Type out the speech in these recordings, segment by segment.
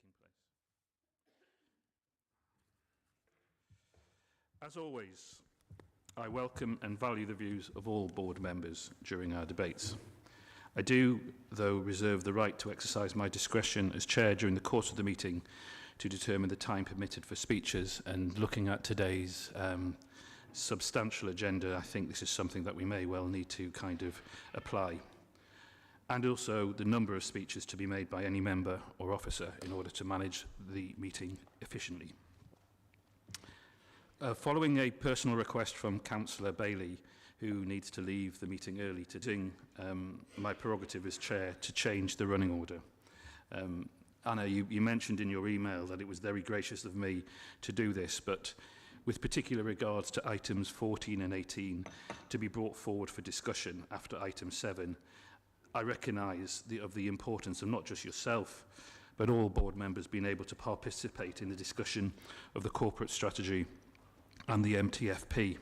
taking place. As always, I welcome and value the views of all board members during our debates. I do, though, reserve the right to exercise my discretion as chair during the course of the meeting to determine the time permitted for speeches, and looking at today's substantial agenda, I think this is something that we may well need to kind of apply. And also the number of speeches to be made by any member or officer in order to manage the meeting efficiently. Following a personal request from Councillor Bailey, who needs to leave the meeting early today, my prerogative as chair to change the running order. Anna, you mentioned in your email that it was very gracious of me to do this, but with particular regards to items 14 and 18 to be brought forward for discussion after item 7, I recognise the importance of not just yourself, but all board members being able to participate in the discussion of the corporate strategy and the MTFP,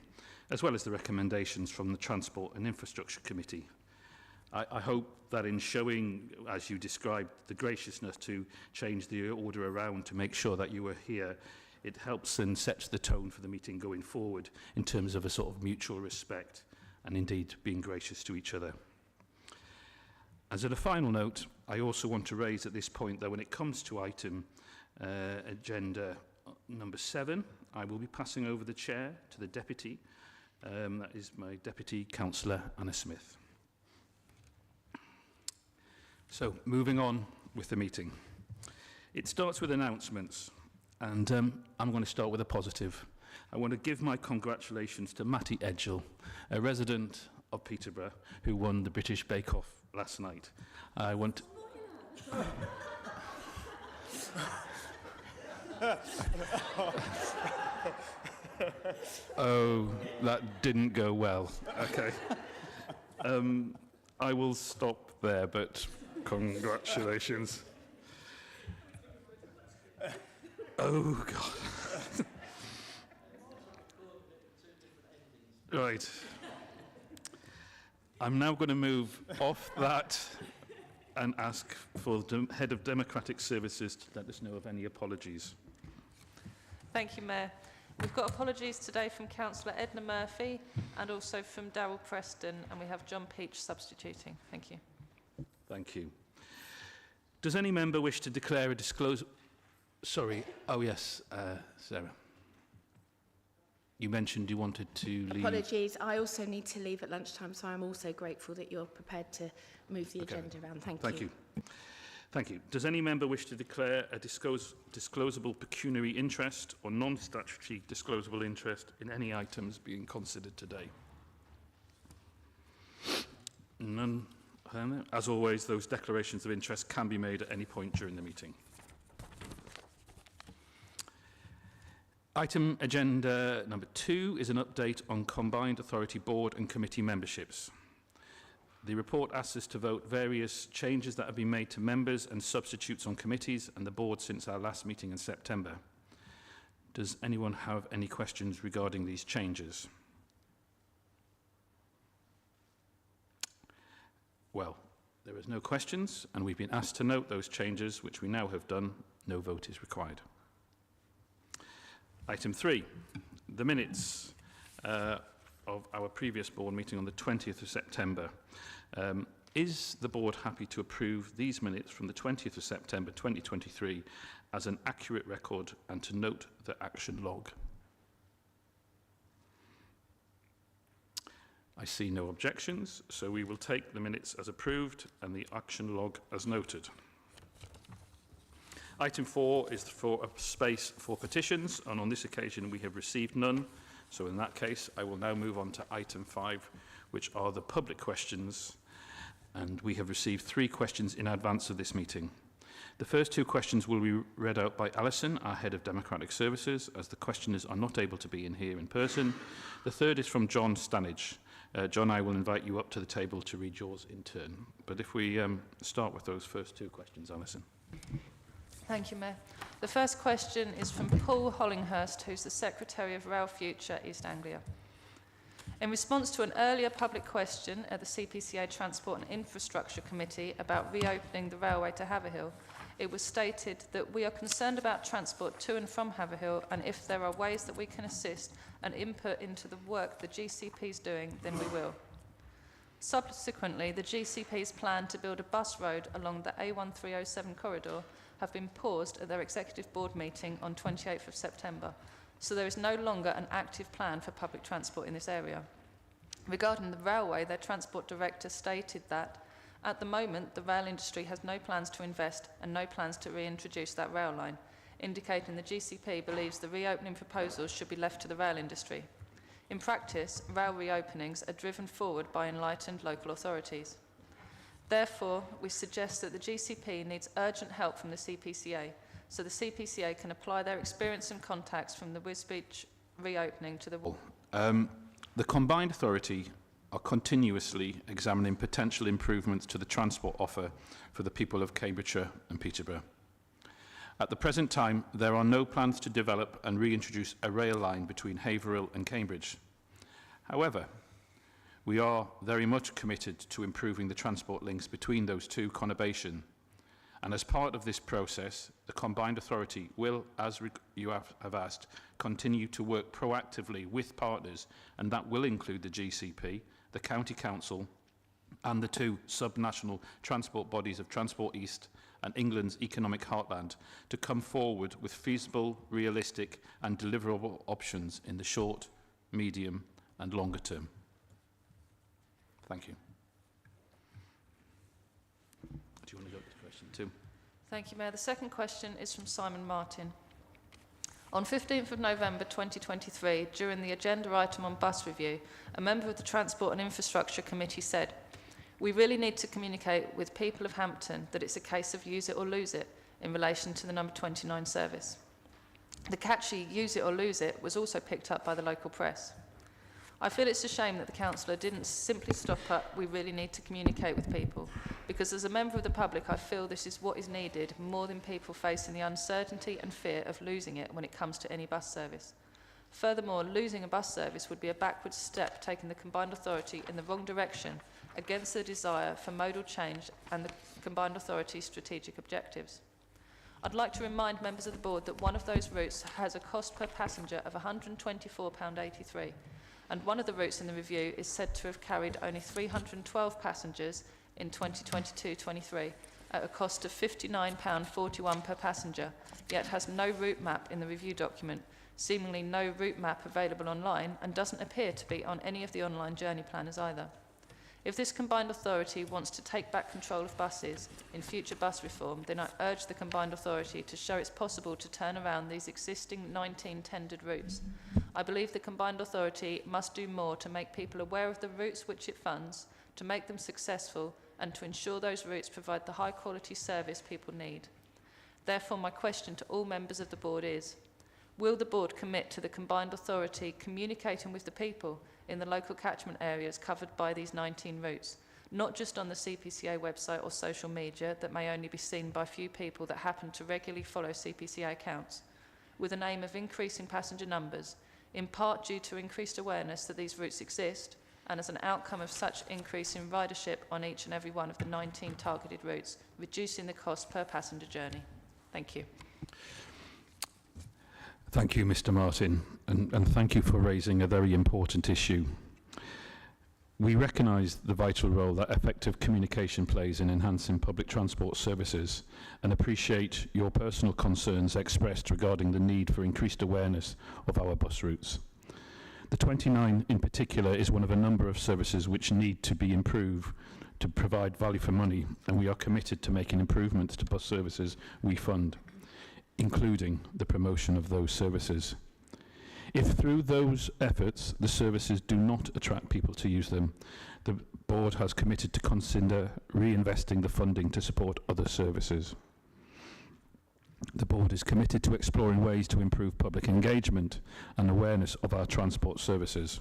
as well as the recommendations from the Transport and Infrastructure Committee. I hope that in showing, as you described, the graciousness to change the order around to make sure that you were here, it helps and sets the tone for the meeting going forward in terms of a sort of mutual respect and indeed being gracious to each other. As a final note, I also want to raise at this point that when it comes to item agenda number 7, I will be passing over the chair to the deputy. That is my deputy, Councillor Anna Smith. So, moving on with the meeting. It starts with announcements, and I'm going to start with a positive. I want to give my congratulations to Matty Edgell, a resident of Peterborough, who won the British Bake Off last night. I want... Oh, that didn't go well. Okay. I will stop there, but congratulations. Oh, God. Right. I'm now going to move off that and ask for the Head of Democratic Services to let us know of any apologies. Thank you, Mayor. We've got apologies today from Councillor Edna Murphy and also from Darryl Preston, and we have John Peach substituting. Thank you. Thank you. Does any member wish to declare a disclosure? Sorry. Oh, yes, Sarah. You mentioned you wanted to leave. Apologies. I also need to leave at lunchtime, so I'm also grateful that you're prepared to move the agenda around. Thank you. Thank you. Does any member wish to declare a disclosable pecuniary interest or non-statutory disclosable interest in any items being considered today? None. As always, those declarations of interest can be made at any point during the meeting. Item agenda number 2 is an update on combined authority board and committee memberships. The report asks us to vote various changes that have been made to members and substitutes on committees and the board since our last meeting in September. Does anyone have any questions regarding these changes? Well, there is no questions, and we've been asked to note those changes, which we now have done. No vote is required. Item 3, the minutes of our previous board meeting on the 20th of September. Is the board happy to approve these minutes from the 20th of September 2023 as an accurate record and to note the action log? I see no objections, so we will take the minutes as approved and the action log as noted. Item 4 is for a space for petitions, and on this occasion we have received none. So in that case, I will now move on to item 5, which are the public questions. And we have received 3 questions in advance of this meeting. The first 2 questions will be read out by Alison, our Head of Democratic Services, as the questioners are not able to be in here in person. The third is from John Stanage. John, I will invite you up to the table to read yours in turn. But if we start with those first 2 questions, Alison. Thank you, Mayor. The first question is from Paul Hollinghurst, who's the Secretary of Rail Future East Anglia. In response to an earlier public question at the CPCA Transport and Infrastructure Committee about reopening the railway to Haverhill, it was stated that we are concerned about transport to and from Haverhill, and if there are ways that we can assist and input into the work the GCP is doing, then we will. Subsequently, the GCP's plan to build a bus road along the A1307 corridor have been paused at their executive board meeting on 28th of September, so there is no longer an active plan for public transport in this area. Regarding the railway, their transport director stated that at the moment, the rail industry has no plans to invest and no plans to reintroduce that rail line, indicating the GCP believes the reopening proposals should be left to the rail industry. In practice, rail reopenings are driven forward by enlightened local authorities. Therefore, we suggest that the GCP needs urgent help from the CPCA, so the CPCA can apply their experience and contacts from the Wisbech reopening to the... The Combined Authority are continuously examining potential improvements to the transport offer for the people of Cambridgeshire and Peterborough. At the present time, there are no plans to develop and reintroduce a rail line between Haverhill and Cambridge. However, we are very much committed to improving the transport links between those two conurbations, and as part of this process, the Combined Authority will, as you have asked, continue to work proactively with partners, and that will include the GCP, the County Council, and the two sub-national transport bodies of Transport East and England's Economic Heartland to come forward with feasible, realistic and deliverable options in the short, medium and longer term. Thank you. Do you want to go to question 2? Thank you, Mayor. The second question is from Simon Martin. On 15th of November 2023, during the agenda item on bus review, a member of the Transport and Infrastructure Committee said, "We really need to communicate with people of Hampton that it's a case of use it or lose it in relation to the number 29 service." The catchy "use it or lose it" was also picked up by the local press. I feel it's a shame that the councillor didn't simply stop at "we really need to communicate with people," because as a member of the public I feel this is what is needed more than people facing the uncertainty and fear of losing it when it comes to any bus service. Furthermore, losing a bus service would be a backward step taking the Combined Authority in the wrong direction against the desire for modal change and the Combined Authority's strategic objectives. I'd like to remind members of the board that one of those routes has a cost per passenger of £124.83, and one of the routes in the review is said to have carried only 312 passengers in 2022-23 at a cost of £59.41 per passenger, yet has no route map in the review document, seemingly no route map available online, and doesn't appear to be on any of the online journey planners either. If this Combined Authority wants to take back control of buses in future bus reform, then I urge the Combined Authority to show it's possible to turn around these existing 19 tendered routes. I believe the Combined Authority must do more to make people aware of the routes which it funds, to make them successful, and to ensure those routes provide the high quality service people need. Therefore, my question to all members of the board is, will the board commit to the Combined Authority communicating with the people in the local catchment areas covered by these 19 routes, not just on the CPCA website or social media that may only be seen by few people that happen to regularly follow CPCA accounts, with an aim of increasing passenger numbers, in part due to increased awareness that these routes exist, and as an outcome of such increase in ridership on each and every one of the 19 targeted routes, reducing the cost per passenger journey. Thank you. Thank you, Mr. Martin, and thank you for raising a very important issue. We recognise the vital role that effective communication plays in enhancing public transport services and appreciate your personal concerns expressed regarding the need for increased awareness of our bus routes. The 29 in particular is one of a number of services which need to be improved to provide value for money, and we are committed to making improvements to bus services we fund, including the promotion of those services. If through those efforts the services do not attract people to use them, the board has committed to consider reinvesting the funding to support other services. The board is committed to exploring ways to improve public engagement and awareness of our transport services.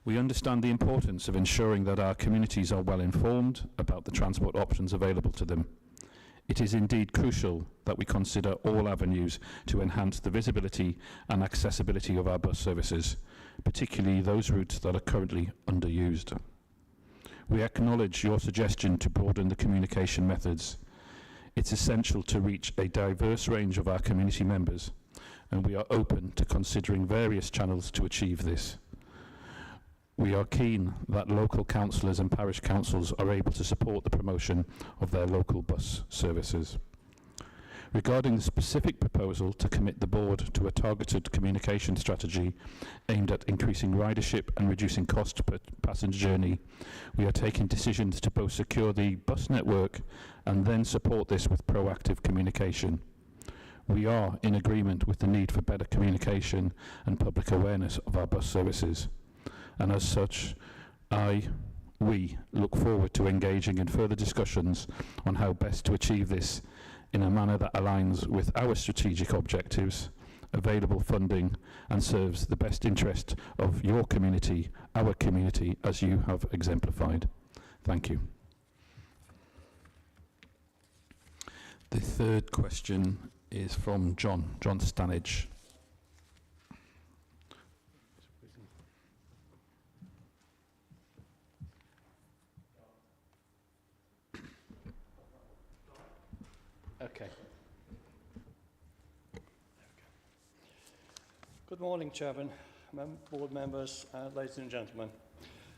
We understand the importance of ensuring that our communities are well informed about the transport options available to them. It is indeed crucial that we consider all avenues to enhance the visibility and accessibility of our bus services, particularly those routes that are currently underused. We acknowledge your suggestion to broaden the communication methods. It's essential to reach a diverse range of our community members, and we are open to considering various channels to achieve this. We are keen that local councillors and parish councils are able to support the promotion of their local bus services. Regarding the specific proposal to commit the board to a targeted communication strategy aimed at increasing ridership and reducing cost per passenger journey, we are taking decisions to both secure the bus network and then support this with proactive communication. We are in agreement with the need for better communication and public awareness of our bus services. And as such, we look forward to engaging in further discussions on how best to achieve this in a manner that aligns with our strategic objectives, available funding, and serves the best interest of your community, our community, as you have exemplified. Thank you. The third question is from John Stanage. Okay. Good morning, Chairman, board members, ladies and gentlemen.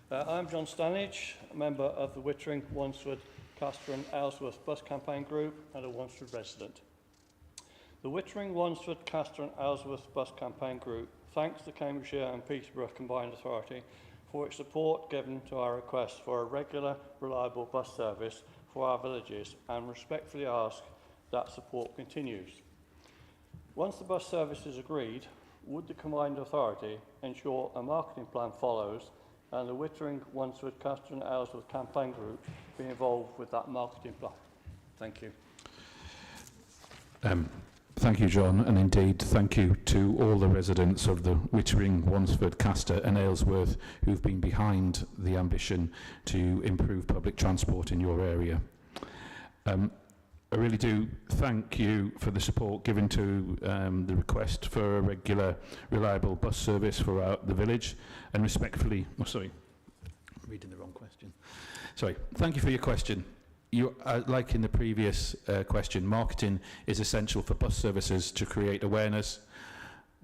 I'm John Stanage, a member of the Wittering, Wanstead, Castor and Aylesworth Bus Campaign Group and a Wanstead resident. The Wittering, Wanstead, Castor and Aylesworth Bus Campaign Group thanks the Cambridgeshire and Peterborough Combined Authority for its support given to our request for a regular, reliable bus service for our villages and respectfully ask that support continues. Once the bus service is agreed, would the Combined Authority ensure a marketing plan follows and the Wittering, Wanstead, Castor and Aylesworth Campaign Group be involved with that marketing plan? Thank you. Thank you, John, and indeed thank you to all the residents of the Wittering, Wansford, Castor and Aylesworth who've been behind the ambition to improve public transport in your area. I really do thank you for the support given to the request for a regular, reliable bus service for the village, and respectfully, I'm reading the wrong question. Thank you for your question. Like in the previous question, marketing is essential for bus services to create awareness,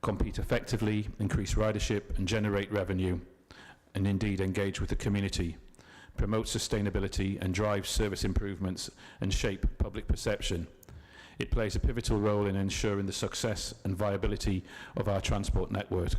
compete effectively, increase ridership and generate revenue, and indeed engage with the community, promote sustainability and drive service improvements and shape public perception. It plays a pivotal role in ensuring the success and viability of our transport network.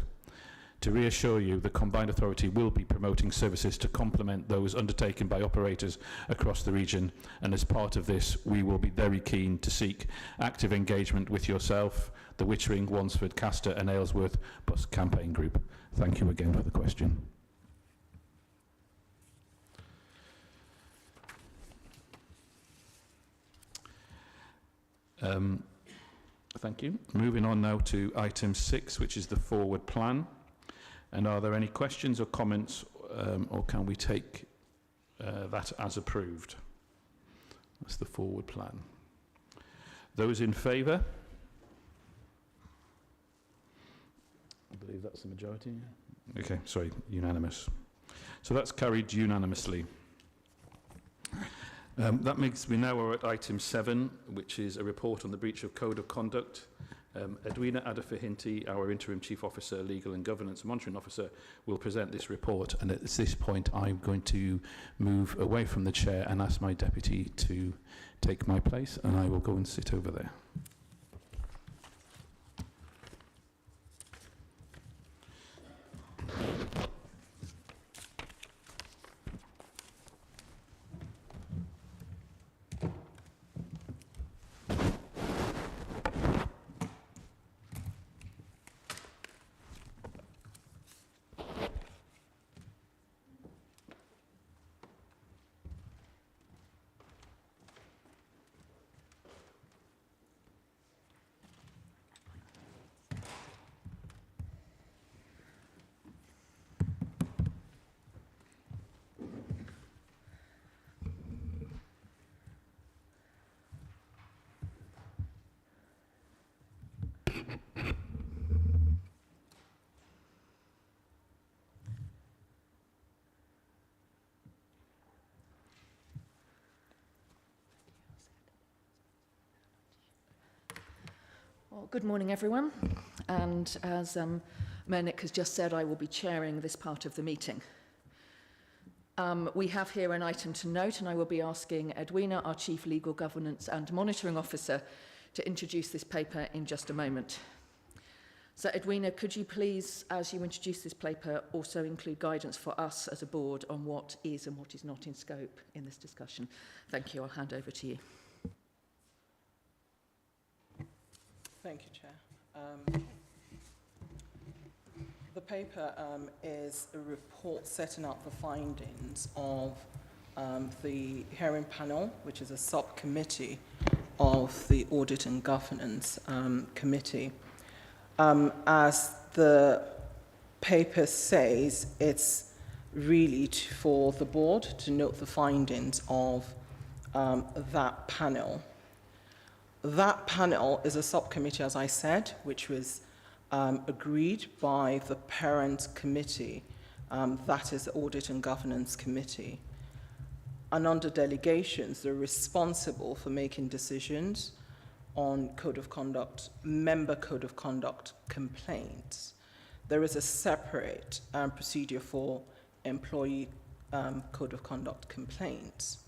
To reassure you, the Combined Authority will be promoting services to complement those undertaken by operators across the region, and as part of this, we will be very keen to seek active engagement with yourself, the Wittering, Wansford, Castor and Aylesworth Bus Campaign Group. Thank you again for the question. Thank you. Moving on now to item 6, which is the forward plan. And are there any questions or comments, or can we take that as approved? That's the forward plan. Those in favour? I believe that's the majority. Okay, sorry, unanimous. So that's carried unanimously. That makes me now at item 7, which is a report on the breach of code of conduct. Edwina Adafahinti, our Interim Chief Officer, Legal and Governance Monitoring Officer, will present this report. And at this point, I'm going to move away from the chair and ask my deputy to take my place, and I will go and sit over there. Well, good morning, everyone. And as Mayor Nick has just said, I will be chairing this part of the meeting. We have here an item to note, and I will be asking Edwina, our Chief Legal Governance and Monitoring Officer, to introduce this paper in just a moment. So, Edwina, could you please, as you introduce this paper, also include guidance for us as a board on what is and what is not in scope in this discussion? Thank you. I'll hand over to you. Thank you, Chair. The paper is a report setting out the findings of the hearing panel, which is a subcommittee of the Audit and Governance Committee. As the paper says, it's really for the board to note the findings of that panel. That panel is a subcommittee, as I said, which was agreed by the parent committee, that is the Audit and Governance Committee. And under delegations, they're responsible for making decisions on code of conduct, member code of conduct complaints. There is a separate procedure for employee code of conduct complaints.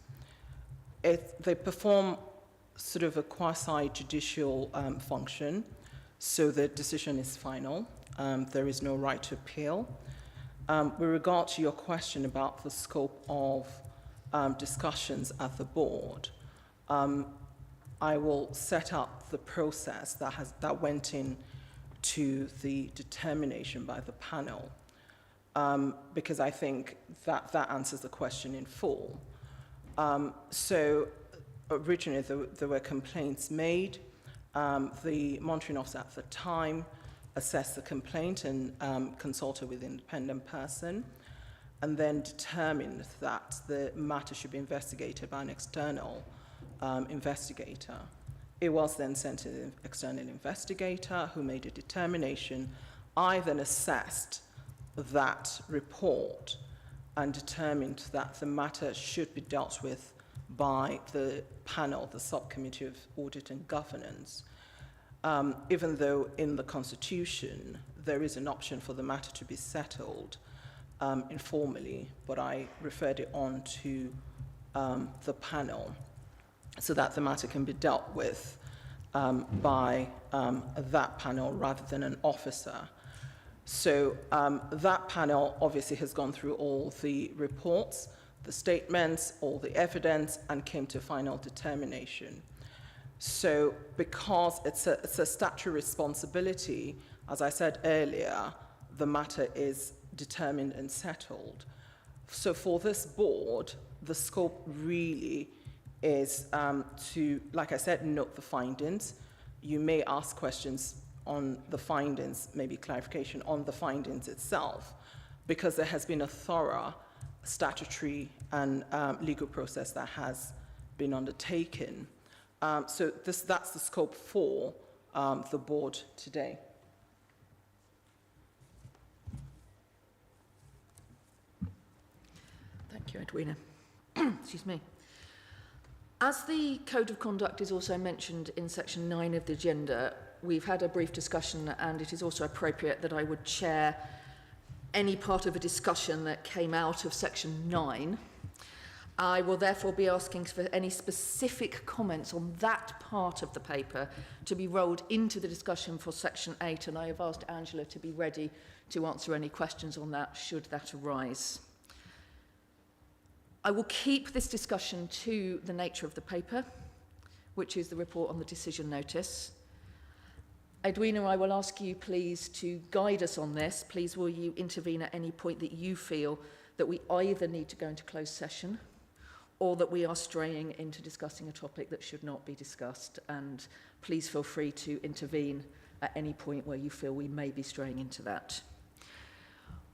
They perform sort of a quasi-judicial function, so the decision is final. There is no right to appeal. With regard to your question about the scope of discussions at the board, I will set up the process that went in to the determination by the panel, because I think that answers the question in full. So originally there were complaints made. The monitoring officer at the time assessed the complaint and consulted with an independent person, and then determined that the matter should be investigated by an external investigator. It was then sent to the external investigator who made a determination. I then assessed that report and determined that the matter should be dealt with by the panel, the subcommittee of audit and governance, even though in the Constitution there is an option for the matter to be settled informally, but I referred it on to the panel so that the matter can be dealt with by that panel rather than an officer. So that panel obviously has gone through all the reports, the statements, all the evidence, and came to final determination. So because it's a statutory responsibility, as I said earlier, the matter is determined and settled. So for this board, the scope really is to, like I said, note the findings. You may ask questions on the findings, maybe clarification on the findings itself, because there has been a thorough statutory and legal process that has been undertaken. So that's the scope for the board today. Thank you, Edwina. Excuse me. As the Code of Conduct is also mentioned in section 9 of the agenda, we've had a brief discussion, and it is also appropriate that I would chair any part of a discussion that came out of section 9. I will therefore be asking for any specific comments on that part of the paper to be rolled into the discussion for section 8, and I have asked Angela to be ready to answer any questions on that should that arise. I will keep this discussion to the nature of the paper, which is the report on the decision notice. Edwina, I will ask you please to guide us on this. Please will you intervene at any point that you feel that we either need to go into closed session or that we are straying into discussing a topic that should not be discussed. And please feel free to intervene at any point where you feel we may be straying into that.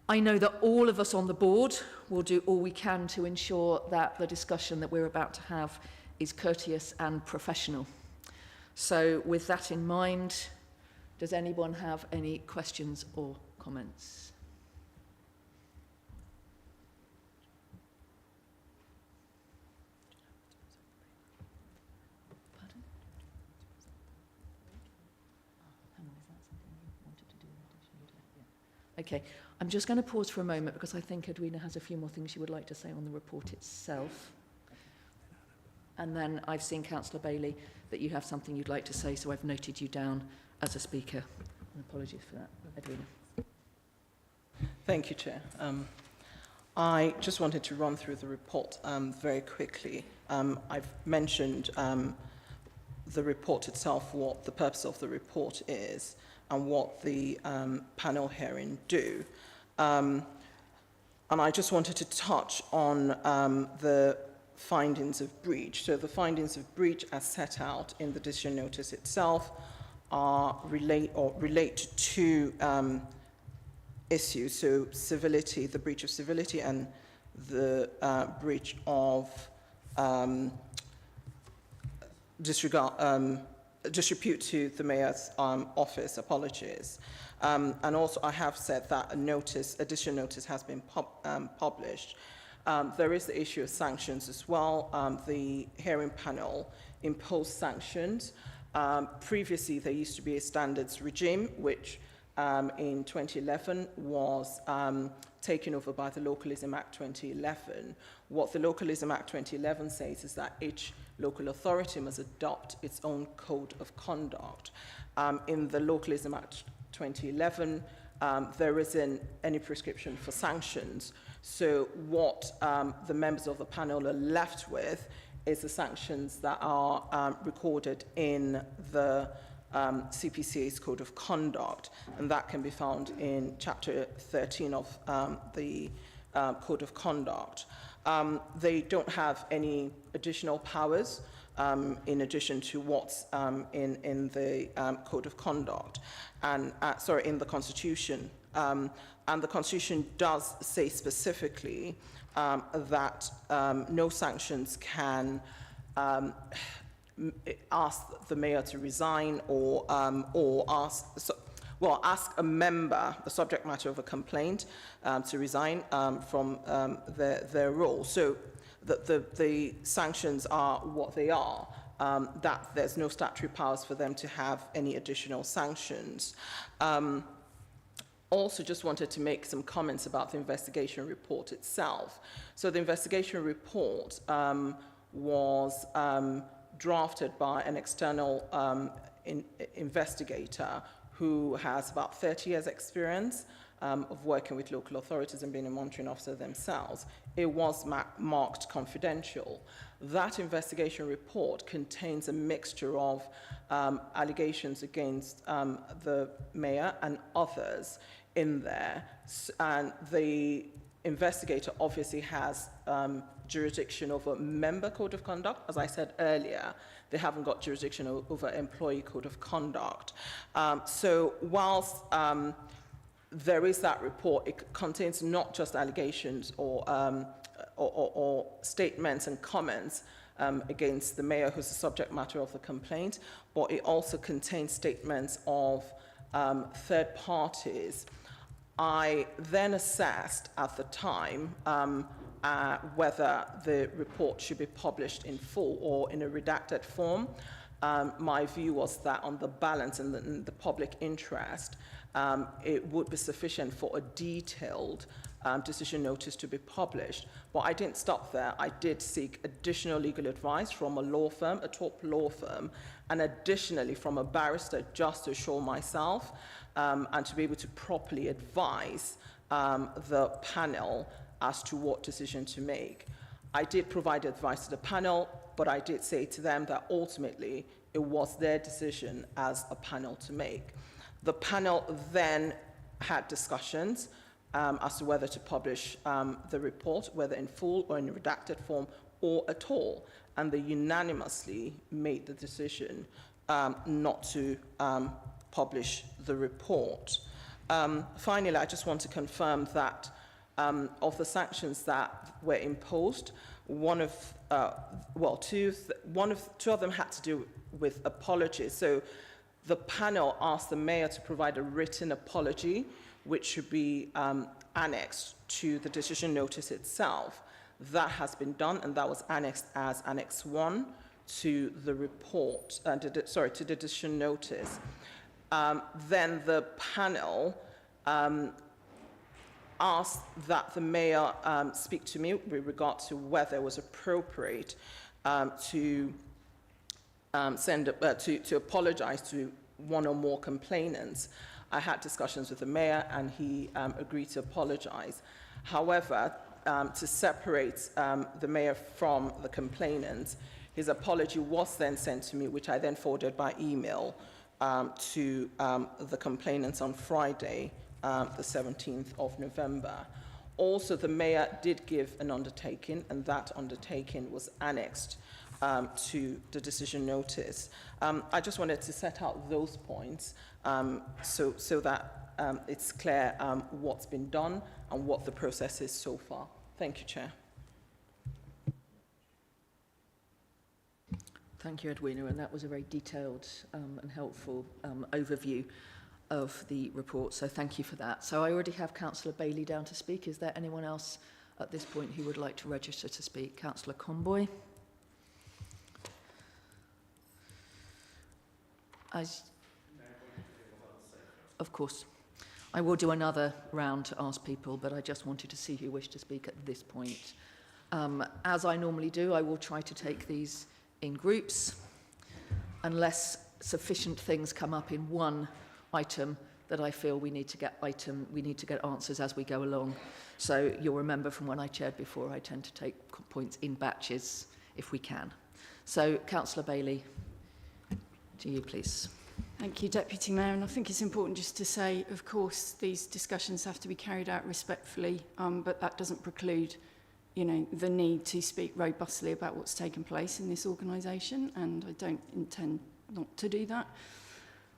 I know that all of us on the board will do all we can to ensure that the discussion that we're about to have is courteous and professional. So with that in mind, does anyone have any questions or comments? Pardon? Okay, I'm just going to pause for a moment because I think Edwina has a few more things she would like to say on the report itself. And then I've seen Councillor Bailey that you have something you'd like to say, so I've noted you down as a speaker. And apologies for that, Edwina. Thank you, Chair. I just wanted to run through the report very quickly. I've mentioned the report itself, what the purpose of the report is, and what the panel hearing do. And I just wanted to touch on the findings of breach. So the findings of breach as set out in the decision notice itself are relate to two issues. So civility, the breach of civility, and the breach of disrepute to the Mayor's office. Apologies. And also I have said that additional notice has been published. There is the issue of sanctions as well. The hearing panel imposed sanctions. Previously, there used to be a standards regime, which in 2011 was taken over by the Localism Act 2011. What the Localism Act 2011 says is that each local authority must adopt its own code of conduct. In the Localism Act 2011, there isn't any prescription for sanctions. So what the members of the panel are left with is the sanctions that are recorded in the CPCA's Code of Conduct, and that can be found in Chapter 13 of the Code of Conduct. They don't have any additional powers in addition to what's in the Code of Conduct, and in the Constitution. And the Constitution does say specifically that no sanctions can ask the Mayor to resign or ask a member, the subject matter of a complaint, to resign from their role. So the sanctions are what they are, that there's no statutory powers for them to have any additional sanctions. Also just wanted to make some comments about the investigation report itself. So the investigation report was drafted by an external investigator who has about 30 years experience of working with local authorities and being a monitoring officer themselves. It was marked confidential. That investigation report contains a mixture of allegations against the Mayor and others in there. And the investigator obviously has jurisdiction over member code of conduct. As I said earlier, they haven't got jurisdiction over employee code of conduct. So whilst there is that report, it contains not just allegations or statements and comments against the Mayor, who's the subject matter of the complaint, but it also contains statements of third parties. I then assessed at the time whether the report should be published in full or in a redacted form. My view was that on the balance and the public interest, it would be sufficient for a detailed decision notice to be published. But I didn't stop there. I did seek additional legal advice from a law firm, a top law firm, and additionally from a barrister, just to assure myself and to be able to properly advise the panel as to what decision to make. I did provide advice to the panel, but I did say to them that ultimately it was their decision as a panel to make. The panel then had discussions as to whether to publish the report, whether in full or in a redacted form or at all, and they unanimously made the decision not to publish the report. Finally, I just want to confirm that of the sanctions that were imposed, two of them had to do with apologies. So the panel asked the Mayor to provide a written apology, which should be annexed to the decision notice itself. That has been done, and that was annexed as Annex 1 to the report, to the decision notice. Then the panel asked that the mayor speak to me with regard to whether it was appropriate to apologize to one or more complainants. I had discussions with the mayor and he agreed to apologize. However, to separate the mayor from the complainants, his apology was then sent to me, which I then forwarded by email to the complainants on Friday, the 17th of November. Also, the mayor did give an undertaking, and that undertaking was annexed to the decision notice. I just wanted to set out those points so that it's clear what's been done and what the process is so far. Thank you, Chair. Thank you, Edwina, and that was a very detailed and helpful overview of the report, so thank you for that. So I already have Councillor Bailey down to speak. Is there anyone else at this point who would like to register to speak? Councillor Conboy. Of course. I will do another round to ask people, but I just wanted to see who wished to speak at this point. As I normally do, I will try to take these in groups, unless sufficient things come up in one item that I feel we need to get answers as we go along. So you'll remember from when I chaired before, I tend to take points in batches if we can. So, Councillor Bailey, to you, please. Thank you, Deputy Mayor. And I think it's important just to say, of course, these discussions have to be carried out respectfully, but that doesn't preclude, you know, the need to speak robustly about what's taken place in this organisation, and I don't intend not to do that.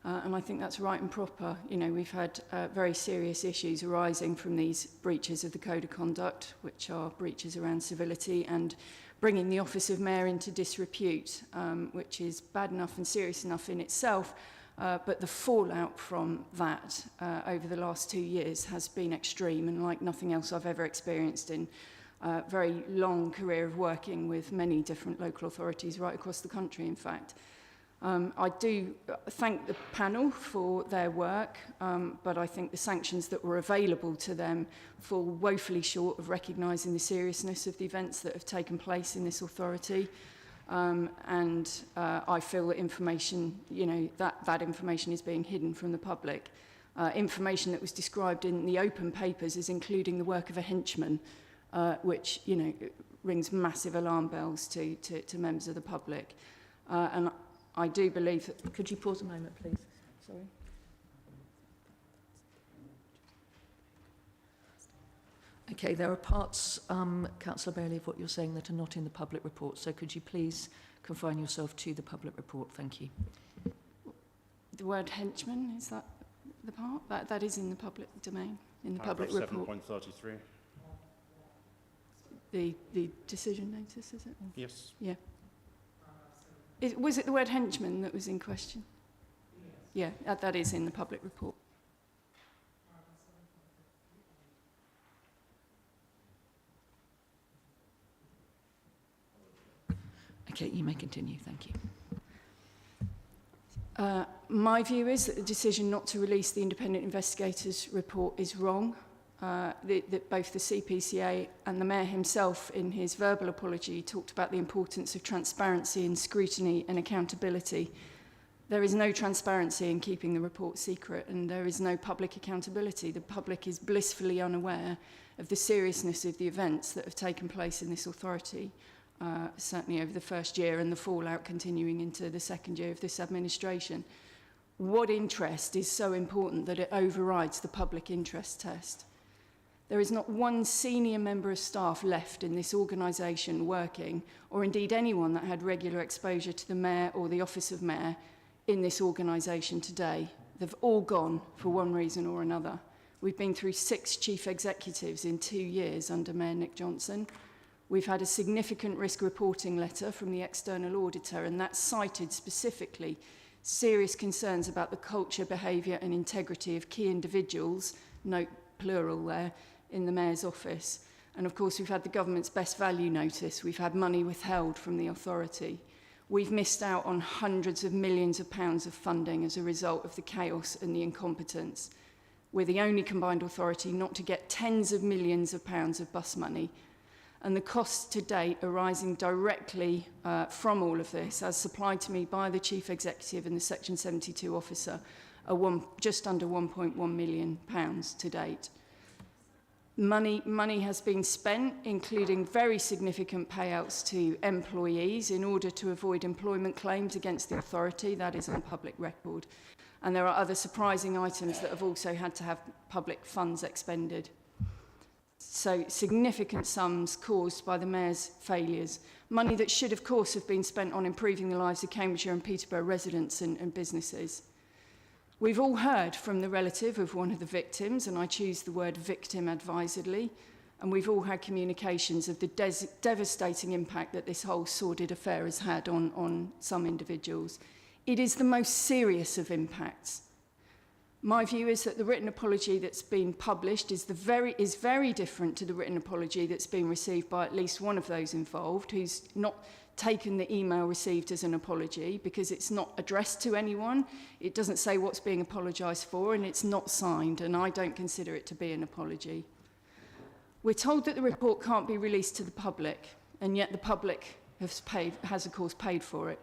And I think that's right and proper. You know, we've had very serious issues arising from these breaches of the Code of Conduct, which are breaches around civility and bringing the office of mayor into disrepute, which is bad enough and serious enough in itself. But the fallout from that over the last 2 years has been extreme and like nothing else I've ever experienced in a very long career of working with many different local authorities right across the country, in fact. I do thank the panel for their work, but I think the sanctions that were available to them fall woefully short of recognising the seriousness of the events that have taken place in this authority. I feel that information, you know, that information is being hidden from the public. Information that was described in the open papers as including the work of a henchman, which, you know, rings massive alarm bells to members of the public. And I do believe that... Could you pause a moment, please? Sorry. Okay, there are parts, Councillor Bailey, of what you're saying that are not in the public report, so could you please confine yourself to the public report? Thank you. The word henchman, is that the part? That is in the public domain, in the public report. 7.33. The decision notice, is it? Yes. Yeah. Was it the word henchman that was in question? Yes. Yeah, that is in the public report. Okay, you may continue. Thank you. My view is that the decision not to release the independent investigators' report is wrong. That both the CPCA and the Mayor himself, in his verbal apology, talked about the importance of transparency and scrutiny and accountability. There is no transparency in keeping the report secret, and there is no public accountability. The public is blissfully unaware of the seriousness of the events that have taken place in this authority, certainly over the first year, and the fallout continuing into the second year of this administration. What interest is so important that it overrides the public interest test? There is not one senior member of staff left in this organisation working, or indeed anyone that had regular exposure to the Mayor or the Office of Mayor in this organisation today. They've all gone for one reason or another. We've been through 6 chief executives in 2 years under Mayor Nick Johnson. We've had a significant risk reporting letter from the external auditor, and that cited specifically serious concerns about the culture, behaviour and integrity of key individuals, note plural there, in the Mayor's office. And of course, we've had the government's best value notice. We've had money withheld from the authority. We've missed out on hundreds of millions of pounds of funding as a result of the chaos and the incompetence. We're the only combined authority not to get tens of millions of pounds of bus money. And the costs to date arising directly from all of this, as supplied to me by the Chief Executive and the Section 72 officer, are just under £1.1 million to date. Money has been spent, including very significant payouts to employees in order to avoid employment claims against the authority. That is on public record. And there are other surprising items that have also had to have public funds expended. So significant sums caused by the Mayor's failures. Money that should, of course, have been spent on improving the lives of Cambridgeshire and Peterborough residents and businesses. We've all heard from the relative of one of the victims, and I choose the word victim advisedly, and we've all had communications of the devastating impact that this whole sordid affair has had on some individuals. It is the most serious of impacts. My view is that the written apology that's been published is very different to the written apology that's been received by at least one of those involved, who's not taken the email received as an apology because it's not addressed to anyone, it doesn't say what's being apologised for, and it's not signed, and I don't consider it to be an apology. We're told that the report can't be released to the public, and yet the public has of course paid for it.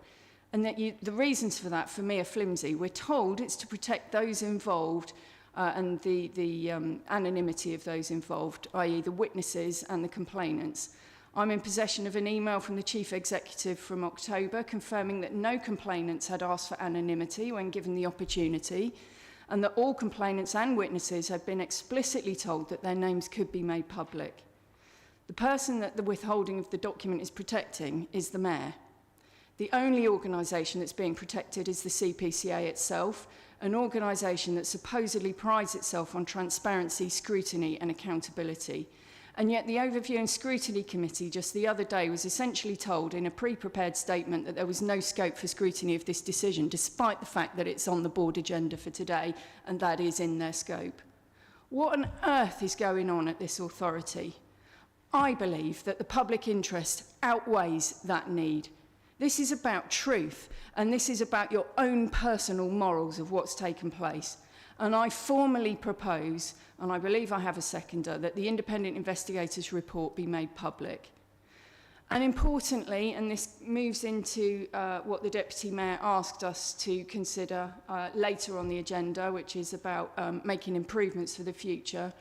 And that the reasons for that, for me, are flimsy. We're told it's to protect those involved and the anonymity of those involved, i.e. the witnesses and the complainants. I'm in possession of an email from the Chief Executive from October confirming that no complainants had asked for anonymity when given the opportunity, and that all complainants and witnesses had been explicitly told that their names could be made public. The person that the withholding of the document is protecting is the Mayor. The only organisation that's being protected is the CPCA itself, an organisation that supposedly prides itself on transparency, scrutiny and accountability. And yet the Overview and Scrutiny Committee just the other day was essentially told in a pre-prepared statement that there was no scope for scrutiny of this decision, despite the fact that it's on the board agenda for today, and that is in their scope. What on earth is going on at this authority? I believe that the public interest outweighs that need. This is about truth, and this is about your own personal morals of what's taken place. And I formally propose, and I believe I have a seconder, that the independent investigator's report be made public. And importantly, and this moves into what the Deputy Mayor asked us to consider later on the agenda, which is about making improvements for the future.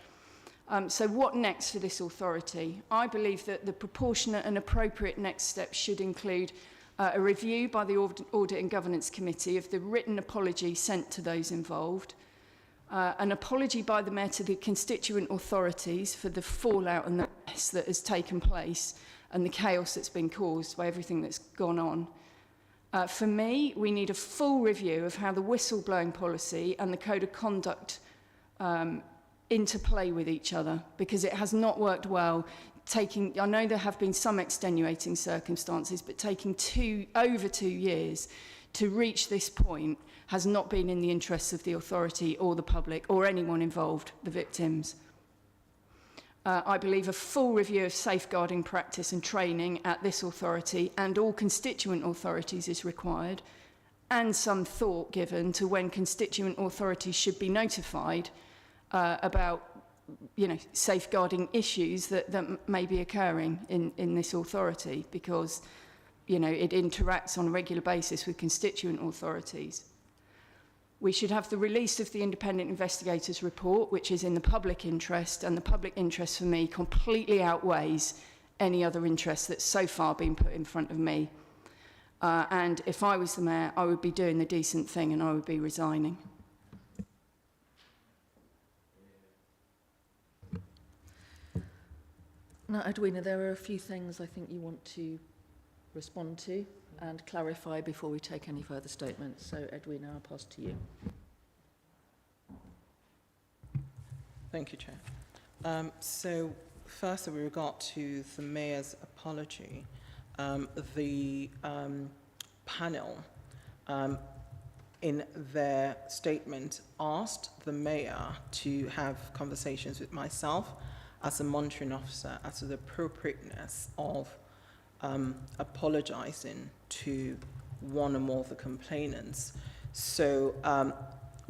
So what next for this authority? I believe that the proportionate and appropriate next steps should include a review by the Audit and Governance Committee of the written apology sent to those involved, an apology by the Mayor to the constituent authorities for the fallout and the mess that has taken place and the chaos that's been caused by everything that's gone on. For me, we need a full review of how the whistleblowing policy and the code of conduct interplay with each other, because it has not worked well. I know there have been some extenuating circumstances, but taking over 2 years to reach this point has not been in the interests of the authority or the public or anyone involved, the victims. I believe a full review of safeguarding practice and training at this authority and all constituent authorities is required, and some thought given to when constituent authorities should be notified about safeguarding issues that may be occurring in this authority, because it interacts on a regular basis with constituent authorities. We should have the release of the independent investigator's report, which is in the public interest, and the public interest for me completely outweighs any other interest that's so far been put in front of me. And if I was the Mayor, I would be doing the decent thing and I would be resigning. Now, Edwina, there are a few things I think you want to respond to and clarify before we take any further statements. So, Edwina, I'll pass to you. Thank you, Chair. So, first, with regard to the Mayor's apology, the panel, in their statement, asked the Mayor to have conversations with myself as a monitoring officer as to the appropriateness of apologising to one or more of the complainants. So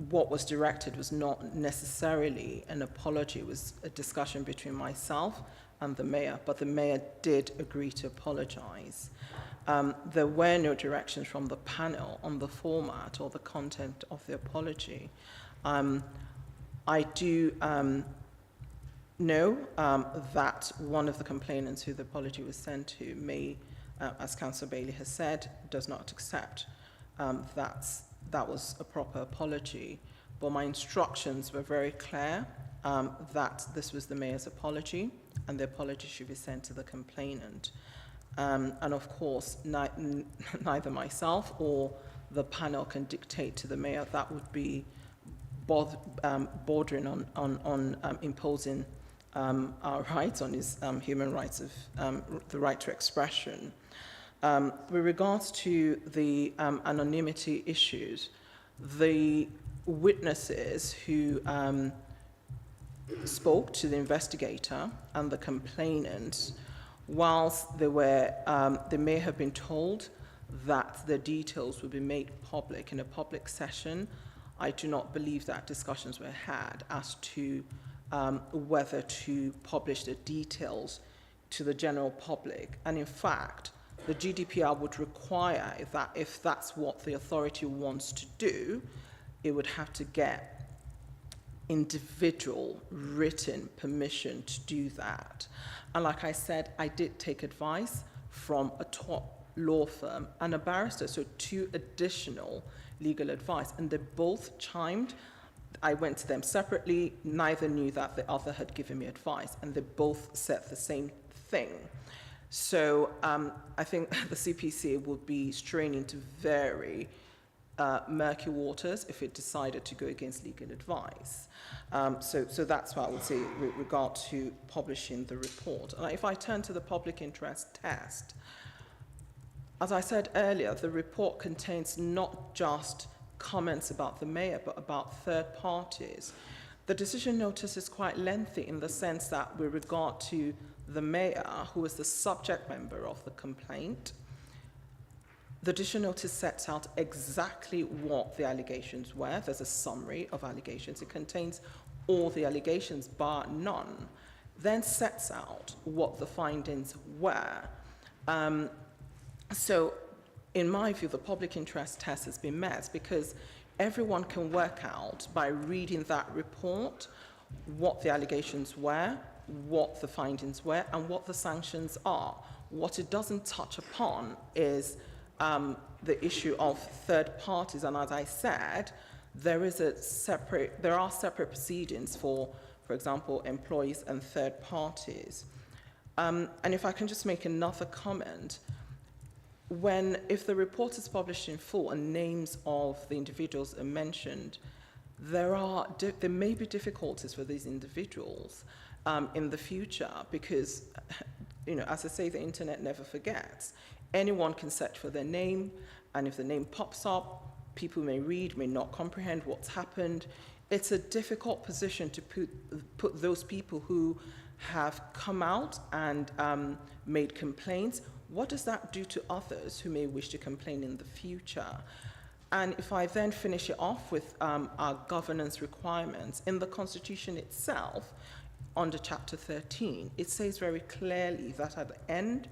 what was directed was not necessarily an apology. It was a discussion between myself and the mayor, but the mayor did agree to apologize. There were no directions from the panel on the format or the content of the apology. I do know that one of the complainants who the apology was sent to may, as Councillor Bailey has said, does not accept that was a proper apology. But my instructions were very clear that this was the mayor's apology and the apology should be sent to the complainant. And of course, neither myself or the panel can dictate to the mayor. That would be bordering on imposing our rights, on his human rights of the right to expression. With regards to the anonymity issues, the witnesses who spoke to the investigator and the complainant, whilst they may have been told that the details would be made public in a public session, I do not believe that discussions were had as to whether to publish the details to the general public. And in fact, the GDPR would require that if that's what the authority wants to do, it would have to get individual written permission to do that. And like I said, I did take advice from a top law firm and a barrister, so 2 additional legal advice, and they both chimed. I went to them separately, neither knew that the other had given me advice, and they both said the same thing. So I think the CPCA would be straining to very murky waters if it decided to go against legal advice. So that's what I would say with regard to publishing the report. And if I turn to the public interest test, as I said earlier, the report contains not just comments about the mayor, but about third parties. The decision notice is quite lengthy in the sense that with regard to the mayor, who is the subject member of the complaint, the decision notice sets out exactly what the allegations were. There's a summary of allegations. It contains all the allegations, bar none, then sets out what the findings were. So in my view, the public interest test has been met because everyone can work out by reading that report what the allegations were, what the findings were, and what the sanctions are. What it doesn't touch upon is the issue of third parties, and as I said, there are separate proceedings for example, employees and third parties. And if I can just make another comment, if the report is published in full and names of the individuals are mentioned, there may be difficulties for these individuals in the future because, as I say, the internet never forgets. Anyone can search for their name, and if the name pops up, people may read, may not comprehend what's happened. It's a difficult position to put those people who have come out and made complaints. What does that do to others who may wish to complain in the future? And if I then finish it off with our governance requirements, in the Constitution itself, under Chapter 13, it says very clearly that at the end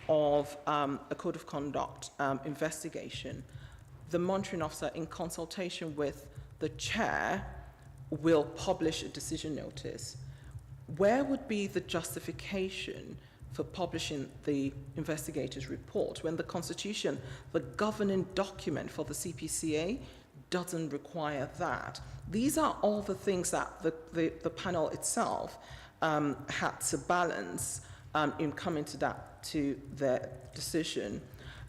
of a code of conduct investigation, the monitoring officer, in consultation with the chair, will publish a decision notice. Where would be the justification for publishing the investigator's report when the Constitution, the governing document for the CPCA, doesn't require that? These are all the things that the panel itself had to balance in coming to their decision.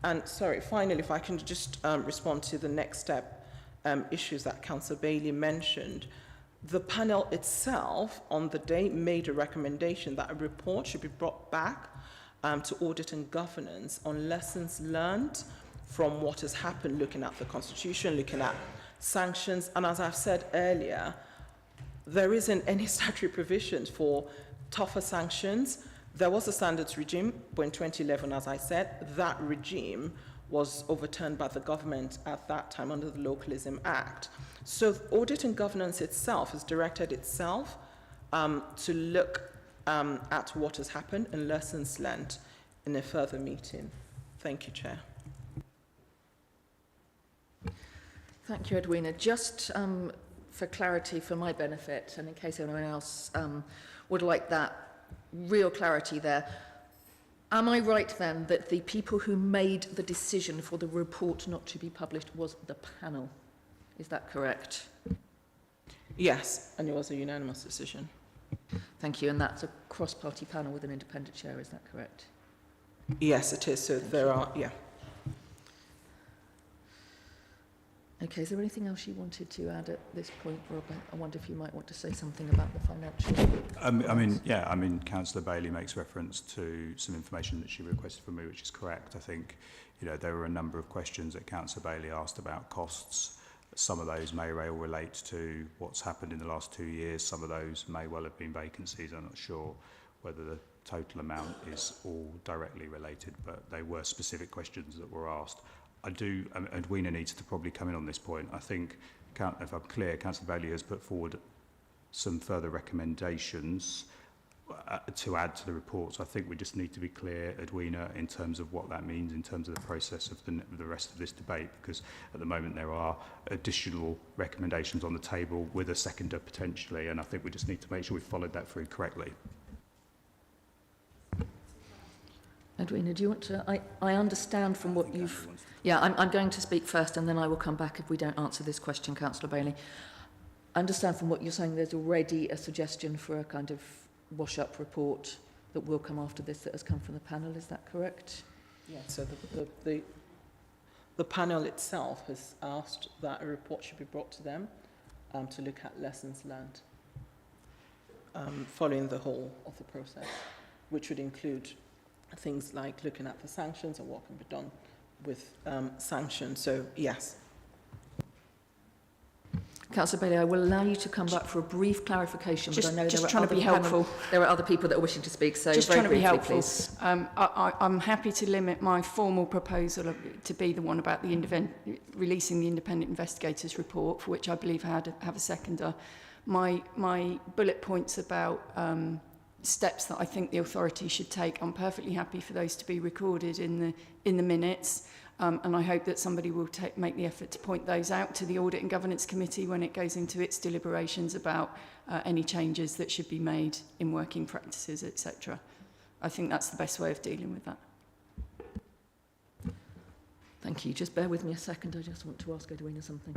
And sorry, finally, if I can just respond to the next step issues that Councillor Bailey mentioned. The panel itself, on the day, made a recommendation that a report should be brought back to Audit and Governance on lessons learned from what has happened, looking at the Constitution, looking at sanctions. And as I've said earlier, there isn't any statutory provisions for tougher sanctions. There was a standards regime in 2011, as I said. That regime was overturned by the government at that time under the Localism Act. So audit and governance itself has directed itself to look at what has happened and lessons learned in a further meeting. Thank you, Chair. Thank you, Edwina. Just for clarity, for my benefit, and in case anyone else would like that real clarity there, am I right then that the people who made the decision for the report not to be published was the panel? Is that correct? Yes, and it was a unanimous decision. Thank you, and that's a cross-party panel with an independent chair, is that correct? Yes, it is. So there are, yeah. Okay, is there anything else you wanted to add at this point, Robert? I wonder if you might want to say something about the financial. Councillor Bailey makes reference to some information that she requested from me, which is correct. I think, there were a number of questions that Councillor Bailey asked about costs. Some of those may well relate to what's happened in the last 2 years. Some of those may well have been vacancies. I'm not sure whether the total amount is all directly related, but they were specific questions that were asked. and Edwina needs to probably come in on this point. I think, if I'm clear, Councillor Bailey has put forward some further recommendations to add to the report. So I think we just need to be clear, Edwina, in terms of what that means in terms of the process of the rest of this debate, because at the moment there are additional recommendations on the table with a seconder potentially, and I think we just need to make sure we've followed that through correctly. Edwina, do you want to... I understand from what you've... Yeah, I'm going to speak first and then I will come back if we don't answer this question, Councillor Bailey. I understand from what you're saying there's already a suggestion for a kind of wash-up report that will come after this that has come from the panel, is that correct? Yeah, so the panel itself has asked that a report should be brought to them to look at lessons learned following the whole of the process, which would include things like looking at the sanctions and what can be done with sanctions. So, yes. Councillor Bailey, I will allow you to come back for a brief clarification, but I know just trying to be helpful. There are other people that are wishing to speak, so just very trying to be briefly, helpful. please. I'm happy to limit my formal proposal to be the one about the releasing the independent investigators report, for which I believe I have a seconder. My bullet points about steps that I think the authority should take, I'm perfectly happy for those to be recorded in the minutes. And I hope that somebody will make the effort to point those out to the Audit and Governance Committee when it goes into its deliberations about any changes that should be made in working practices, etc. I think that's the best way of dealing with that. Thank you. Just bear with me a second. I just want to ask Edwina something.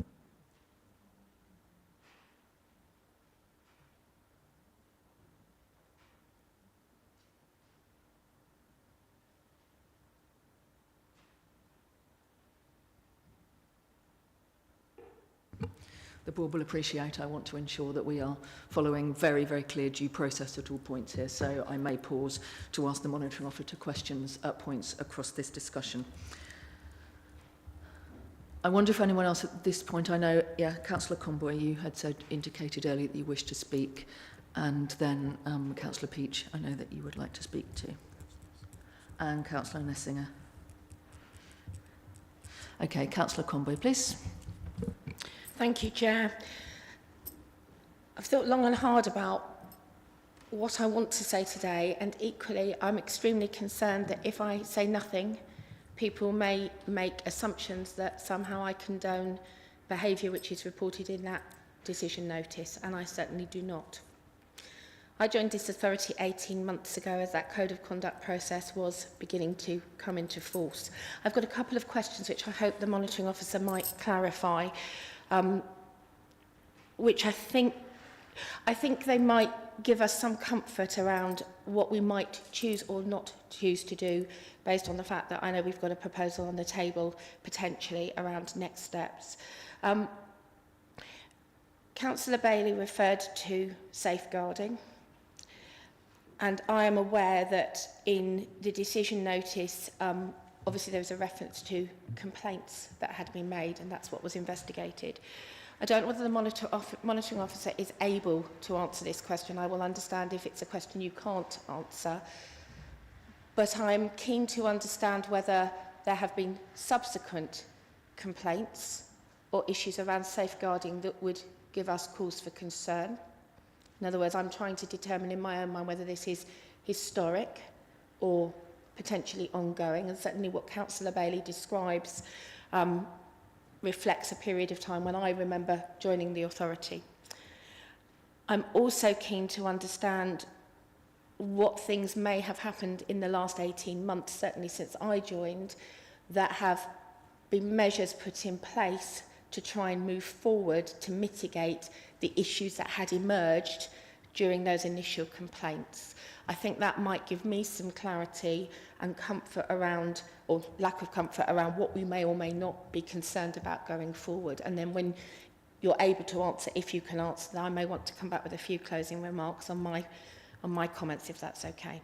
The board will appreciate. I want to ensure that we are following very, very clear due process at all points here. So I may pause to ask the monitoring officer questions at points across this discussion. I wonder if anyone else at this point, I know, yeah, Councillor Comboy, you had indicated earlier that you wished to speak, and then Councillor Peach, I know that you would like to speak to, and Councillor Nessinger. Okay, Councillor Comboy, please. Thank you, Chair. I've thought long and hard about what I want to say today, and equally I'm extremely concerned that if I say nothing, people may make assumptions that somehow I condone behaviour which is reported in that decision notice, and I certainly do not. I joined this authority 18 months ago as that code of conduct process was beginning to come into force. I've got a couple of questions which I hope the monitoring officer might clarify. Which I think they might give us some comfort around what we might choose or not choose to do based on the fact that I know we've got a proposal on the table potentially around next steps. Councillor Bailey referred to safeguarding, and I am aware that in the decision notice obviously there was a reference to complaints that had been made, and that's what was investigated. I don't know whether the monitoring officer is able to answer this question. I will understand if it's a question you can't answer. But I'm keen to understand whether there have been subsequent complaints or issues around safeguarding that would give us cause for concern. In other words, I'm trying to determine in my own mind whether this is historic or potentially ongoing, and certainly what Councillor Bailey describes reflects a period of time when I remember joining the authority. I'm also keen to understand what things may have happened in the last 18 months, certainly since I joined, that have been measures put in place to try and move forward to mitigate the issues that had emerged during those initial complaints. I think that might give me some clarity and comfort around, or lack of comfort around, what we may or may not be concerned about going forward. And then when you're able to answer, if you can answer that, I may want to come back with a few closing remarks on my comments, if that's okay.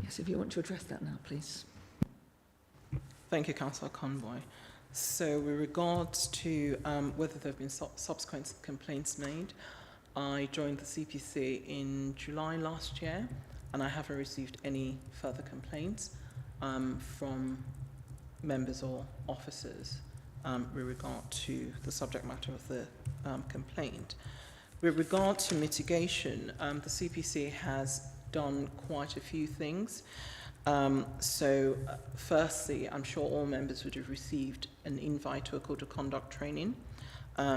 Yes, if you want to address that now, please. Thank you, Councillor Conboy. So with regards to whether there have been subsequent complaints made, I joined the CPCA in July last year, and I haven't received any further complaints from members or officers with regard to the subject matter of the complaint. With regard to mitigation, the CPCA has done quite a few things. Firstly, I'm sure all members would have received an invite to a code of conduct training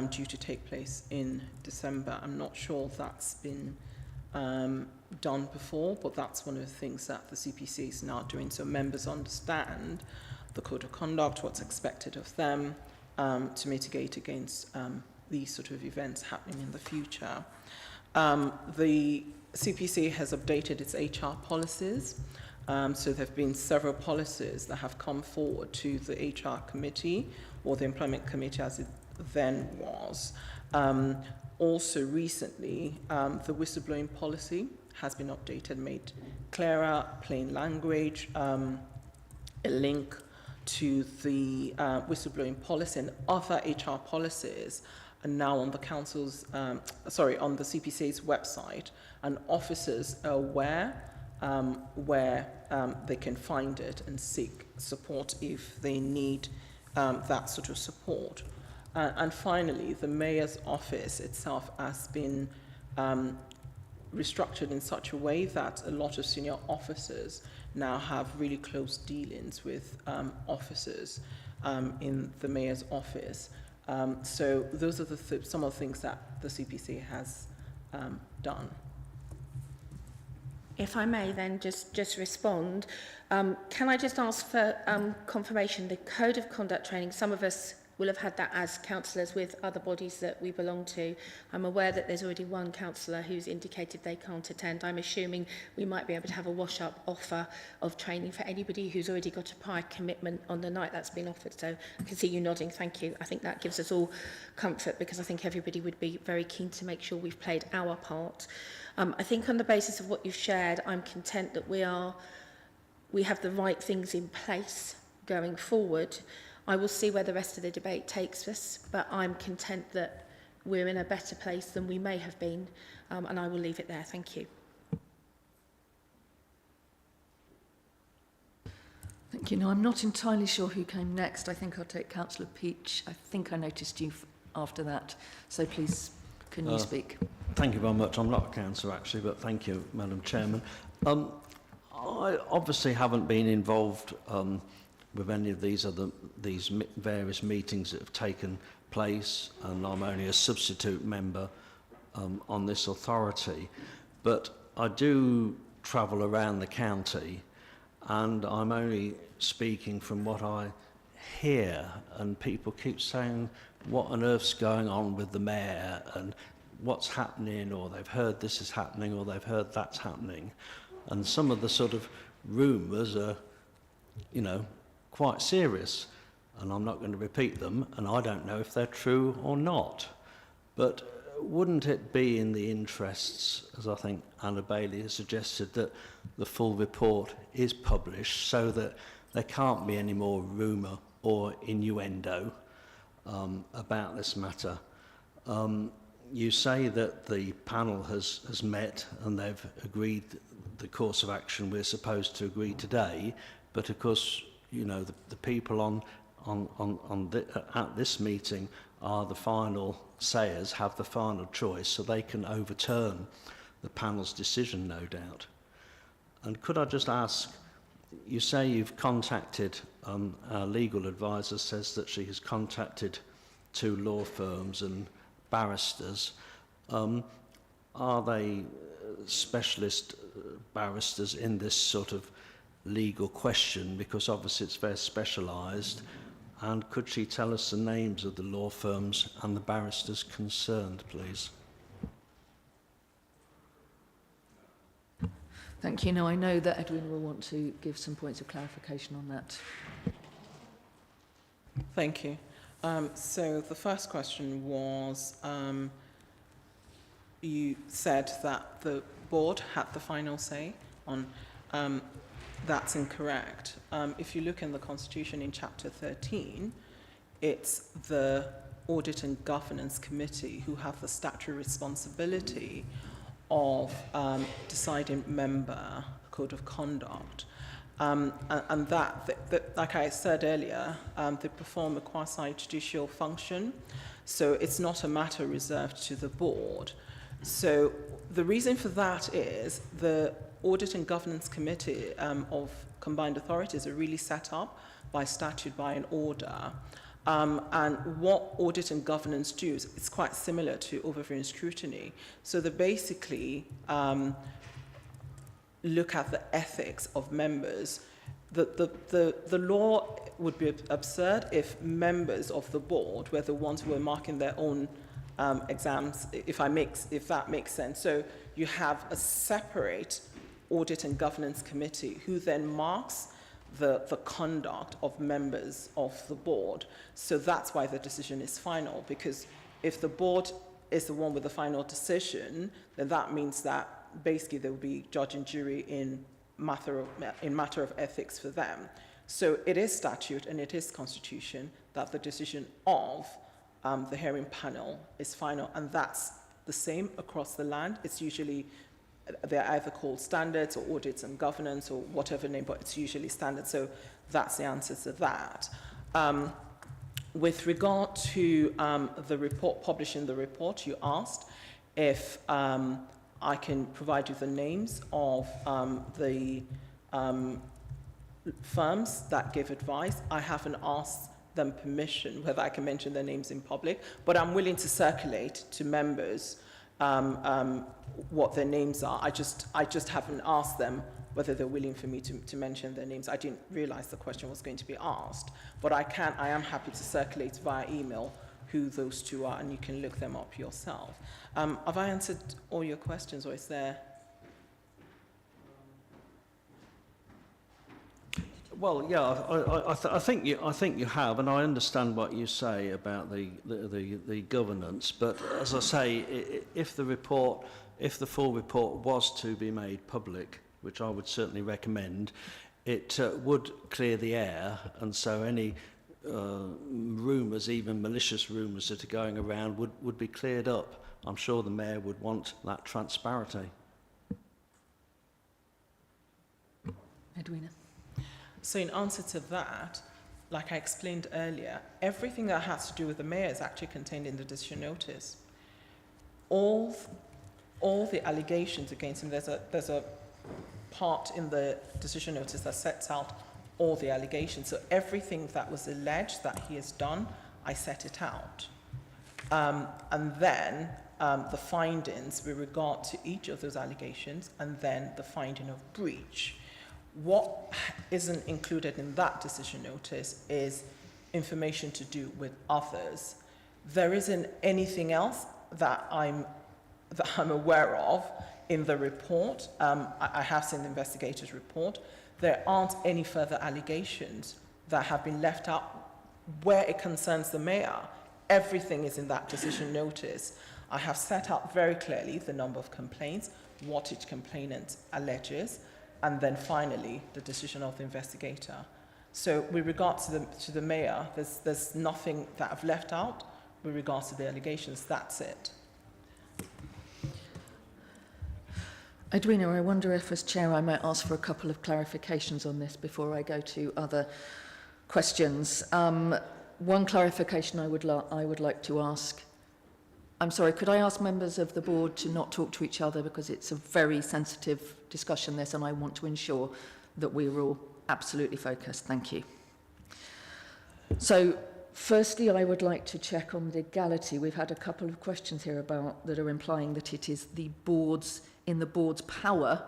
due to take place in December. I'm not sure that's been done before, but that's one of the things that the CPCA is now doing, so members understand the code of conduct, what's expected of them, to mitigate against these sort of events happening in the future. The CPCA has updated its HR policies. So there have been several policies that have come forward to the HR committee, or the employment committee as it then was. Also recently, the whistleblowing policy has been updated, made clearer, plain language, a link to the whistleblowing policy and other HR policies are now on the council's, on the CPCA's website, and officers are aware where they can find it and seek support if they need that sort of support. And finally, the Mayor's office itself has been restructured in such a way that a lot of senior officers now have really close dealings with officers in the Mayor's office. So those are some of the things that the CPCA has done. If I may then just respond, can I just ask for confirmation, the Code of Conduct training, some of us will have had that as councillors with other bodies that we belong to. I'm aware that there's already one councillor who's indicated they can't attend. I'm assuming we might be able to have a wash-up offer of training for anybody who's already got a prior commitment on the night that's been offered. So I can see you nodding, thank you. I think that gives us all comfort, because I think everybody would be very keen to make sure we've played our part. I think on the basis of what you've shared, I'm content that we have the right things in place going forward. I will see where the rest of the debate takes us, but I'm content that we're in a better place than we may have been, and I will leave it there. Thank you. Thank you. Now, I'm not entirely sure who came next. I think I'll take Councillor Peach. I think I noticed you after that, so please, can you speak? Thank you very much. I'm not a councillor actually, but thank you, Madam Chairman. I obviously haven't been involved with any of these various meetings that have taken place, and I'm only a substitute member on this authority. But I do travel around the county, and I'm only speaking from what I hear, and people keep saying, what on earth's going on with the mayor, and what's happening, or they've heard this is happening, or they've heard that's happening. And some of the sort of rumours are, you know, quite serious, and I'm not going to repeat them, and I don't know if they're true or not. But wouldn't it be in the interests, as I think Anna Bailey has suggested, that the full report is published so that there can't be any more rumour or innuendo about this matter? You say that the panel has met and they've agreed the course of action we're supposed to agree today. But of course, you know, the people at this meeting are the final sayers, have the final choice, so they can overturn the panel's decision, no doubt. And could I just ask, you say you've contacted, our legal advisor says that she has contacted 2 law firms and barristers. Are they specialist barristers in this sort of legal question? Because obviously it's very specialised. And could she tell us the names of the law firms and the barristers concerned, please? Thank you. Now, I know that Edwina will want to give some points of clarification on that. Thank you. So the first question was, you said that the board had the final say on, that's incorrect. If you look in the Constitution in Chapter 13, it's the Audit and Governance Committee who have the statutory responsibility of deciding member code of conduct. And that, like I said earlier, they perform a quasi-judicial function, so it's not a matter reserved to the board. So the reason for that is the Audit and Governance Committee of Combined Authorities are really set up by statute, by an order. And what audit and governance do is it's quite similar to overviewing scrutiny. So they basically look at the ethics of members. The law would be absurd if members of the board were the ones who were marking their own exams, if that makes sense. So you have a separate Audit and Governance Committee who then marks the conduct of members of the board. So that's why the decision is final, because if the board is the one with the final decision, then that means that basically there will be judge and jury in matter of ethics for them. So it is statute and it is constitution that the decision of the hearing panel is final, and that's the same across the land. It's usually, they're either called standards or audits and governance or whatever name, but it's usually standards. So that's the answer to that. With regard to the report, publishing the report, you asked if I can provide you the names of the firms that give advice. I haven't asked them permission whether I can mention their names in public, but I'm willing to circulate to members what their names are. I just haven't asked them whether they're willing for me to mention their names. I didn't realize the question was going to be asked, but I am happy to circulate via email who those 2 are, and you can look them up yourself. Have I answered all your questions, or is there? Well, yeah, I think you have, and I understand what you say about the governance. But as I say, if the full report was to be made public, which I would certainly recommend, it would clear the air, and so any rumours, even malicious rumours that are going around, would be cleared up. I'm sure the Mayor would want that transparency. Edwina. So in answer to that, like I explained earlier, everything that has to do with the Mayor is actually contained in the decision notice. All the allegations against him, there's a part in the decision notice that sets out all the allegations. So everything that was alleged that he has done, I set it out. And then the findings with regard to each of those allegations, and then the finding of breach. What isn't included in that decision notice is information to do with others. There isn't anything else that I'm aware of in the report. I have seen the investigator's report. There aren't any further allegations that have been left out where it concerns the Mayor. Everything is in that decision notice. I have set out very clearly the number of complaints, what each complainant alleges, and then finally the decision of the investigator. So with regard to the Mayor, there's nothing that I've left out. With regards to the allegations, that's it. Edwina, I wonder if, as chair, I might ask for a couple of clarifications on this before I go to other questions. One clarification I would like to ask. I'm sorry, could I ask members of the board to not talk to each other, because it's a very sensitive discussion, this, and I want to ensure that we're all absolutely focused. Thank you. So, firstly, I would like to check on legality. We've had a couple of questions here about that are implying that it is the board's power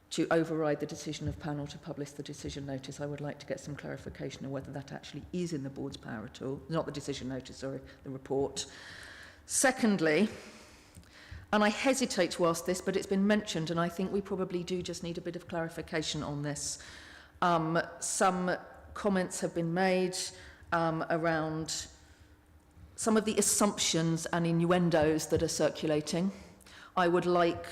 to override the decision of panel to publish the decision notice. I would like to get some clarification on whether that actually is in the board's power at all. Not the decision notice, sorry, the report. Secondly, and I hesitate to ask this, but it's been mentioned, and I think we probably do just need a bit of clarification on this. Some comments have been made around some of the assumptions and innuendos that are circulating. I would like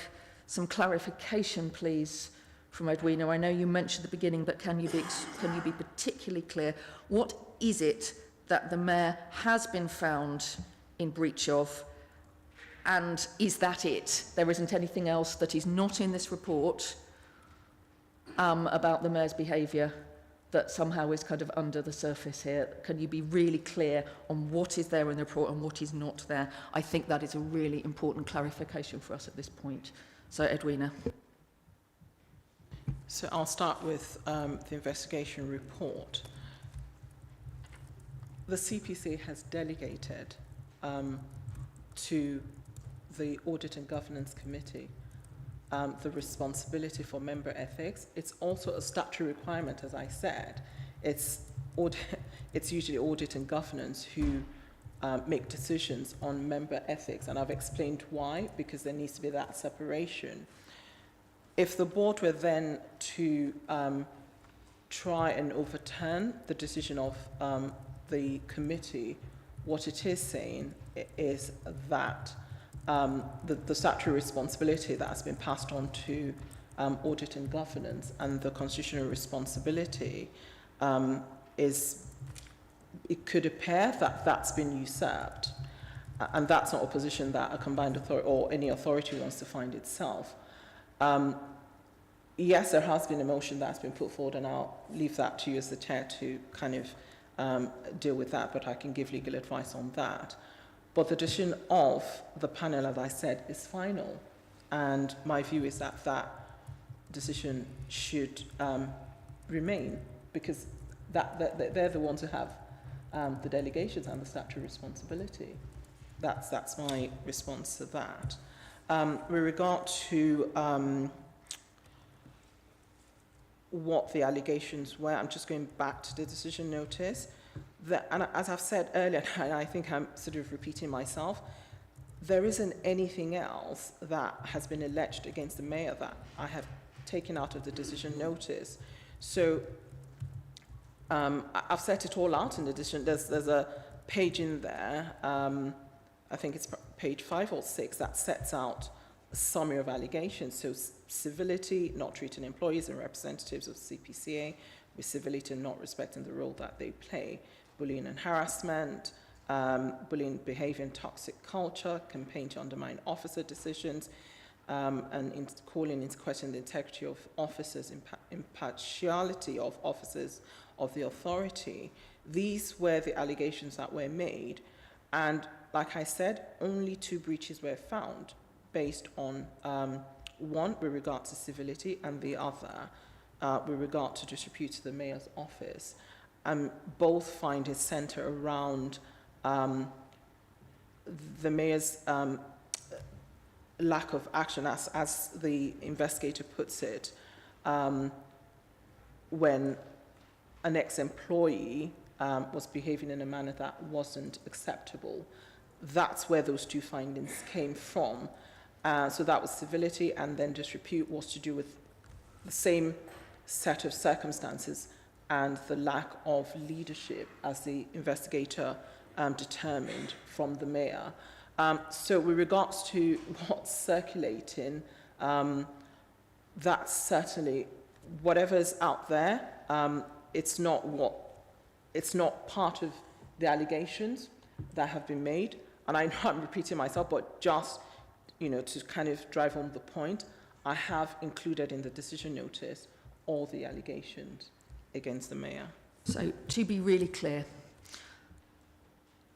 some clarification, please, from Edwina. I know you mentioned at the beginning, but can you be particularly clear? What is it that the Mayor has been found in breach of, and is that it? There isn't anything else that is not in this report about the Mayor's behaviour that somehow is kind of under the surface here? Can you be really clear on what is there in the report and what is not there? I think that is a really important clarification for us at this point. So, Edwina. So I'll start with the investigation report. The CPCA has delegated to the Audit and Governance Committee the responsibility for member ethics. It's also a statutory requirement, as I said. It's usually Audit and Governance who make decisions on member ethics, and I've explained why, because there needs to be that separation. If the board were then to try and overturn the decision of the committee, what it is saying is that the statutory responsibility that has been passed on to Audit and Governance and the constitutional responsibility it could appear that that's been usurped, and that's not a position that a combined authority or any authority wants to find itself. Yes, there has been a motion that's been put forward, and I'll leave that to you as the chair to kind of deal with that, but I can give legal advice on that. But the decision of the panel, as I said, is final, and my view is that that decision should remain, because they're the ones who have the delegations and the statutory responsibility. That's my response to that. With regard to what the allegations were, I'm just going back to the decision notice. And as I've said earlier, and I think I'm sort of repeating myself, there isn't anything else that has been alleged against the Mayor that I have taken out of the decision notice. So I've set it all out in addition. There's a page in there, I think it's page 5 or 6, that sets out a summary of allegations. So civility, not treating employees and representatives of CPCA with civility and not respecting the role that they play, bullying and harassment, bullying behavior and toxic culture, campaign to undermine officer decisions, and calling into question the integrity of officers, impartiality of officers of the authority. These were the allegations that were made, and like I said, only 2 breaches were found based on one with regard to civility and the other with regard to disrepute to the Mayor's office. Both find its centre around the Mayor's lack of action, as the investigator puts it, when an ex-employee was behaving in a manner that wasn't acceptable. That's where those 2 findings came from. So that was civility, and then disrepute was to do with the same set of circumstances and the lack of leadership, as the investigator determined, from the Mayor. So with regards to what's circulating, that's certainly whatever's out there. It's not part of the allegations that have been made. And I know I'm repeating myself, but just to kind of drive home the point, I have included in the decision notice all the allegations against the mayor. So, to be really clear,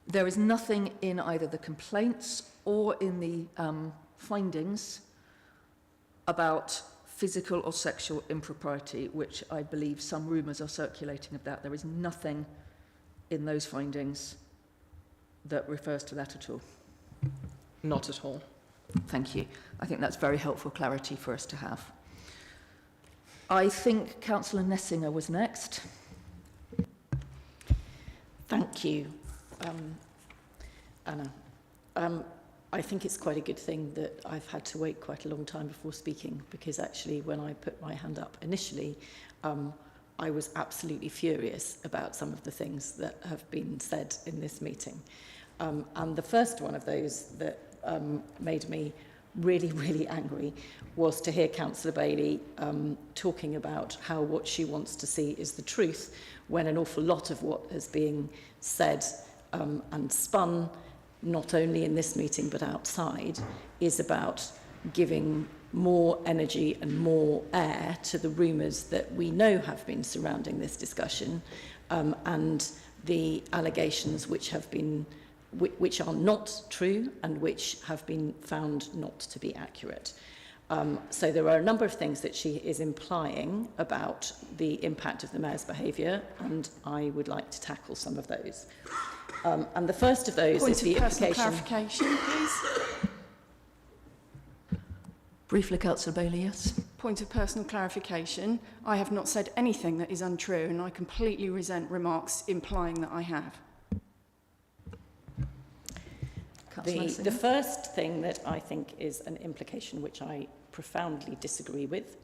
there is nothing in either the complaints or in the findings about physical or sexual impropriety, which I believe some rumours are circulating of that. There is nothing in those findings that refers to that at all. Not at all. Thank you. I think that's very helpful clarity for us to have. I think Councillor Nessinger was next. Thank you, Anna. I think it's quite a good thing that I've had to wait quite a long time before speaking, because actually when I put my hand up initially, I was absolutely furious about some of the things that have been said in this meeting. And the first one of those that made me really, really angry was to hear Councillor Bailey talking about how what she wants to see is the truth, when an awful lot of what is being said and spun, not only in this meeting but outside, is about giving more energy and more air to the rumours that we know have been surrounding this discussion, and the allegations which are not true and which have been found not to be accurate. So there are a number of things that she is implying about the impact of the mayor's behaviour, and I would like to tackle some of those. And the first of those is the implication... clarification, please. Briefly, Councillor Bailey, yes. Point of personal clarification. I have not said anything that is untrue, and I completely resent remarks implying that I have. The first thing that I think is an implication which I profoundly disagree with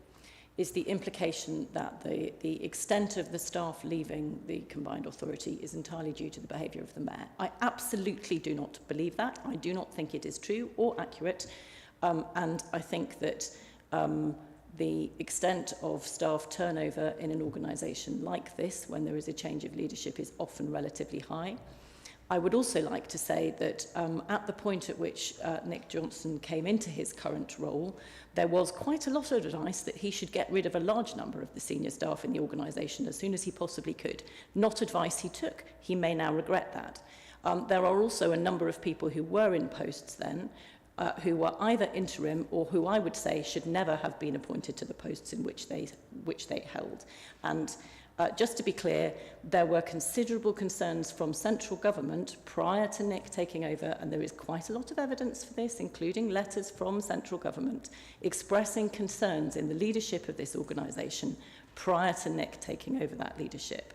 is the implication that the extent of the staff leaving the combined authority is entirely due to the behaviour of the mayor. I absolutely do not believe that. I do not think it is true or accurate. And I think that the extent of staff turnover in an organisation like this, when there is a change of leadership, is often relatively high. I would also like to say that at the point at which Nick Johnson came into his current role, there was quite a lot of advice that he should get rid of a large number of the senior staff in the organisation as soon as he possibly could. Not advice he took. He may now regret that. There are also a number of people who were in posts then, who were either interim or who I would say should never have been appointed to the posts in which they held. And just to be clear, there were considerable concerns from central government prior to Nick taking over, and there is quite a lot of evidence for this, including letters from central government expressing concerns in the leadership of this organisation prior to Nick taking over that leadership.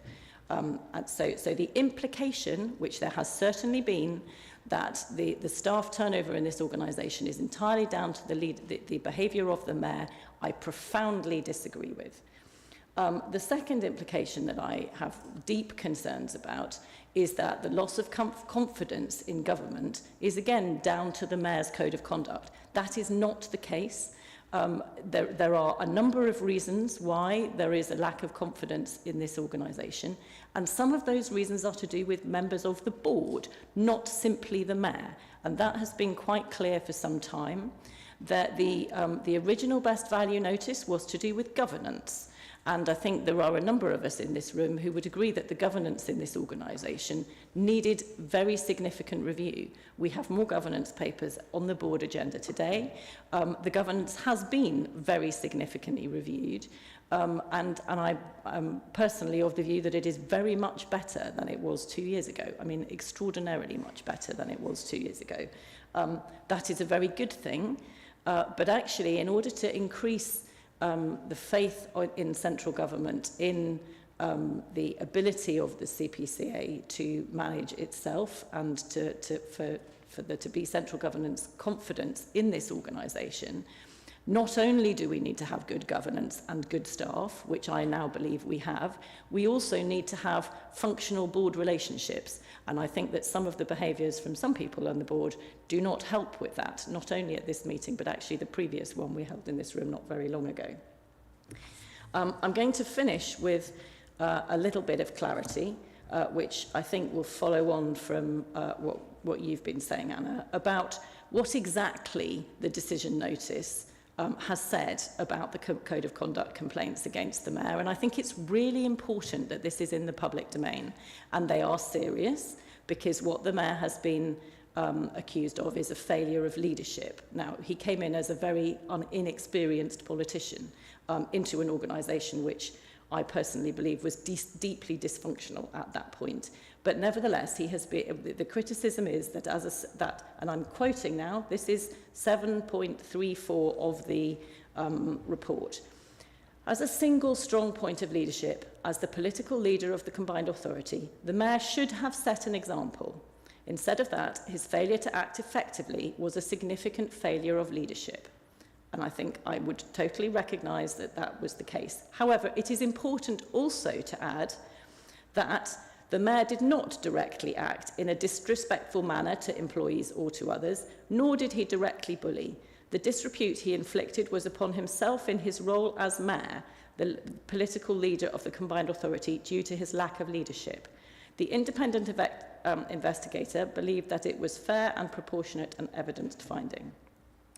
And so the implication, which there has certainly been, that the staff turnover in this organisation is entirely down to the behaviour of the mayor, I profoundly disagree with. The second implication that I have deep concerns about is that the loss of confidence in government is again down to the mayor's code of conduct. That is not the case. There are a number of reasons why there is a lack of confidence in this organisation, and some of those reasons are to do with members of the board, not simply the mayor. And that has been quite clear for some time, that the original best value notice was to do with governance. And I think there are a number of us in this room who would agree that the governance in this organisation needed very significant review. We have more governance papers on the board agenda today. The governance has been very significantly reviewed. And I am personally of the view that it is very much better than it was 2 years ago. I mean, extraordinarily much better than it was 2 years ago. That is a very good thing. But actually, in order to increase the faith in central government, in the ability of the CPCA to manage itself and for there to be central government's confidence in this organisation, not only do we need to have good governance and good staff, which I now believe we have, we also need to have functional board relationships. And I think that some of the behaviours from some people on the board do not help with that, not only at this meeting, but actually the previous one we held in this room not very long ago. I'm going to finish with a little bit of clarity, which I think will follow on from what you've been saying, Anna, about what exactly the decision notice has said about the Code of Conduct complaints against the Mayor. And I think it's really important that this is in the public domain. And they are serious, because what the Mayor has been accused of is a failure of leadership. Now, he came in as a very inexperienced politician into an organisation which I personally believe was deeply dysfunctional at that point. But nevertheless, he has been, the criticism is that, and I'm quoting now, this is 7.34 of the report. As a single strong point of leadership, as the political leader of the combined authority, the Mayor should have set an example. Instead of that, his failure to act effectively was a significant failure of leadership. And I think I would totally recognise that that was the case. However, it is important also to add that the Mayor did not directly act in a disrespectful manner to employees or to others, nor did he directly bully. The disrepute he inflicted was upon himself in his role as Mayor, the political leader of the combined authority, due to his lack of leadership. The independent investigator believed that it was fair and proportionate and evidenced finding.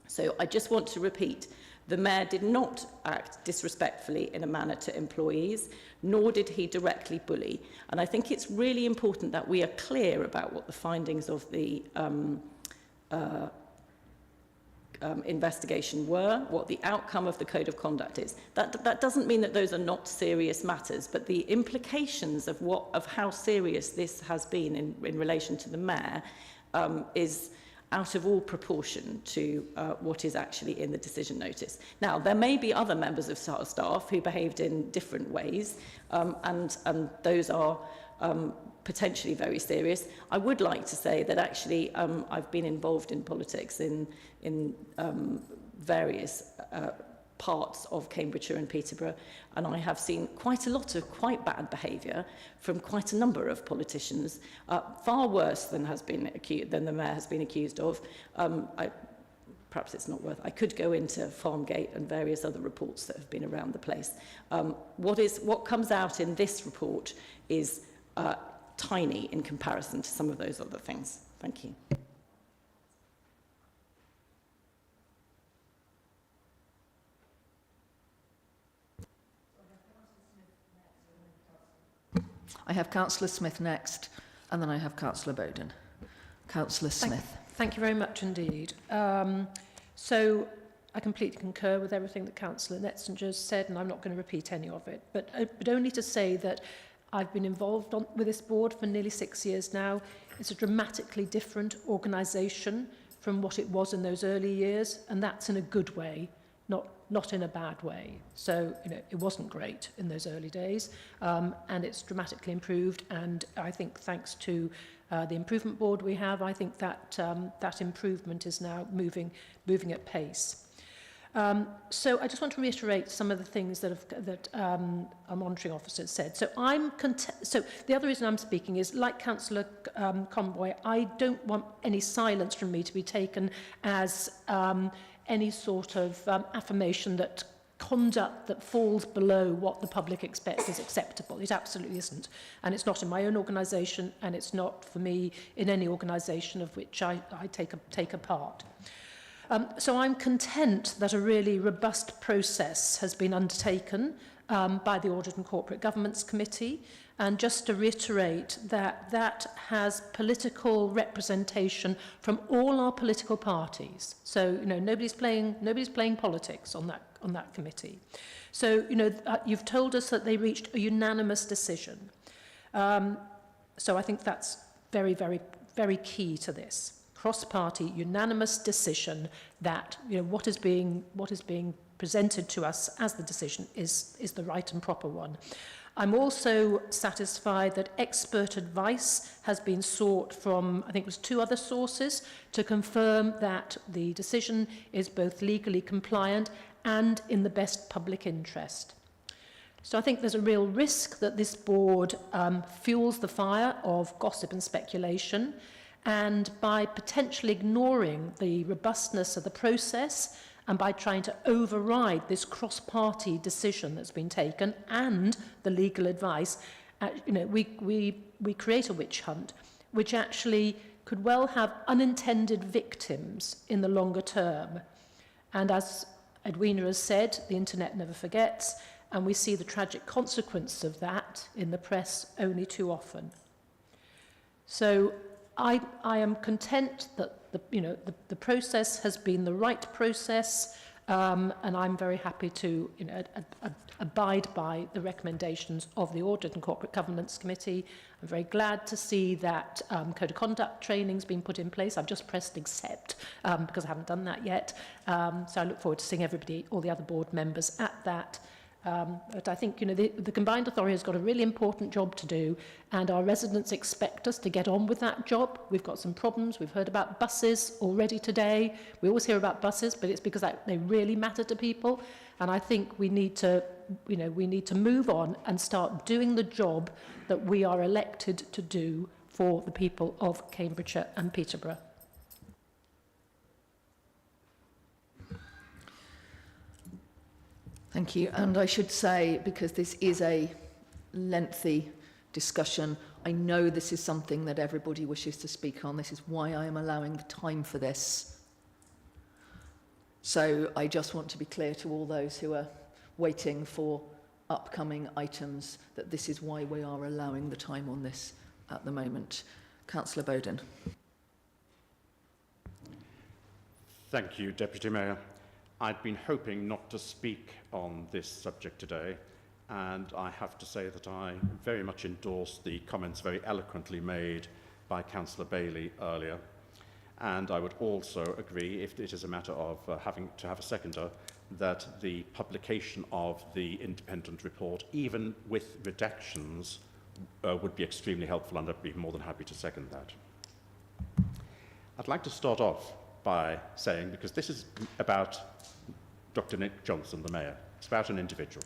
So I just want to repeat, the Mayor did not act disrespectfully in a manner to employees, nor did he directly bully. And I think it's really important that we are clear about what the findings of the investigation were, what the outcome of the Code of Conduct is. That doesn't mean that those are not serious matters, but the implications of how serious this has been in relation to the Mayor is out of all proportion to what is actually in the decision notice. Now, there may be other members of staff who behaved in different ways, and those are potentially very serious. I would like to say that actually I've been involved in politics in various parts of Cambridgeshire and Peterborough, and I have seen quite a lot of quite bad behaviour from quite a number of politicians, far worse than the Mayor has been accused of. Perhaps it's not worth. I could go into Farmgate and various other reports that have been around the place. What comes out in this report is tiny in comparison to some of those other things. Thank you. I have Councillor Smith next, and then I have Councillor Bowden. Councillor Smith. Thank you very much indeed. So I completely concur with everything that Councillor Netzinger has said, and I'm not going to repeat any of it, but only to say that I've been involved with this board for nearly 6 years now. It's a dramatically different organisation from what it was in those early years, and that's in a good way, not in a bad way. So, it wasn't great in those early days, and it's dramatically improved. And I think thanks to the improvement board we have, I think that that improvement is now moving at pace. So I just want to reiterate some of the things that our monitoring officer said. So so the other reason I'm speaking is, like Councillor Conboy, I don't want any silence from me to be taken as any sort of affirmation that conduct that falls below what the public expects is acceptable. It absolutely isn't. And it's not in my own organisation, and it's not for me in any organisation of which I take a part. So I'm content that a really robust process has been undertaken by the Audit and Corporate Governance Committee. And just to reiterate that has political representation from all our political parties. So, nobody's playing politics on that committee. So, you've told us that they reached a unanimous decision. So I think that's very, very, very key to this. Cross-party unanimous decision that what is being presented to us as the decision is the right and proper one. I'm also satisfied that expert advice has been sought from, I think it was 2 other sources, to confirm that the decision is both legally compliant and in the best public interest. So I think there's a real risk that this board fuels the fire of gossip and speculation, and by potentially ignoring the robustness of the process and by trying to override this cross-party decision that's been taken and the legal advice, we create a witch hunt, which actually could well have unintended victims in the longer term. And as Edwina has said, the internet never forgets, and we see the tragic consequence of that in the press only too often. So I am content that the process has been the right process, and I'm very happy to abide by the recommendations of the Audit and Corporate Governance Committee. I'm very glad to see that Code of Conduct training's been put in place. I've just pressed accept because I haven't done that yet. So I look forward to seeing everybody, all the other board members at that. But I think the Combined Authority has got a really important job to do, and our residents expect us to get on with that job. We've got some problems. We've heard about buses already today. We always hear about buses, but it's because they really matter to people. And I think we need to, we need to move on and start doing the job that we are elected to do for the people of Cambridgeshire and Peterborough. Thank you. And I should say, because this is a lengthy discussion, I know this is something that everybody wishes to speak on. This is why I am allowing the time for this. So I just want to be clear to all those who are waiting for upcoming items that this is why we are allowing the time on this at the moment. Councillor Bowden. Thank you, Deputy Mayor. I'd been hoping not to speak on this subject today, and I have to say that I very much endorse the comments very eloquently made by Councillor Bailey earlier. And I would also agree, if it is a matter of having to have a seconder, that the publication of the independent report, even with redactions, would be extremely helpful, and I'd be more than happy to second that. I'd like to start off by saying, because this is about Dr. Nick Johnson, the Mayor, it's about an individual.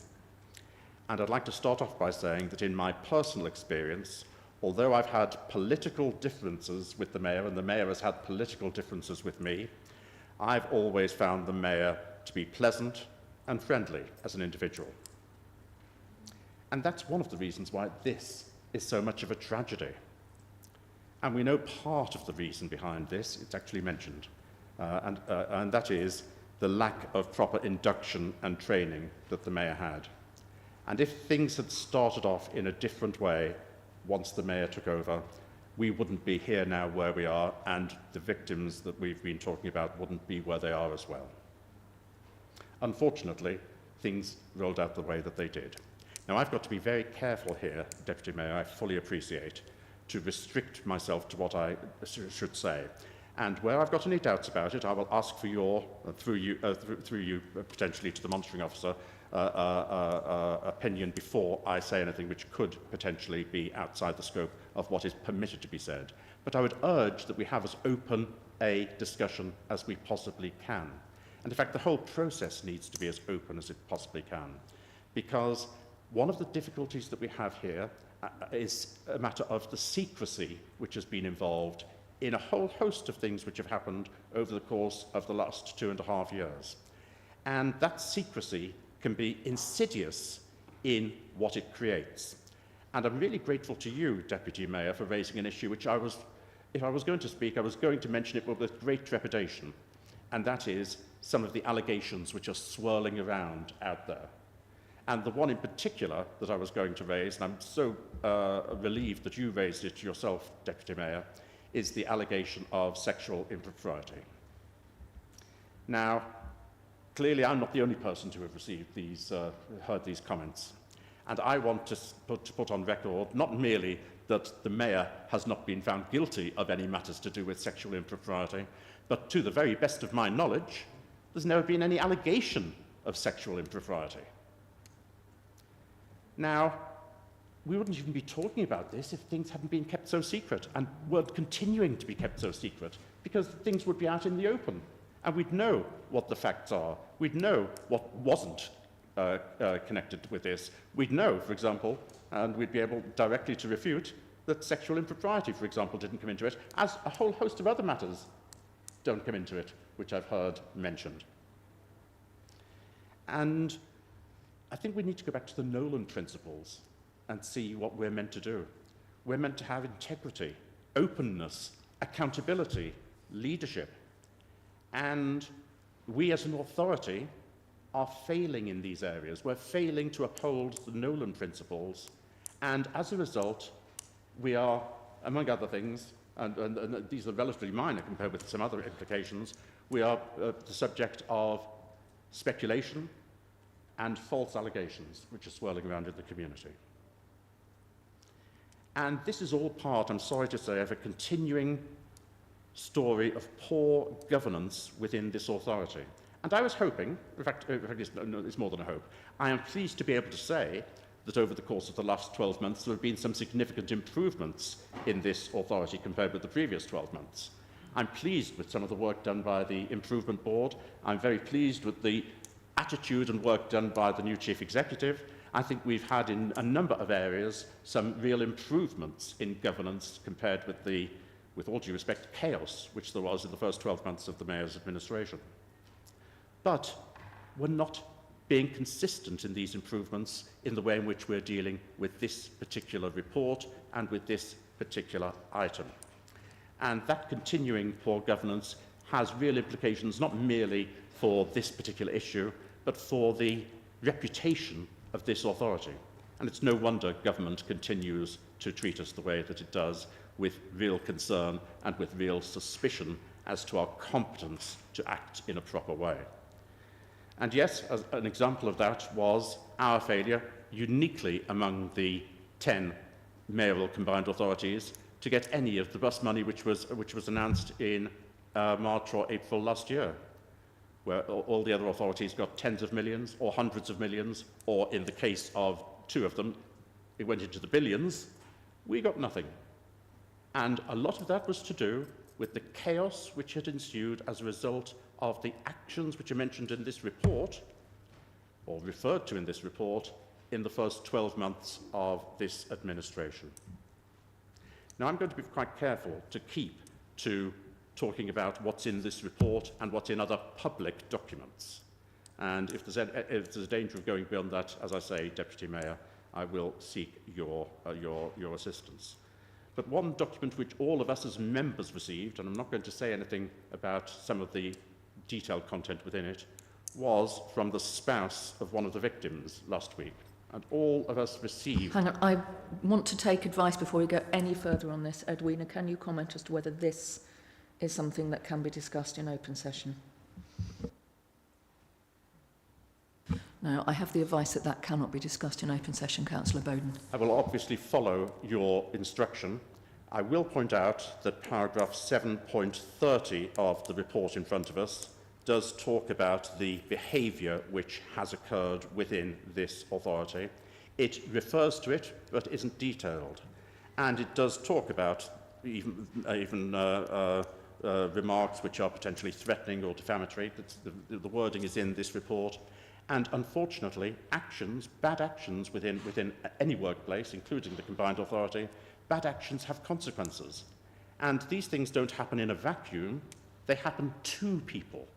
And I'd like to start off by saying that in my personal experience, although I've had political differences with the Mayor, and the Mayor has had political differences with me, I've always found the Mayor to be pleasant and friendly as an individual. And that's one of the reasons why this is so much of a tragedy. And we know part of the reason behind this, it's actually mentioned, and that is the lack of proper induction and training that the Mayor had. And if things had started off in a different way once the Mayor took over, we wouldn't be here now where we are, and the victims that we've been talking about wouldn't be where they are as well. Unfortunately, things rolled out the way that they did. Now, I've got to be very careful here, Deputy Mayor, I fully appreciate, to restrict myself to what I should say. And where I've got any doubts about it, I will ask for your, through you potentially to the monitoring officer, opinion before I say anything which could potentially be outside the scope of what is permitted to be said. But I would urge that we have as open a discussion as we possibly can. And in fact, the whole process needs to be as open as it possibly can. Because one of the difficulties that we have here is a matter of the secrecy which has been involved in a whole host of things which have happened over the course of the last 2.5 years. And that secrecy can be insidious in what it creates. And I'm really grateful to you, Deputy Mayor, for raising an issue which if I was going to speak, I was going to mention it with great trepidation, and that is some of the allegations which are swirling around out there. And the one in particular that I was going to raise, and I'm so relieved that you raised it yourself, Deputy Mayor, is the allegation of sexual impropriety. Now, clearly I'm not the only person to have received these, heard these comments. And I want to put on record not merely that the Mayor has not been found guilty of any matters to do with sexual impropriety, but to the very best of my knowledge, there's never been any allegation of sexual impropriety. Now, we wouldn't even be talking about this if things hadn't been kept so secret and weren't continuing to be kept so secret, because things would be out in the open and we'd know what the facts are. We'd know what wasn't connected with this. We'd know, for example, and we'd be able directly to refute that sexual impropriety, for example, didn't come into it, as a whole host of other matters don't come into it, which I've heard mentioned. And I think we need to go back to the Nolan principles and see what we're meant to do. We're meant to have integrity, openness, accountability, leadership. And we as an authority are failing in these areas. We're failing to uphold the Nolan principles, and as a result, we are, among other things, and these are relatively minor compared with some other implications, we are the subject of speculation and false allegations which are swirling around in the community. And this is all part, I'm sorry to say, of a continuing story of poor governance within this authority. And I was hoping, in fact it's more than a hope, I am pleased to be able to say that over the course of the last 12 months there have been some significant improvements in this authority compared with the previous 12 months. I'm pleased with some of the work done by the Improvement Board. I'm very pleased with the attitude and work done by the new Chief Executive. I think we've had in a number of areas some real improvements in governance compared with the, with all due respect, chaos which there was in the first 12 months of the Mayor's administration. But we're not being consistent in these improvements in the way in which we're dealing with this particular report and with this particular item. And that continuing poor governance has real implications not merely for this particular issue, but for the reputation of this authority. And it's no wonder government continues to treat us the way that it does, with real concern and with real suspicion as to our competence to act in a proper way. And yes, as an example of that was our failure, uniquely among the 10 mayoral combined authorities, to get any of the bus money which was announced in March or April last year, where all the other authorities got tens of millions or hundreds of millions, or in the case of 2 of them, it went into the billions. We got nothing. And a lot of that was to do with the chaos which had ensued as a result of the actions which are mentioned in this report, or referred to in this report, in the first 12 months of this administration. Now, I'm going to be quite careful to keep to talking about what's in this report and what's in other public documents. And if there's a danger of going beyond that, as I say, Deputy Mayor, I will seek your assistance. But one document which all of us as members received, and I'm not going to say anything about some of the detailed content within it, was from the spouse of one of the victims last week. And all of us received... Hang on, I want to take advice before we go any further on this. Edwina, can you comment as to whether this is something that can be discussed in open session? No, I have the advice that that cannot be discussed in open session, Councillor Bowden. I will obviously follow your instruction. I will point out that paragraph 7.30 of the report in front of us does talk about the behaviour which has occurred within this authority. It refers to it, but isn't detailed. And it does talk about even remarks which are potentially threatening or defamatory. The wording is in this report. And unfortunately, actions, bad actions within any workplace, including the combined authority, bad actions have consequences. And these things don't happen in a vacuum. They happen to people.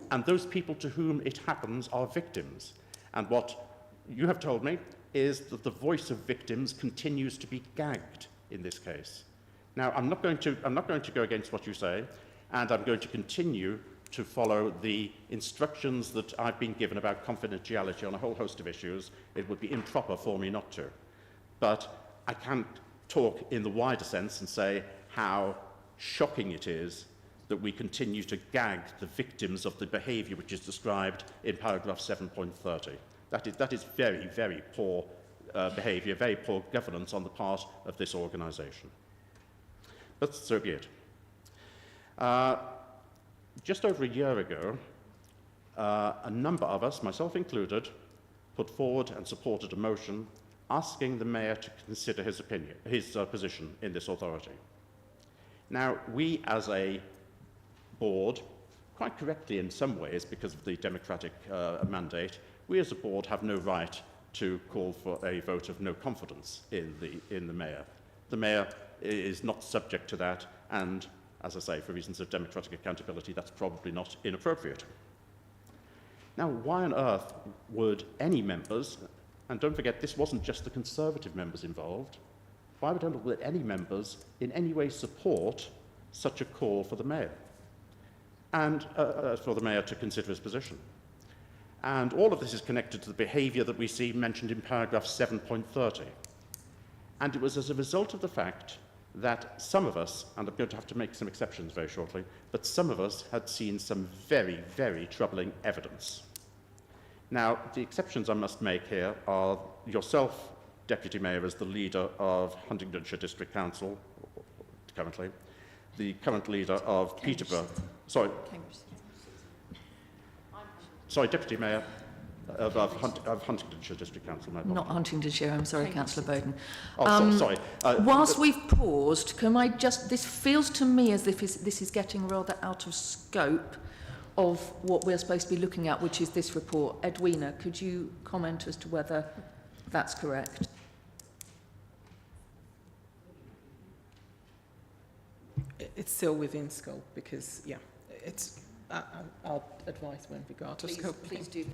And those people to whom it happens are victims. And what you have told me is that the voice of victims continues to be gagged in this case. Now, I'm not going to go against what you say, and I'm going to continue to follow the instructions that I've been given about confidentiality on a whole host of issues. It would be improper for me not to. But I can talk in the wider sense and say how shocking it is that we continue to gag the victims of the behaviour which is described in paragraph 7.30. That is very, very poor behaviour, very poor governance on the part of this organisation. But so be it. Just over a year ago, a number of us, myself included, put forward and supported a motion asking the Mayor to consider his position in this authority. Now, we as a board, quite correctly in some ways because of the democratic mandate, we as a board have no right to call for a vote of no confidence in the Mayor. The Mayor is not subject to that, and as I say, for reasons of democratic accountability, that's probably not inappropriate. Now, why on earth would any members, and don't forget this wasn't just the Conservative members involved, why would any members in any way support such a call for the Mayor? And for the Mayor to consider his position. And all of this is connected to the behaviour that we see mentioned in paragraph 7.30. And it was as a result of the fact that some of us, and I'm going to have to make some exceptions very shortly, but some of us had seen some very, very troubling evidence. Now, the exceptions I must make here are yourself, Deputy Mayor, as the leader of Huntingdonshire District Council, currently, the current leader of Peterborough, Deputy Mayor of Huntingdonshire District Council. Not Huntingdonshire, I'm sorry, Councillor Bowden. Sorry. Whilst we've paused, can I just, this feels to me as if this is getting rather out of scope of what we're supposed to be looking at, which is this report. Edwina, could you comment as to whether that's correct? It's still within scope because, yeah, it's, I'll advise when regard to scope. Please do.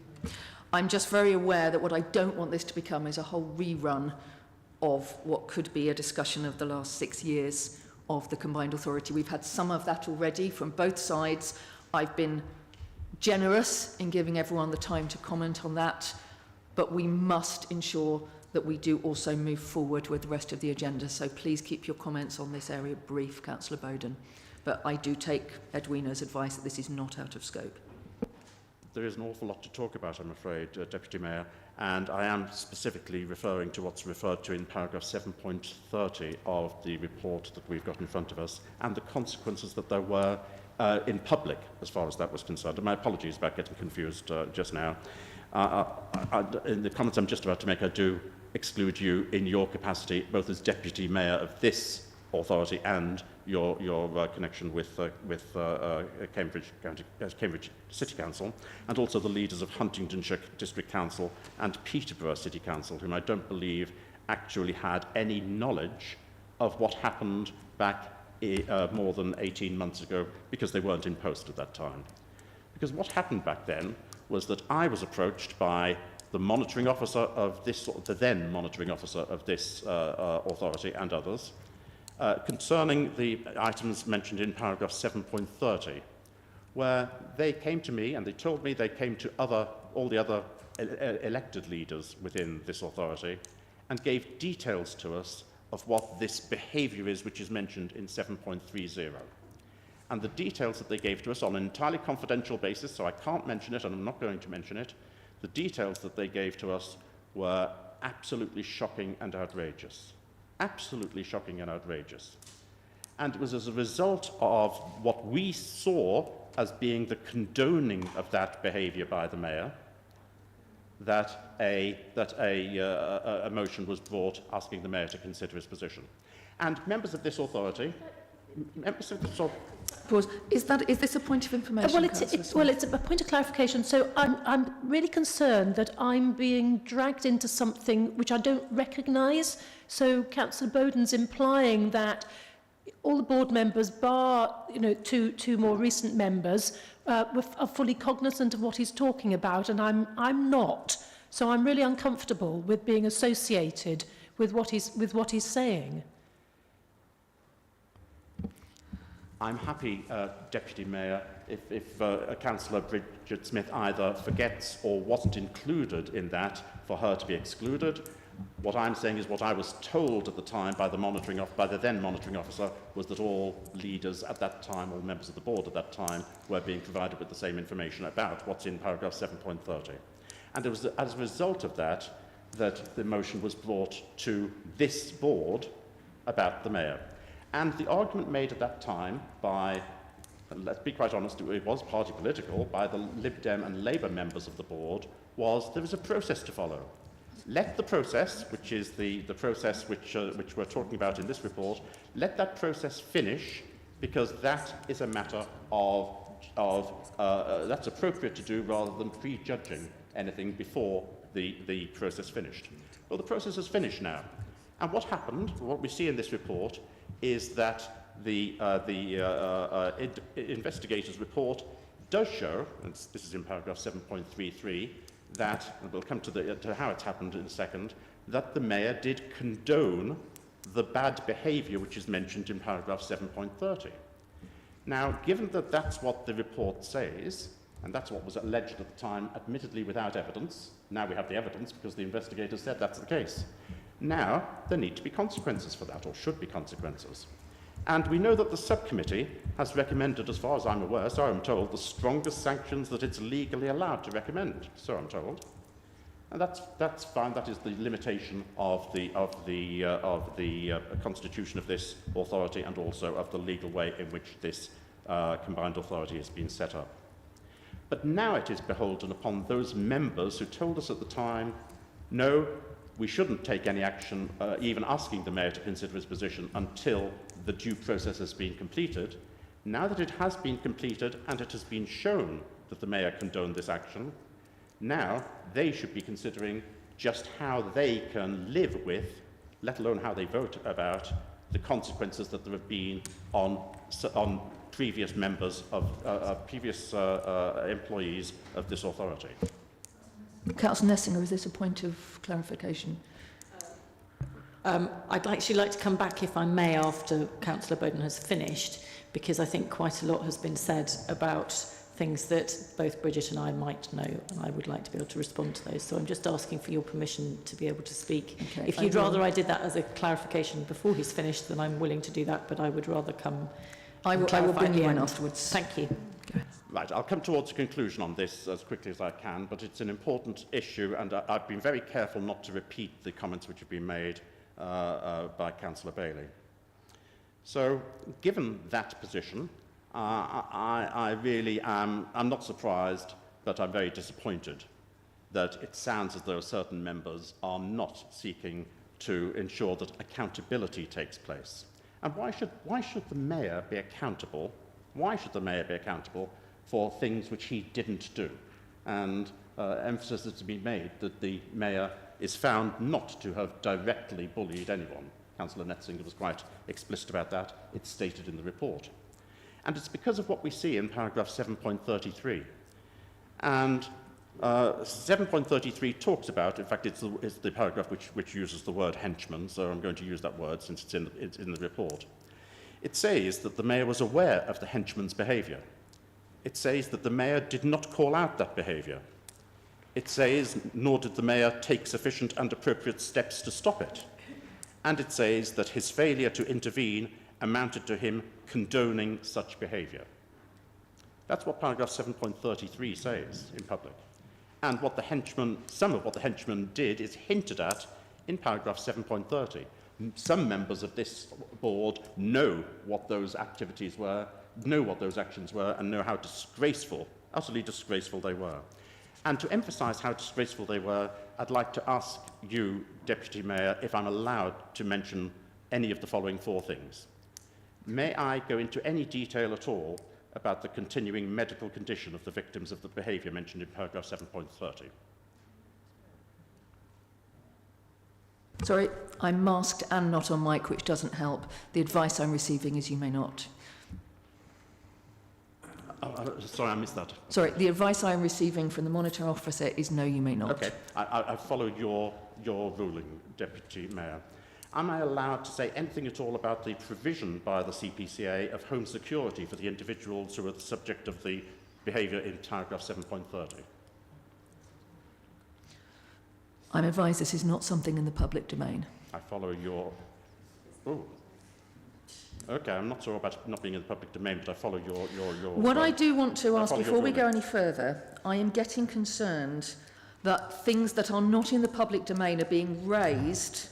I'm just very aware that what I don't want this to become is a whole rerun of what could be a discussion of the last 6 years of the combined authority. We've had some of that already from both sides. I've been generous in giving everyone the time to comment on that, but we must ensure that we do also move forward with the rest of the agenda. So please keep your comments on this area brief, Councillor Bowden. But I do take Edwina's advice that this is not out of scope. There is an awful lot to talk about, I'm afraid, Deputy Mayor, and I am specifically referring to what's referred to in paragraph 7.30 of the report that we've got in front of us, and the consequences that there were in public, as far as that was concerned. And my apologies about getting confused just now. In the comments I'm just about to make, I do exclude you in your capacity, both as Deputy Mayor of this authority and your connection with Cambridge City Council, and also the leaders of Huntingdonshire District Council and Peterborough City Council, whom I don't believe actually had any knowledge of what happened back more than 18 months ago, because they weren't in post at that time. Because what happened back then was that I was approached by the monitoring officer of this, the then monitoring officer of this authority and others, concerning the items mentioned in paragraph 7.30, where they came to me and they told me they came to all the other elected leaders within this authority and gave details to us of what this behaviour is, which is mentioned in 7.30. And the details that they gave to us on an entirely confidential basis, so I can't mention it and I'm not going to mention it, the details that they gave to us were absolutely shocking and outrageous. Absolutely shocking and outrageous. And it was as a result of what we saw as being the condoning of that behaviour by the Mayor that a motion was brought asking the Mayor to consider his position. And members of this authority, Pause. Is this a point of information? Well, it's a point of clarification. So I'm really concerned that I'm being dragged into something which I don't recognise. So Councillor Bowden's implying that all the board members, bar two more recent members, are fully cognizant of what he's talking about, and I'm not. So I'm really uncomfortable with being associated with what he's saying. I'm happy, Deputy Mayor, if Councillor Bridget Smith either forgets or wasn't included in that, for her to be excluded. What I'm saying is what I was told at the time by the then monitoring officer was that all leaders at that time, all members of the board at that time, were being provided with the same information about what's in paragraph 7.30. And it was as a result of that the motion was brought to this board about the Mayor. And the argument made at that time by, let's be quite honest, it was party political, by the Lib Dem and Labour members of the board, was there was a process to follow. Let the process, which is the process which we're talking about in this report, let that process finish, because that is a matter that's appropriate to do rather than prejudging anything before the process finished. Well, the process has finished now. And what happened, what we see in this report, is that the investigator's report does show, and this is in paragraph 7.33, that, and we'll come to how it's happened in a second, that the Mayor did condone the bad behaviour which is mentioned in paragraph 7.30. Now, given that that's what the report says, And that's what was alleged at the time, admittedly without evidence. Now we have the evidence because the investigators said that's the case. Now there need to be consequences for that, or should be consequences. And we know that the subcommittee has recommended, as far as I'm aware, so I'm told, the strongest sanctions that it's legally allowed to recommend, so I'm told. And that's fine. That is the limitation of the constitution of this authority, and also of the legal way in which this combined authority has been set up. But now it is beholden upon those members who told us at the time, no, we shouldn't take any action, even asking the Mayor to consider his position until the due process has been completed. Now that it has been completed and it has been shown that the Mayor condoned this action, now they should be considering just how they can live with, let alone how they vote about, the consequences that there have been on previous members of previous employees of this authority. Councillor Nessinger, is this a point of clarification? I'd actually like to come back, if I may, after Councillor Bowden has finished, because I think quite a lot has been said about things that both Bridget and I might know, and I would like to be able to respond to those. So I'm just asking for your permission to be able to speak. Okay, if you'd rather I did that as a clarification before he's finished, then I'm willing to do that, but I would rather come... I will bring you in afterwards. Thank you. Right, I'll come towards a conclusion on this as quickly as I can, but it's an important issue, and I've been very careful not to repeat the comments which have been made by Councillor Bailey. So, given that position, I really am, I'm not surprised, but I'm very disappointed that it sounds as though certain members are not seeking to ensure that accountability takes place. And why should the Mayor be accountable? Why should the Mayor be accountable for things which he didn't do? And emphasis has been made that the Mayor is found not to have directly bullied anyone. Councillor Netzinger was quite explicit about that. It's stated in the report. And it's because of what we see in paragraph 7.33. And 7.33 talks about, in fact, it's the paragraph which uses the word henchman, so I'm going to use that word since it's in the report. It says that the Mayor was aware of the henchman's behaviour. It says that the Mayor did not call out that behaviour. It says, nor did the Mayor take sufficient and appropriate steps to stop it. And it says that his failure to intervene amounted to him condoning such behaviour. That's what paragraph 7.33 says in public. And what the henchman, some of what the henchman did is hinted at in paragraph 7.30. Some members of this board know what those activities were, know what those actions were, and know how disgraceful, utterly disgraceful they were. And to emphasise how disgraceful they were, I'd like to ask you, Deputy Mayor, if I'm allowed to mention any of the following four things. May I go into any detail at all about the continuing medical condition of the victims of the behaviour mentioned in paragraph 7.30? Sorry, I'm masked and not on mic, which doesn't help. The advice I'm receiving is you may not. Sorry, I missed that. Sorry, the advice I'm receiving from the monitor officer is no, you may not. Okay, I follow your ruling, Deputy Mayor. Am I allowed to say anything at all about the provision by the CPCA of home security for the individuals who are the subject of the behaviour in paragraph 7.30? I'm advised this is not something in the public domain. I follow your... Oh. Okay, I'm not sure about it not being in the public domain, but I follow your What I do want to ask, before we go any further, I am getting concerned that things that are not in the public domain are being raised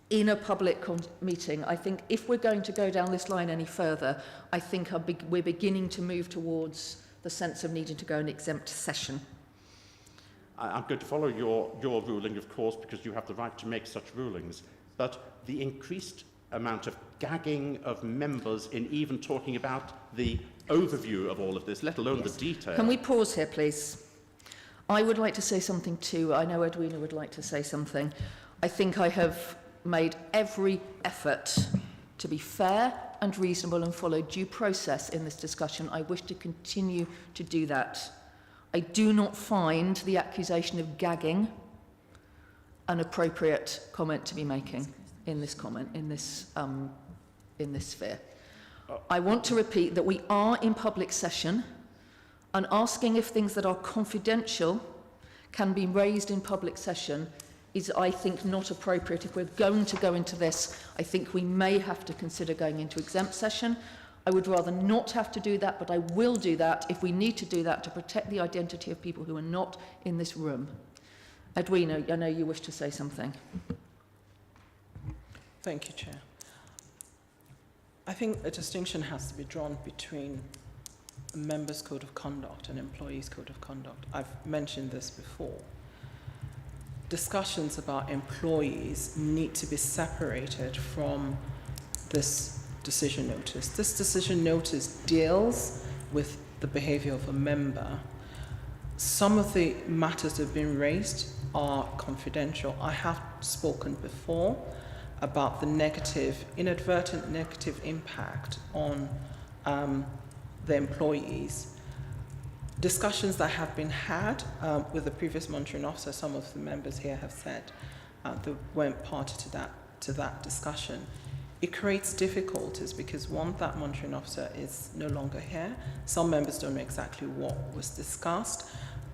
in a public meeting. I think if we're going to go down this line any further, I think we're beginning to move towards the sense of needing to go an exempt session. I'm going to follow your ruling, of course, because you have the right to make such rulings. But the increased amount of gagging of members in even talking about the overview of all of this, let alone the detail. Can we pause here, please? I would like to say something too. I know Edwina would like to say something. I think I have made every effort to be fair and reasonable and follow due process in this discussion. I wish to continue to do that. I do not find the accusation of gagging an appropriate comment to be making in this sphere. I want to repeat that we are in public session. And asking if things that are confidential can be raised in public session is, I think, not appropriate. If we're going to go into this, I think we may have to consider going into exempt session. I would rather not have to do that, but I will do that if we need to do that to protect the identity of people who are not in this room. Edwina, I know you wish to say something. Thank you, Chair. I think a distinction has to be drawn between a member's code of conduct and employees' code of conduct. I've mentioned this before. Discussions about employees need to be separated from this decision notice. This decision notice deals with the behavior of a member. Some of the matters that have been raised are confidential. I have spoken before about the inadvertent negative impact on the employees. Discussions that have been had with the previous monitoring officer, some of the members here have said they weren't party to that discussion. It creates difficulties because one, that monitoring officer is no longer here. Some members don't know exactly what was discussed,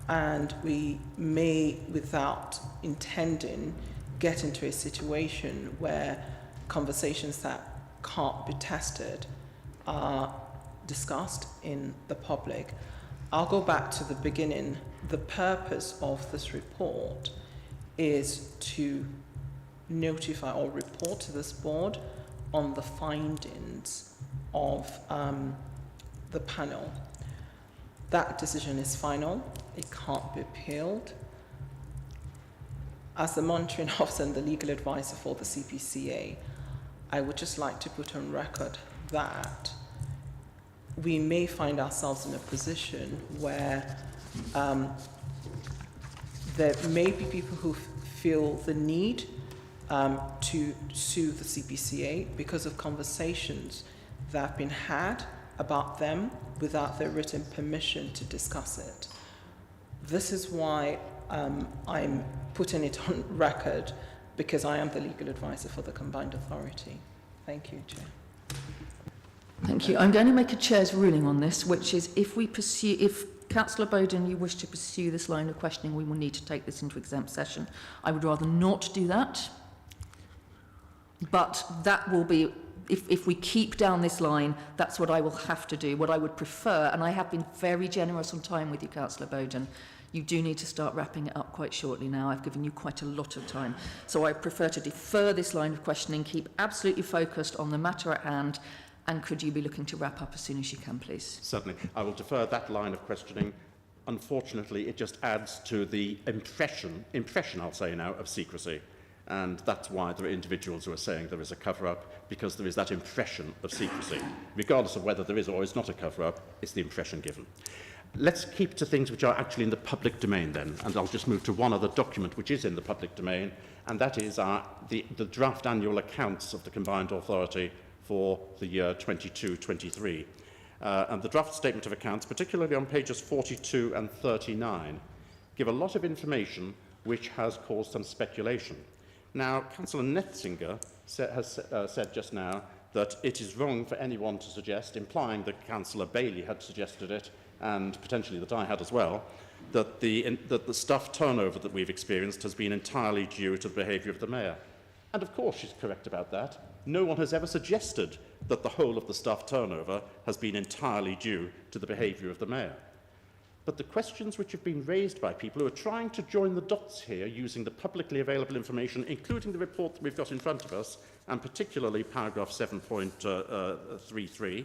and we may, without intending, get into a situation where conversations that can't be tested are discussed in the public. I'll go back to the beginning. The purpose of this report is to notify or report to this board on the findings of the panel. That decision is final. It can't be appealed. As the monitoring officer and the legal advisor for the CPCA, I would just like to put on record that we may find ourselves in a position where there may be people who feel the need to sue the CPCA because of conversations that have been had about them without their written permission to discuss it. This is why I'm putting it on record, because I am the legal advisor for the combined authority. Thank you, Chair. Thank you. I'm going to make a chair's ruling on this, which is if Councillor Bowden, you wish to pursue this line of questioning, we will need to take this into exempt session. I would rather not do that. But that will be, if we keep down this line, that's what I will have to do. What I would prefer, and I have been very generous on time with you, Councillor Bowden, you do need to start wrapping it up quite shortly now. I've given you quite a lot of time. So I prefer to defer this line of questioning, keep absolutely focused on the matter at hand, and could you be looking to wrap up as soon as you can, please? Certainly. I will defer that line of questioning. Unfortunately, it just adds to the impression, I'll say now, of secrecy. And that's why there are individuals who are saying there is a cover-up, because there is that impression of secrecy. Regardless of whether there is or is not a cover-up, it's the impression given. Let's keep to things which are actually in the public domain then, and I'll just move to one other document which is in the public domain, and that is the draft annual accounts of the Combined Authority for the year 22-23. And the draft statement of accounts, particularly on pages 42 and 39, give a lot of information which has caused some speculation. Now, Councillor Netzinger has said just now that it is wrong for anyone to suggest, implying that Councillor Bailey had suggested it, and potentially that I had as well, that the staff turnover that we've experienced has been entirely due to the behaviour of the Mayor. And of course she's correct about that. No one has ever suggested that the whole of the staff turnover has been entirely due to the behaviour of the Mayor. But the questions which have been raised by people who are trying to join the dots here using the publicly available information, including the report that we've got in front of us, and particularly paragraph 7.33,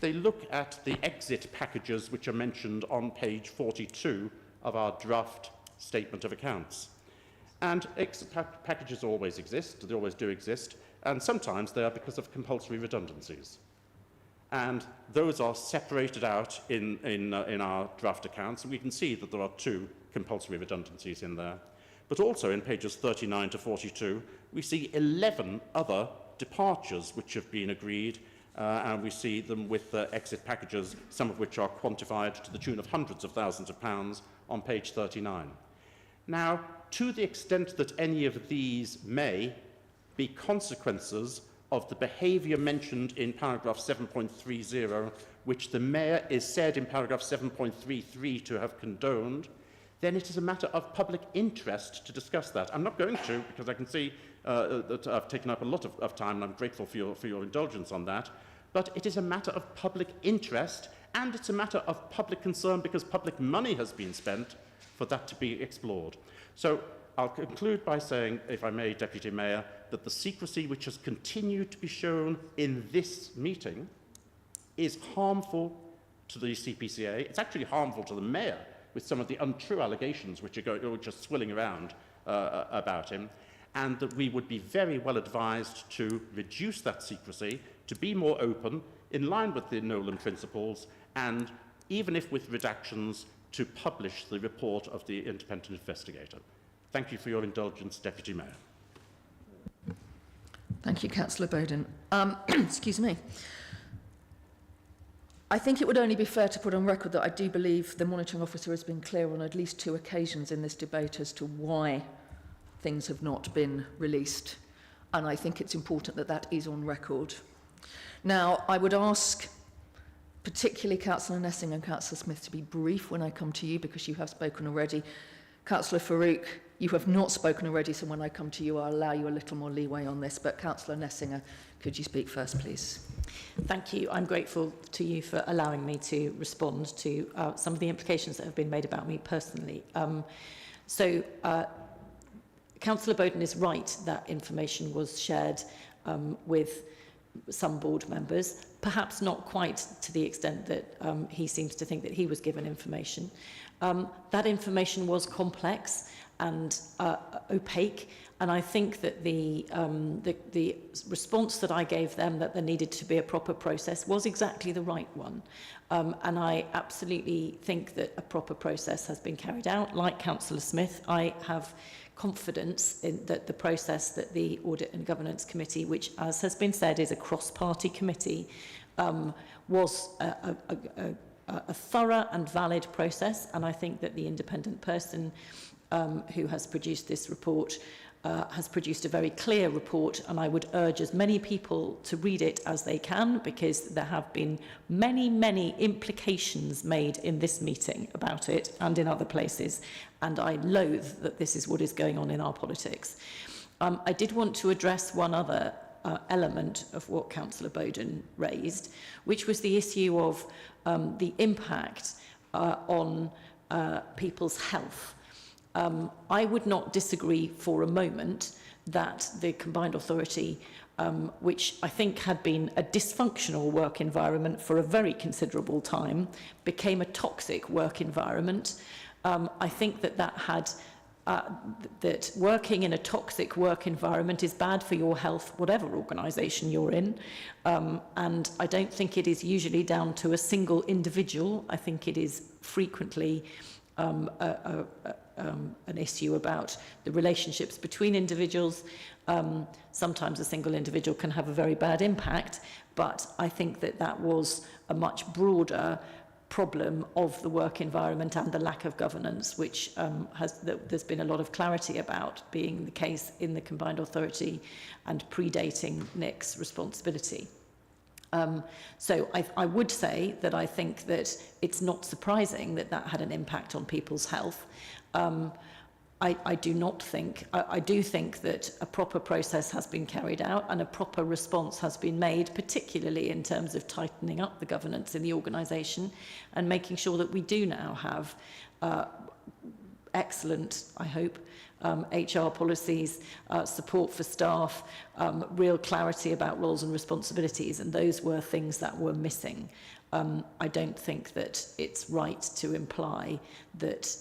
they look at the exit packages which are mentioned on page 42 of our draft statement of accounts. And exit packages always exist, they always do exist, and sometimes they are because of compulsory redundancies. And those are separated out in our draft accounts, and we can see that there are 2 compulsory redundancies in there. But also in pages 39 to 42, we see 11 other departures which have been agreed, and we see them with exit packages, some of which are quantified to the tune of hundreds of thousands of pounds on page 39. Now, to the extent that any of these may be consequences of the behaviour mentioned in paragraph 7.30, which the Mayor is said in paragraph 7.33 to have condoned, then it is a matter of public interest to discuss that. I'm not going to, because I can see that I've taken up a lot of time, and I'm grateful for your indulgence on that. But it is a matter of public interest, and it's a matter of public concern because public money has been spent for that to be explored. So I'll conclude by saying, if I may, Deputy Mayor, that the secrecy which has continued to be shown in this meeting is harmful to the CPCA. It's actually harmful to the Mayor with some of the untrue allegations which are swilling around about him, and that we would be very well advised to reduce that secrecy, to be more open, in line with the Nolan principles, and even if with redactions, to publish the report of the independent investigator. Thank you for your indulgence, Deputy Mayor. Thank you, Councillor Bowden. Excuse me. I think it would only be fair to put on record that I do believe the monitoring officer has been clear on at least 2 occasions in this debate as to why things have not been released. And I think it's important that that is on record. Now, I would ask particularly Councillor Nessing and Councillor Smith to be brief when I come to you, because you have spoken already. Councillor Farouk, you have not spoken already, so when I come to you, I'll allow you a little more leeway on this. But Councillor Nessinger, could you speak first, please? Thank you. I'm grateful to you for allowing me to respond to some of the implications that have been made about me personally. Councillor Bowden is right that information was shared with some board members, perhaps not quite to the extent that he seems to think that he was given information. That information was complex and opaque, and I think that the response that I gave them, that there needed to be a proper process, was exactly the right one. And I absolutely think that a proper process has been carried out. Like Councillor Smith, I have confidence in that the process that the Audit and Governance Committee, which, as has been said, is a cross-party committee, was a thorough and valid process. And I think that the independent person who has produced this report has produced a very clear report, and I would urge as many people to read it as they can, because there have been many, many implications made in this meeting about it and in other places, and I loathe that this is what is going on in our politics. I did want to address one other element of what Councillor Bowden raised, which was the issue of the impact on people's health. I would not disagree for a moment that the combined authority, which I think had been a dysfunctional work environment for a very considerable time, became a toxic work environment. I think that working in a toxic work environment is bad for your health, whatever organisation you're in. And I don't think it is usually down to a single individual. I think it is frequently an issue about the relationships between individuals. Sometimes a single individual can have a very bad impact, but I think that that was a much broader problem of the work environment and the lack of governance, which there's been a lot of clarity about being the case in the combined authority and predating Nick's responsibility. So I would say that I think that it's not surprising that that had an impact on people's health. I do think that a proper process has been carried out and a proper response has been made, particularly in terms of tightening up the governance in the organisation and making sure that we do now have excellent, I hope, HR policies, support for staff, real clarity about roles and responsibilities, and those were things that were missing. I don't think that it's right to imply that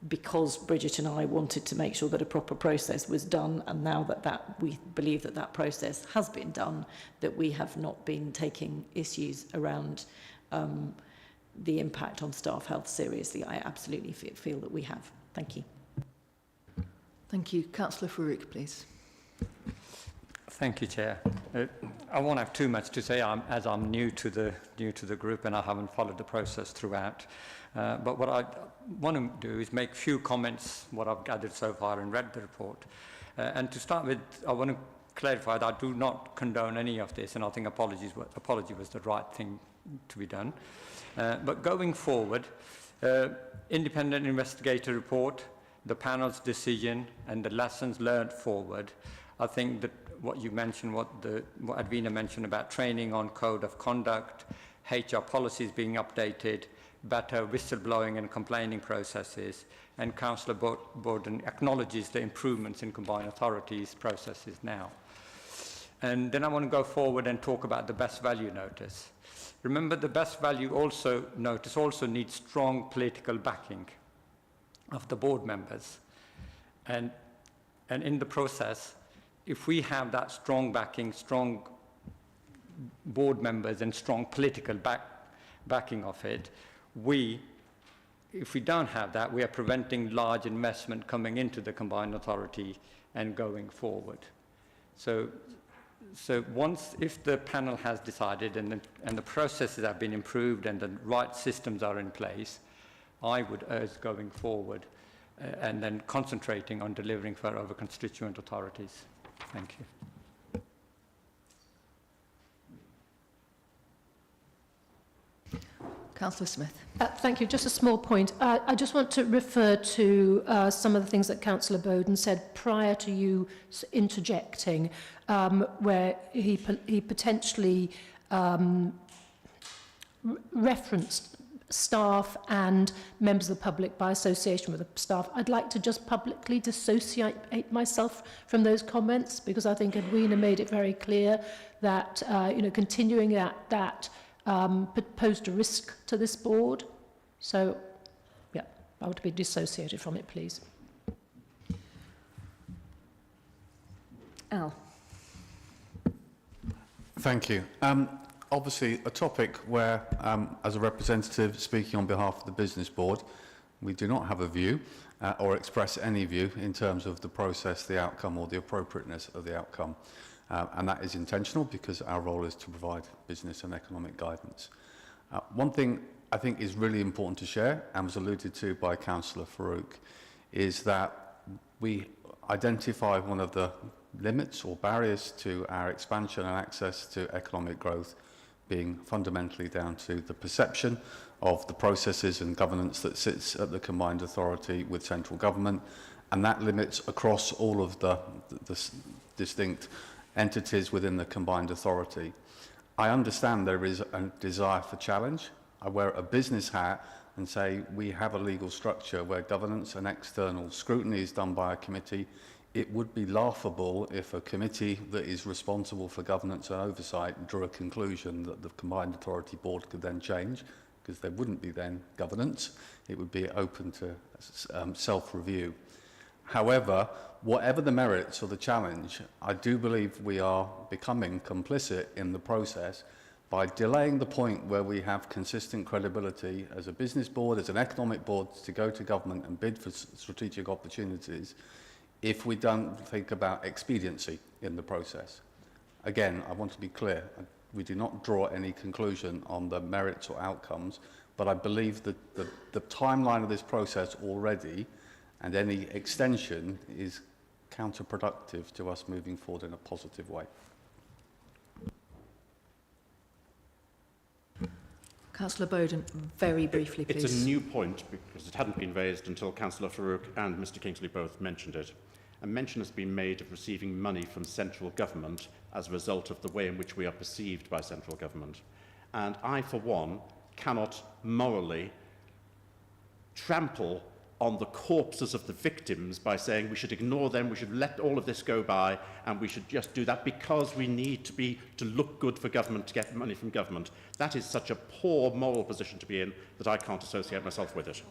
because Bridget and I wanted to make sure that a proper process was done, and now that we believe that that process has been done, that we have not been taking issues around the impact on staff health seriously. I absolutely feel that we have. Thank you. Thank you. Councillor Farouk, please. Thank you, Chair. I won't have too much to say, as I'm new to the group and I haven't followed the process throughout. But what I want to do is make a few comments, what I've gathered so far and read the report. And to start with, I want to clarify that I do not condone any of this, and I think apology was the right thing to be done. But going forward, independent investigator report, the panel's decision, and the lessons learned forward, I think that what you mentioned, what Advina mentioned about training on code of conduct, HR policies being updated, better whistleblowing and complaining processes, and Councillor Borden acknowledges the improvements in combined authorities processes now. And then I want to go forward and talk about the best value notice. Remember, the best value notice also needs strong political backing of the board members. And in the process, if we have that strong backing, strong board members and strong political backing of it, if we don't have that, we are preventing large investment coming into the combined authority and going forward. So if the panel has decided and the processes have been improved and the right systems are in place, I would urge going forward and then concentrating on delivering for our constituent authorities. Thank you. Councillor Smith. Thank you. Just a small point. I just want to refer to some of the things that Councillor Bowden said prior to you interjecting, where he potentially referenced staff and members of the public by association with the staff. I'd like to just publicly dissociate myself from those comments, because I think Edwina made it very clear that continuing that posed a risk to this board. So, yeah, I would be dissociated from it, please. Al. Thank you. Obviously, a topic where, as a representative speaking on behalf of the business board, we do not have a view or express any view in terms of the process, the outcome, or the appropriateness of the outcome. And that is intentional, because our role is to provide business and economic guidance. One thing I think is really important to share, and was alluded to by Councillor Farouk, is that we identify one of the limits or barriers to our expansion and access to economic growth being fundamentally down to the perception of the processes and governance that sits at the combined authority with central government, and that limits across all of the distinct entities within the combined authority. I understand there is a desire for challenge. I wear a business hat and say we have a legal structure where governance and external scrutiny is done by a committee. It would be laughable if a committee that is responsible for governance and oversight drew a conclusion that the combined authority board could then change, because there wouldn't be then governance. It would be open to self-review. However, whatever the merits or the challenge, I do believe we are becoming complicit in the process by delaying the point where we have consistent credibility as a business board, as an economic board, to go to government and bid for strategic opportunities, if we don't think about expediency in the process. Again, I want to be clear, we do not draw any conclusion on the merits or outcomes, but I believe that the timeline of this process already, and any extension, is counterproductive to us moving forward in a positive way. Councillor Bowden, very briefly, please. It's a new point, because it hadn't been raised until Councillor Farouk and Mr Kingsley both mentioned it. A mention has been made of receiving money from central government as a result of the way in which we are perceived by central government. And I, for one, cannot morally trample on the corpses of the victims by saying we should ignore them, we should let all of this go by, and we should just do that because we need to look good for government, to get money from government. That is such a poor moral position to be in that I can't associate myself with it.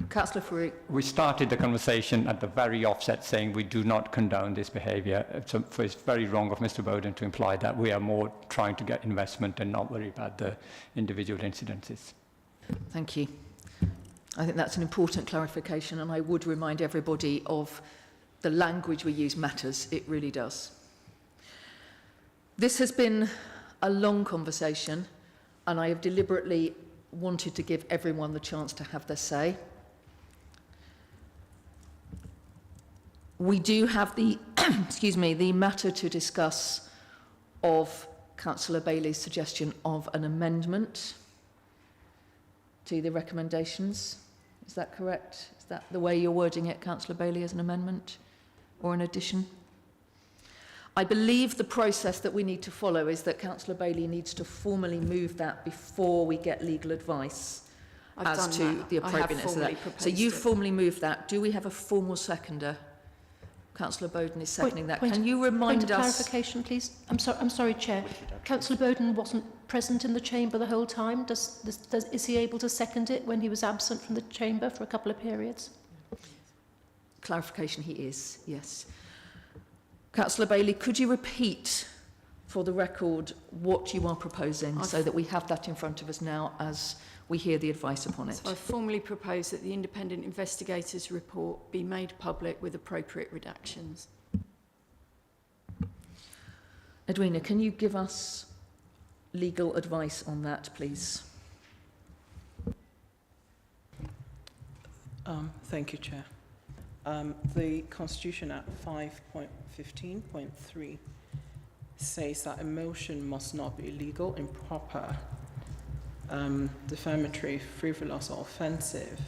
Councillor Farouk. We started the conversation at the very offset saying we do not condone this behaviour. So it's very wrong of Mr Bowden to imply that we are more trying to get investment and not worry about the individual incidences. Thank you. I think that's an important clarification, and I would remind everybody of the language we use matters. It really does. This has been a long conversation, and I have deliberately wanted to give everyone the chance to have their say. We do have the, excuse me, the matter to discuss of Councillor Bailey's suggestion of an amendment to the recommendations. Is that correct? Is that the way you're wording it, Councillor Bailey, as an amendment or an addition? I believe the process that we need to follow is that Councillor Bailey needs to formally move that before we get legal advice as to the appropriateness of that. So you formally moved that. Do we have a formal seconder? Councillor Bowden is seconding that. Can you remind us? Point of clarification, please. I'm sorry, Chair. Councillor Bowden wasn't present in the chamber the whole time. Is he able to second it when he was absent from the chamber for a couple of periods? Clarification, he is, yes. Councillor Bailey, could you repeat for the record what you are proposing so that we have that in front of us now as we hear the advice upon it? So I formally propose that the independent investigators' report be made public with appropriate redactions. Edwina, can you give us legal advice on that, please? Thank you, Chair. The Constitution at 5.15.3 says that a motion must not be illegal, improper, defamatory, frivolous or offensive,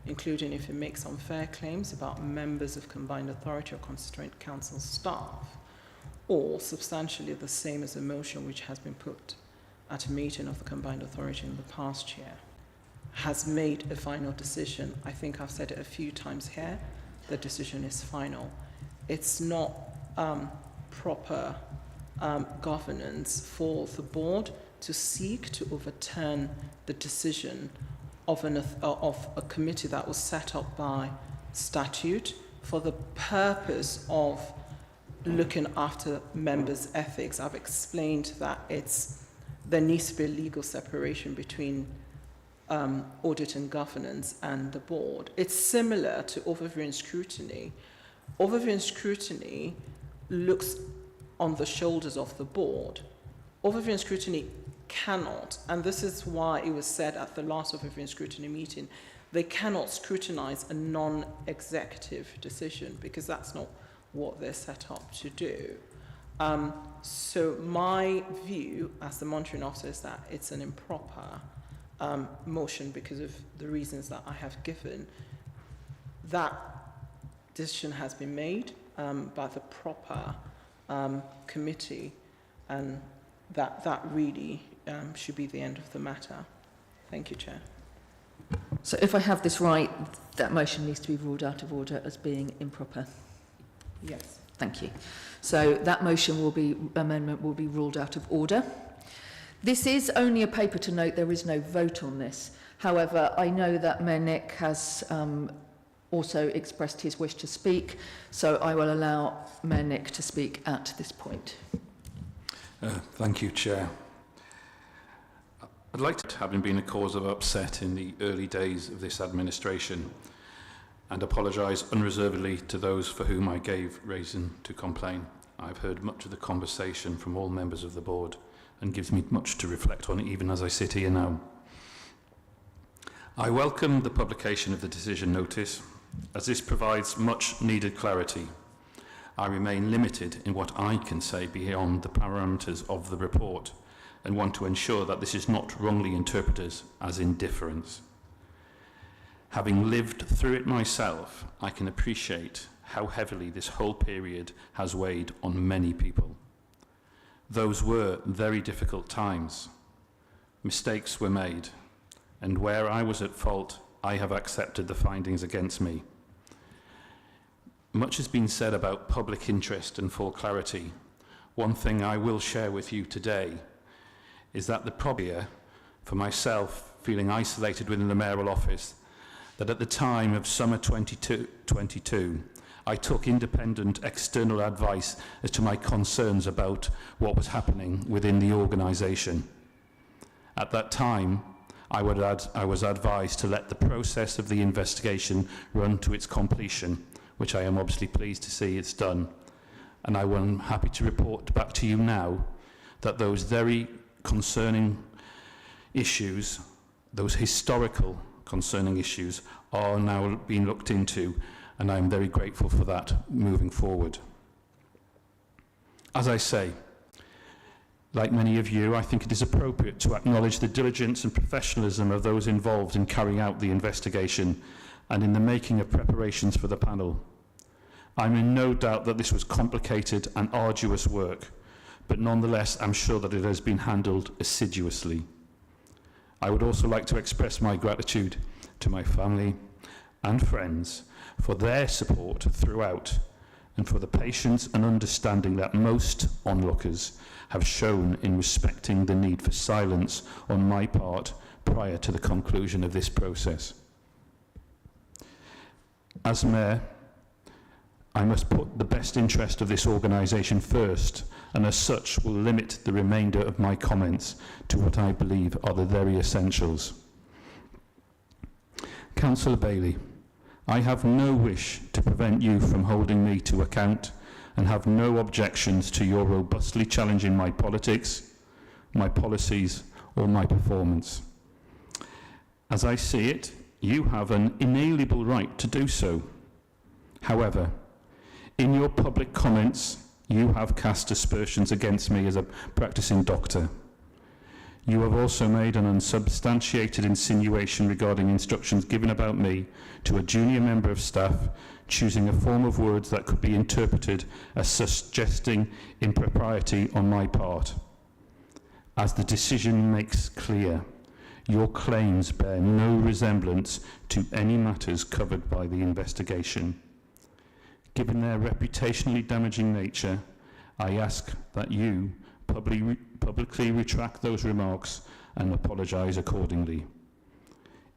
including if it makes unfair claims about members of combined authority or constituent council staff, or substantially the same as a motion which has been put at a meeting of the combined authority in the past year, has made a final decision. I think I've said it a few times here, the decision is final. It's not proper governance for the board to seek to overturn the decision of a committee that was set up by statute for the purpose of looking after members' ethics. I've explained that there needs to be a legal separation between audit and governance and the board. It's similar to overview and scrutiny. Overview and scrutiny looks on the shoulders of the board. Overview and scrutiny cannot, and this is why it was said at the last overview and scrutiny meeting, they cannot scrutinize a non-executive decision because that's not what they're set up to do. So my view as the monitoring officer is that it's an improper motion because of the reasons that I have given. That decision has been made by the proper committee, and that really should be the end of the matter. Thank you, Chair. So if I have this right, that motion needs to be ruled out of order as being improper. Yes. Thank you. So that amendment will be ruled out of order. This is only a paper to note, there is no vote on this. However, I know that Mayor Nick has also expressed his wish to speak, so I will allow Mayor Nick to speak at this point. Thank you, Chair. I'd like to, having been a cause of upset in the early days of this administration, and apologise unreservedly to those for whom I gave reason to complain. I've heard much of the conversation from all members of the board and gives me much to reflect on even as I sit here now. I welcome the publication of the decision notice as this provides much needed clarity. I remain limited in what I can say beyond the parameters of the report and want to ensure that this is not wrongly interpreted as indifference. Having lived through it myself, I can appreciate how heavily this whole period has weighed on many people. Those were very difficult times. Mistakes were made, and where I was at fault, I have accepted the findings against me. Much has been said about public interest and full clarity. One thing I will share with you today is that the problem for myself, feeling isolated within the mayoral office, that at the time of summer 2022, I took independent external advice as to my concerns about what was happening within the organisation. At that time, I was advised to let the process of the investigation run to its completion, which I am obviously pleased to see it's done. And I am happy to report back to you now that those very concerning issues, those historical concerning issues, are now being looked into, and I'm very grateful for that moving forward. As I say, like many of you, I think it is appropriate to acknowledge the diligence and professionalism of those involved in carrying out the investigation and in the making of preparations for the panel. I'm in no doubt that this was complicated and arduous work, but nonetheless, I'm sure that it has been handled assiduously. I would also like to express my gratitude to my family and friends for their support throughout and for the patience and understanding that most onlookers have shown in respecting the need for silence on my part prior to the conclusion of this process. As Mayor, I must put the best interest of this organisation first, and as such will limit the remainder of my comments to what I believe are the very essentials. Councillor Bailey, I have no wish to prevent you from holding me to account and have no objections to your robustly challenging my politics, my policies, or my performance. As I see it, you have an inalienable right to do so. However, in your public comments, you have cast aspersions against me as a practicing doctor. You have also made an unsubstantiated insinuation regarding instructions given about me to a junior member of staff, choosing a form of words that could be interpreted as suggesting impropriety on my part. As the decision makes clear, your claims bear no resemblance to any matters covered by the investigation. Given their reputationally damaging nature, I ask that you publicly retract those remarks and apologise accordingly.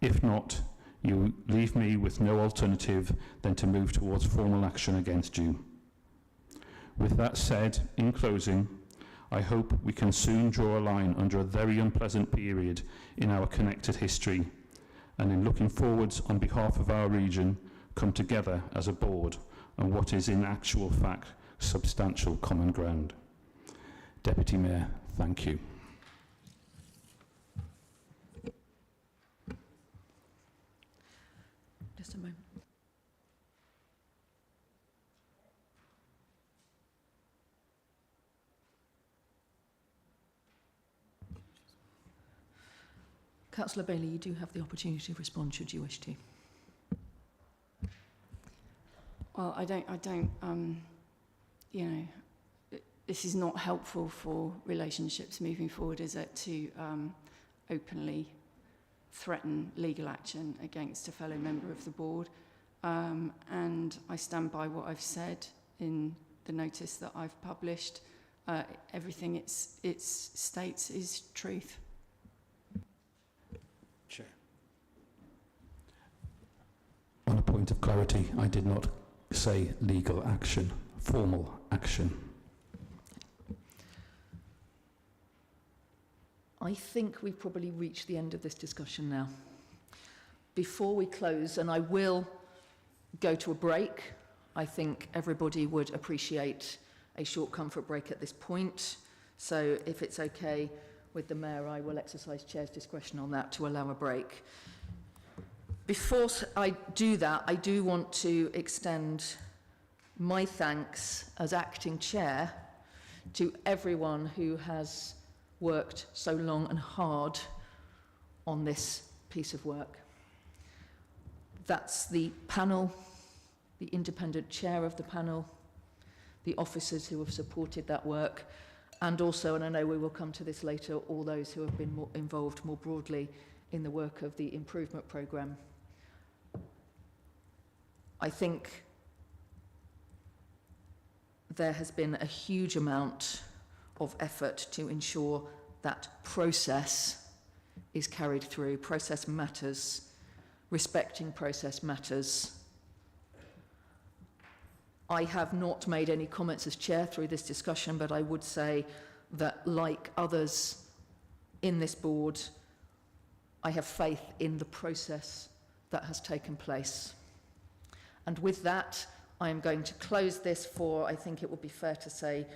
If not, you leave me with no alternative than to move towards formal action against you. With that said, in closing, I hope we can soon draw a line under a very unpleasant period in our connected history, and in looking forwards on behalf of our region, come together as a board on what is in actual fact substantial common ground. Deputy Mayor, thank you. Just a moment. Councillor Bailey, you do have the opportunity to respond should you wish to. Well, I don't, you know, this is not helpful for relationships moving forward, is it, to openly threaten legal action against a fellow member of the board. And I stand by what I've said in the notice that I've published. Everything it states is truth. Chair. On a point of clarity, I did not say legal action, formal action. I think we've probably reached the end of this discussion now. Before we close, and I will go to a break, I think everybody would appreciate a short comfort break at this point. So if it's okay with the Mayor, I will exercise Chair's discretion on that to allow a break. Before I do that, I do want to extend my thanks as acting Chair to everyone who has worked so long and hard on this piece of work. That's the panel, the independent chair of the panel, the officers who have supported that work, and also, and I know we will come to this later, all those who have been involved more broadly in the work of the improvement programme. I think there has been a huge amount of effort to ensure that process is carried through. Process matters. Respecting process matters. I have not made any comments as chair through this discussion, but I would say that, like others in this board, I have faith in the process that has taken place. And with that, I am going to close this for, I think it would be fair to say,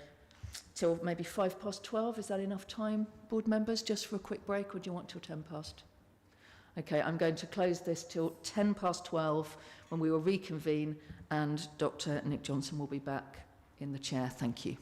till maybe 12:05. Is that enough time, board members, just for a quick break, or do you want till 10 past? Okay, I'm going to close this till 12:10 when we will reconvene and Dr. Nick Johnson will be back in the chair. Thank you.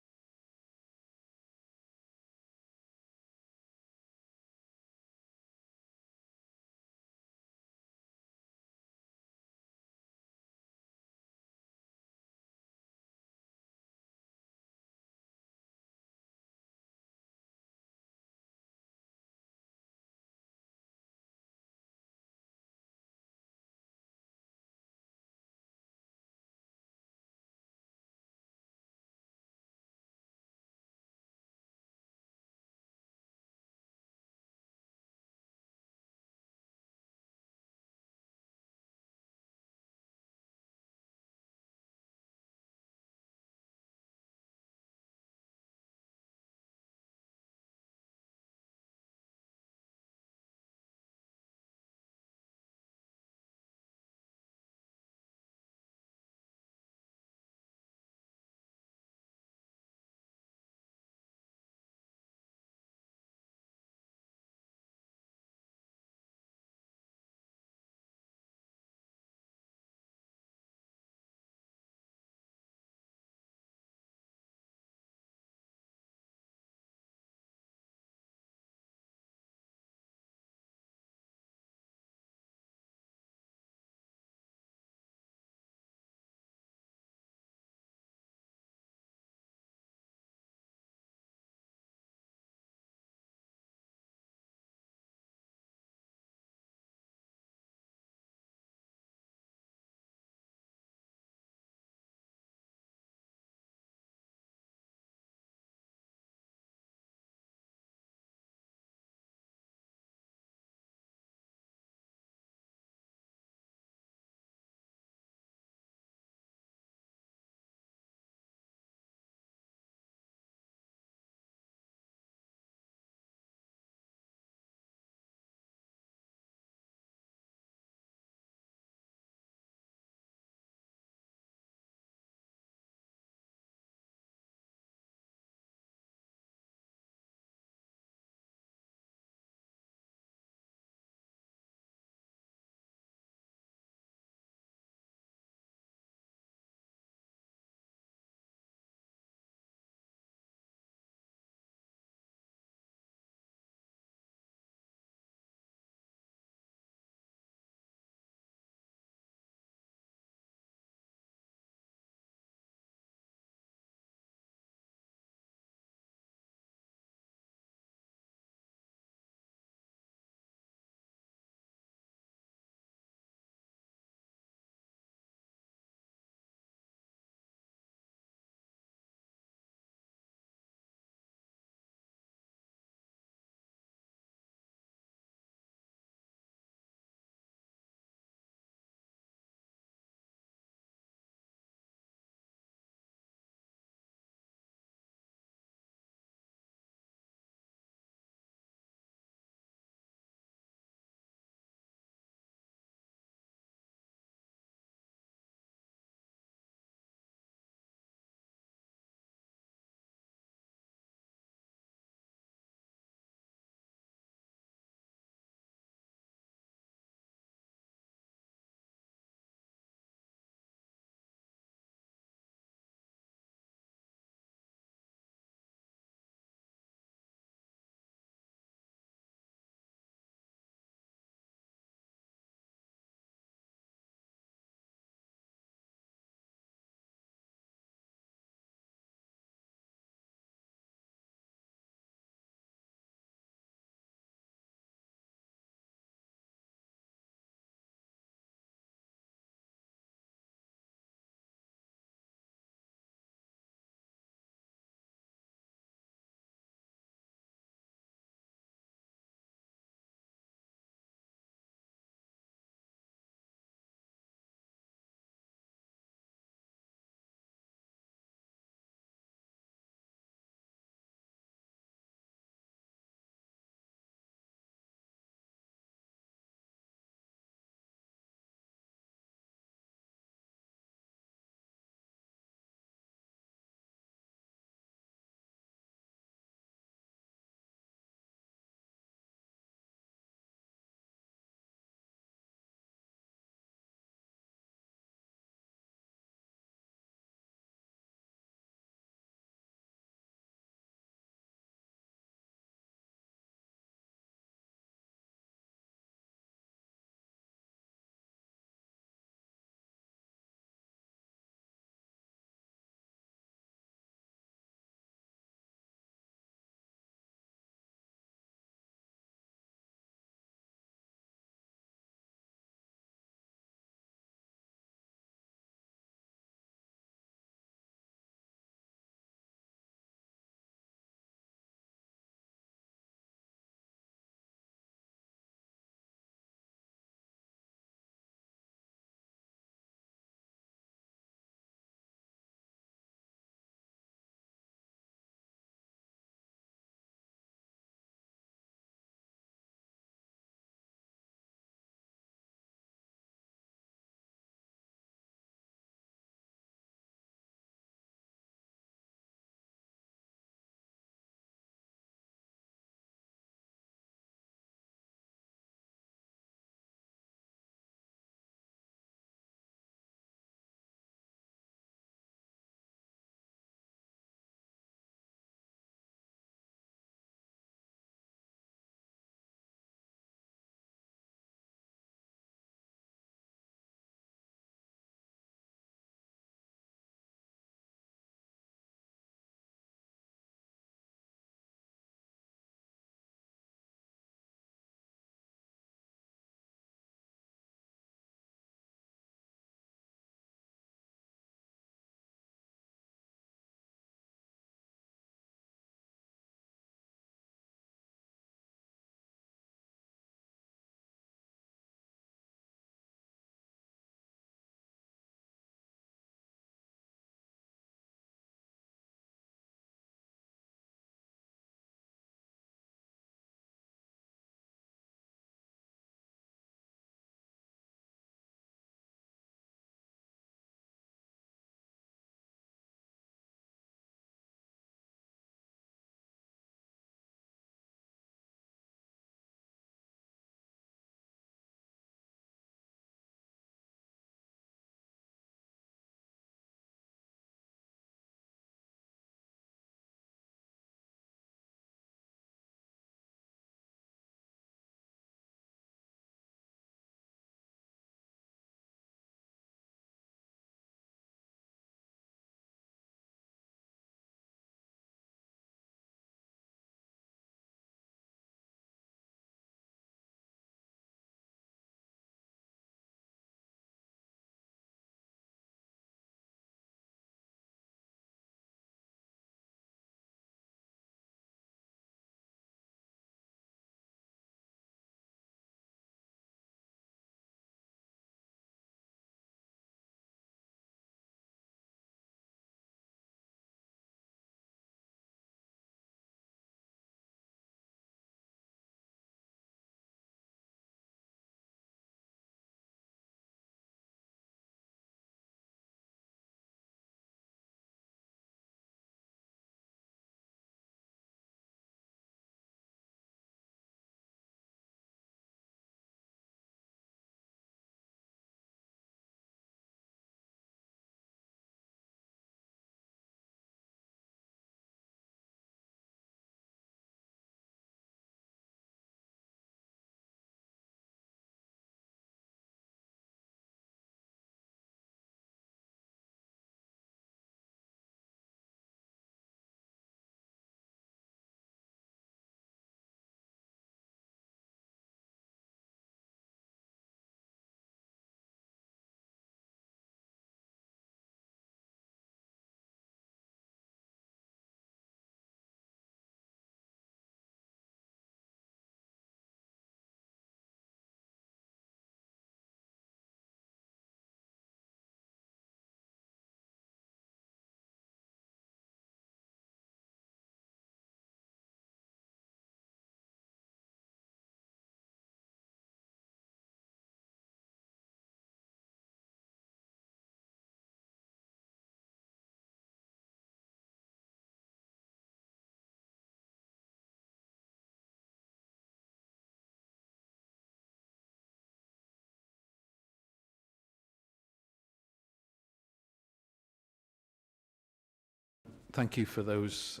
Thank you for those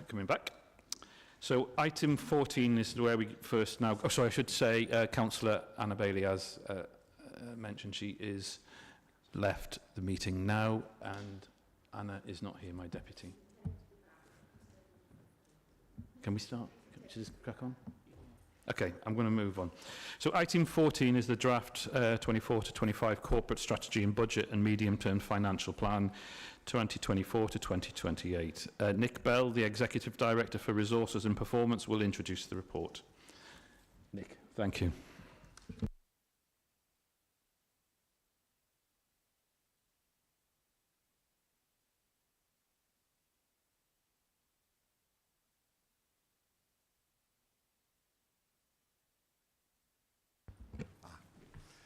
coming back. So item 14 is where we first now... Oh, sorry, I should say Councillor Anna Bailey, as mentioned, she is left the meeting now, and Anna is not here, my deputy. Can we start? Can we just crack on? Okay, I'm going to move on. So item 14 is the draft 24 to 25 corporate strategy and budget and medium-term financial plan 2024 to 2028. Nick Bell, the Executive Director for Resources and Performance, will introduce the report. Nick, thank you.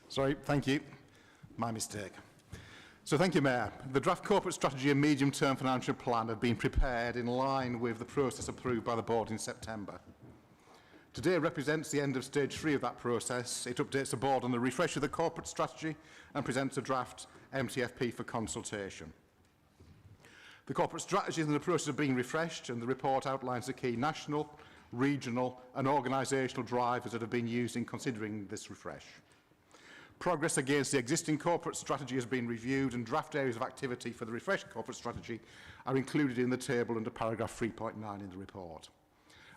Sorry, thank you. My mistake. So thank you, Mayor. The draft corporate strategy and medium-term financial plan have been prepared in line with the process approved by the board in September. Today represents the end of stage 3 of that process. It updates the board on the refresh of the corporate strategy and presents a draft MTFP for consultation. The corporate strategy is in the process of being refreshed, and the report outlines the key national, regional and organisational drivers that have been used in considering this refresh. Progress against the existing corporate strategy has been reviewed, and draft areas of activity for the refreshed corporate strategy are included in the table under paragraph 3.9 in the report.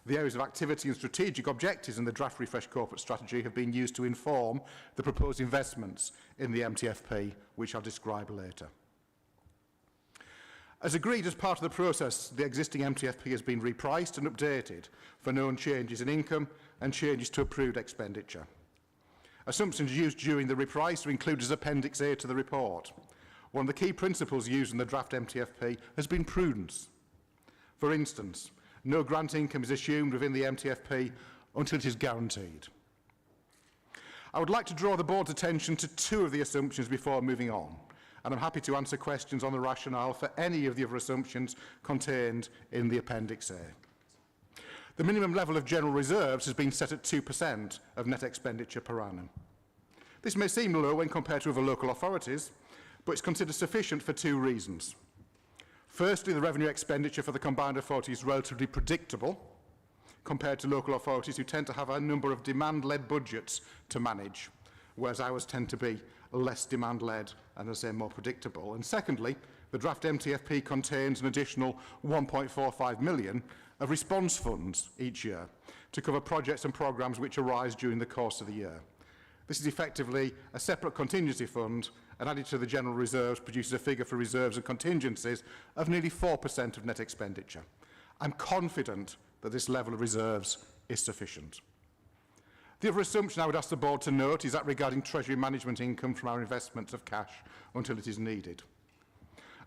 The areas of activity and strategic objectives in the draft refreshed corporate strategy have been used to inform the proposed investments in the MTFP, which I'll describe later. As agreed as part of the process, the existing MTFP has been repriced and updated for known changes in income and changes to approved expenditure. Assumptions used during the reprice are included as Appendix A to the report. One of the key principles used in the draft MTFP has been prudence. For instance, no grant income is assumed within the MTFP until it is guaranteed. I would like to draw the board's attention to two of the assumptions before moving on, and I'm happy to answer questions on the rationale for any of the other assumptions contained in the Appendix A. The minimum level of general reserves has been set at 2% of net expenditure per annum. This may seem low when compared to other local authorities, but it's considered sufficient for two reasons. Firstly, the revenue expenditure for the combined authority is relatively predictable compared to local authorities who tend to have a number of demand-led budgets to manage, whereas ours tend to be less demand-led and, as I say, more predictable. And secondly, the draft MTFP contains an additional 1.45 million of response funds each year to cover projects and programmes which arise during the course of the year. This is effectively a separate contingency fund, and added to the general reserves produces a figure for reserves and contingencies of nearly 4% of net expenditure. I'm confident that this level of reserves is sufficient. The other assumption I would ask the board to note is that regarding Treasury management income from our investments of cash until it is needed.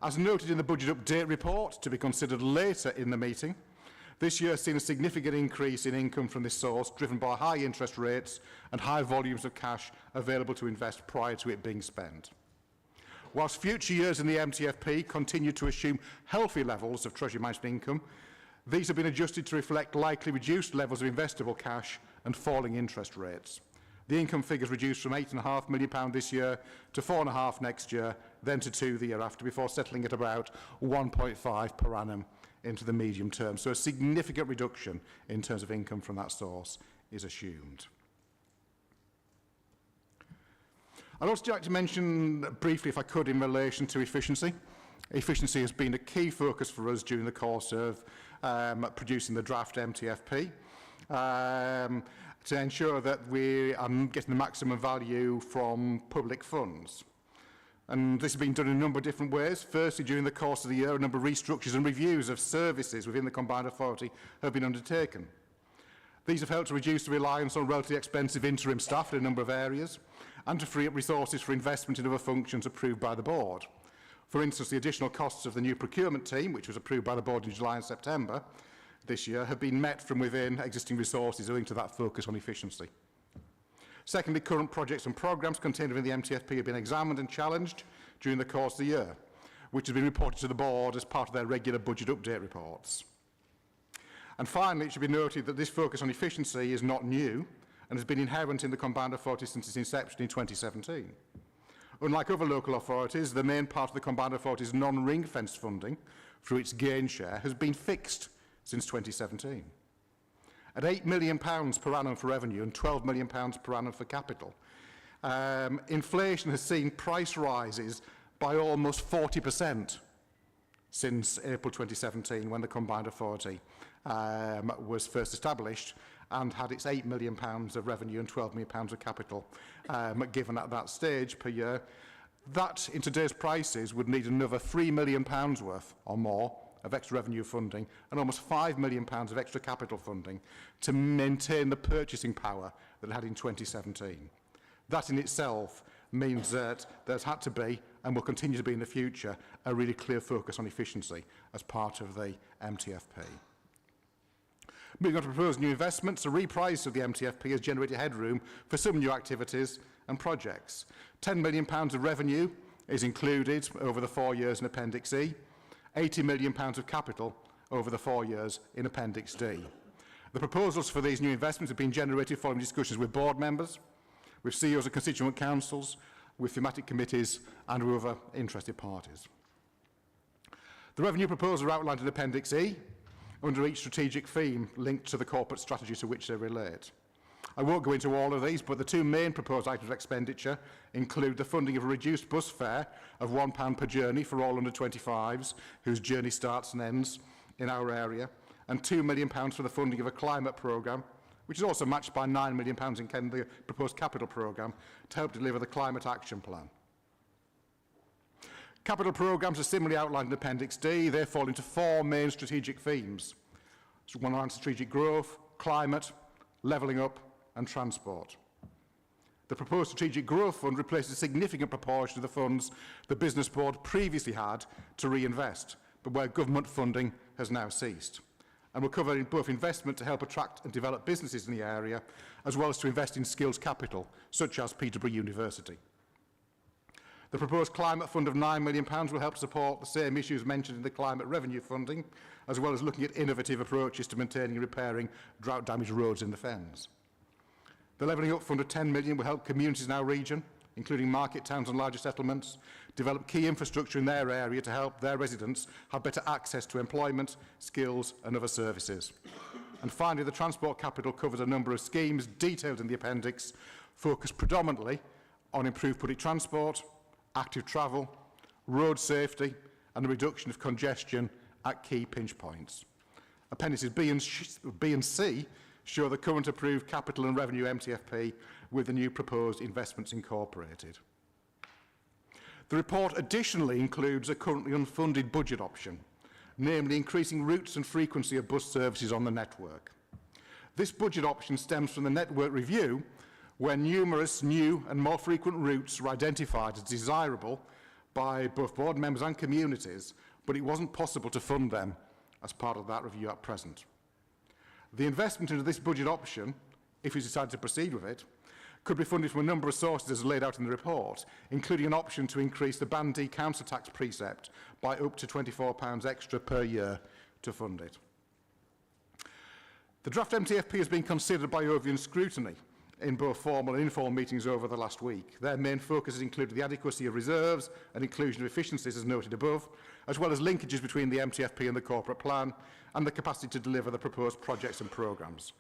As noted in the budget update report, to be considered later in the meeting, this year has seen a significant increase in income from this source, driven by high interest rates and high volumes of cash available to invest prior to it being spent. Whilst future years in the MTFP continue to assume healthy levels of Treasury management income, these have been adjusted to reflect likely reduced levels of investable cash and falling interest rates. The income figures reduced from £8.5 million this year to £4.5 next year, then to 2 the year after, before settling at about 1.5 per annum into the medium term. So a significant reduction in terms of income from that source is assumed. I'd also like to mention briefly, if I could, in relation to efficiency. Efficiency has been a key focus for us during the course of producing the draft MTFP. To ensure that we are getting the maximum value from public funds. And this has been done in a number of different ways. Firstly, during the course of the year, a number of restructures and reviews of services within the combined authority have been undertaken. These have helped to reduce the reliance on relatively expensive interim staff in a number of areas and to free up resources for investment in other functions approved by the board. For instance, the additional costs of the new procurement team, which was approved by the board in July and September this year, have been met from within existing resources owing to that focus on efficiency. Secondly, current projects and programmes contained within the MTFP have been examined and challenged during the course of the year, which has been reported to the board as part of their regular budget update reports. And finally, it should be noted that this focus on efficiency is not new and has been inherent in the combined authority since its inception in 2017. Unlike other local authorities, the main part of the combined authority's non-ring-fenced funding through its gain share has been fixed since 2017. At £8 million per annum for revenue and £12 million per annum for capital, inflation has seen price rises by almost 40% since April 2017, when the Combined Authority was first established and had its £8 million of revenue and £12 million of capital given at that stage per year. That, in today's prices, would need another £3 million worth or more of extra revenue funding and almost £5 million of extra capital funding to maintain the purchasing power that it had in 2017. That in itself means that there's had to be, and will continue to be in the future, a really clear focus on efficiency as part of the MTFP. Moving on to proposed new investments, the reprice of the MTFP has generated headroom for some new activities and projects. £10 million of revenue is included over the 4 years in Appendix E, £80 million of capital over the 4 years in Appendix D. The proposals for these new investments have been generated following discussions with board members, with CEOs of constituent councils, with thematic committees and with other interested parties. The revenue proposals are outlined in Appendix E under each strategic theme linked to the corporate strategy to which they relate. I won't go into all of these, but the two main proposed items of expenditure include the funding of a reduced bus fare of £1 per journey for all under 25s whose journey starts and ends in our area, and £2 million for the funding of a climate programme, which is also matched by £9 million in the proposed capital programme to help deliver the Climate Action Plan. Capital programmes are similarly outlined in Appendix D. They fall into 4 main strategic themes. So one around strategic growth, climate, levelling up and transport. The proposed Strategic Growth Fund replaces a significant proportion of the funds the Business Board previously had to reinvest, but where government funding has now ceased, and will cover both investment to help attract and develop businesses in the area, as well as to invest in skills capital, such as Peterborough University. The proposed Climate Fund of £9 million will help support the same issues mentioned in the climate revenue funding, as well as looking at innovative approaches to maintaining and repairing drought-damaged roads in the Fens. The Levelling Up Fund of £10 million will help communities in our region, including market towns and larger settlements, develop key infrastructure in their area to help their residents have better access to employment, skills and other services. And finally, the Transport Capital covers a number of schemes detailed in the appendix, focused predominantly on improved public transport, active travel, road safety and the reduction of congestion at key pinch points. Appendices B and C show the current approved capital and revenue MTFP with the new proposed investments incorporated. The report additionally includes a currently unfunded budget option, namely increasing routes and frequency of bus services on the network. This budget option stems from the network review, where numerous new and more frequent routes were identified as desirable by both board members and communities, but it wasn't possible to fund them as part of that review at present. The investment into this budget option, if we decide to proceed with it, could be funded from a number of sources as laid out in the report, including an option to increase the Band D council tax precept by up to £24 extra per year to fund it. The draft MTFP has been considered by Ovian scrutiny in both formal and informal meetings over the last week. Their main focus has included the adequacy of reserves and inclusion of efficiencies as noted above, as well as linkages between the MTFP and the corporate plan, and the capacity to deliver the proposed projects and programmes.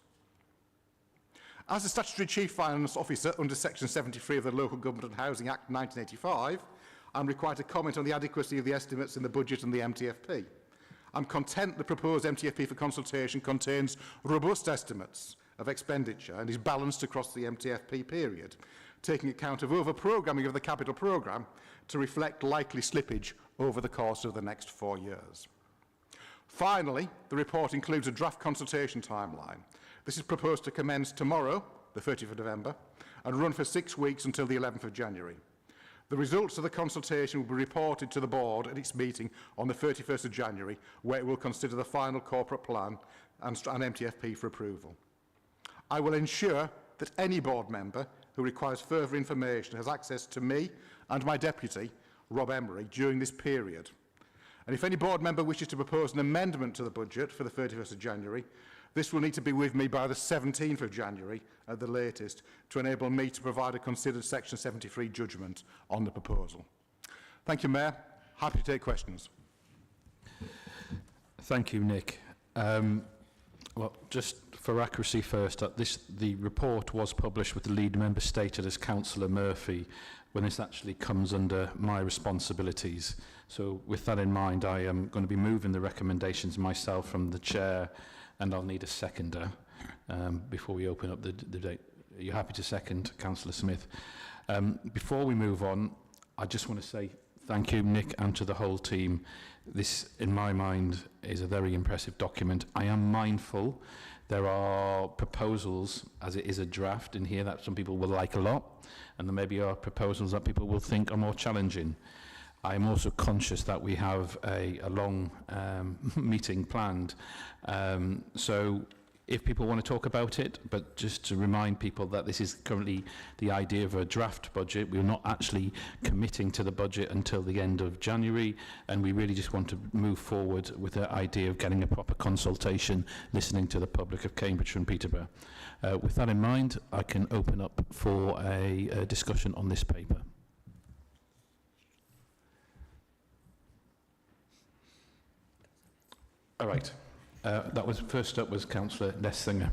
As the Statutory Chief Finance Officer under Section 73 of the Local Government and Housing Act 1985, I'm required to comment on the adequacy of the estimates in the budget and the MTFP. I'm content the proposed MTFP for consultation contains robust estimates of expenditure and is balanced across the MTFP period, taking account of over-programming of the capital programme to reflect likely slippage over the course of the next 4 years. Finally, the report includes a draft consultation timeline. This is proposed to commence tomorrow, the 30th of November, and run for 6 weeks until the 11th of January. The results of the consultation will be reported to the board at its meeting on the 31st of January, where it will consider the final corporate plan and MTFP for approval. I will ensure that any board member who requires further information has access to me and my deputy, Rob Emery, during this period. And if any board member wishes to propose an amendment to the budget for the 31st of January, this will need to be with me by the 17th of January at the latest to enable me to provide a considered Section 73 judgment on the proposal. Thank you, Mayor. Happy to take questions. Thank you, Nick. Well, just for accuracy first, the report was published with the lead member stated as Councillor Murphy, when this actually comes under my responsibilities. So with that in mind, I am going to be moving the recommendations myself from the chair, and I'll need a seconder before we open up the debate. Are you happy to second, Councillor Smith? Before we move on, I just want to say thank you, Nick, and to the whole team. This, in my mind, is a very impressive document. I am mindful there are proposals, as it is a draft in here, that some people will like a lot, and there maybe are proposals that people will think are more challenging. I am also conscious that we have a long meeting planned. So if people want to talk about it, but just to remind people that this is currently the idea of a draft budget. We're not actually committing to the budget until the end of January, and we really just want to move forward with the idea of getting a proper consultation, listening to the public of Cambridge and Peterborough. With that in mind, I can open up for a discussion on this paper. All right. That was first up was Councillor Lessinger.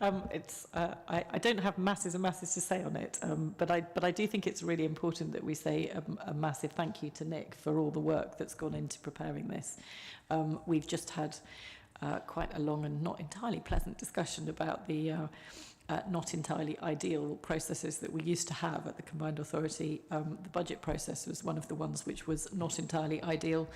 I don't have masses and masses to say on it, but I do think it's really important that we say a massive thank you to Nick for all the work that's gone into preparing this. We've just had quite a long and not entirely pleasant discussion about the not entirely ideal processes that we used to have at the Combined Authority. The budget process was one of the ones which was not entirely ideal.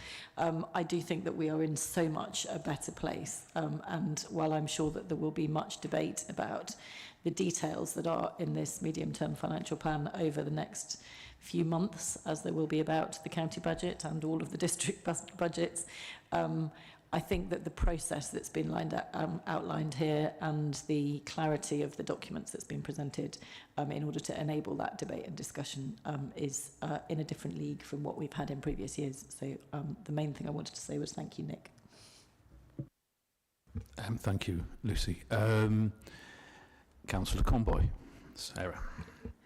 I do think that we are in so much a better place, and while I'm sure that there will be much debate about the details that are in this medium-term financial plan over the next few months, as there will be about the county budget and all of the district budgets, I think that the process that's been outlined here and the clarity of the documents that's been presented in order to enable that debate and discussion is in a different league from what we've had in previous years. So the main thing I wanted to say was thank you, Nick. Thank you, Lucy. Councillor Conboy. Sarah.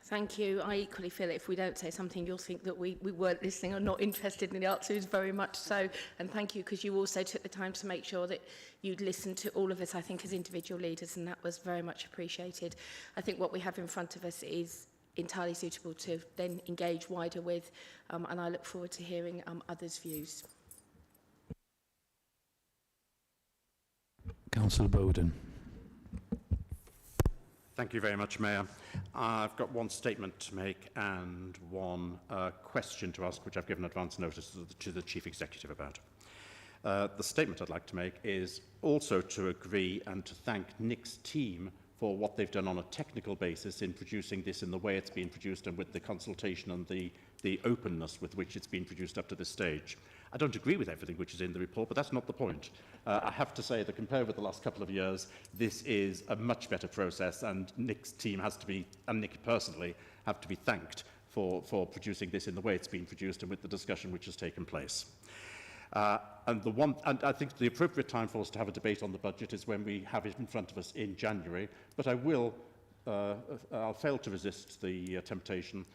Thank you. I equally feel that if we don't say something, you'll think that we weren't listening or not interested in the answers, very much so. And thank you, because you also took the time to make sure that you'd listen to all of us, I think, as individual leaders, and that was very much appreciated. I think what we have in front of us is entirely suitable to then engage wider with, and I look forward to hearing others' views. Councillor Bowden. Thank you very much, Mayor. I've got one statement to make and one question to ask, which I've given advance notice to the Chief Executive about. The statement I'd like to make is also to agree and to thank Nick's team for what they've done on a technical basis in producing this in the way it's been produced and with the consultation and the openness with which it's been produced up to this stage. I don't agree with everything which is in the report, but that's not the point. I have to say that compared with the last couple of years, this is a much better process, and Nick's team has to be, and Nick personally, have to be thanked for producing this in the way it's been produced and with the discussion which has taken place. And I think the appropriate time for us to have a debate on the budget is when we have it in front of us in January, but I'll fail to resist the temptation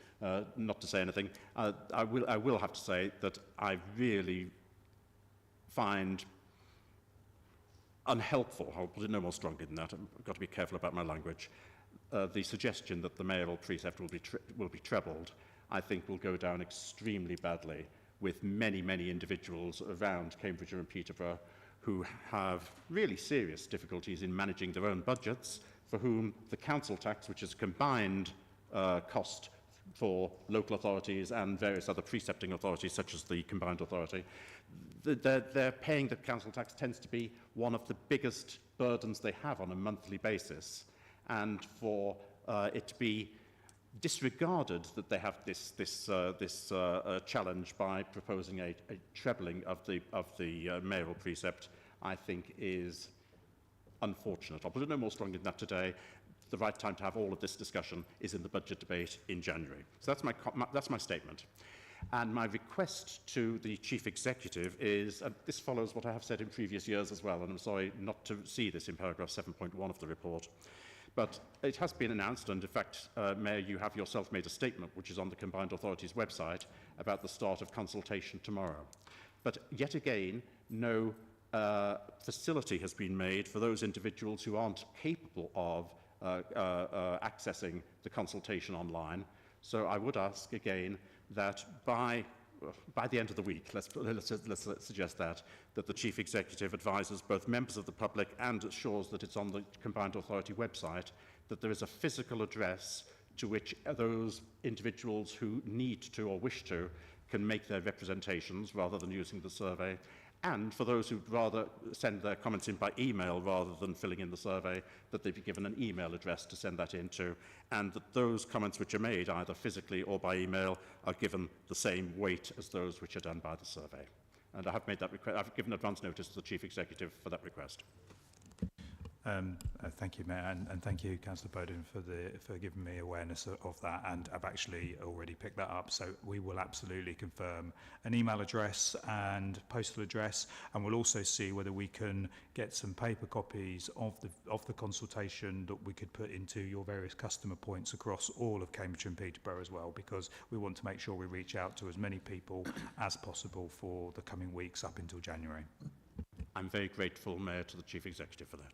not to say anything. I will have to say that I really find unhelpful, I'll put it no more strongly than that, I've got to be careful about my language, the suggestion that the mayoral precept will be trebled, I think will go down extremely badly with many, many individuals around Cambridgeshire and Peterborough who have really serious difficulties in managing their own budgets, for whom the council tax, which is a combined cost for local authorities and various other precepting authorities, such as the Combined Authority, they're paying the council tax tends to be one of the biggest burdens they have on a monthly basis. And for it to be disregarded that they have this challenge by proposing a trebling of the mayoral precept, I think is unfortunate. I'll put it no more strongly than that today. The right time to have all of this discussion is in the budget debate in January. So that's my statement. And my request to the Chief Executive is, and this follows what I have said in previous years as well, and I'm sorry not to see this in paragraph 7.1 of the report, but it has been announced, and in fact, Mayor, you have yourself made a statement, which is on the Combined Authorities website, about the start of consultation tomorrow. But yet again, no facility has been made for those individuals who aren't capable of accessing the consultation online. So I would ask again that by the end of the week, let's suggest that the Chief Executive advises both members of the public and assures that it's on the Combined Authority website, that there is a physical address to which those individuals who need to or wish to can make their representations rather than using the survey. And for those who'd rather send their comments in by email rather than filling in the survey, that they be given an email address to send that into, and that those comments which are made either physically or by email are given the same weight as those which are done by the survey. And I have made that request. I've given advance notice to the Chief Executive for that request. Thank you, Mayor, and thank you, Councillor Bowden, for giving me awareness of that, and I've actually already picked that up. So we will absolutely confirm an email address and postal address, and we'll also see whether we can get some paper copies of the consultation that we could put into your various customer points across all of Cambridge and Peterborough as well, because we want to make sure we reach out to as many people as possible for the coming weeks up until January. I'm very grateful, Mayor, to the Chief Executive for that.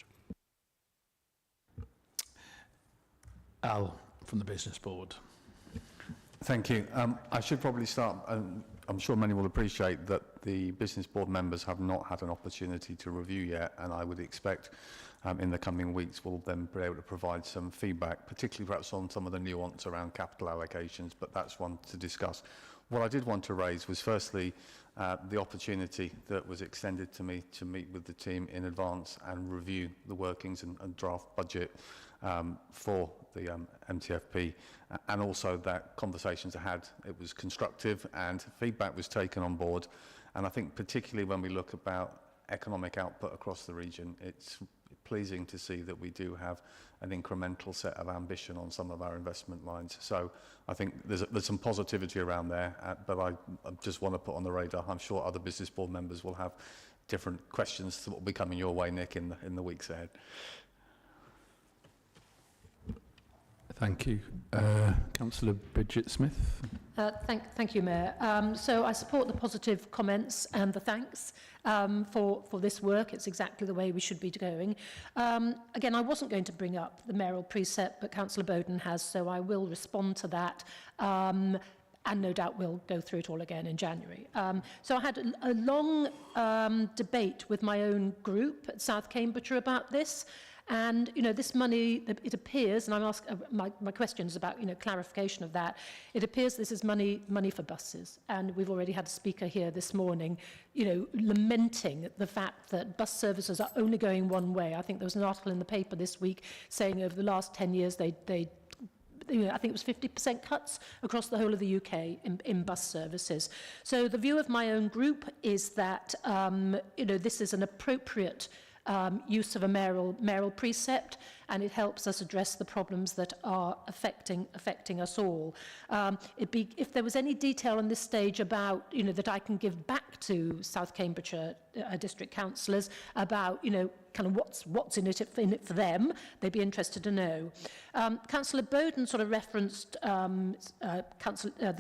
Al, from the Business Board. Thank you. I should probably start, I'm sure many will appreciate that the Business Board members have not had an opportunity to review yet, and I would expect in the coming weeks we'll then be able to provide some feedback, particularly perhaps on some of the nuance around capital allocations, but that's one to discuss. What I did want to raise was firstly the opportunity that was extended to me to meet with the team in advance and review the workings and draft budget for the MTFP, and also that conversations I had, it was constructive and feedback was taken on board. And I think particularly when we look about economic output across the region, it's pleasing to see that we do have an incremental set of ambition on some of our investment lines. So I think there's some positivity around there, but I just want to put on the radar, I'm sure other Business Board members will have different questions that will be coming your way, Nick, in the weeks ahead. Thank you. Councillor Bridget-Smith. Thank you, Mayor. So I support the positive comments and the thanks for this work. It's exactly the way we should be going. Again, I wasn't going to bring up the mayoral precept, but Councillor Bowden has, so I will respond to that. And no doubt we'll go through it all again in January. So I had a long debate with my own group at South Cambridgeshire about this. And, you know, this money, it appears, and I'm asking, my question is about, you know, clarification of that. It appears this is money for buses. And we've already had a speaker here this morning, you know, lamenting the fact that bus services are only going one way. I think there was an article in the paper this week saying over the last 10 years they you know, I think it was 50% cuts across the whole of the UK in bus services. So the view of my own group is that, you know, this is an appropriate use of a mayoral precept, and it helps us address the problems that are affecting us all. If there was any detail on this stage about, you know, that I can give back to South Cambridgeshire district councillors about, you know, kind of what's in it for them, they'd be interested to know. Councillor Bowden sort of referenced the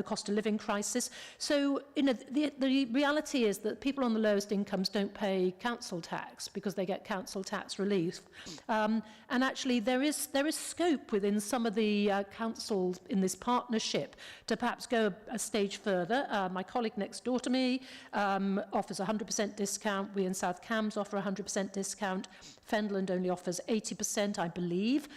cost of living crisis. So, you know, the reality is that people on the lowest incomes don't pay council tax because they get council tax relief. And actually, there is scope within some of the councils in this partnership to perhaps go a stage further. My colleague next door to me offers a 100% discount. We in South Cambs offer a 100% discount. Fenland only offers 80%, I believe.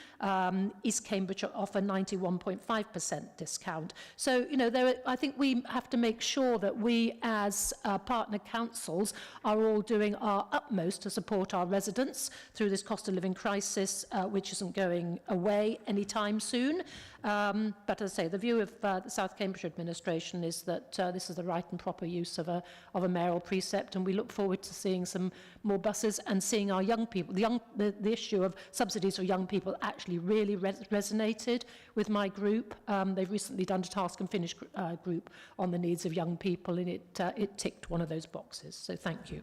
East Cambridgeshire offer 91.5% discount. So, you know, I think we have to make sure that we as partner councils are all doing our utmost to support our residents through this cost of living crisis, which isn't going away anytime soon. But as I say, the view of the South Cambridgeshire administration is that this is the right and proper use of a mayoral precept, and we look forward to seeing some more buses and seeing our young people. The issue of subsidies for young people actually really resonated with my group. They've recently done a task and finish group on the needs of young people, and it ticked one of those boxes. So thank you.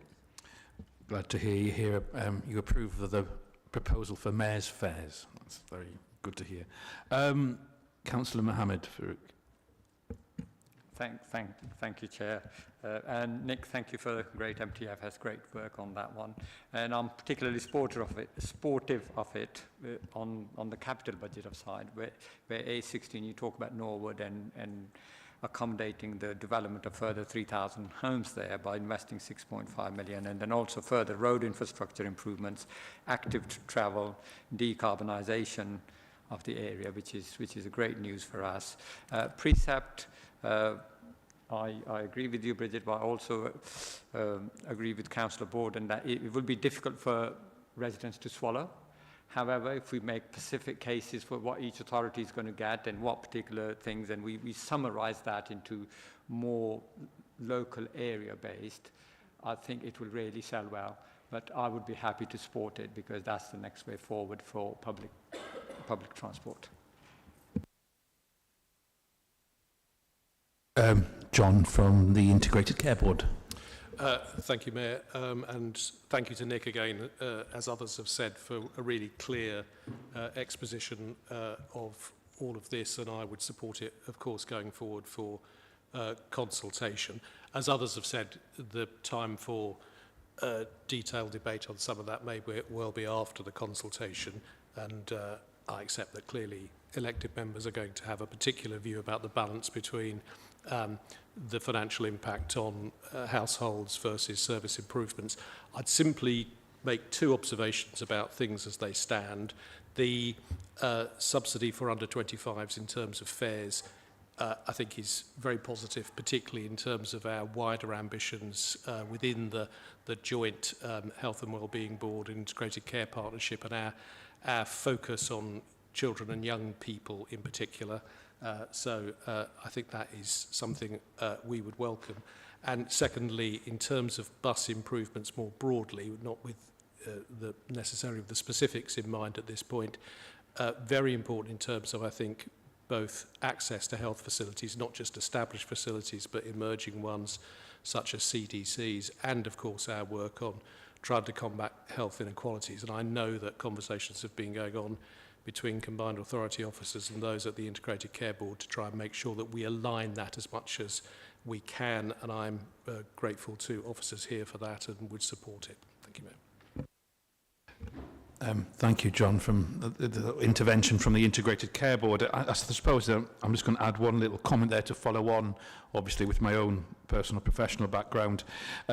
Glad to hear you approve of the proposal for mayor's fares. That's very good to hear. Councillor Mohammed Farouk. Thank you, Chair. And Nick, thank you for great MTF has great work on that one. And I'm particularly sportive of it on the capital budget of side, where A16 you talk about Norwood and accommodating the development of further 3,000 homes there by investing 6.5 million, and then also further road infrastructure improvements, active travel, decarbonisation of the area, which is a great news for us. Precept. I agree with you, Bridget, but I also agree with Councillor Borden that it will be difficult for residents to swallow. However, if we make specific cases for what each authority is going to get and what particular things, and we summarise that into more local area-based, I think it will really sell well. But I would be happy to support it because that's the next way forward for public transport. John from the Integrated Care Board. Thank you, Mayor, and thank you to Nick again, as others have said, for a really clear exposition of all of this, and I would support it, of course, going forward for consultation. As others have said, the time for detailed debate on some of that may well be after the consultation, and I accept that clearly elected members are going to have a particular view about the balance between the financial impact on households versus service improvements. I'd simply make two observations about things as they stand. The subsidy for under 25s in terms of fares I think is very positive, particularly in terms of our wider ambitions within the joint Health and Wellbeing Board and Integrated Care Partnership, and our focus on children and young people in particular. So I think that is something we would welcome. And secondly, in terms of bus improvements more broadly, not with necessarily the specifics in mind at this point, very important in terms of, I think, both access to health facilities, not just established facilities, but emerging ones such as CDCs, and of course our work on trying to combat health inequalities. And I know that conversations have been going on between combined authority officers and those at the Integrated Care Board to try and make sure that we align that as much as we can, and I'm grateful to officers here for that and would support it. Thank you, Mayor. Thank you, John, from the intervention from the Integrated Care Board. I suppose I'm just going to add one little comment there to follow on, obviously, with my own personal professional background.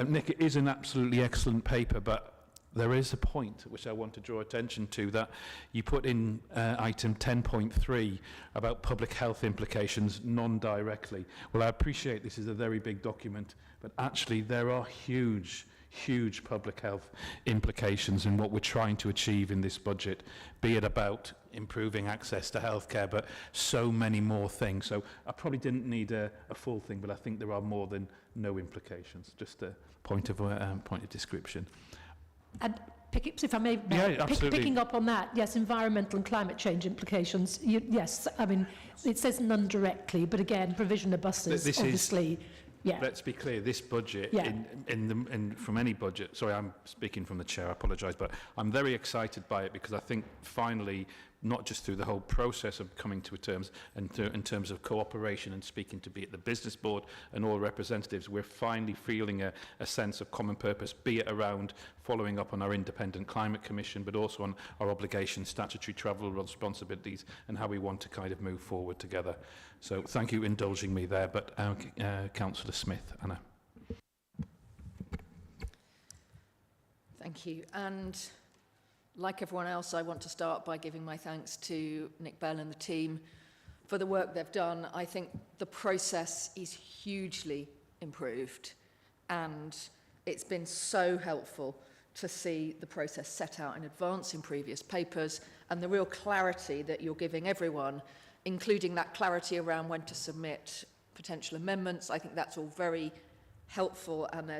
Nick, it is an absolutely excellent paper, but there is a point which I want to draw attention to, that you put in item 10.3 about public health implications non-directly. Well, I appreciate this is a very big document, but actually there are huge public health implications in what we're trying to achieve in this budget, be it about improving access to healthcare, but so many more things. So I probably didn't need a full thing, but I think there are more than no implications. Just a point of description. And if I may, picking up on that, yes, environmental and climate change implications. Yes, I mean, it says none directly, but again, provision of buses, obviously. Yeah. Let's be clear, this budget, from any budget, sorry, I'm speaking from the chair, I apologise, but I'm very excited by it because I think finally, not just through the whole process of coming to terms and in terms of cooperation and speaking to be it the business board and all representatives, we're finally feeling a sense of common purpose, be it around following up on our independent climate commission, but also on our obligations, statutory travel responsibilities, and how we want to kind of move forward together. So thank you for indulging me there, but Councillor Smith, Anna. Thank you. And like everyone else, I want to start by giving my thanks to Nick Bell and the team for the work they've done. I think the process is hugely improved, and it's been so helpful to see the process set out in advance in previous papers and the real clarity that you're giving everyone, including that clarity around when to submit potential amendments. I think that's all very helpful, and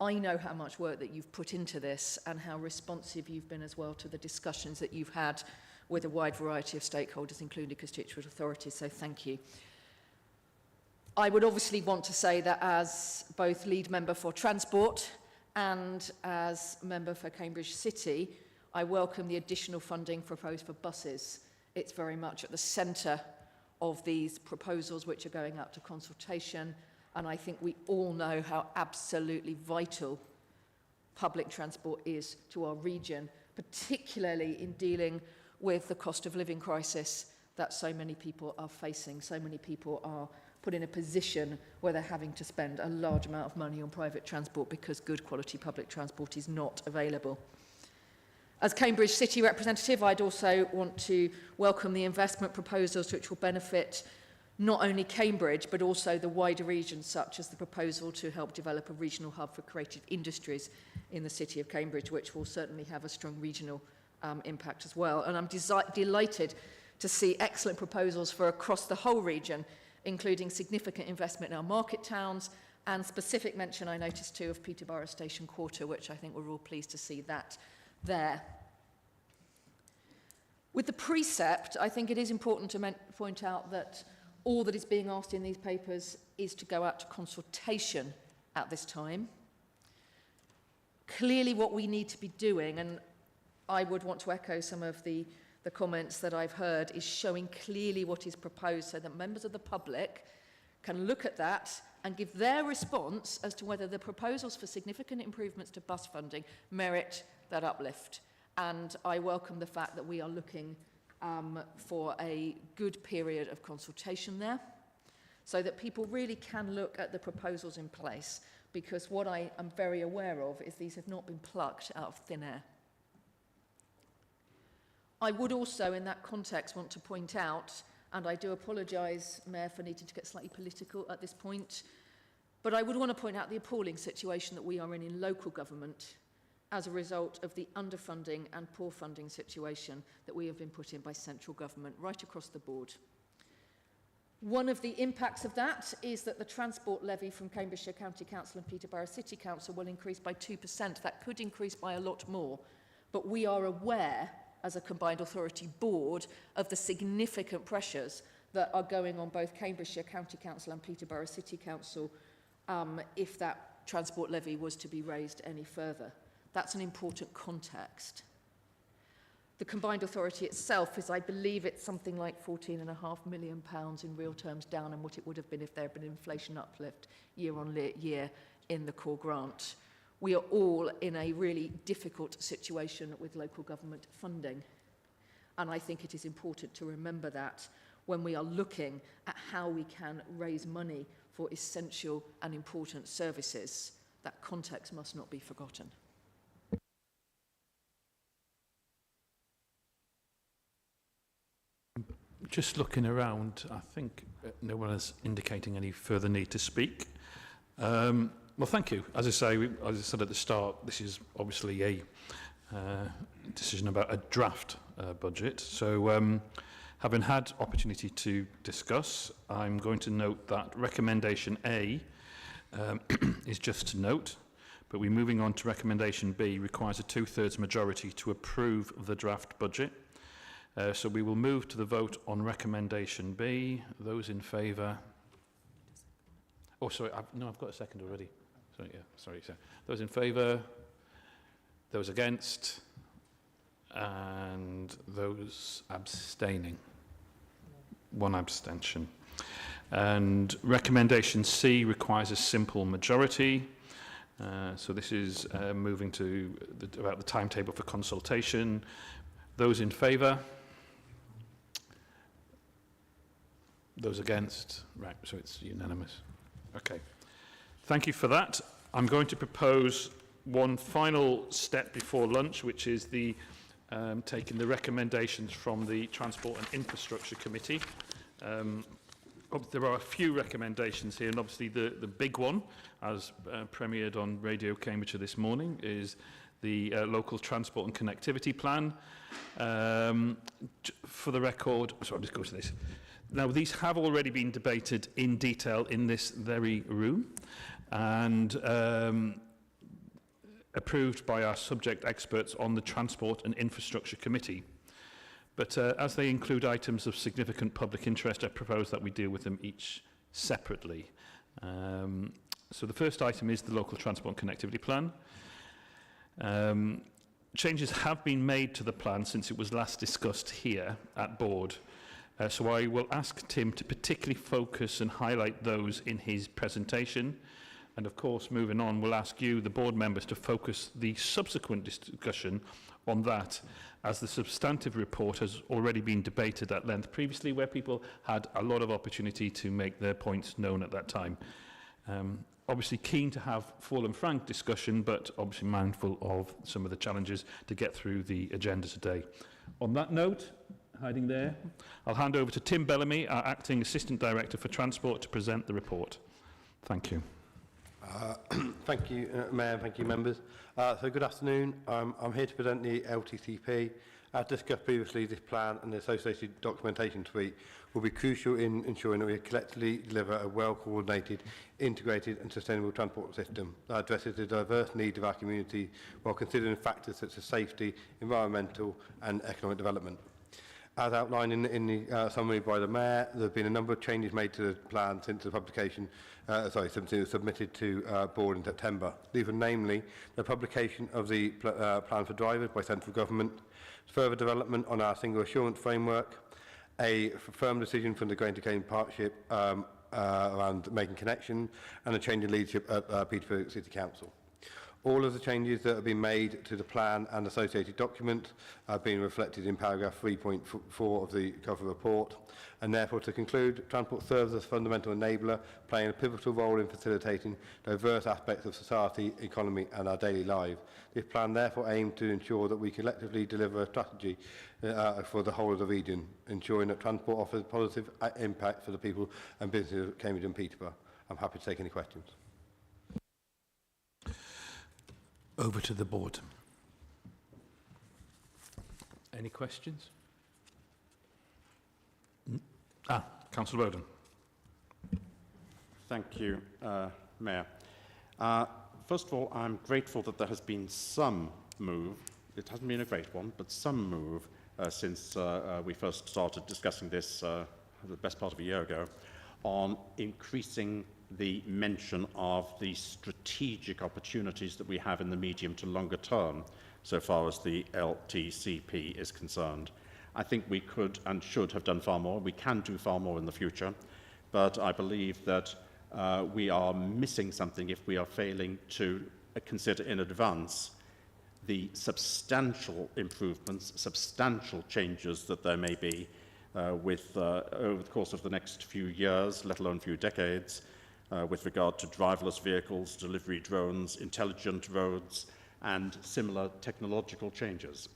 I know how much work that you've put into this and how responsive you've been as well to the discussions that you've had with a wide variety of stakeholders, including constituent authorities, so thank you. I would obviously want to say that as both lead member for Transport and as member for Cambridge City, I welcome the additional funding proposed for buses. It's very much at the centre of these proposals which are going out to consultation. And I think we all know how absolutely vital public transport is to our region, particularly in dealing with the cost of living crisis that so many people are facing. So many people are put in a position where they're having to spend a large amount of money on private transport because good quality public transport is not available. As Cambridge City representative, I'd also want to welcome the investment proposals which will benefit not only Cambridge but also the wider region, such as the proposal to help develop a regional hub for creative industries in the city of Cambridge, which will certainly have a strong regional impact as well. And I'm delighted to see excellent proposals for across the whole region, including significant investment in our market towns and specific mention I noticed too of Peterborough Station Quarter, which I think we're all pleased to see that there. With the precept, I think it is important to point out that all that is being asked in these papers is to go out to consultation at this time. Clearly what we need to be doing, and I would want to echo some of the comments that I've heard, is showing clearly what is proposed so that members of the public can look at that and give their response as to whether the proposals for significant improvements to bus funding merit that uplift. And I welcome the fact that we are looking for a good period of consultation there so that people really can look at the proposals in place, because what I am very aware of is these have not been plucked out of thin air. I would also, in that context, want to point out, and I do apologise, Mayor, for needing to get slightly political at this point, but I would want to point out the appalling situation that we are in local government as a result of the underfunding and poor funding situation that we have been put in by central government right across the board. One of the impacts of that is that the transport levy from Cambridgeshire County Council and Peterborough City Council will increase by 2%. That could increase by a lot more, but we are aware as a combined authority board of the significant pressures that are going on both Cambridgeshire County Council and Peterborough City Council if that transport levy was to be raised any further. That's an important context. The combined authority itself is, I believe it's something like £14.5 million in real terms down on what it would have been if there had been inflation uplift year on year in the core grant. We are all in a really difficult situation with local government funding. And I think it is important to remember that when we are looking at how we can raise money for essential and important services. That context must not be forgotten. Just looking around, I think no one is indicating any further need to speak. Well, thank you. As I say, as I said at the start, this is obviously a decision about a draft budget. So having had opportunity to discuss, I'm going to note that recommendation A is just to note, but we're moving on to recommendation B, requires a 2/3 majority to approve the draft budget. So we will move to the vote on recommendation B. Those in favour? Oh, sorry, I've got a second already. Sorry, sir. Those in favour? Those against? And those abstaining? One abstention. And recommendation C requires a simple majority. So this is moving to about the timetable for consultation. Those in favour? Those against? Right, so it's unanimous. Okay. Thank you for that. I'm going to propose one final step before lunch, which is the taking the recommendations from the Transport and Infrastructure Committee. There are a few recommendations here, and obviously the big one, as premiered on Radio Cambridgeshire this morning, is the local transport and connectivity plan. For the record, so I'll just go to this. Now, these have already been debated in detail in this very room and approved by our subject experts on the Transport and Infrastructure Committee. But as they include items of significant public interest, I propose that we deal with them each separately. So the first item is the local transport and connectivity plan. Changes have been made to the plan since it was last discussed here at board. So I will ask Tim to particularly focus and highlight those in his presentation. And of course, moving on, we'll ask you, the board members, to focus the subsequent discussion on that, as the substantive report has already been debated at length previously, where people had a lot of opportunity to make their points known at that time. Obviously keen to have full and frank discussion, but obviously mindful of some of the challenges to get through the agenda today. On that note, hiding there, I'll hand over to Tim Bellamy, our Acting Assistant Director for Transport, to present the report. Thank you. Thank you, Mayor, thank you, members. So good afternoon. I'm here to present the LTCP. As discussed previously, this plan and the associated documentation suite will be crucial in ensuring that we collectively deliver a well-coordinated, integrated and sustainable transport system that addresses the diverse needs of our community while considering factors such as safety, environmental and economic development. As outlined in the summary by the Mayor, there have been a number of changes made to the plan since the publication, since it was submitted to board in September. These are namely the publication of the plan for drivers by central government, further development on our single assurance framework, a firm decision from the Grain to Gain partnership around making connection, and a change in leadership at Peterborough City Council. All of the changes that have been made to the plan and associated document have been reflected in paragraph 3.4 of the cover report. And therefore, to conclude, transport serves as a fundamental enabler, playing a pivotal role in facilitating diverse aspects of society, economy and our daily lives. This plan therefore aims to ensure that we collectively deliver a strategy for the whole of the region, ensuring that transport offers positive impact for the people and businesses of Cambridge and Peterborough. I'm happy to take any questions. Over to the board. Any questions? Councillor Roden. Thank you, Mayor. First of all, I'm grateful that there has been some move. It hasn't been a great one, but some move since we first started discussing this the best part of a year ago, on increasing the mention of the strategic opportunities that we have in the medium to longer term, so far as the LTCP is concerned. I think we could and should have done far more. We can do far more in the future, but I believe that we are missing something if we are failing to consider in advance the substantial improvements, substantial changes that there may be over the course of the next few years, let alone few decades, with regard to driverless vehicles, delivery drones, intelligent roads, and similar technological changes.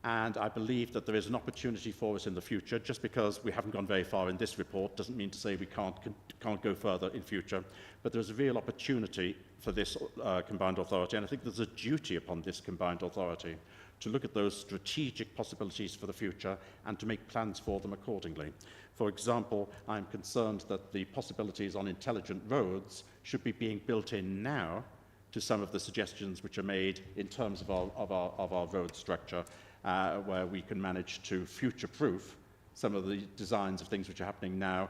And I believe that there is an opportunity for us in the future. Just because we haven't gone very far in this report doesn't mean to say we can't go further in future. But there's a real opportunity for this combined authority, and I think there's a duty upon this combined authority to look at those strategic possibilities for the future and to make plans for them accordingly. For example, I'm concerned that the possibilities on intelligent roads should be being built in now to some of the suggestions which are made in terms of our road structure, where we can manage to future-proof some of the designs of things which are happening now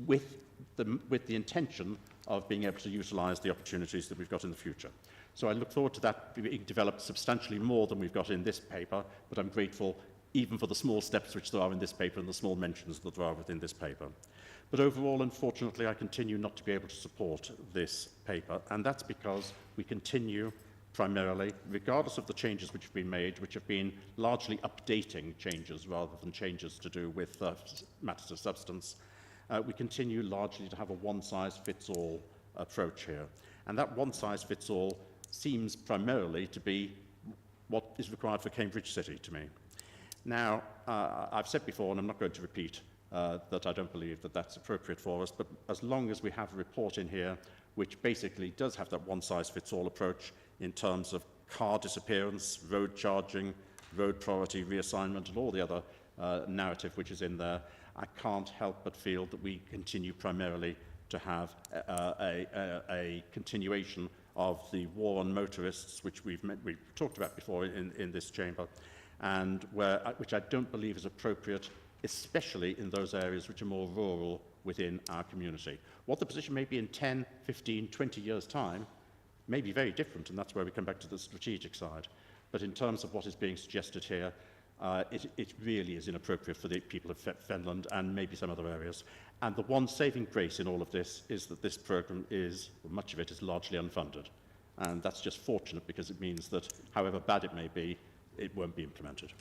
with the intention of being able to utilise the opportunities that we've got in the future. So I look forward to that being developed substantially more than we've got in this paper, but I'm grateful even for the small steps which there are in this paper and the small mentions that there are within this paper. But overall, unfortunately, I continue not to be able to support this paper, and that's because we continue primarily, regardless of the changes which have been made, which have been largely updating changes rather than changes to do with matters of substance, we continue largely to have a one-size-fits-all approach here. And that one-size-fits-all seems primarily to be what is required for Cambridge City to me. Now, I've said before, and I'm not going to repeat, that I don't believe that that's appropriate for us, but as long as we have a report in here which basically does have that one-size-fits-all approach in terms of car disappearance, road charging, road priority reassignment, and all the other narrative which is in there, I can't help but feel that we continue primarily to have a continuation of the war on motorists, which we've talked about before in this chamber, and which I don't believe is appropriate, especially in those areas which are more rural within our community. What the position may be in 10, 15, 20 years' time may be very different, and that's where we come back to the strategic side. But in terms of what is being suggested here, it really is inappropriate for the people of Fenland and maybe some other areas. And the one saving grace in all of this is that this programme is, much of it is largely unfunded. And that's just fortunate because it means that however bad it may be, it won't be implemented.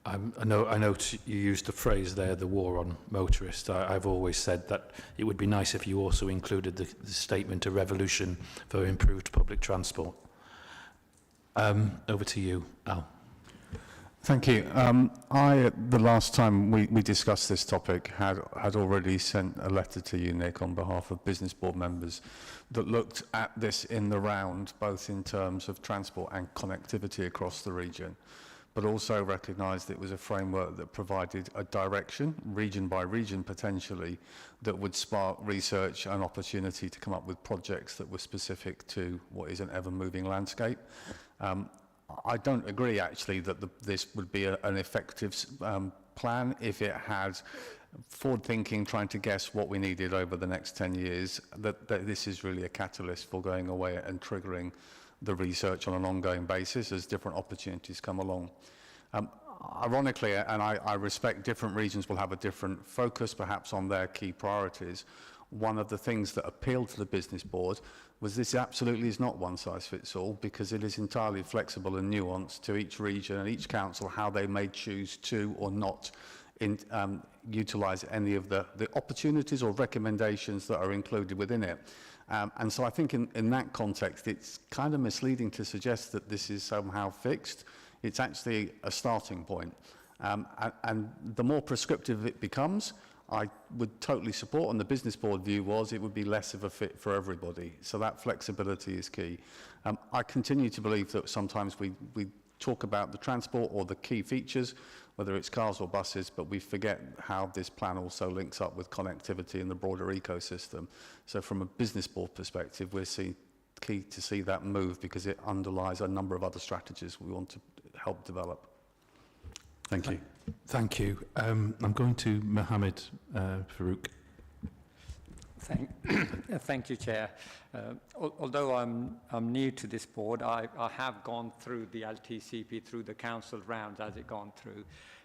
I note you used the phrase there, the war on motorists. I've always said that it would be nice if you also included the statement, a revolution for improved public transport. Over to you, Al. Thank you. The last time we discussed this topic, had already sent a letter to you, Nick, on behalf of business board members that looked at this in the round, both in terms of transport and connectivity across the region, but also recognised it was a framework that provided a direction, region by region potentially, that would spark research and opportunity to come up with projects that were specific to what is an ever-moving landscape. I don't agree, actually, that this would be an effective plan if it had forward thinking, trying to guess what we needed over the next 10 years, that this is really a catalyst for going away and triggering the research on an ongoing basis as different opportunities come along. Ironically, and I respect different regions will have a different focus perhaps on their key priorities, one of the things that appealed to the business board was this absolutely is not one size fits all, because it is entirely flexible and nuanced to each region and each council how they may choose to or not utilise any of the opportunities or recommendations that are included within it. And so I think in that context, it's kind of misleading to suggest that this is somehow fixed. It's actually a starting point. And the more prescriptive it becomes, I would totally support, and the business board view was it would be less of a fit for everybody. So that flexibility is key. I continue to believe that sometimes we talk about the transport or the key features, whether it's cars or buses, but we forget how this plan also links up with connectivity in the broader ecosystem. So from a business board perspective, we're key to see that move because it underlies a number of other strategies we want to help develop. Thank you. Thank you. I'm going to Mohammed Farouk. Thank you, Chair. Although I'm new to this board, I have gone through the LTCP through the council rounds as it gone through,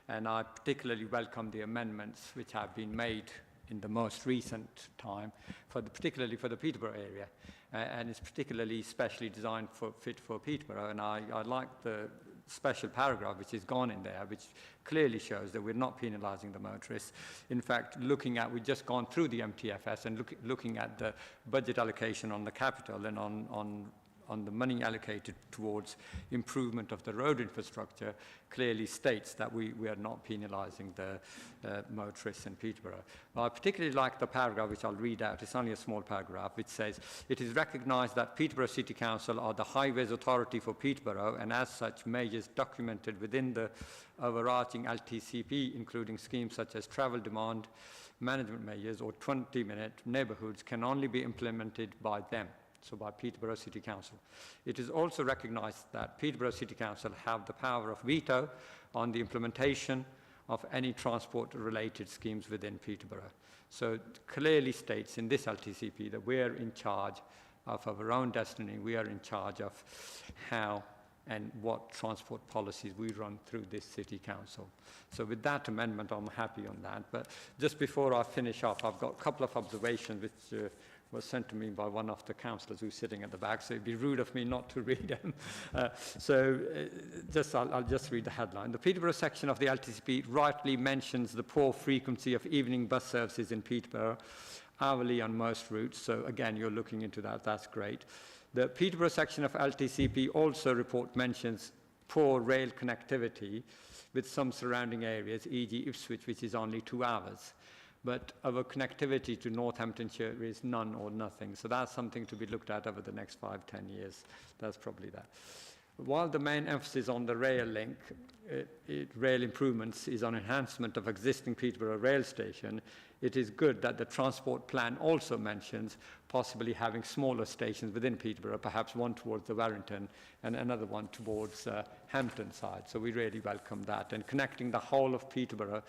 and I particularly welcome the amendments which have been made in the most recent time, particularly for the Peterborough area, and it's particularly specially designed fit for Peterborough, and I like the special paragraph which is gone in there, which clearly shows that we're not penalising the motorists. In fact, we've just gone through the MTFS and looking at the budget allocation on the capital and on the money allocated towards improvement of the road infrastructure clearly states that we are not penalising the motorists in Peterborough. I particularly like the paragraph which I'll read out. It's only a small paragraph which says, "It is recognised that Peterborough City Council are the highways authority for Peterborough, and as such measures documented within the overarching LTCP, including schemes such as travel demand management measures or 20-minute neighbourhoods, can only be implemented by them." So by Peterborough City Council. It is also recognised that Peterborough City Council have the power of veto on the implementation of any transport-related schemes within Peterborough. So it clearly states in this LTCP that we are in charge of our own destiny. We are in charge of how and what transport policies we run through this City Council. So with that amendment, I'm happy on that. But just before I finish off, I've got a couple of observations which was sent to me by one of the councillors who's sitting at the back, so it'd be rude of me not to read them. I'll just read the headline. The Peterborough section of the LTCP rightly mentions the poor frequency of evening bus services in Peterborough, hourly on most routes. So again, you're looking into that, that's great. The Peterborough section of LTCP also mentions poor rail connectivity with some surrounding areas, e.g. Ipswich, which is only 2 hours. But our connectivity to Northamptonshire is none or nothing. So that's something to be looked at over the next 5-10 years. That's probably that. While the main emphasis on the rail link, rail improvements, is on enhancement of existing Peterborough rail station, it is good that the transport plan also mentions possibly having smaller stations within Peterborough, perhaps one towards the Warrington and another one towards Hampton side. So we really welcome that. And connecting the whole of Peterborough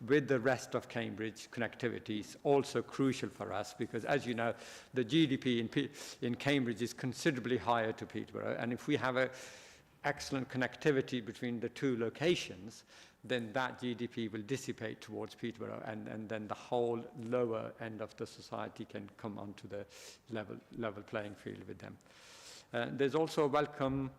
with the rest of Cambridge connectivity is also crucial for us because, as you know, the GDP in Cambridge is considerably higher to Peterborough. And if we have excellent connectivity between the two locations, then that GDP will dissipate towards Peterborough, and then the whole lower end of the society can come onto the level playing field with them. There's also a welcome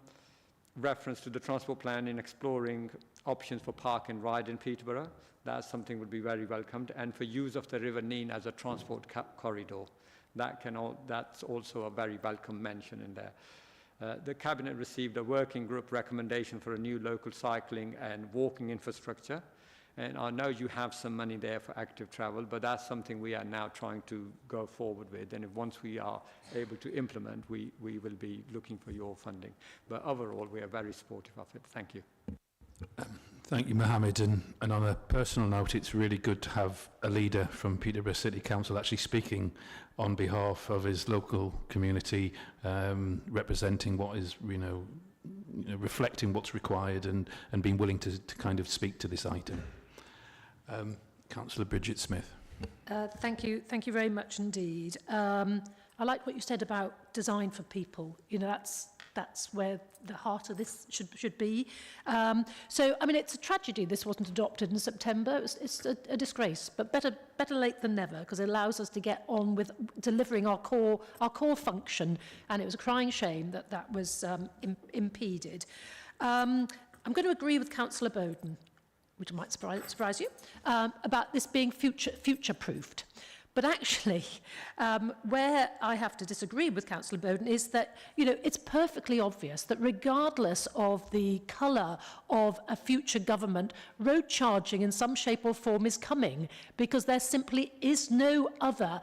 reference to the transport plan in exploring options for park and ride in Peterborough. That's something would be very welcomed, and for use of the River Nene as a transport corridor. That's also a very welcome mention in there. The Cabinet received a working group recommendation for a new local cycling and walking infrastructure. And I know you have some money there for active travel, but that's something we are now trying to go forward with. And once we are able to implement, we will be looking for your funding. But overall, we are very supportive of it. Thank you. Thank you, Mohammed. And on a personal note, it's really good to have a leader from Peterborough City Council actually speaking on behalf of his local community, representing what is, reflecting what's required and being willing to kind of speak to this item. Councillor Bridget Smith. Thank you very much indeed. I like what you said about design for people. That's where the heart of this should be. So, I mean, it's a tragedy this wasn't adopted in September. It's a disgrace, but better late than never, because it allows us to get on with delivering our core function, and it was a crying shame that was impeded. I'm going to agree with Councillor Bowden, which might surprise you, about this being future-proofed. But actually, where I have to disagree with Councillor Bowden is that, it's perfectly obvious that regardless of the colour of a future government, road charging in some shape or form is coming, because there simply is no other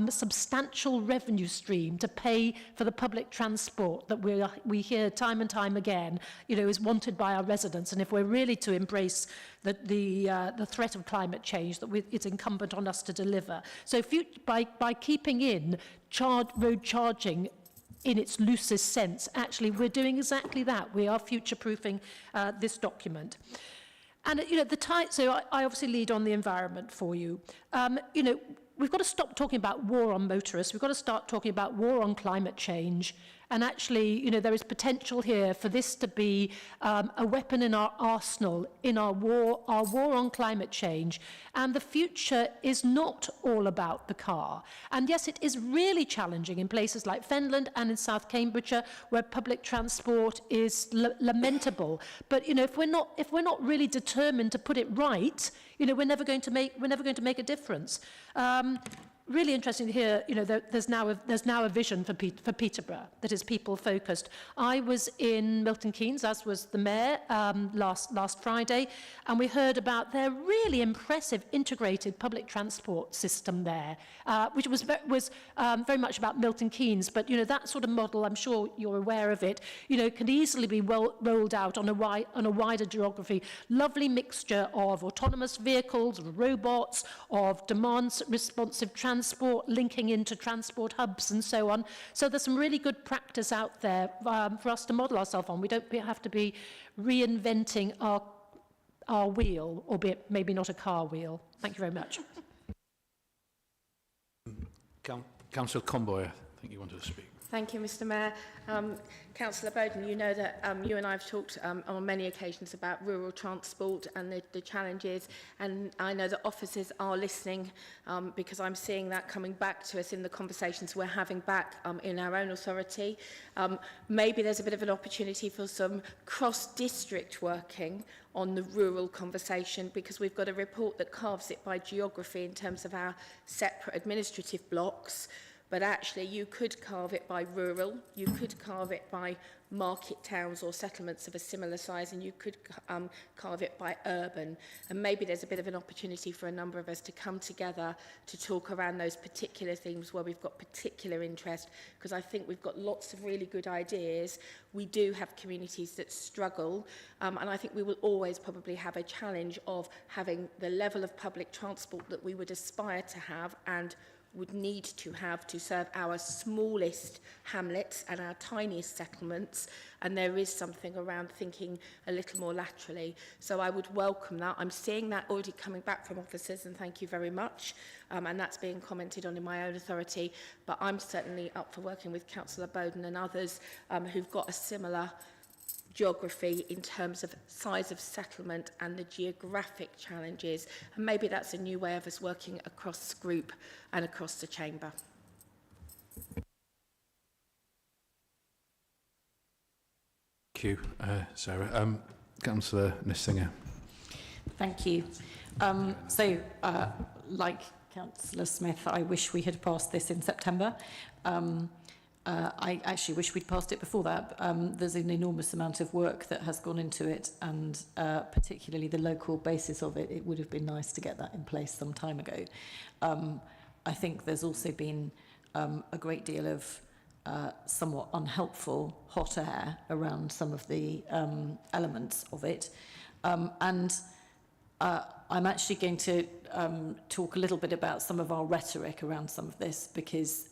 substantial revenue stream to pay for the public transport that we hear time and time again, is wanted by our residents. And if we're really to embrace the threat of climate change, that it's incumbent on us to deliver. So by keeping in road charging in its loosest sense, actually we're doing exactly that. We are future-proofing this document. And so I obviously lead on the environment for you. We've got to stop talking about war on motorists. We've got to start talking about war on climate change. And actually, there is potential here for this to be a weapon in our arsenal in our war on climate change. And the future is not all about the car. And yes, it is really challenging in places like Fenland and in South Cambridgeshire, where public transport is lamentable. But if we're not really determined to put it right, we're never going to make a difference. Really interesting to hear, there's now a vision for Peterborough that is people-focused. I was in Milton Keynes, as was the mayor, last Friday, and we heard about their really impressive integrated public transport system there, which was very much about Milton Keynes. But that sort of model, I'm sure you're aware of it, can easily be rolled out on a wider geography. Lovely mixture of autonomous vehicles, of robots, of demand-responsive transport linking into transport hubs and so on. So there's some really good practice out there for us to model ourselves on. We don't have to be reinventing our wheel, albeit maybe not a car wheel. Thank you very much. Councillor Comboy, I think you wanted to speak. Thank you, Mr. Mayor. Councillor Bowden, you know that you and I have talked on many occasions about rural transport and the challenges, and I know that officers are listening because I'm seeing that coming back to us in the conversations we're having back in our own authority. Maybe there's a bit of an opportunity for some cross-district working on the rural conversation, because we've got a report that carves it by geography in terms of our separate administrative blocks. But actually, you could carve it by rural, you could carve it by market towns or settlements of a similar size, and you could carve it by urban. And maybe there's a bit of an opportunity for a number of us to come together to talk around those particular themes where we've got particular interest, because I think we've got lots of really good ideas. We do have communities that struggle, and I think we will always probably have a challenge of having the level of public transport that we would aspire to have and would need to have to serve our smallest hamlets and our tiniest settlements, and there is something around thinking a little more laterally. So I would welcome that. I'm seeing that already coming back from officers, and thank you very much, and that's being commented on in my own authority, but I'm certainly up for working with Councillor Bowden and others who've got a similar geography in terms of size of settlement and the geographic challenges. And maybe that's a new way of us working across the group and across the chamber. Thank you, Sarah. Councillor Nissinger. Thank you. Like Councillor Smith, I wish we had passed this in September. I actually wish we'd passed it before that. There's an enormous amount of work that has gone into it, and particularly the local basis of it. It would have been nice to get that in place some time ago. I think there's also been a great deal of somewhat unhelpful hot air around some of the elements of it. I'm actually going to talk a little bit about some of our rhetoric around some of this, because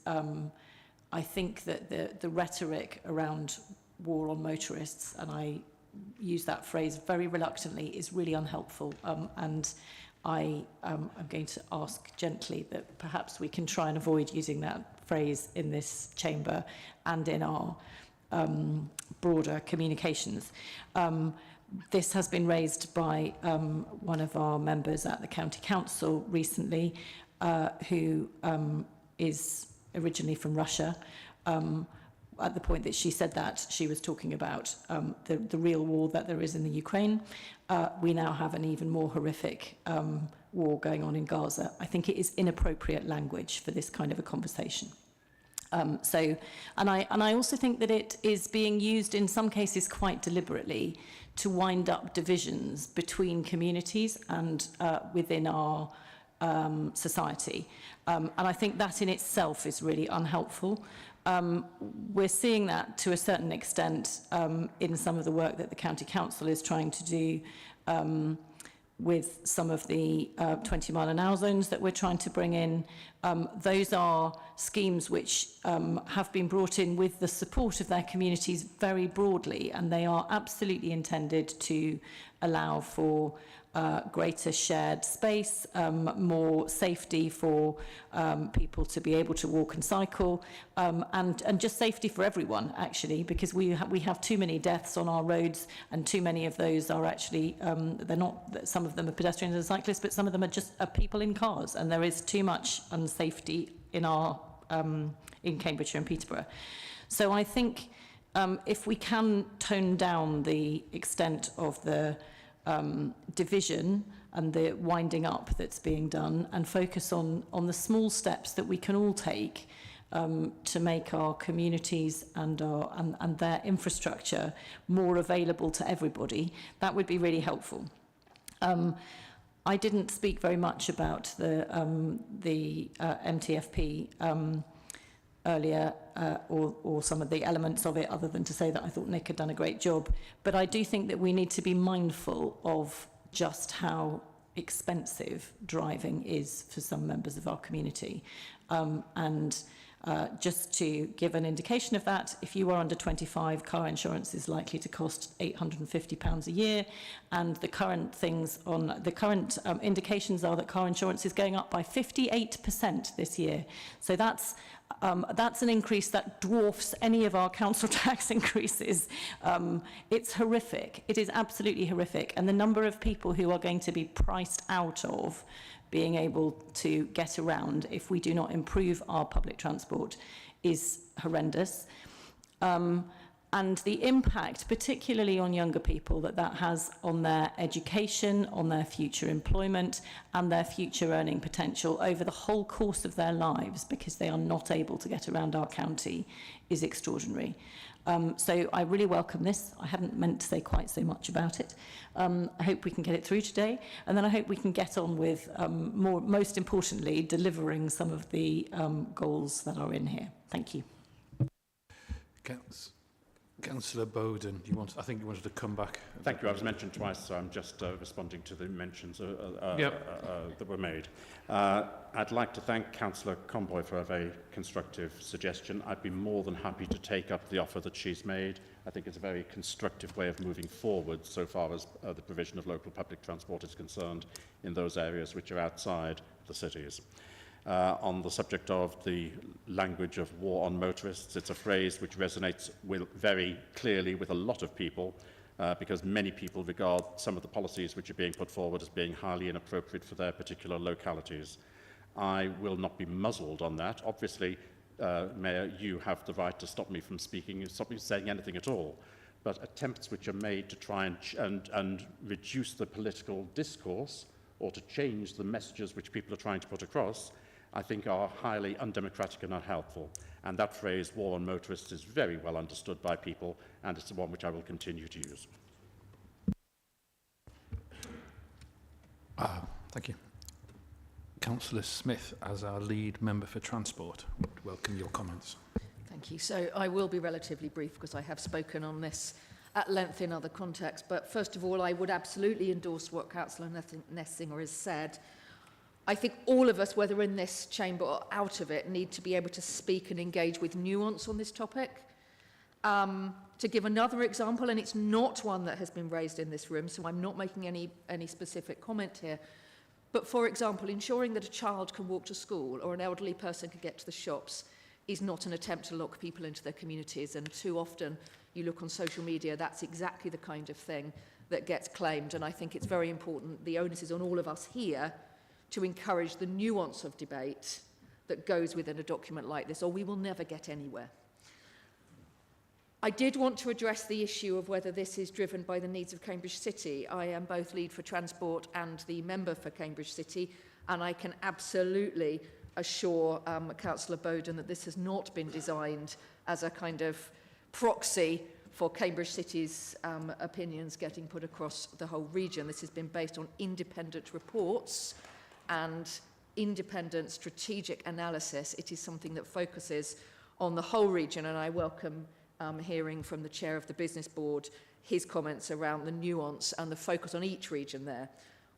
I think that the rhetoric around war on motorists, and I use that phrase very reluctantly, is really unhelpful. And I'm going to ask gently that perhaps we can try and avoid using that phrase in this chamber and in our broader communications. This has been raised by one of our members at the County Council recently, who is originally from Russia. At the point that she said that, she was talking about the real war that there is in the Ukraine. We now have an even more horrific war going on in Gaza. I think it is inappropriate language for this kind of a conversation. And I also think that it is being used in some cases quite deliberately to wind up divisions between communities and within our society. And I think that in itself is really unhelpful. We're seeing that to a certain extent in some of the work that the County Council is trying to do with some of the 20-mile-an-hour zones that we're trying to bring in. Those are schemes which have been brought in with the support of their communities very broadly, and they are absolutely intended to allow for greater shared space, more safety for people to be able to walk and cycle, and just safety for everyone, actually, because we have too many deaths on our roads, and too many of those are actually, they're not, some of them are pedestrians and cyclists, but some of them are just people in cars, and there is too much unsafety in our in Cambridgeshire and Peterborough. So I think if we can tone down the extent of the division and the winding up that's being done, and focus on the small steps that we can all take to make our communities and their infrastructure more available to everybody, that would be really helpful. I didn't speak very much about the MTFP earlier, or some of the elements of it, other than to say that I thought Nick had done a great job. But I do think that we need to be mindful of just how expensive driving is for some members of our community. Just to give an indication of that, if you are under 25, car insurance is likely to cost £850 a year, and the current indications are that car insurance is going up by 58% this year. So that's an increase that dwarfs any of our council tax increases. It's horrific. It is absolutely horrific. And the number of people who are going to be priced out of being able to get around if we do not improve our public transport is horrendous. And the impact, particularly on younger people, that has on their education, on their future employment, and their future earning potential over the whole course of their lives, because they are not able to get around our county, is extraordinary. So I really welcome this. I hadn't meant to say quite so much about it. I hope we can get it through today, and then I hope we can get on with, most importantly, delivering some of the goals that are in here. Thank you. Councillor Bowden, I think you wanted to come back. Thank you. I was mentioned twice, so I'm just responding to the mentions that were made. I'd like to thank Councillor Comboy for a very constructive suggestion. I'd be more than happy to take up the offer that she's made. I think it's a very constructive way of moving forward so far as the provision of local public transport is concerned in those areas which are outside the cities. on the subject of the language of war on motorists. It's a phrase which resonates very clearly with a lot of people, because many people regard some of the policies which are being put forward as being highly inappropriate for their particular localities. I will not be muzzled on that. Obviously, Mayor, you have the right to stop me from speaking, stop me saying anything at all. But attempts which are made to try and reduce the political discourse or to change the messages which people are trying to put across, I think are highly undemocratic and unhelpful. And that phrase, war on motorists, is very well understood by people, and it's the one which I will continue to use. Thank you. Councillor Smith, as our lead member for Transport, would welcome your comments. Thank you. So I will be relatively brief because I have spoken on this at length in other contexts. But first of all, I would absolutely endorse what Councillor Nessinger has said. I think all of us, whether in this chamber or out of it, need to be able to speak and engage with nuance on this topic. To give another example, and it's not one that has been raised in this room, so I'm not making any specific comment here, but for example, ensuring that a child can walk to school or an elderly person can get to the shops is not an attempt to lock people into their communities, and too often you look on social media, that's exactly the kind of thing that gets claimed, and I think it's very important, the onus is on all of us here to encourage the nuance of debate that goes within a document like this, or we will never get anywhere. I did want to address the issue of whether this is driven by the needs of Cambridge City. I am both lead for Transport and the member for Cambridge City, and I can absolutely assure Councillor Bowden that this has not been designed as a kind of proxy for Cambridge City's opinions getting put across the whole region. This has been based on independent reports and independent strategic analysis. It is something that focuses on the whole region, and I welcome hearing from the chair of the business board his comments around the nuance and the focus on each region there.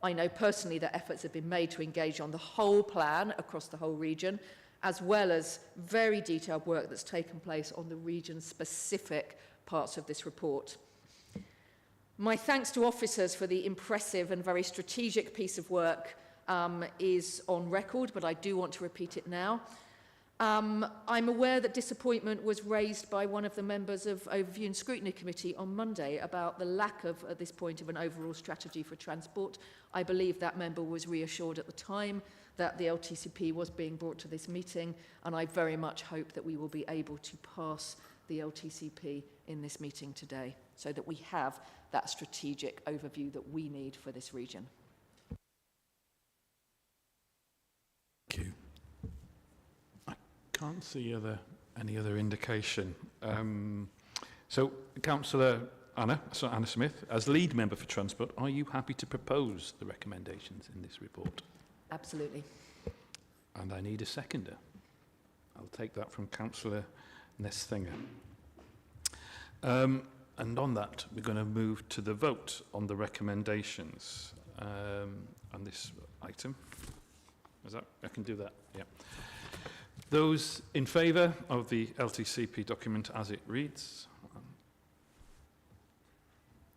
I know personally that efforts have been made to engage on the whole plan across the whole region, as well as very detailed work that's taken place on the region-specific parts of this report. My thanks to officers for the impressive and very strategic piece of work is on record, but I do want to repeat it now. I'm aware that disappointment was raised by one of the members of Overview and Scrutiny Committee on Monday about the lack of, at this point, of an overall strategy for transport. I believe that member was reassured at the time that the LTCP was being brought to this meeting, and I very much hope that we will be able to pass the LTCP in this meeting today so that we have that strategic overview that we need for this region. Thank you. Can't see any other indication. So, Councillor Anna Smith, as lead member for Transport, are you happy to propose the recommendations in this report? Absolutely. And I need a seconder. I'll take that from Councillor Nessinger. And on that, we're going to move to the vote on the recommendations on this item. Is that? I can do that. Yeah. Those in favour of the LTCP document as it reads?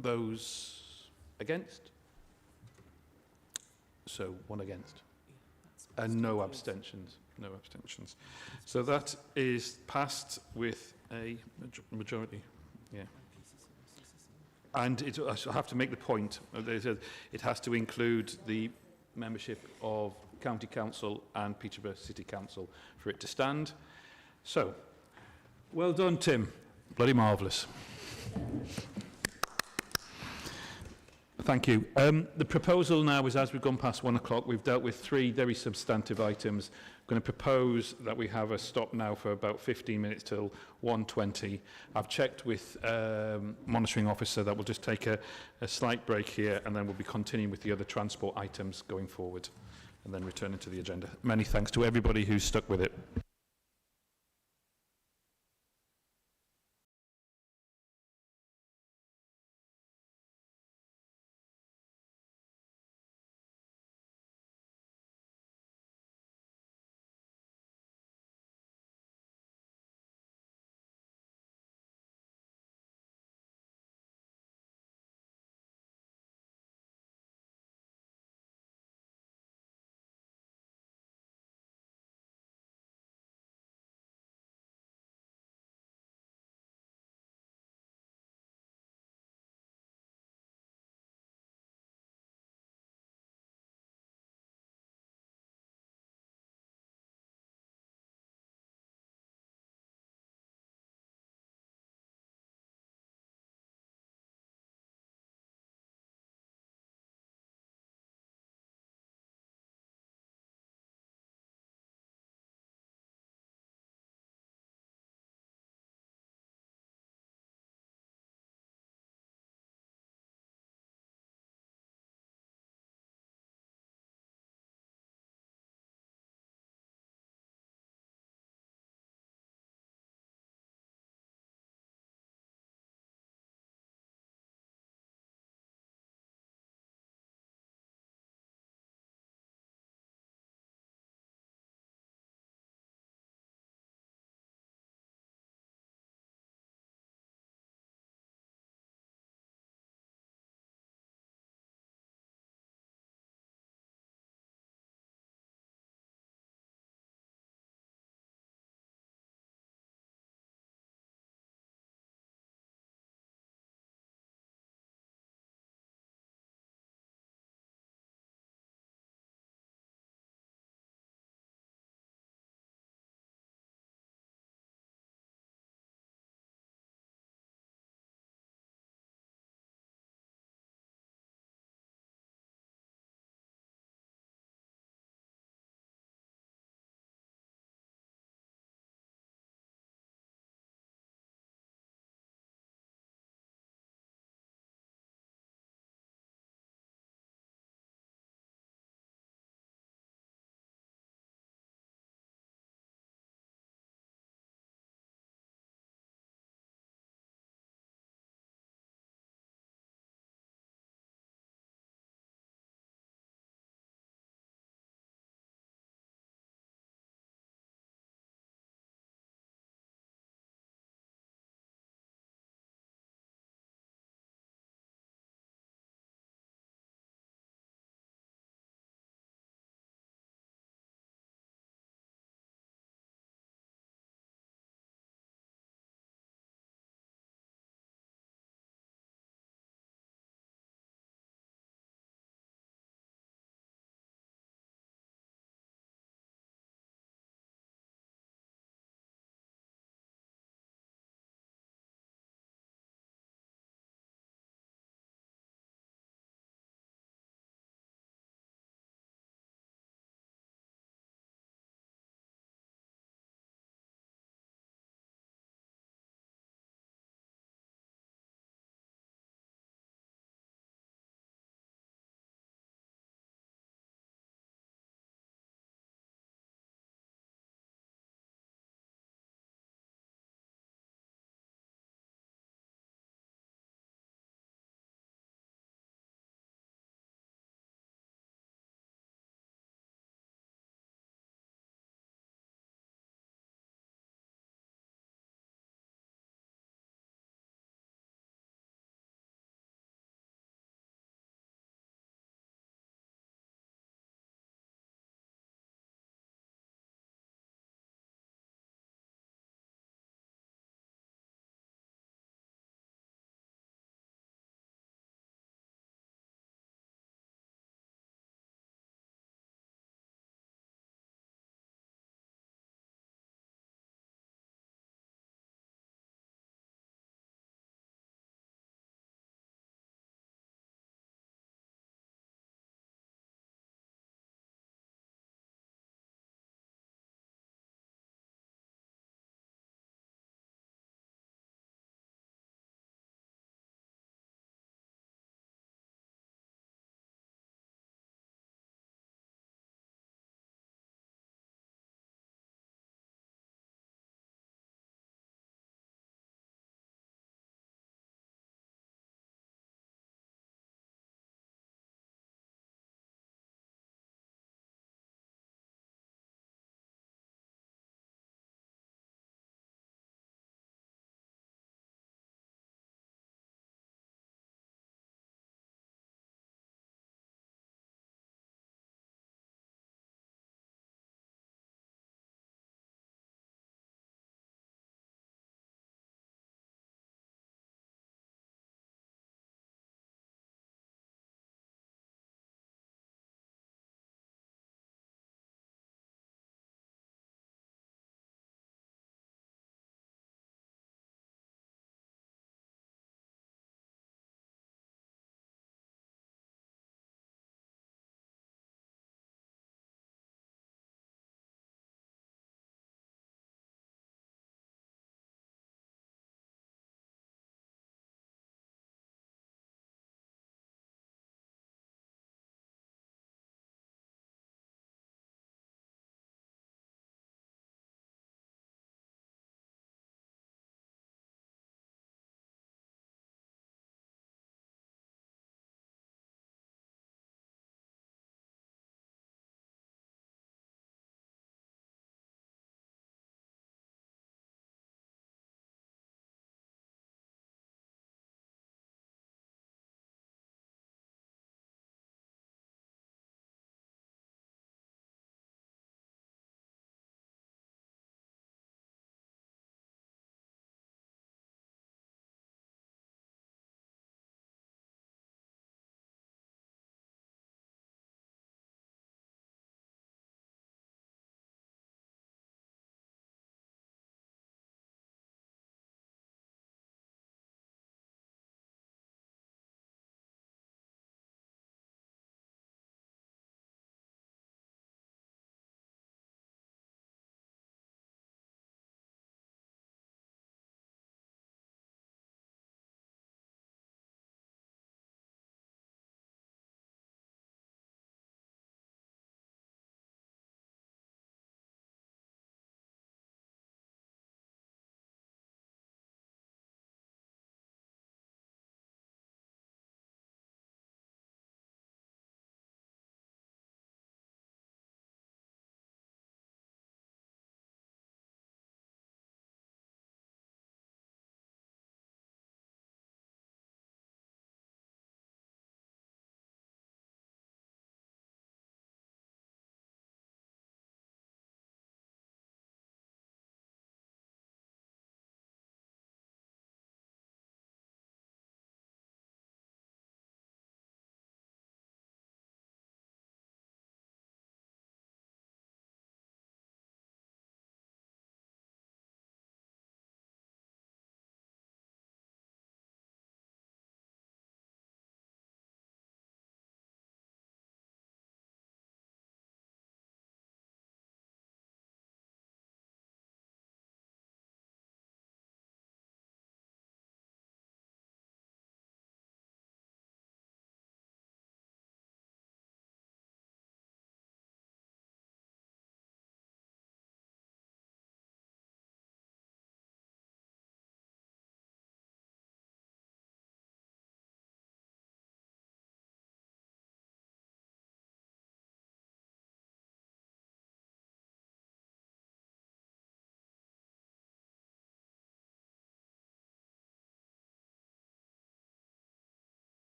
Those against? So one against. And no abstentions. No abstentions. So that is passed with a majority. Yeah. And I have to make the point, it has to include the membership of County Council and Peterborough City Council for it to stand. So, well done, Tim. Bloody marvellous. Thank you. The proposal now is, as we've gone past 1 o'clock, we've dealt with 3 very substantive items. I'm going to propose that we have a stop now for about 15 minutes till 1:20. I've checked with monitoring officer that we'll just take a slight break here, and then we'll be continuing with the other transport items going forward, and then returning to the agenda. Many thanks to everybody who's stuck with it.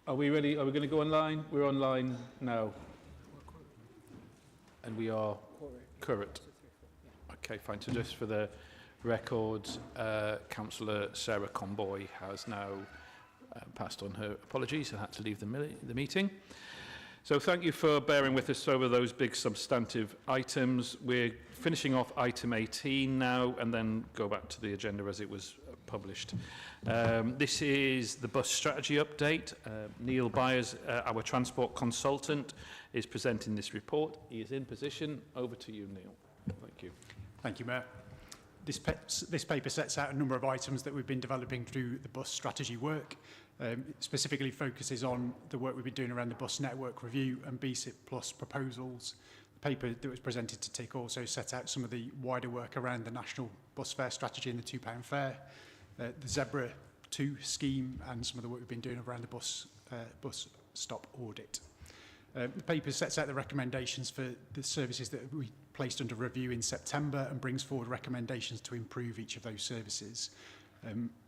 Are we ready? Are we going to go online? We're online now. And we are current. Okay, fine. So just for the records, Councillor Sarah Comboy has now passed on her apologies and had to leave the meeting. So thank you for bearing with us over those big substantive items. We're finishing off item 18 now and then go back to the agenda as it was published. This is the bus strategy update. Neil Byers, our transport consultant, is presenting this report. He is in position. Over to you, Neil. Thank you. Thank you, Mayor. This paper sets out a number of items that we've been developing through the bus strategy work. It specifically focuses on the work we've been doing around the bus network review and BSIP Plus proposals. The paper that was presented to TIC also set out some of the wider work around the national bus fare strategy and the £2 fare, the Zebra 2 scheme, and some of the work we've been doing around the bus stop audit. The paper sets out the recommendations for the services that we placed under review in September and brings forward recommendations to improve each of those services,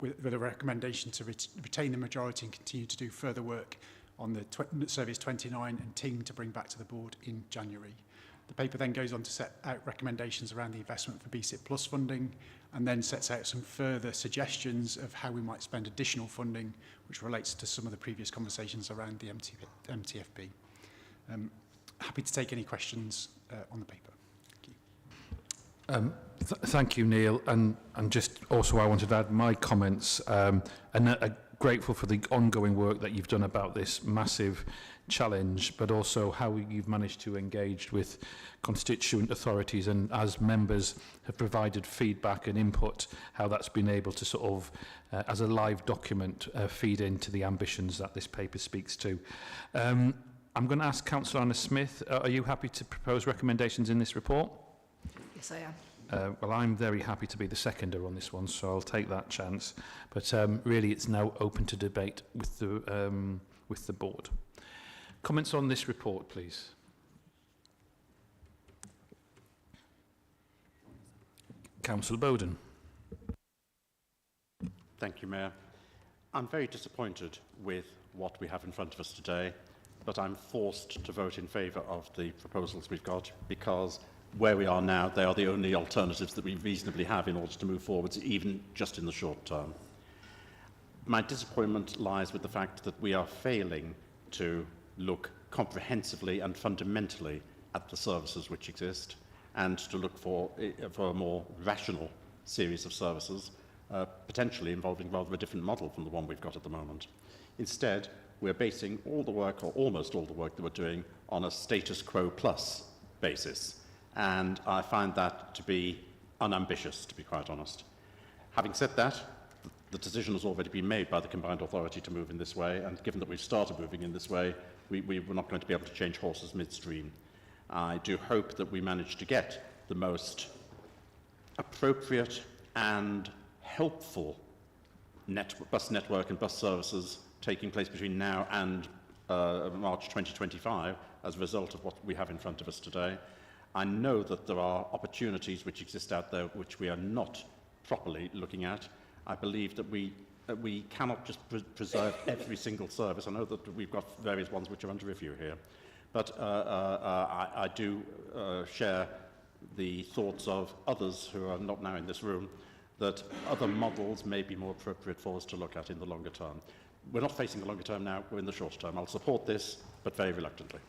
with a recommendation to retain the majority and continue to do further work on the Service 29 and Ting to bring back to the board in January. The paper then goes on to set out recommendations around the investment for BSIP Plus funding and then sets out some further suggestions of how we might spend additional funding, which relates to some of the previous conversations around the MTFP. Happy to take any questions on the paper. Thank you. Thank you, Neil. And just also I wanted to add my comments and grateful for the ongoing work that you've done about this massive challenge, but also how you've managed to engage with constituent authorities and as members have provided feedback and input, how that's been able to sort of, as a live document, feed into the ambitions that this paper speaks to. I'm going to ask Councillor Anna Smith, are you happy to propose recommendations in this report? Yes, I am. Well, I'm very happy to be the seconder on this one, so I'll take that chance. But really, it's now open to debate with the board. Comments on this report, please. Councillor Bowden. Thank you, Mayor. I'm very disappointed with what we have in front of us today, but I'm forced to vote in favour of the proposals we've got because where we are now, they are the only alternatives that we reasonably have in order to move forwards, even just in the short term. My disappointment lies with the fact that we are failing to look comprehensively and fundamentally at the services which exist and to look for a more rational series of services, potentially involving rather a different model from the one we've got at the moment. Instead, we're basing all the work, or almost all the work that we're doing, on a status quo plus basis. And I find that to be unambitious, to be quite honest. Having said that, the decision has already been made by the combined authority to move in this way, and given that we've started moving in this way, we're not going to be able to change horses midstream. I do hope that we manage to get the most appropriate and helpful bus network and bus services taking place between now and March 2025 as a result of what we have in front of us today. I know that there are opportunities which exist out there which we are not properly looking at. I believe that we cannot just preserve every single service. I know that we've got various ones which are under review here, but I do share the thoughts of others who are not now in this room that other models may be more appropriate for us to look at in the longer term. We're not facing the longer term now, we're in the short term. I'll support this, but very reluctantly.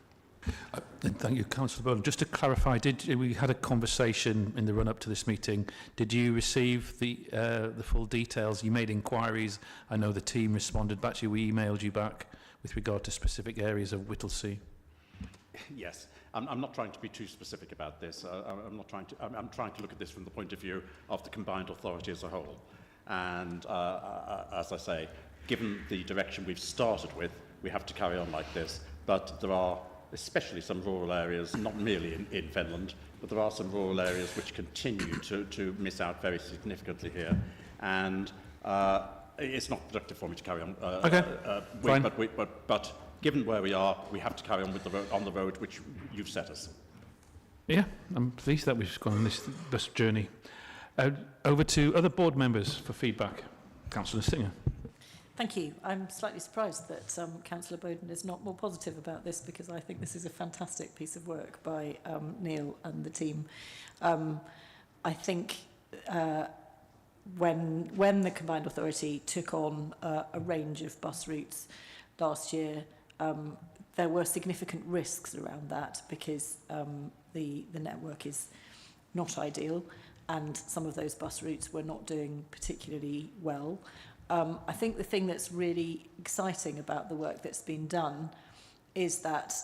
Thank you, Councillor Bowden. Just to clarify, we had a conversation in the run-up to this meeting. Did you receive the full details? You made inquiries. I know the team responded back to you. We emailed you back with regard to specific areas of Whittlesea. Yes. I'm not trying to be too specific about this. I'm trying to look at this from the point of view of the combined authority as a whole. And as I say, given the direction we've started with, we have to carry on like this. But there are especially some rural areas, not merely in Finland, but there are some rural areas which continue to miss out very significantly here. And it's not productive for me to carry on. But given where we are, we have to carry on with the road which you've set us. Yeah, I'm pleased that we've gone on this journey. Over to other board members for feedback. Councillor Singer. Thank you. I'm slightly surprised that Councillor Bowden is not more positive about this, because I think this is a fantastic piece of work by Neil and the team. I think when the Combined Authority took on a range of bus routes last year, there were significant risks around that, because the network is not ideal, and some of those bus routes were not doing particularly well. I think the thing that's really exciting about the work that's been done is that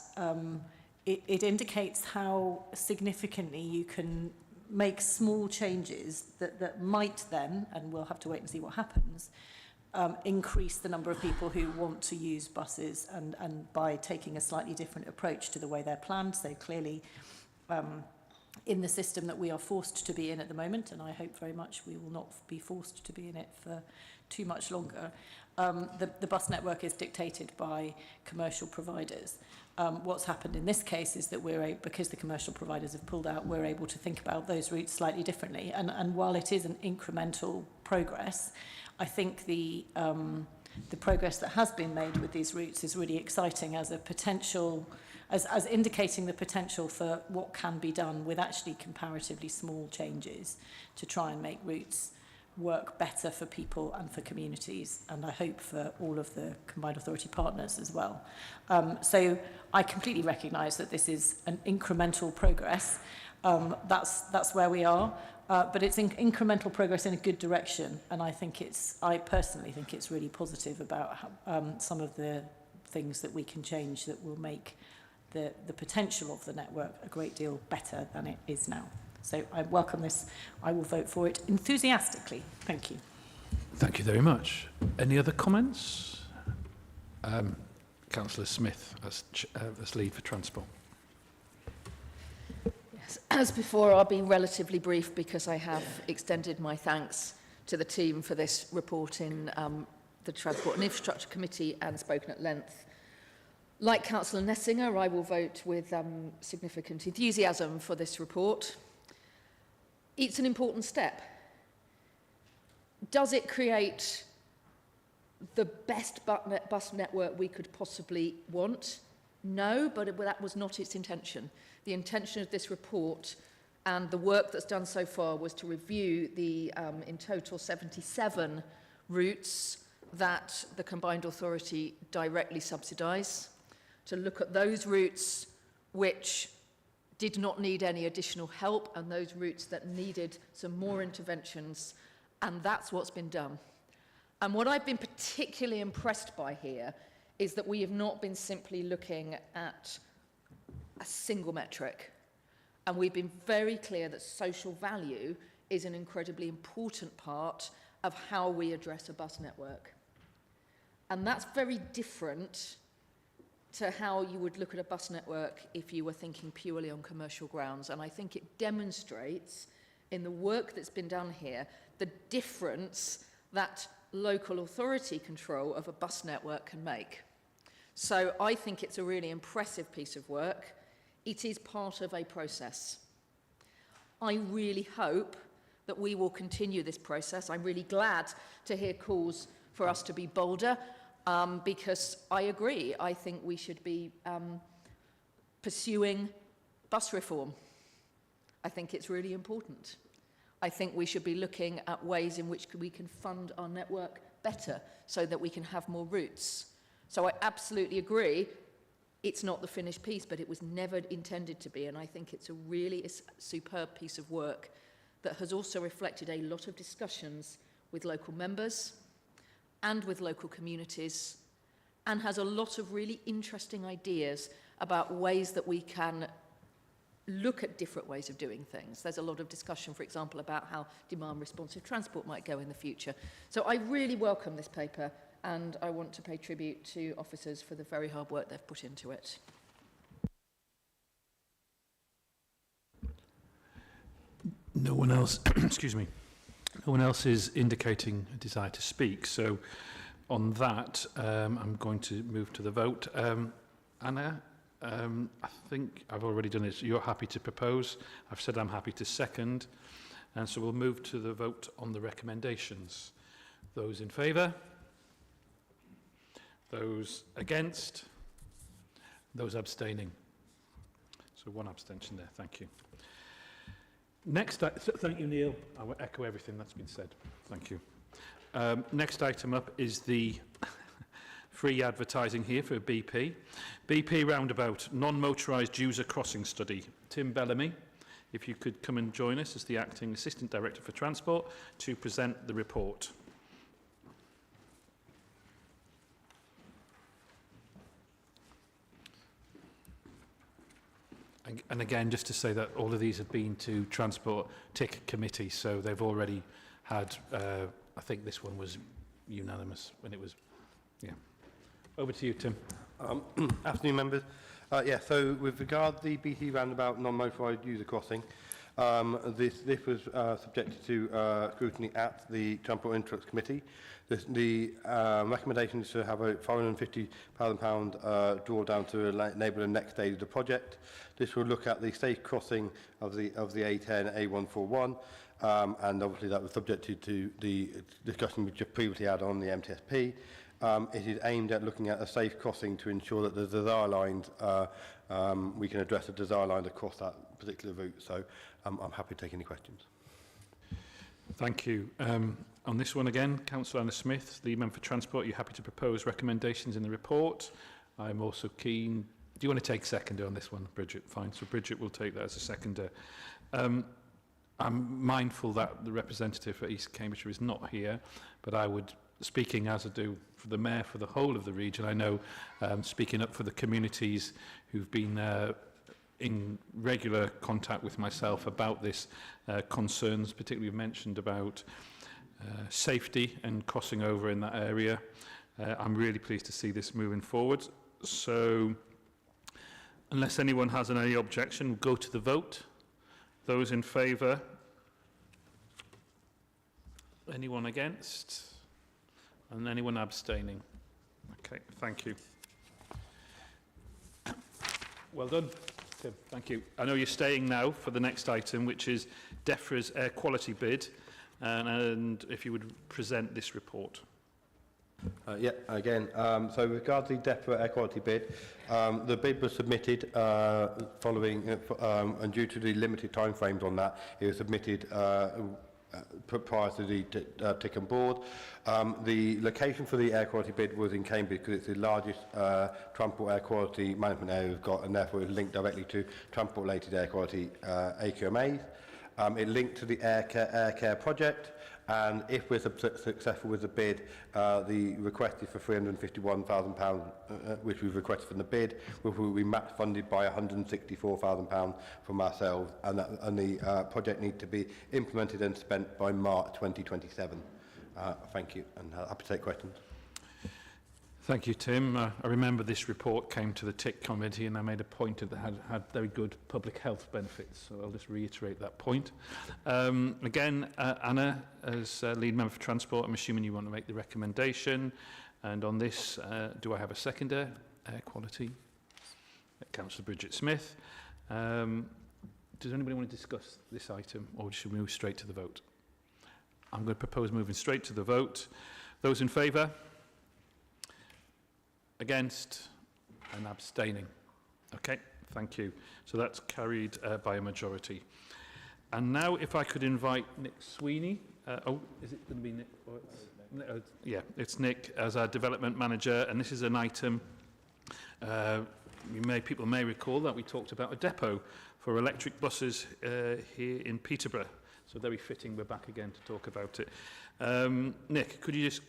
it indicates how significantly you can make small changes that might then, and we'll have to wait and see what happens, increase the number of people who want to use buses, and by taking a slightly different approach to the way they're planned. So clearly, in the system that we are forced to be in at the moment, and I hope very much we will not be forced to be in it for too much longer, the bus network is dictated by commercial providers. What's happened in this case is that because the commercial providers have pulled out, we're able to think about those routes slightly differently. And while it is an incremental progress, I think the progress that has been made with these routes is really exciting as a potential, as indicating the potential for what can be done with actually comparatively small changes to try and make routes work better for people and for communities, and I hope for all of the Combined Authority partners as well. So I completely recognise that this is an incremental progress. That's where we are, but it's incremental progress in a good direction, and I personally think it's really positive about some of the things that we can change that will make the potential of the network a great deal better than it is now. So I welcome this. I will vote for it enthusiastically. Thank you. Thank you very much. Any other comments? Councillor Smith as lead for transport. Yes, as before, I'll be relatively brief because I have extended my thanks to the team for this report in the Transport and Infrastructure Committee and spoken at length. Like Councillor Nessinger, I will vote with significant enthusiasm for this report. It's an important step. Does it create the best bus network we could possibly want? No, but that was not its intention. The intention of this report and the work that's done so far was to review the, in total, 77 routes that the Combined Authority directly subsidise, to look at those routes which did not need any additional help and those routes that needed some more interventions, and that's what's been done. And what I've been particularly impressed by here is that we have not been simply looking at a single metric, and we've been very clear that social value is an incredibly important part of how we address a bus network. And that's very different to how you would look at a bus network if you were thinking purely on commercial grounds. And I think it demonstrates in the work that's been done here the difference that local authority control of a bus network can make. So I think it's a really impressive piece of work. It is part of a process. I really hope that we will continue this process. I'm really glad to hear calls for us to be bolder. Because I agree, I think we should be pursuing bus reform. I think it's really important. I think we should be looking at ways in which we can fund our network better so that we can have more routes. So I absolutely agree, it's not the finished piece, but it was never intended to be, and I think it's a really superb piece of work that has also reflected a lot of discussions with local members and with local communities, and has a lot of really interesting ideas about ways that we can look at different ways of doing things. There's a lot of discussion, for example, about how demand-responsive transport might go in the future. So I really welcome this paper, and I want to pay tribute to officers for the very hard work they've put into it. No one else, excuse me. No one else is indicating a desire to speak, so on that, I'm going to move to the vote. Anna, I think I've already done it. You're happy to propose. I've said I'm happy to second, and so we'll move to the vote on the recommendations. Those in favour? Those against? Those abstaining? So one abstention there, thank you. Next, thank you, Neil. I will echo everything that's been said. Thank you. Next item up is the free advertising here for BP. BP Roundabout, non-motorised user crossing study. Tim Bellamy, if you could come and join us as the Acting Assistant Director for Transport to present the report. And again, just to say that all of these have been to Transport TIC Committee, so they've already had, I think this one was unanimous when it was, yeah. Over to you, Tim. Afternoon, members. So with regard to the BT Roundabout non-motorised user crossing, this was subjected to scrutiny at the Transport Infrastructure Committee. The recommendation is to have a £450,000 drawdown to enable the next stage of the project. This will look at the safe crossing of the A10, A141, and obviously that was subjected to the discussion which you've previously had on the MTSP. It is aimed at looking at a safe crossing to ensure that the desire lines, we can address the desire lines across that particular route. So I'm happy to take any questions. Thank you. On this one again, Councillor Anna Smith, Lead Member for Transport, are you happy to propose recommendations in the report? I'm also keen. Do you want to take seconder on this one, Bridget? Fine. So Bridget will take that as a seconder. I'm mindful that the representative for East Cambridgeshire is not here, but I would, speaking as I do for the Mayor for the whole of the region, I know speaking up for the communities who've been in regular contact with myself about this concerns, particularly you've mentioned about safety and crossing over in that area. I'm really pleased to see this moving forward. So unless anyone has any objection, we'll go to the vote. Those in favour? Anyone against? And anyone abstaining? Okay, thank you. Well done, Tim. Thank you. I know you're staying now for the next item, which is DEFRA's air quality bid, and if you would present this report. So with regard to the DEFRA air quality bid, the bid was submitted following, and due to the limited timeframes on that, it was submitted prior to the TIC and board. The location for the air quality bid was in Cambridge because it's the largest transport air quality management area we've got, and therefore it's linked directly to transport-related air quality AQMAs. It linked to the air care project, and if we're successful with the bid, the request is for £351,000, which we've requested from the bid, which will be match funded by £164,000 from ourselves, and the project needs to be implemented and spent by March 2027. Thank you, and happy to take questions. Thank you, Tim. I remember this report came to the TIC committee and I made a point that it had very good public health benefits, so I'll just reiterate that point. Again, Anna, as lead member for Transport, I'm assuming you want to make the recommendation. And on this, do I have a seconder? Air quality. Councillor Bridget Smith. Does anybody want to discuss this item, or should we move straight to the vote? I'm going to propose moving straight to the vote. Those in favour? Against? And abstaining? Okay, thank you. So that's carried by a majority. And now if I could invite Nick Sweeney. Is it going to be Nick? Yeah, it's Nick as our development manager, and this is an item people may recall that we talked about a depot for electric buses here in Peterborough. So very fitting we're back again to talk about it. Nick, could you just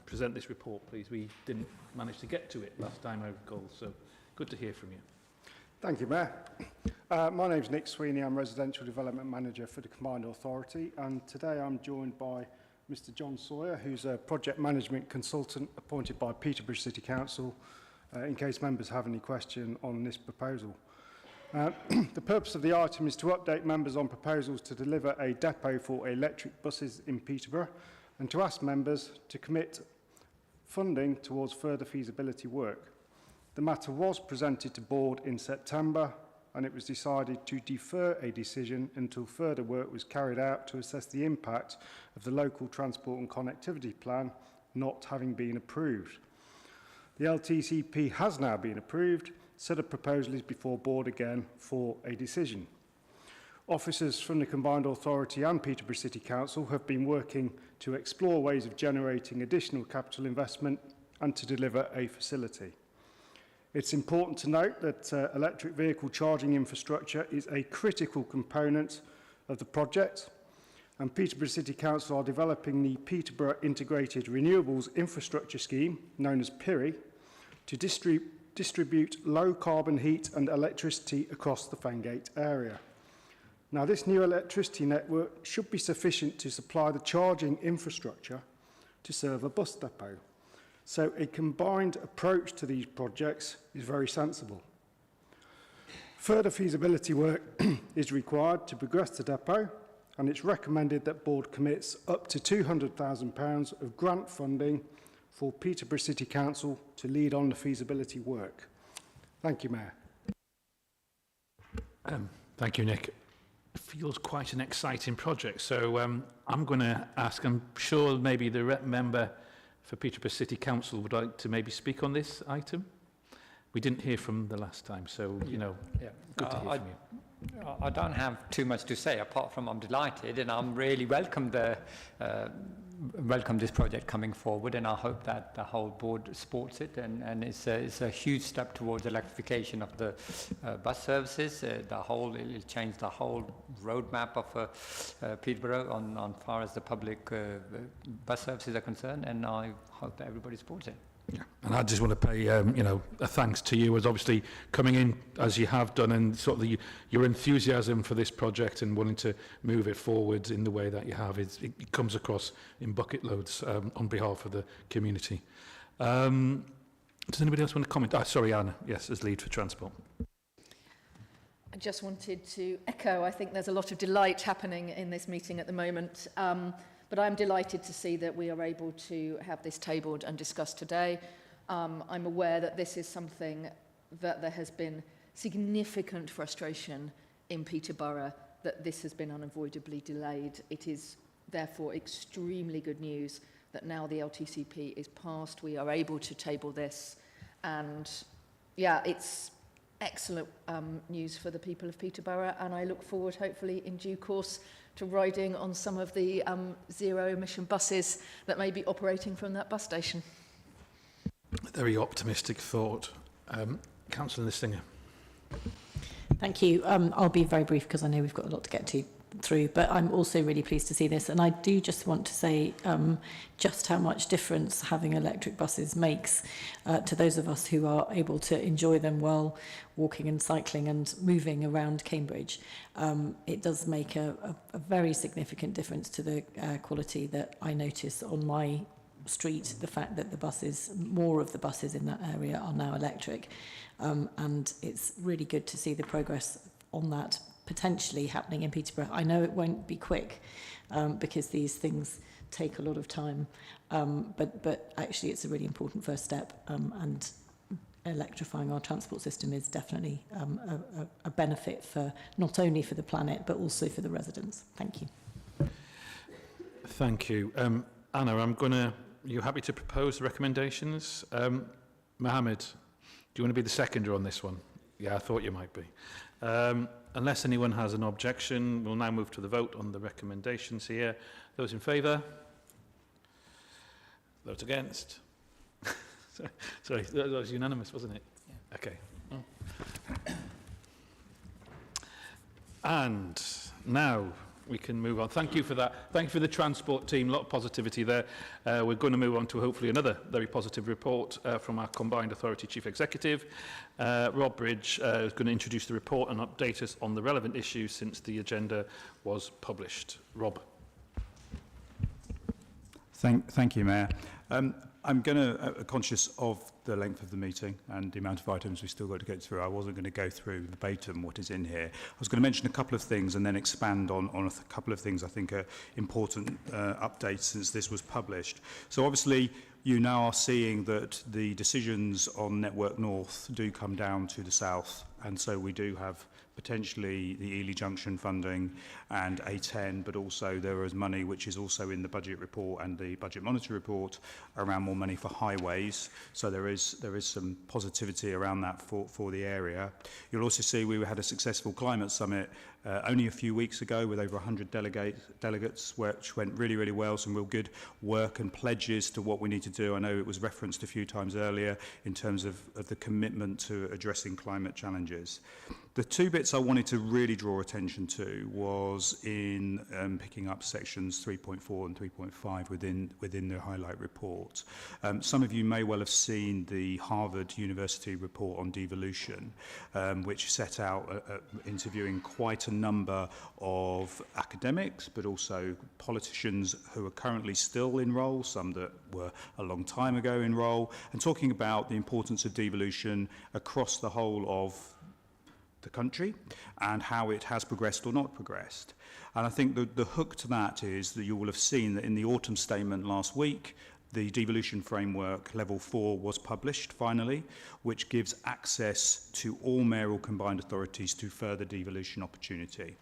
present this report, please? We didn't manage to get to it last time I recall, so good to hear from you. Thank you, Mayor. My name's Nick Sweeney. I'm Residential Development Manager for the Combined Authority, and today I'm joined by Mr John Sawyer, who's a Project Management Consultant appointed by Peterborough City Council, in case members have any question on this proposal. The purpose of the item is to update members on proposals to deliver a depot for electric buses in Peterborough, and to ask members to commit funding towards further feasibility work. The matter was presented to board in September, and it was decided to defer a decision until further work was carried out to assess the impact of the local transport and connectivity plan not having been approved. The LTCP has now been approved. Set of proposal is before board again for a decision. Officers from the Combined Authority and Peterborough City Council have been working to explore ways of generating additional capital investment and to deliver a facility. It's important to note that electric vehicle charging infrastructure is a critical component of the project, and Peterborough City Council are developing the Peterborough Integrated Renewables Infrastructure Scheme, known as PIRI, to distribute low-carbon heat and electricity across the Fengate area. Now, this new electricity network should be sufficient to supply the charging infrastructure to serve a bus depot. So a combined approach to these projects is very sensible. Further feasibility work is required to progress the depot, and it's recommended that board commits up to £200,000 of grant funding for Peterborough City Council to lead on the feasibility work. Thank you, Mayor. Thank you, Nick. It feels quite an exciting project. So I'm going to ask, I'm sure maybe the member for Peterborough City Council would like to maybe speak on this item. We didn't hear from the last time, so, you know, good to hear from you. I don't have too much to say, apart from I'm delighted, and I'm really welcome this project coming forward, and I hope that the whole board supports it, and it's a huge step towards electrification of the bus services. It'll change the whole roadmap of Peterborough on far as the public bus services are concerned, and I hope that everybody supports it. Yeah. And I just want to pay, you know, a thanks to you as obviously coming in as you have done, and sort of your enthusiasm for this project and wanting to move it forward in the way that you have. It comes across in bucket loads on behalf of the community. Does anybody else want to comment? Sorry, Anna. Yes, as lead for transport. I just wanted to echo, I think there's a lot of delight happening in this meeting at the moment. But I'm delighted to see that we are able to have this tabled and discussed today. I'm aware that this is something that there has been significant frustration in Peterborough, that this has been unavoidably delayed. It is therefore extremely good news that now the LTCP is passed, we are able to table this. And yeah, it's excellent news for the people of Peterborough, and I look forward, hopefully in due course, to riding on some of the zero-emission buses that may be operating from that bus station. Very optimistic thought. Councillor Listinger. Thank you. I'll be very brief because I know we've got a lot to get through, but I'm also really pleased to see this, and I do just want to say just how much difference having electric buses makes to those of us who are able to enjoy them while walking and cycling and moving around Cambridge. It does make a very significant difference to the quality that I notice on my street, the fact that the buses, more of the buses in that area are now electric, and it's really good to see the progress on that potentially happening in Peterborough. I know it won't be quick because these things take a lot of time, but actually it's a really important first step, and electrifying our transport system is definitely a benefit for not only for the planet but also for the residents. Thank you. Thank you. Anna, you happy to propose the recommendations? Mohammed, do you want to be the seconder on this one? Yeah, I thought you might be. Unless anyone has an objection, we'll now move to the vote on the recommendations here. Those in favour? Those against? Sorry, that was unanimous, wasn't it? Yeah. Okay. And now we can move on. Thank you for that. Thank you for the transport team. A lot of positivity there. We're going to move on to hopefully another very positive report from our Combined Authority Chief Executive. Rob Bridge is going to introduce the report and update us on the relevant issues since the agenda was published. Rob. Thank you, Mayor. I'm going to, conscious of the length of the meeting and the amount of items we've still got to get through, I wasn't going to go through verbatim what is in here. I was going to mention a couple of things and then expand on a couple of things I think are important updates since this was published. So obviously, you now are seeing that the decisions on Network North do come down to the south And so we do have potentially the Ely Junction funding and A10, but also there is money which is also in the budget report and the budget monitor report around more money for highways. So there is some positivity around that for the area. You'll also see we had a successful climate summit only a few weeks ago with over 100 delegates, which went really, really well. Some real good work and pledges to what we need to do. I know it was referenced a few times earlier in terms of the commitment to addressing climate challenges. The two bits I wanted to really draw attention to was in picking up sections 3.4 and 3.5 within the highlight report. Some of you may well have seen the Harvard University report on devolution, which set out interviewing quite a number of academics, but also politicians who are currently still in role, some that were a long time ago in role, and talking about the importance of devolution across the whole of the country and how it has progressed or not progressed. And I think the hook to that is that you will have seen that in the autumn statement last week, the devolution framework level 4 was published finally, which gives access to all mayoral combined authorities to further devolution opportunity.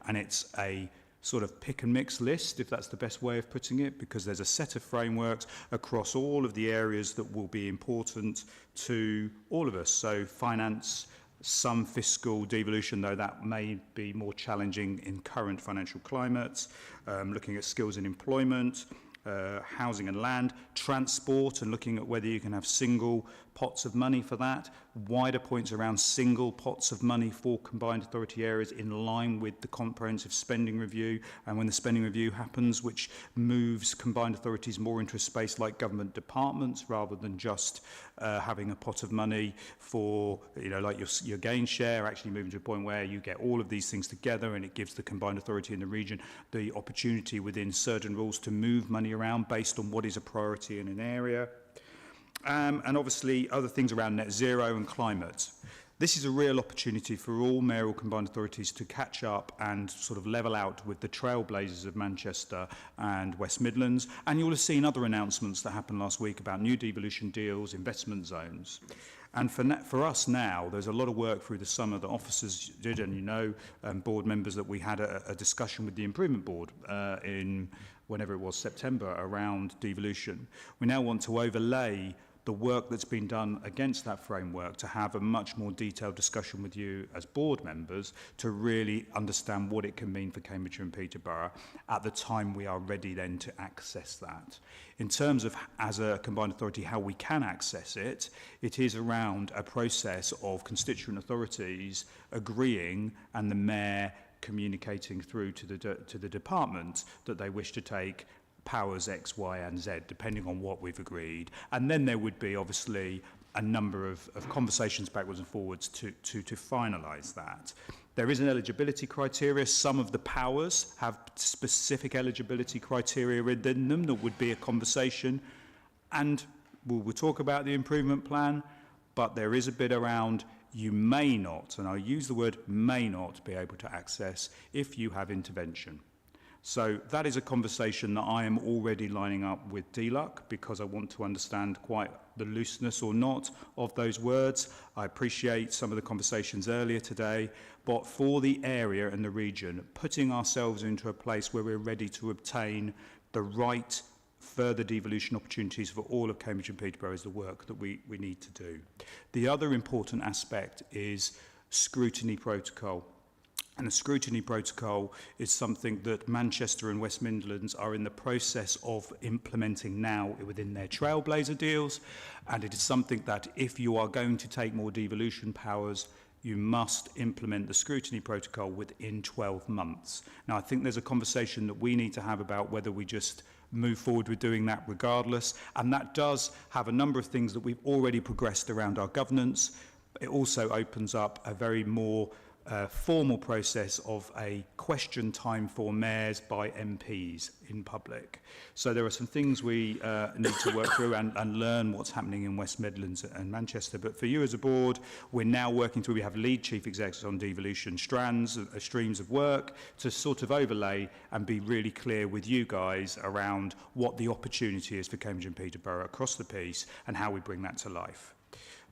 And it's a sort of pick and mix list, if that's the best way of putting it, because there's a set of frameworks across all of the areas that will be important to all of us. So finance, some fiscal devolution, though that may be more challenging in current financial climates, looking at skills and employment, housing and land, transport, and looking at whether you can have single pots of money for that, wider points around single pots of money for combined authority areas in line with the comprehensive spending review, and when the spending review happens, which moves combined authorities more into a space like government departments rather than just having a pot of money for, like your gain share, actually moving to a point where you get all of these things together and it gives the combined authority in the region the opportunity within certain rules to move money around based on what is a priority in an area. And obviously other things around net zero and climate. This is a real opportunity for all mayoral combined authorities to catch up and sort of level out with the trailblazers of Manchester and West Midlands. And you'll have seen other announcements that happened last week about new devolution deals, investment zones. And for us now, there's a lot of work through the summer that officers did, and board members, that we had a discussion with the Improvement Board in whenever it was, September, around devolution. We now want to overlay the work that's been done against that framework to have a much more detailed discussion with you as board members to really understand what it can mean for Cambridgeshire and Peterborough at the time we are ready then to access that. In terms of, as a combined authority, how we can access it, it is around a process of constituent authorities agreeing and the mayor communicating through to the department that they wish to take powers X, Y and Z, depending on what we've agreed. And then there would be obviously a number of conversations backwards and forwards to finalise that. There is an eligibility criteria. Some of the powers have specific eligibility criteria within them. There would be a conversation, and we'll talk about the improvement plan, but there is a bit around you may not, and I'll use the word may not, be able to access if you have intervention. So that is a conversation that I am already lining up with DLUC because I want to understand quite the looseness or not of those words. I appreciate some of the conversations earlier today, but for the area and the region, putting ourselves into a place where we're ready to obtain the right further devolution opportunities for all of Cambridge and Peterborough is the work that we need to do. The other important aspect is scrutiny protocol. And the scrutiny protocol is something that Manchester and West Midlands are in the process of implementing now within their trailblazer deals. And it is something that if you are going to take more devolution powers, you must implement the scrutiny protocol within 12 months. Now, I think there's a conversation that we need to have about whether we just move forward with doing that regardless. And that does have a number of things that we've already progressed around our governance. It also opens up a very more formal process of a question time for mayors by MPs in public. So there are some things we need to work through and learn what's happening in West Midlands and Manchester. But for you as a board, we're now working through, we have lead chief execs on devolution streams of work to sort of overlay and be really clear with you guys around what the opportunity is for Cambridge and Peterborough across the piece and how we bring that to life.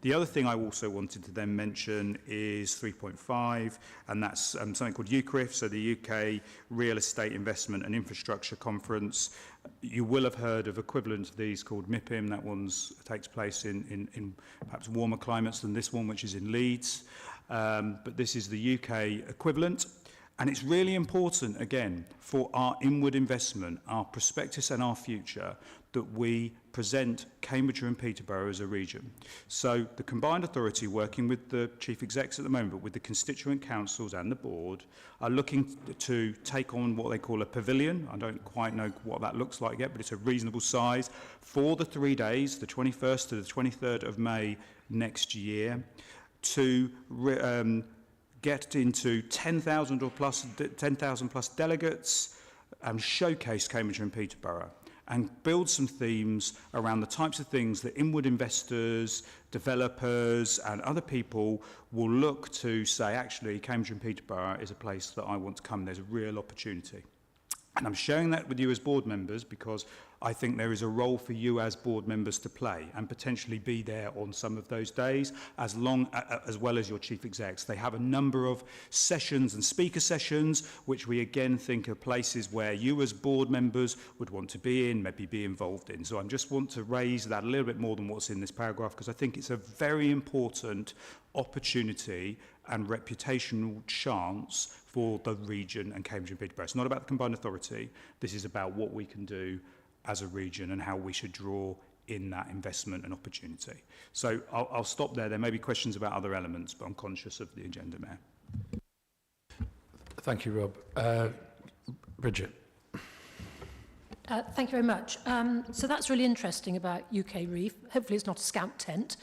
The other thing I also wanted to then mention is 3.5, and that's something called UCRIF, so the UK Real Estate Investment and Infrastructure Conference. You will have heard of equivalent of these called MIPIM. That takes place in perhaps warmer climates than this one, which is in Leeds. But this is the UK equivalent. And it's really important, again, for our inward investment, our prospectus and our future, that we present Cambridgeshire and Peterborough as a region. So the combined authority, working with the chief execs at the moment, but with the constituent councils and the board, are looking to take on what they call a pavilion. I don't quite know what that looks like yet, but it's a reasonable size for the 3 days, the 21st to the 23rd of May next year, to get into 10,000 plus delegates and showcase Cambridgeshire and Peterborough, and build some themes around the types of things that inward investors, developers and other people will look to say, actually, Cambridgeshire and Peterborough is a place that I want to come. There's a real opportunity. And I'm sharing that with you as board members because I think there is a role for you as board members to play and potentially be there on some of those days, as well as your chief execs. They have a number of sessions and speaker sessions, which we again think are places where you as board members would want to be in, maybe be involved in. So I just want to raise that a little bit more than what's in this paragraph, because I think it's a very important opportunity and reputational chance for the region and Cambridge and Peterborough. It's not about the combined authority. This is about what we can do as a region and how we should draw in that investment and opportunity. So I'll stop there. There may be questions about other elements, but I'm conscious of the agenda, Mayor. Thank you, Rob. Bridget. Thank you very much. So that's really interesting about UK Reef. Hopefully it's not a scout tent.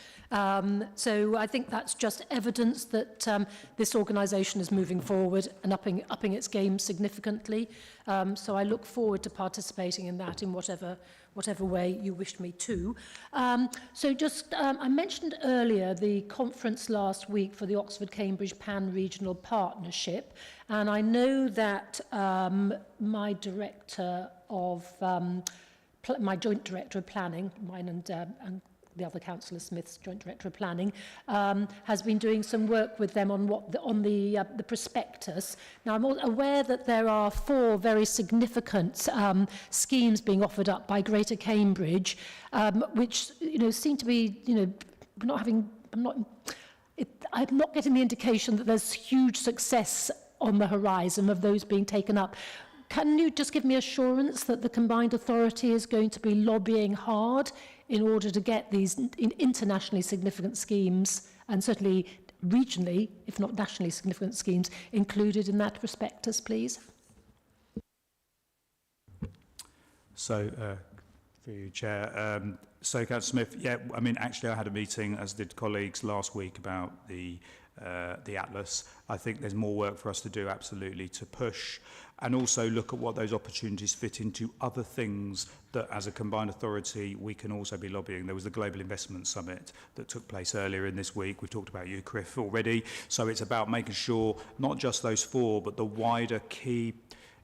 So I think that's just evidence that this organisation is moving forward and upping its game significantly. So I look forward to participating in that in whatever way you wish me to. So just, I mentioned earlier the conference last week for the Oxford-Cambridge Pan-Regional Partnership, and I know that my director of, my joint director of planning, mine and the other councillor Smith's joint director of planning, has been doing some work with them on the prospectus. Now I'm aware that there are 4 very significant schemes being offered up by Greater Cambridge, which seem to be I'm not getting the indication that there's huge success on the horizon of those being taken up. Can you just give me assurance that the combined authority is going to be lobbying hard in order to get these internationally significant schemes, and certainly regionally, if not nationally significant schemes, included in that prospectus, please? So, For you, Chair. So, Councillor Smith, yeah, I mean, actually I had a meeting, as did colleagues, last week about the Atlas. I think there's more work for us to do, absolutely, to push and also look at what those opportunities fit into other things that, as a combined authority, we can also be lobbying. There was the Global Investment Summit that took place earlier in this week. We've talked about UCRIF already. So it's about making sure not just those 4, but the wider key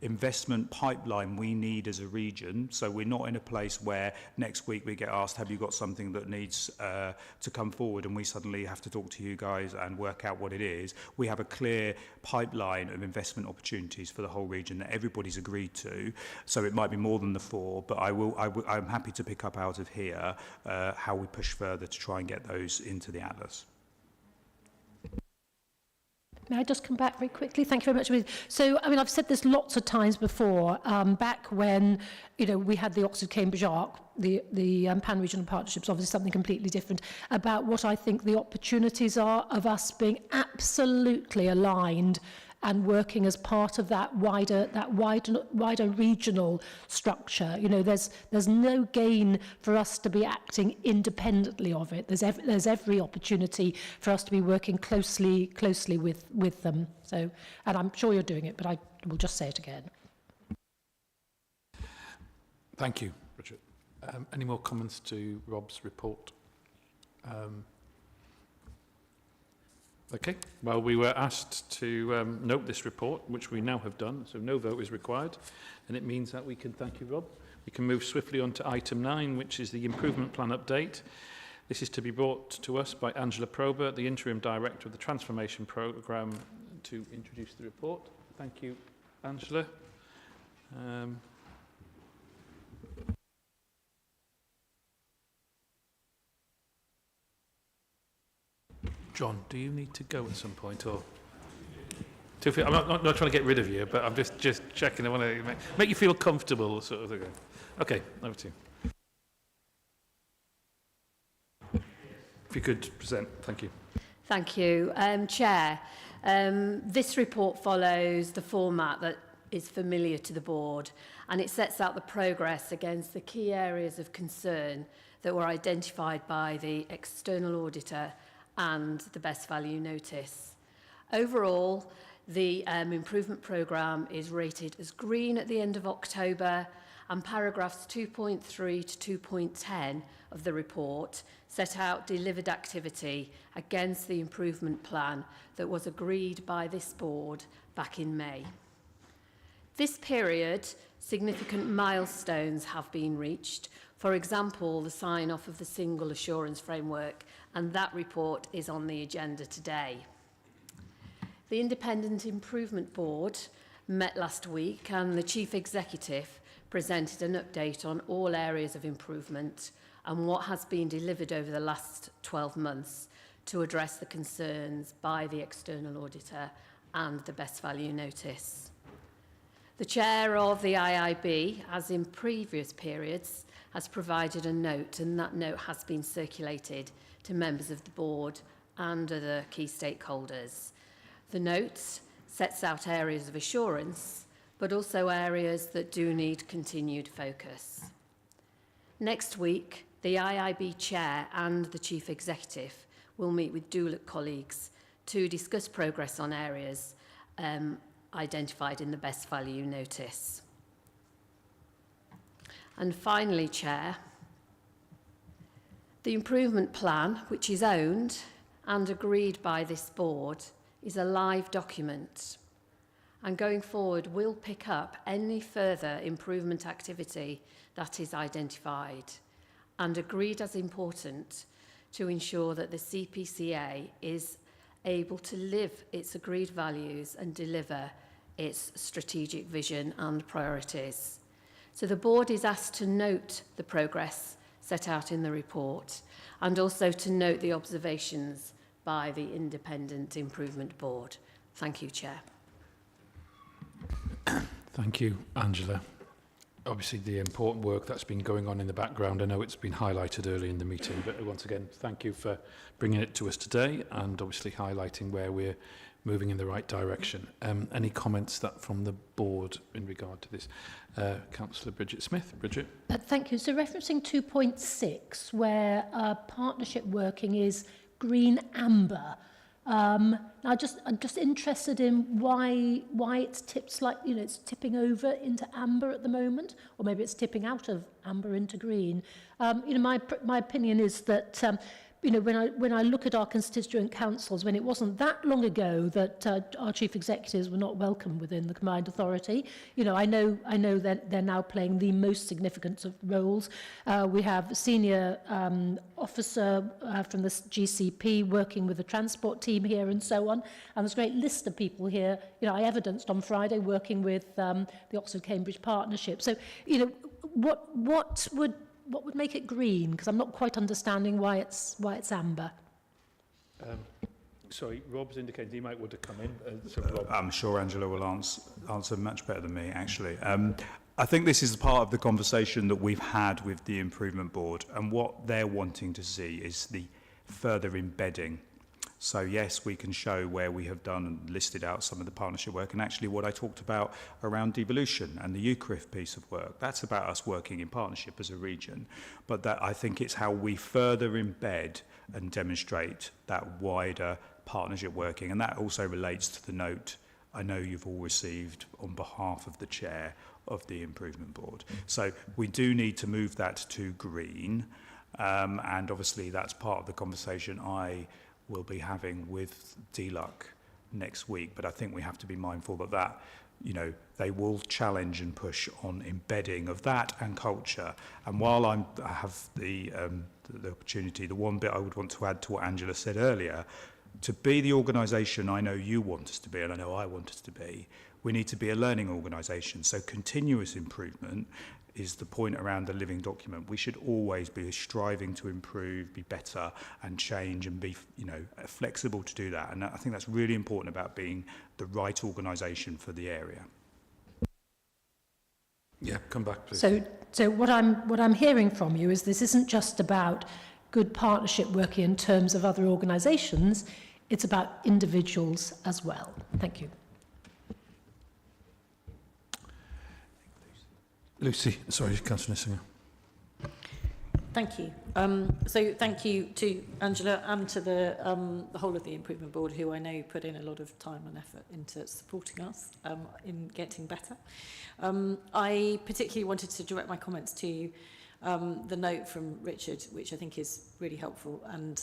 investment pipeline we need as a region. So we're not in a place where next week we get asked, have you got something that needs to come forward, and we suddenly have to talk to you guys and work out what it is. We have a clear pipeline of investment opportunities for the whole region that everybody's agreed to. So it might be more than the 4, but I'm happy to pick up out of here how we push further to try and get those into the Atlas. May I just come back very quickly? Thank you very much. So, I mean, I've said this lots of times before, back when, we had the Oxford-Cambridge ARC, the Pan-Regional Partnerships, obviously something completely different, about what I think the opportunities are of us being absolutely aligned and working as part of that wider regional structure. There's no gain for us to be acting independently of it. There's every opportunity for us to be working closely with them. So, and I'm sure you're doing it, but I will just say it again. Thank you, Richard. Any more comments to Rob's report? Okay, well, we were asked to note this report, which we now have done, so no vote is required, and it means that we can, thank you, Rob, we can move swiftly on to item 9, which is the improvement plan update. This is to be brought to us by Angela Probert, the Interim Director of the Transformation Programme, to introduce the report. Thank you, Angela. John, do you need to go at some point, or? I'm not trying to get rid of you, but I'm just checking. I want to make you feel comfortable, sort of thing. Okay, over to you. If you could present, thank you. Thank you. Chair, this report follows the format that is familiar to the board, and it sets out the progress against the key areas of concern that were identified by the external auditor and the best value notice. Overall, the improvement programme is rated as green at the end of October, and paragraphs 2.3 to 2.10 of the report set out delivered activity against the improvement plan that was agreed by this board back in May. This period, significant milestones have been reached. For example, the sign-off of the single assurance framework, and that report is on the agenda today. The Independent Improvement Board met last week, and the Chief Executive presented an update on all areas of improvement and what has been delivered over the last 12 months to address the concerns by the external auditor and the best value notice. The chair of the IIB, as in previous periods, has provided a note, and that note has been circulated to members of the board and other key stakeholders. The note sets out areas of assurance, but also areas that do need continued focus. Next week, the IIB Chair and the Chief Executive will meet with Dulux colleagues to discuss progress on areas identified in the best value notice. And finally, Chair, the improvement plan, which is owned and agreed by this board, is a live document, and going forward we'll pick up any further improvement activity that is identified and agreed as important to ensure that the CPCA is able to live its agreed values and deliver its strategic vision and priorities. So the board is asked to note the progress set out in the report and also to note the observations by the Independent Improvement Board. Thank you, Chair. Thank you, Angela. Obviously, the important work that's been going on in the background, I know it's been highlighted early in the meeting, but once again, thank you for bringing it to us today and obviously highlighting where we're moving in the right direction. Any comments from the board in regard to this? Councillor Bridget Smith. Bridget? Thank you. So referencing 2.6, where partnership working is green amber. I'm just interested in why it's tipped slightly, it's tipping over into amber at the moment, or maybe it's tipping out of amber into green. My opinion is that when I look at our constituent councils, when it wasn't that long ago that our chief executives were not welcome within the combined authority, I know that they're now playing the most significant of roles. We have a senior officer from the GCP working with the transport team here and so on, and there's a great list of people here. I evidenced on Friday working with the Oxford-Cambridge Partnership. So, what would make it green? Because I'm not quite understanding why it's amber. Sorry, Rob's indicated he might want to come in. Rob. I'm sure Angela will answer much better than me, actually. I think this is part of the conversation that we've had with the Improvement Board, and what they're wanting to see is the further embedding. So yes, we can show where we have done and listed out some of the partnership work, and actually what I talked about around devolution and the UCRIF piece of work, that's about us working in partnership as a region, but that I think it's how we further embed and demonstrate that wider partnership working, and that also relates to the note I know you've all received on behalf of the chair of the Improvement Board. So we do need to move that to green, and obviously that's part of the conversation I will be having with Dulux next week, but I think we have to be mindful that they will challenge and push on embedding of that and culture. And while I have the the opportunity. The one bit I would want to add to what Angela said earlier, to be the organisation I know you want us to be, and I know I want us to be, we need to be a learning organisation. So continuous improvement is the point around the living document. We should always be striving to improve, be better and change and be, you know, flexible to do that. And I think that's really important about being the right organisation for the area. Yeah, come back, please. So what I'm hearing from you is this isn't just about good partnership working in terms of other organisations, it's about individuals as well. Thank you. Lucy, sorry, Councillor Nissinger. Thank you. So thank you to Angela and to the whole of the Improvement Board, who I know put in a lot of time and effort into supporting us in getting better. I particularly wanted to direct my comments to the note from Richard, which I think is really helpful and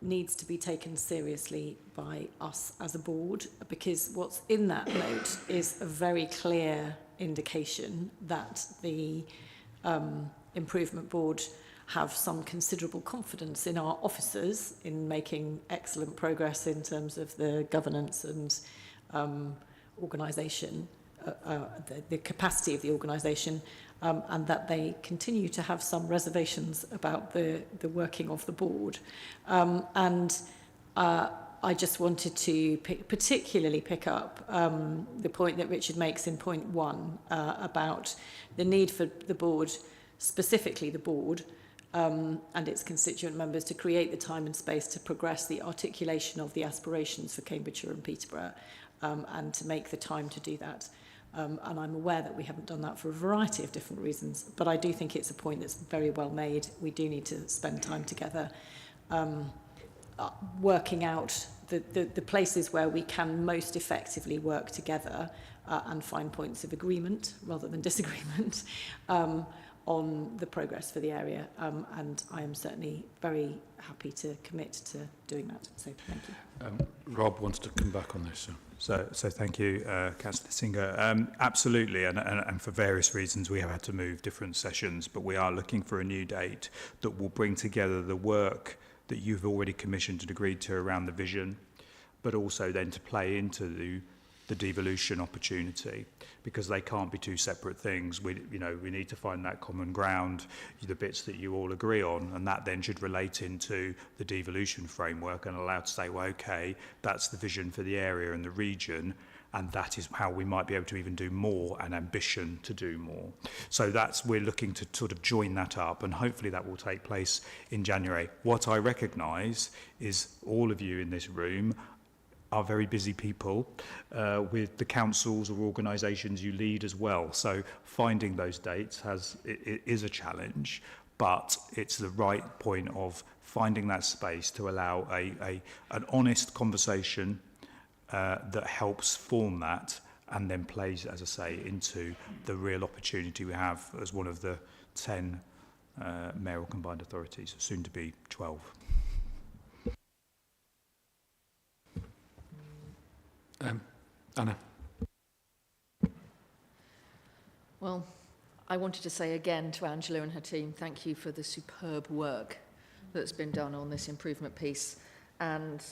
needs to be taken seriously by us as a board, because what's in that note is a very clear indication that the Improvement Board have some considerable confidence in our officers in making excellent progress in terms of the governance and organisation, the capacity of the organisation, and that they continue to have some reservations about the working of the board. I just wanted to particularly pick up the point that Richard makes in point 1 about the need for the board, specifically the board, and its constituent members, to create the time and space to progress the articulation of the aspirations for Cambridgeshire and Peterborough, and to make the time to do that. And I'm aware that we haven't done that for a variety of different reasons, but I do think it's a point that's very well made. We do need to spend time together working out the places where we can most effectively work together and find points of agreement rather than disagreement on the progress for the area. And I am certainly very happy to commit to doing that. So thank you. Rob wants to come back on this. So thank you, Councillor Singer. Absolutely, and for various reasons we have had to move different sessions, but we are looking for a new date that will bring together the work that you've already commissioned and agreed to around the vision, but also then to play into the devolution opportunity, because they can't be two separate things. We need to find that common ground, the bits that you all agree on, and that then should relate into the devolution framework and allow to say, well, okay, that's the vision for the area and the region, and that is how we might be able to even do more, and ambition to do more. So we're looking to sort of join that up, and hopefully that will take place in January. What I recognise is all of you in this room are very busy people with the councils or organisations you lead as well. So finding those dates is a challenge, but it's the right point of finding that space to allow an honest conversation that helps form that, and then plays, as I say, into the real opportunity we have as one of the 10 mayoral combined authorities, soon to be 12. Anna. Well, I wanted to say again to Angela and her team, thank you for the superb work that's been done on this improvement piece. And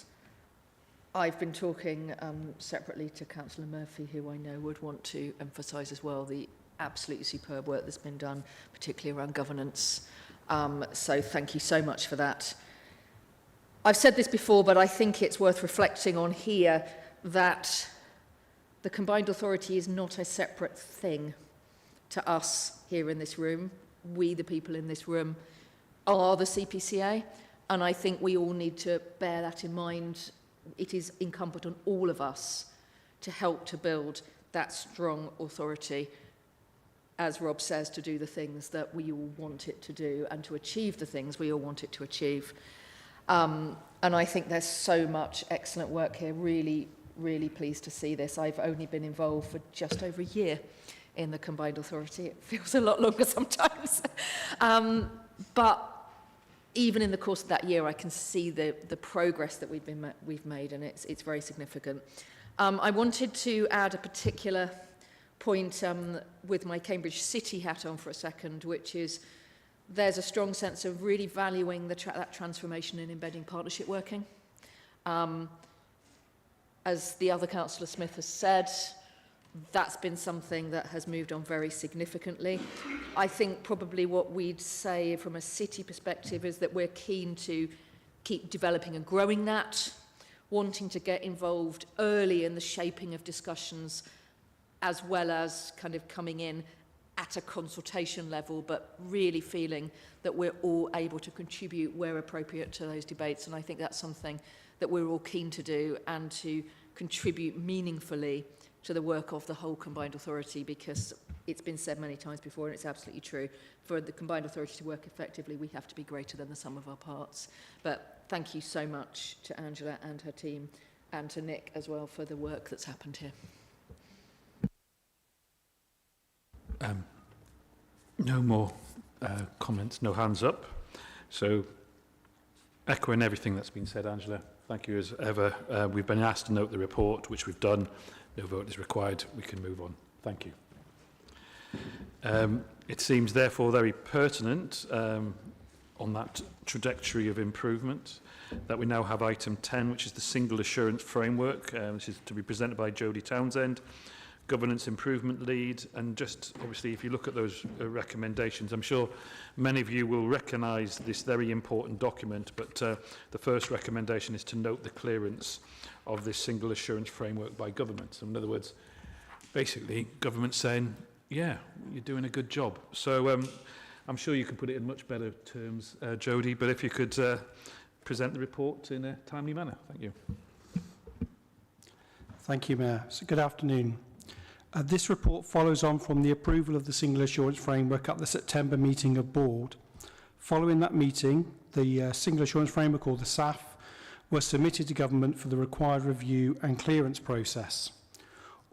I've been talking separately to Councillor Murphy, who I know would want to emphasise as well the absolutely superb work that's been done, particularly around governance. So thank you so much for that. I've said this before, but I think it's worth reflecting on here that the combined authority is not a separate thing to us here in this room. We, the people in this room, are the CPCA, and I think we all need to bear that in mind. It is incumbent on all of us to help to build that strong authority, as Rob says, to do the things that we all want it to do and to achieve the things we all want it to achieve. And I think there's so much excellent work here. Really, really pleased to see this. I've only been involved for just over a year in the combined authority. It feels a lot longer sometimes. But even in the course of that year, I can see the progress that we've made, and it's very significant. I wanted to add a particular point with my Cambridge City hat on for a second, which is there's a strong sense of really valuing that transformation and embedding partnership working. As the other Councillor Smith has said, that's been something that has moved on very significantly. I think probably what we'd say from a city perspective is that we're keen to keep developing and growing that, wanting to get involved early in the shaping of discussions, as well as kind of coming in at a consultation level, but really feeling that we're all able to contribute where appropriate to those debates. And I think that's something that we're all keen to do, and to contribute meaningfully to the work of the whole combined authority, because it's been said many times before, and it's absolutely true. For the combined authority to work effectively, we have to be greater than the sum of our parts. But thank you so much to Angela and her team, and to Nick as well, for the work that's happened here. No more comments, no hands up. So, echoing everything that's been said, Angela, thank you as ever. We've been asked to note the report, which we've done. No vote is required. We can move on. Thank you. It seems therefore very pertinent on that trajectory of improvement that we now have item 10, which is the single assurance framework, which is to be presented by Jodie Townsend, governance improvement lead. And just obviously, if you look at those recommendations, I'm sure many of you will recognise this very important document, but the first recommendation is to note the clearance of this single assurance framework by government. So in other words, basically government saying, yeah, you're doing a good job. So I'm sure you can put it in much better terms, Jodie, but if you could present the report in a timely manner. Thank you. Thank you, Mayor. So good afternoon. This report follows on from the approval of the Single Assurance Framework at the September meeting of Board. Following that meeting, the Single Assurance Framework, or the SAF, was submitted to Government for the required review and clearance process.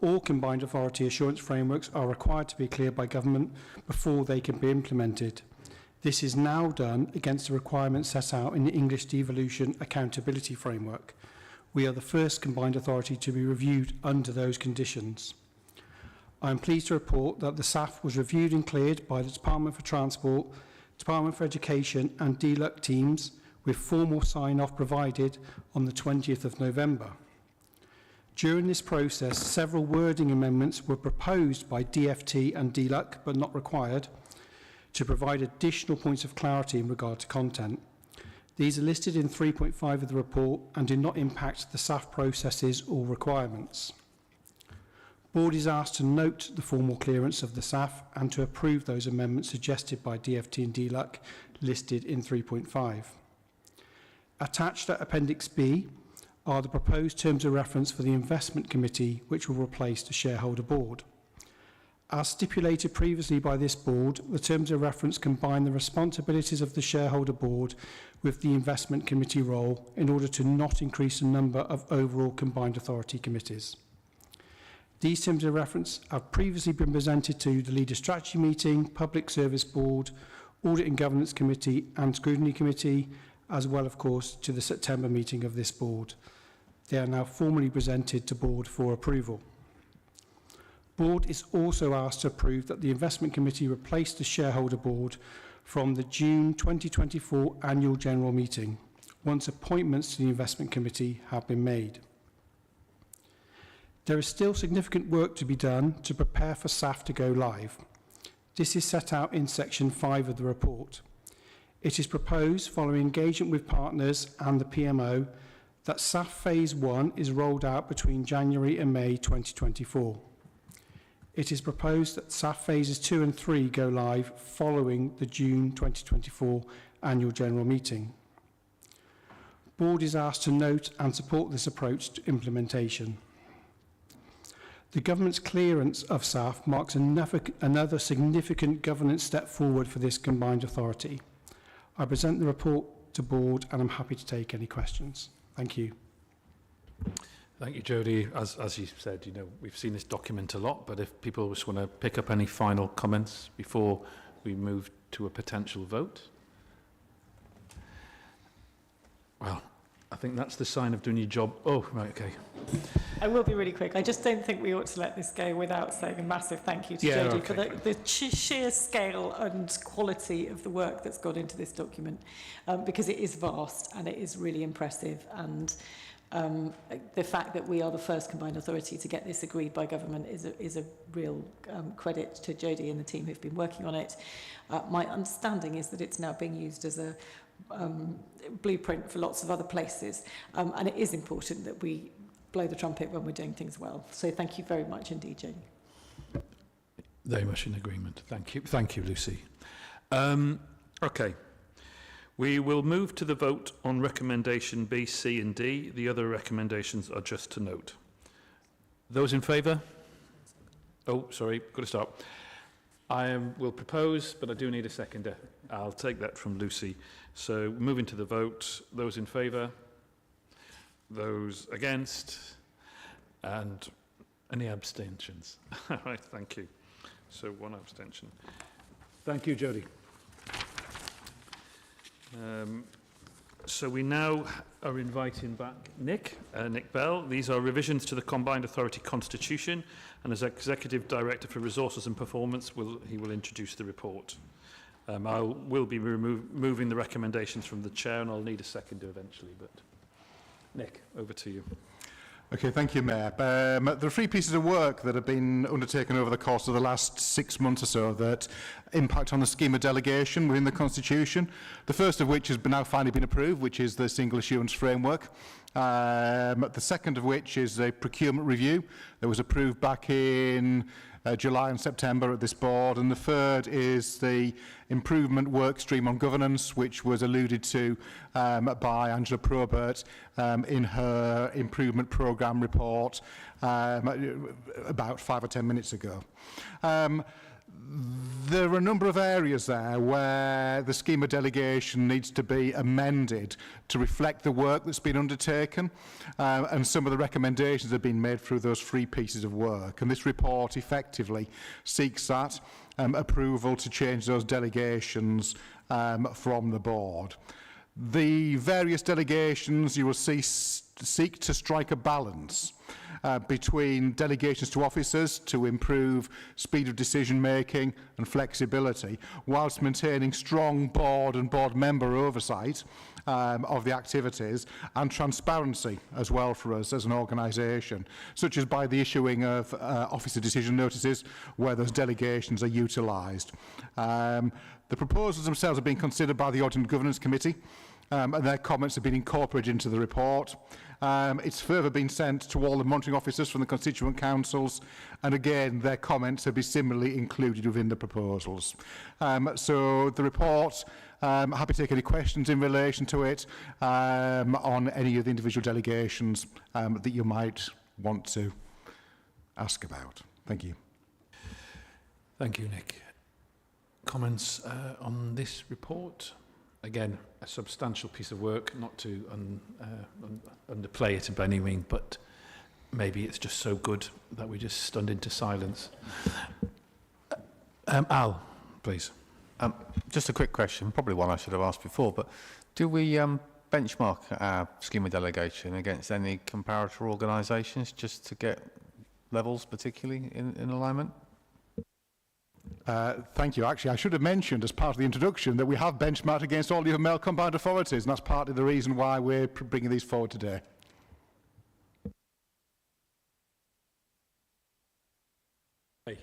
All combined authority assurance frameworks are required to be cleared by Government before they can be implemented. This is now done against the requirements set out in the English Devolution Accountability Framework. We are the first combined authority to be reviewed under those conditions. I am pleased to report that the SAF was reviewed and cleared by the Department for Transport, Department for Education and DLUC teams, with formal sign-off provided on the 20th of November. During this process, several wording amendments were proposed by DFT and DLUC, but not required, to provide additional points of clarity in regard to content. These are listed in 3.5 of the report and do not impact the SAF processes or requirements. Board is asked to note the formal clearance of the SAF and to approve those amendments suggested by DFT and DLUC listed in 3.5. Attached at Appendix B are the proposed terms of reference for the Investment Committee, which will replace the Shareholder Board. As stipulated previously by this Board, the terms of reference combine the responsibilities of the Shareholder Board with the Investment Committee role in order to not increase the number of overall combined authority committees. These terms of reference have previously been presented to the Leader Strategy Meeting, Public Service Board, Audit and Governance Committee and Scrutiny Committee, as well, of course, to the September meeting of this Board. They are now formally presented to Board for approval. Board is also asked to approve that the Investment Committee replace the Shareholder Board from the June 2024 Annual General Meeting, once appointments to the Investment Committee have been made. There is still significant work to be done to prepare for SAF to go live. This is set out in section 5 of the report. It is proposed, following engagement with partners and the PMO, that SAF Phase 1 is rolled out between January and May 2024. It is proposed that SAF Phases 2 and 3 go live following the June 2024 Annual General Meeting. Board is asked to note and support this approach to implementation. The Government's clearance of SAF marks another significant governance step forward for this combined authority. I present the report to Board and I'm happy to take any questions. Thank you. Thank you, Jodie. As you said, you know, we've seen this document a lot, but if people just want to pick up any final comments before we move to a potential vote. Well, I think that's the sign of doing your job. Oh, right, okay. I will be really quick. I just don't think we ought to let this go without saying a massive thank you to Jodie for the sheer scale and quality of the work that's gone into this document, because it is vast and it is really impressive. And the fact that we are the first combined authority to get this agreed by government is a real credit to Jodie and the team who've been working on it. My understanding is that it's now being used as a blueprint for lots of other places, and it is important that we blow the trumpet when we're doing things well. So thank you very much indeed, Jodie. Very much in agreement. Thank you, Lucy. Okay. We will move to the vote on recommendation B, C and D. The other recommendations are just to note. Those in favour? Oh, sorry, got to start. I will propose, but I do need a seconder. I'll take that from Lucy. So moving to the vote. Those in favour? Those against? And any abstentions? All right, thank you. So one abstention. Thank you, Jodie. So we now are inviting back Nick Bell. These are revisions to the Combined Authority Constitution, and as Executive Director for Resources and Performance, he will introduce the report. I will be moving the recommendations from the Chair, and I'll need a seconder eventually, but Nick, over to you. Okay, thank you, Mayor. There are 3 pieces of work that have been undertaken over the course of the last 6 months or so that impact on the scheme of delegation within the Constitution. The first of which has now finally been approved, which is the Single Assurance Framework. The second of which is a procurement review that was approved back in July and September at this board, and the third is the improvement work stream on governance, which was alluded to by Angela Probert in her improvement programme report about 5 or 10 minutes ago. There are a number of areas there where the scheme of delegation needs to be amended to reflect the work that's been undertaken, and some of the recommendations have been made through those 3 pieces of work. And this report effectively seeks that approval to change those delegations from the board. The various delegations, you will see, seek to strike a balance between delegations to officers to improve speed of decision making and flexibility, whilst maintaining strong board and board member oversight of the activities and transparency as well for us as an organisation, such as by the issuing of officer decision notices where those delegations are utilised. The proposals themselves are being considered by the Audit and Governance Committee, and their comments have been incorporated into the report. It's further been sent to all the monitoring officers from the constituent councils, and again their comments have been similarly included within the proposals. So the report, happy to take any questions in relation to it on any of the individual delegations that you might want to ask about. Thank you. Thank you, Nick. Comments on this report? Again, a substantial piece of work, not to underplay it by any means, but maybe it's just so good that we just stunned into silence. Al, please. Just a quick question, probably one I should have asked before, but do we benchmark our scheme of delegation against any comparator organisations just to get levels particularly in alignment? Thank you. Actually, I should have mentioned as part of the introduction that we have benchmarked against all the other male combined authorities, and that's partly the reason why we're bringing these forward today. Hey,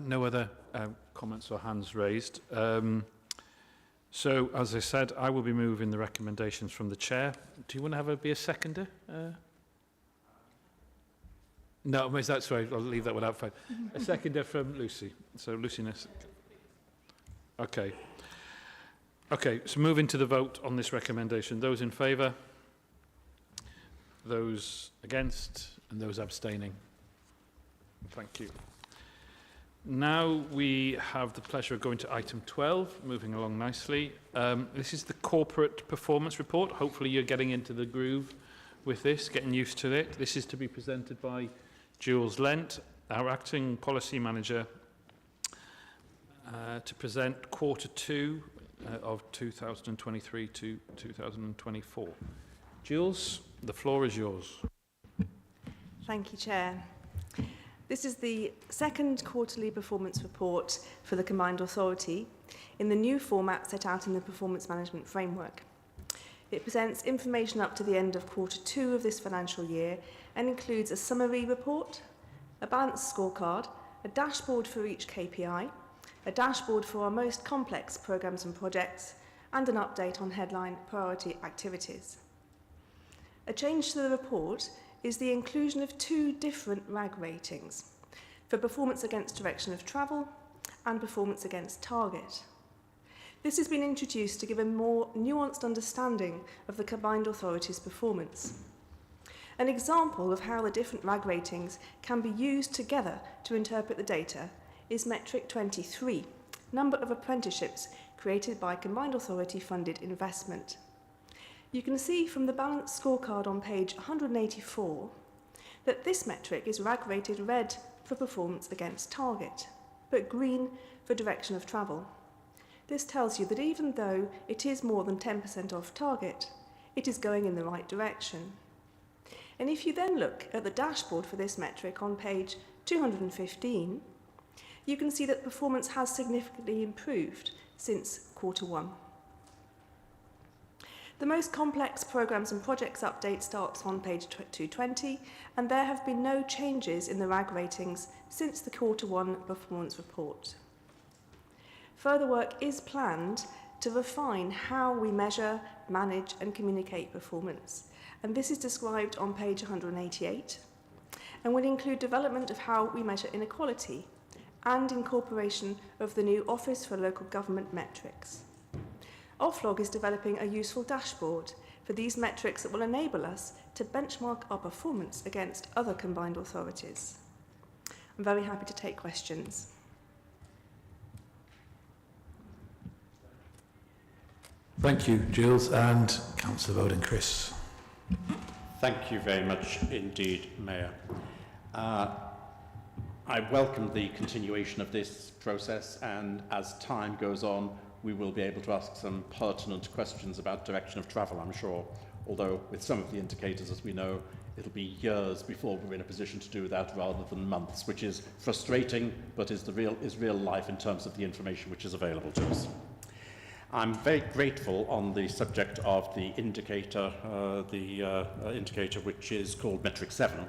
no other comments or hands raised. So, as I said, I will be moving the recommendations from the Chair. Do you want to be a seconder? No, that's right. I'll leave that without fight. A seconder from Lucy. So, Lucy Ness. Okay. Okay, so moving to the vote on this recommendation. Those in favour? Those against? And those abstaining? Thank you. Now we have the pleasure of going to item 12, moving along nicely. This is the corporate performance report. Hopefully you're getting into the groove with this, getting used to it. This is to be presented by Jules Lent, our acting policy manager, to present quarter 2 of 2023 to 2024. Jules, the floor is yours. Thank you, Chair. This is the second quarterly performance report for the Combined Authority in the new format set out in the Performance Management Framework. It presents information up to the end of quarter 2 of this financial year and includes a summary report, a balanced scorecard, a dashboard for each KPI, a dashboard for our most complex programmes and projects, and an update on headline priority activities. A change to the report is the inclusion of 2 different RAG ratings for performance against direction of travel and performance against target. This has been introduced to give a more nuanced understanding of the Combined Authority's performance. An example of how the different RAG ratings can be used together to interpret the data is metric 23, number of apprenticeships created by Combined Authority funded investment. You can see from the balanced scorecard on page 184 that this metric is RAG rated red for performance against target, but green for direction of travel. This tells you that even though it is more than 10% off target, it is going in the right direction. And if you then look at the dashboard for this metric on page 215, you can see that performance has significantly improved since quarter 1. The most complex programmes and projects update starts on page 220, and there have been no changes in the RAG ratings since the quarter 1 performance report. Further work is planned to refine how we measure, manage and communicate performance, and this is described on page 188, and will include development of how we measure inequality and incorporation of the new Office for Local Government metrics. Oflog is developing a useful dashboard for these metrics that will enable us to benchmark our performance against other combined authorities. I'm very happy to take questions. Thank you, Gilles, and Councillor Bowden, Chris. Thank you very much indeed, Mayor. I welcome the continuation of this process, and as time goes on, we will be able to ask some pertinent questions about direction of travel, I'm sure, although with some of the indicators, as we know, it'll be years before we're in a position to do that rather than months, which is frustrating, but is real life in terms of the information which is available to us. I'm very grateful on the subject of the indicator, indicator which is called metric 7,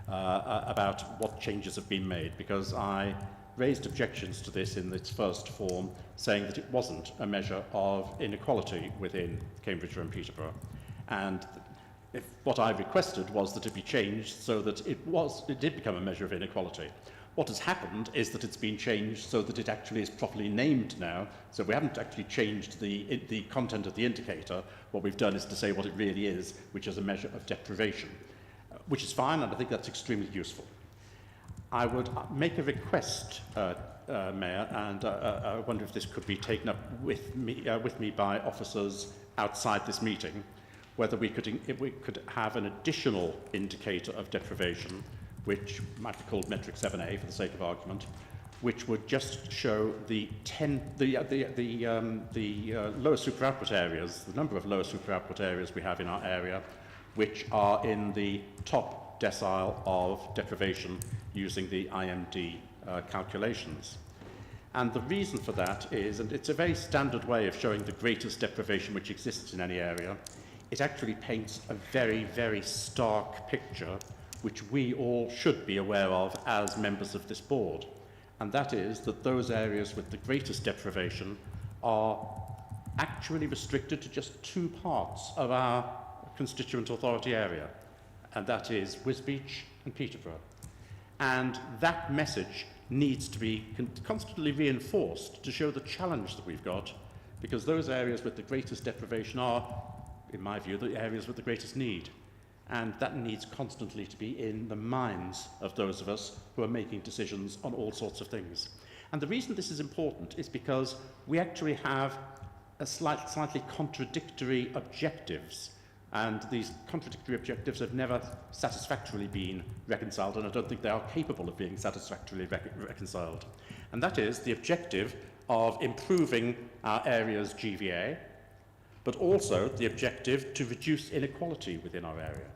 about what changes have been made, because I raised objections to this in its first form, saying that it wasn't a measure of inequality within Cambridgeshire and Peterborough. And what I requested was that it be changed so that it did become a measure of inequality. What has happened is that it's been changed so that it actually is properly named now. So we haven't actually changed the content of the indicator. What we've done is to say what it really is, which is a measure of deprivation, which is fine, and I think that's extremely useful. I would make a request, Mayor, and I wonder if this could be taken up with me by officers outside this meeting, whether we could have an additional indicator of deprivation, which might be called metric 7A for the sake of argument, which would just show the lower super output areas, the number of lower super output areas we have in our area, which are in the top decile of deprivation using the IMD calculations. And the reason for that is, and it's a very standard way of showing the greatest deprivation which exists in any area, it actually paints a very, very stark picture which we all should be aware of as members of this board. And that is that those areas with the greatest deprivation are actually restricted to just 2 parts of our constituent authority area, and that is Wisbech and Peterborough. And that message needs to be constantly reinforced to show the challenge that we've got, because those areas with the greatest deprivation are, in my view, the areas with the greatest need. And that needs constantly to be in the minds of those of us who are making decisions on all sorts of things. And the reason this is important is because we actually have a slightly contradictory objectives, and these contradictory objectives have never satisfactorily been reconciled, and I don't think they are capable of being satisfactorily reconciled. And that is the objective of improving our area's GVA, but also the objective to reduce inequality within our area.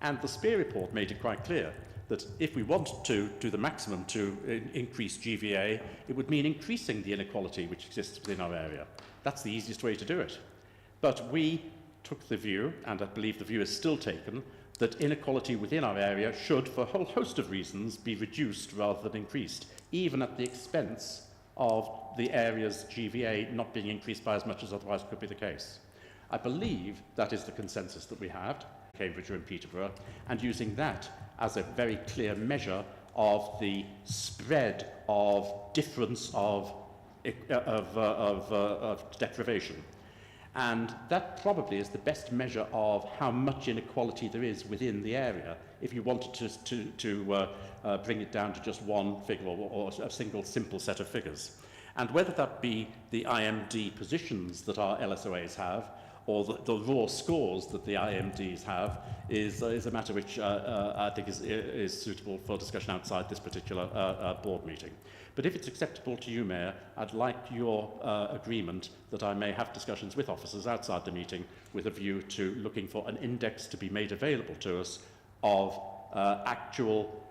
And the Spear report made it quite clear that if we wanted to do the maximum to increase GVA, it would mean increasing the inequality which exists within our area. That's the easiest way to do it. But we took the view, and I believe the view is still taken, that inequality within our area should, for a whole host of reasons, be reduced rather than increased, even at the expense of the area's GVA not being increased by as much as otherwise could be the case. I believe that is the consensus that we have, Cambridgeshire and Peterborough, and using that as a very clear measure of the spread of difference of deprivation. And that probably is the best measure of how much inequality there is within the area if you wanted to bring it down to just one figure or a single simple set of figures. And whether that be the IMD positions that our LSOAs have or the raw scores that the IMDs have is a matter which I think is suitable for discussion outside this particular board meeting. But if it's acceptable to you, Mayor, I'd like your agreement that I may have discussions with officers outside the meeting with a view to looking for an index to be made available to us of actual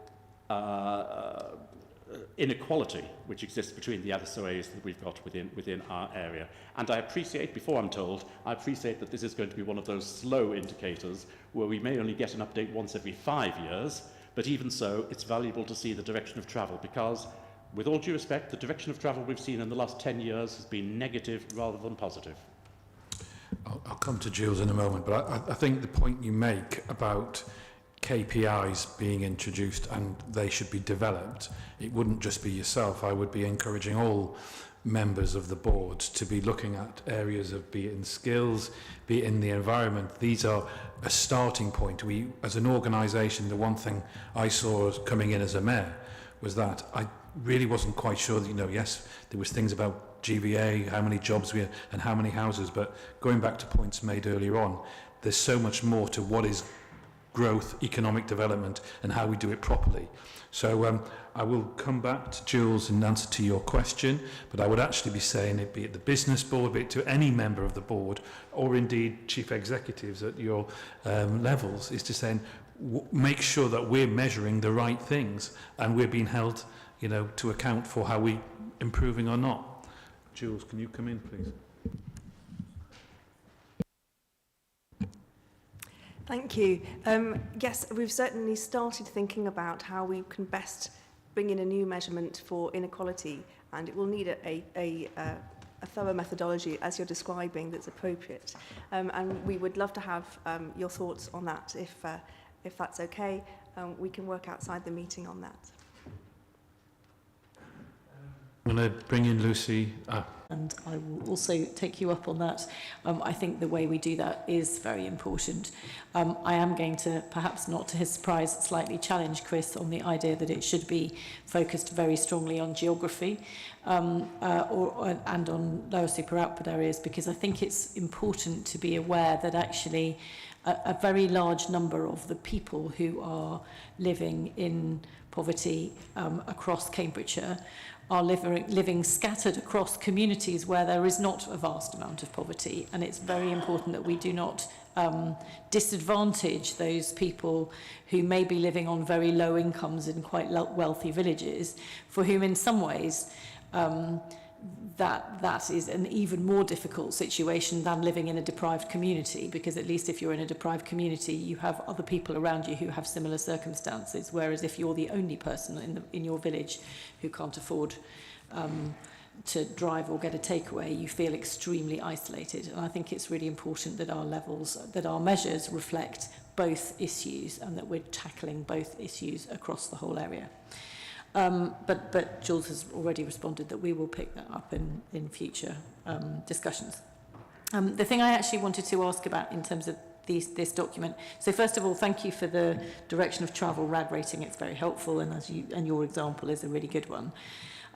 inequality which exists between the LSOAs that we've got within our area. And I appreciate, before I'm told, I appreciate that this is going to be one of those slow indicators where we may only get an update once every 5 years, but even so, it's valuable to see the direction of travel because, with all due respect, the direction of travel we've seen in the last 10 years has been negative rather than positive. I'll come to Jules in a moment, but I think the point you make about KPIs being introduced and they should be developed, it wouldn't just be yourself. I would be encouraging all members of the board to be looking at areas of, be it in skills, be it in the environment. These are a starting point. We, as an organisation, the one thing I saw coming in as a mayor was that I really wasn't quite sure that, yes, there was things about GVA, how many jobs we had and how many houses, but going back to points made earlier on, there's so much more to what is growth, economic development, and how we do it properly. So I will come back to Jules in answer to your question, but I would actually be saying it, be it the business board, be it to any member of the board, or indeed chief executives at your levels, is to say, make sure that we're measuring the right things and we're being held, to account for how we're improving or not. Jules, can you come in, please? Thank you. Yes, we've certainly started thinking about how we can best bring in a new measurement for inequality, and it will need a thorough methodology, as you're describing, that's appropriate. And we would love to have your thoughts on that, if that's okay. We can work outside the meeting on that. I'm going to bring in Lucy. And I will also take you up on that. I think the way we do that is very important. I am going to, perhaps not to his surprise, slightly challenge Chris on the idea that it should be focused very strongly on geography and on lower super output areas, because I think it's important to be aware that actually a very large number of the people who are living in poverty across Cambridgeshire are living scattered across communities where there is not a vast amount of poverty, and it's very important that we do not disadvantage those people who may be living on very low incomes in quite wealthy villages, for whom in some ways that is an even more difficult situation than living in a deprived community, because at least if you're in a deprived community, you have other people around you who have similar circumstances, whereas if you're the only person in your village who can't afford to drive or get a takeaway, you feel extremely isolated. And I think it's really important that our measures reflect both issues and that we're tackling both issues across the whole area. But Jules has already responded that we will pick that up in future discussions. The thing I actually wanted to ask about in terms of this document, so first of all, thank you for the direction of travel RAD rating. It's very helpful, and your example is a really good one.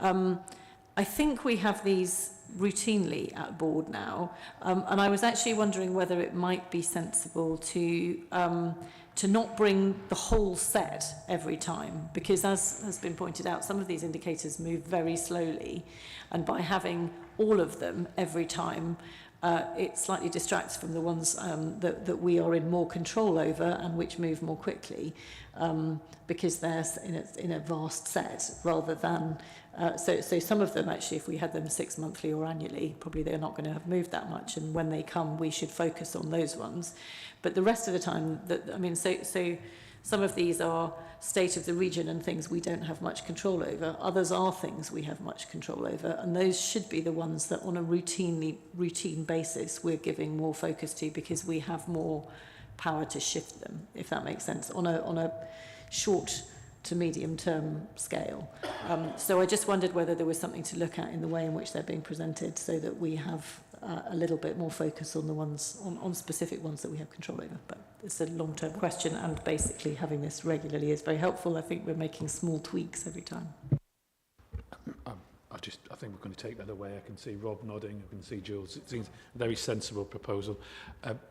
I think we have these routinely at board now, and I was actually wondering whether it might be sensible to not bring the whole set every time, because as has been pointed out, some of these indicators move very slowly, and by having all of them every time, it slightly distracts from the ones that we are in more control over and which move more quickly, because they're in a vast set rather than so some of them actually, if we had them 6 monthly or annually, probably they're not going to have moved that much, and when they come we should focus on those ones. But the rest of the time, so some of these are state of the region and things we don't have much control over. Others are things we have much control over, and those should be the ones that on a routine basis we're giving more focus to, because we have more power to shift them, if that makes sense, on a short to medium term scale. So I just wondered whether there was something to look at in the way in which they're being presented, so that we have a little bit more focus on the ones, on specific ones that we have control over. But it's a long-term question, and basically having this regularly is very helpful. I think we're making small tweaks every time. I think we're going to take that away. I can see Rob nodding, I can see Jules. It seems a very sensible proposal.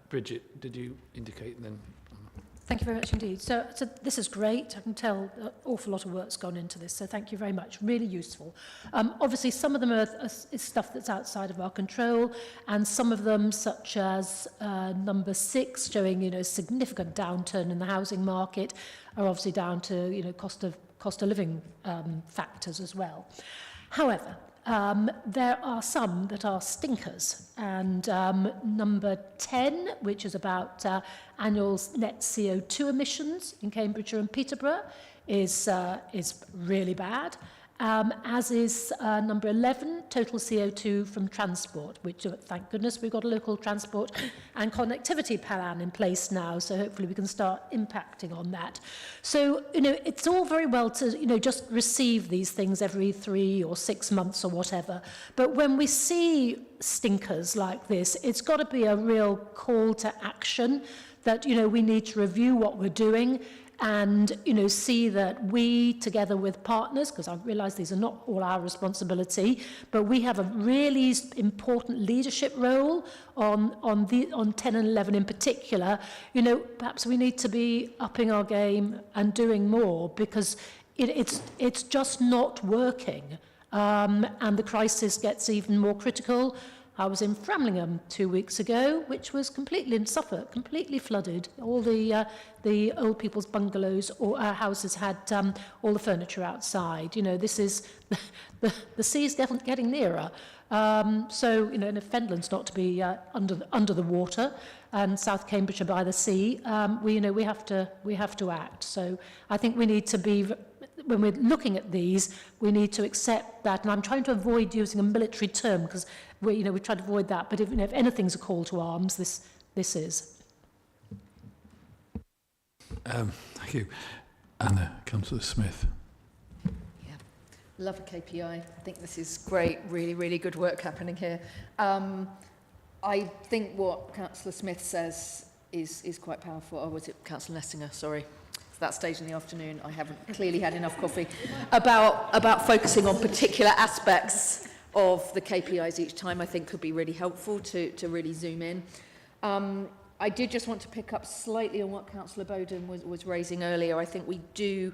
Bridget, did you indicate then? Thank you very much indeed. So this is great. I can tell an awful lot of work's gone into this, so thank you very much. Really useful. Obviously, some of them is stuff that's outside of our control, and some of them, such as number 6, showing significant downturn in the housing market, are obviously down to cost of living factors as well. However, there are some that are stinkers, and number 10, which is about annual net CO2 emissions in Cambridgeshire and Peterborough, is really bad. As is number 11, total CO2 from transport, which, thank goodness, we've got a local transport and connectivity plan in place now, so hopefully we can start impacting on that. So, it's all very well to, just receive these things every 3 or 6 months or whatever, but when we see stinkers like this, it's got to be a real call to action that, we need to review what we're doing, and see that we, together with partners, because I realise these are not all our responsibility, but we have a really important leadership role on 10 and 11 in particular. Perhaps we need to be upping our game and doing more, because it's just not working, and the crisis gets even more critical. I was in Framlingham 2 weeks ago, which was completely in Suffolk, completely flooded. All the old people's bungalows or houses had all the furniture outside. This is the sea's getting nearer. So and if Fenland's not to be under the water, and South Cambridgeshire by the sea, we have to act. So I think we need to be. When we're looking at these, we need to accept that, and I'm trying to avoid using a military term, because we try to avoid that. But if anything's a call to arms, this is. Thank you, Anna. Councillor Smith. Yeah, love a KPI. I think this is great. Really, really good work happening here. I think what Councillor Smith says is quite powerful. Or was it Councillor Nessinger? Sorry. That stage in the afternoon, I haven't clearly had enough coffee, about focusing on particular aspects of the KPIs each time, I think could be really helpful to really zoom in. I did just want to pick up slightly on what Councillor Bowden was raising earlier. I think we do,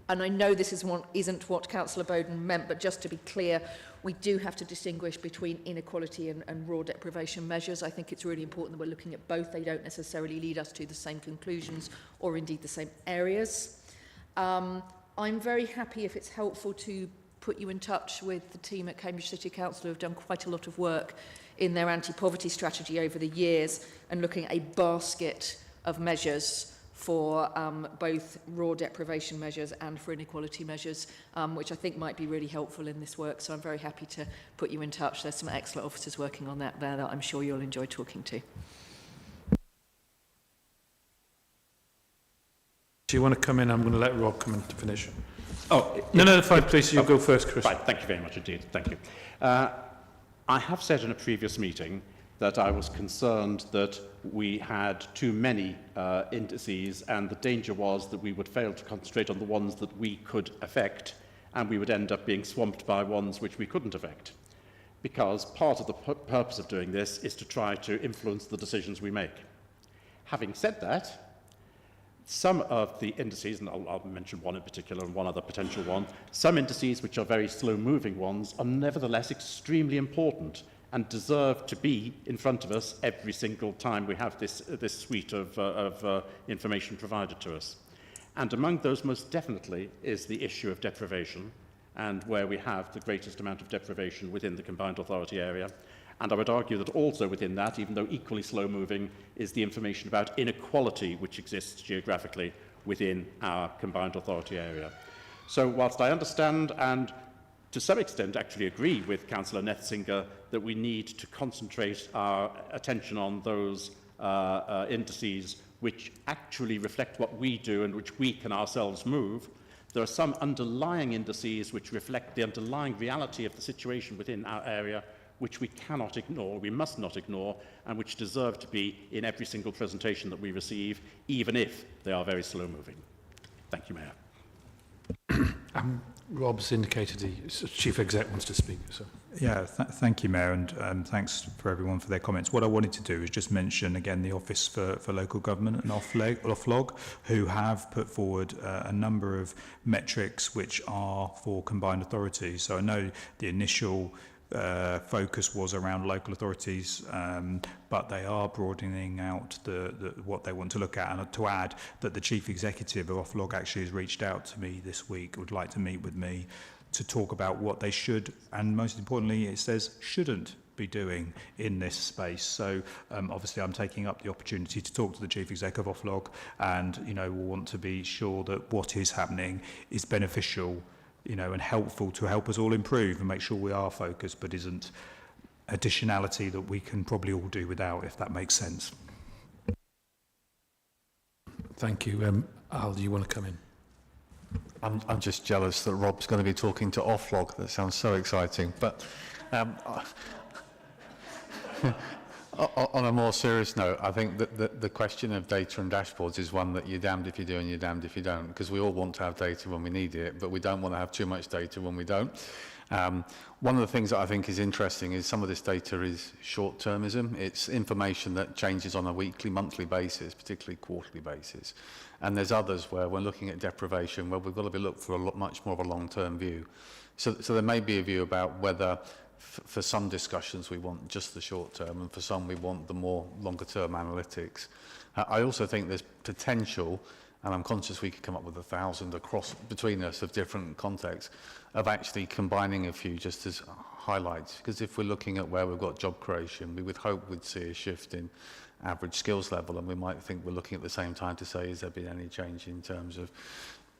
and I know this isn't what Councillor Bowden meant, but just to be clear, we do have to distinguish between inequality and raw deprivation measures. I think it's really important that we're looking at both. They don't necessarily lead us to the same conclusions or indeed the same areas. I'm very happy, if it's helpful, to put you in touch with the team at Cambridge City Council who have done quite a lot of work in their anti-poverty strategy over the years and looking at a basket of measures for both raw deprivation measures and for inequality measures, which I think might be really helpful in this work. So I'm very happy to put you in touch. There's some excellent officers working on that there that I'm sure you'll enjoy talking to. Do you want to come in? I'm going to let Rob come in to finish. Oh, no, fine, please, you go first, Chris. Right, thank you very much indeed. Thank you. I have said in a previous meeting that I was concerned that we had too many indices, and the danger was that we would fail to concentrate on the ones that we could affect, and we would end up being swamped by ones which we couldn't affect. Because part of the purpose of doing this is to try to influence the decisions we make. Having said that, some of the indices, and I'll mention one in particular and one other potential one, some indices which are very slow-moving ones are nevertheless extremely important, and deserve to be in front of us every single time we have this suite of information provided to us. And among those, most definitely, is the issue of deprivation, and where we have the greatest amount of deprivation within the combined authority area. And I would argue that also within that, even though equally slow-moving, is the information about inequality which exists geographically within our combined authority area. So whilst I understand and to some extent actually agree with Councillor Netzinger that we need to concentrate our attention on those indices which actually reflect what we do and which we can ourselves move, there are some underlying indices which reflect the underlying reality of the situation within our area which we cannot ignore, we must not ignore, and which deserve to be in every single presentation that we receive, even if they are very slow-moving. Thank you, Mayor. Rob's indicated the Chief Exec wants to speak. So. Yeah, thank you, Mayor, and thanks for everyone for their comments. What I wanted to do is just mention again the Office for Local Government and Oflog, who have put forward a number of metrics which are for combined authorities. So I know the initial focus was around local authorities, but they are broadening out what they want to look at. And to add that the Chief Executive of Oflog actually has reached out to me this week, would like to meet with me to talk about what they should, and most importantly, it says shouldn't be doing in this space. So obviously I'm taking up the opportunity to talk to the Chief Exec of Oflog, and we'll want to be sure that what is happening is beneficial and helpful to help us all improve and make sure we are focused, but isn't additionality that we can probably all do without, if that makes sense. Thank you. Al, do you want to come in? I'm just jealous that Rob's going to be talking to Oflog. That sounds so exciting. But on a more serious note, I think that the question of data and dashboards is one that you're damned if you do and you're damned if you don't, because we all want to have data when we need it, but we don't want to have too much data when we don't. One of the things that I think is interesting is some of this data is short-termism. It's information that changes on a weekly, monthly basis, particularly quarterly basis. And there's others where we're looking at deprivation, where we've got to be looked for much more of a long-term view. So there may be a view about whether for some discussions we want just the short term, and for some we want the more longer term analytics. I also think there's potential, and I'm conscious we could come up with 1,000 across between us of different contexts, of actually combining a few just as highlights. Because if we're looking at where we've got job creation, we would hope we'd see a shift in average skills level, and we might think we're looking at the same time to say, has there been any change in terms of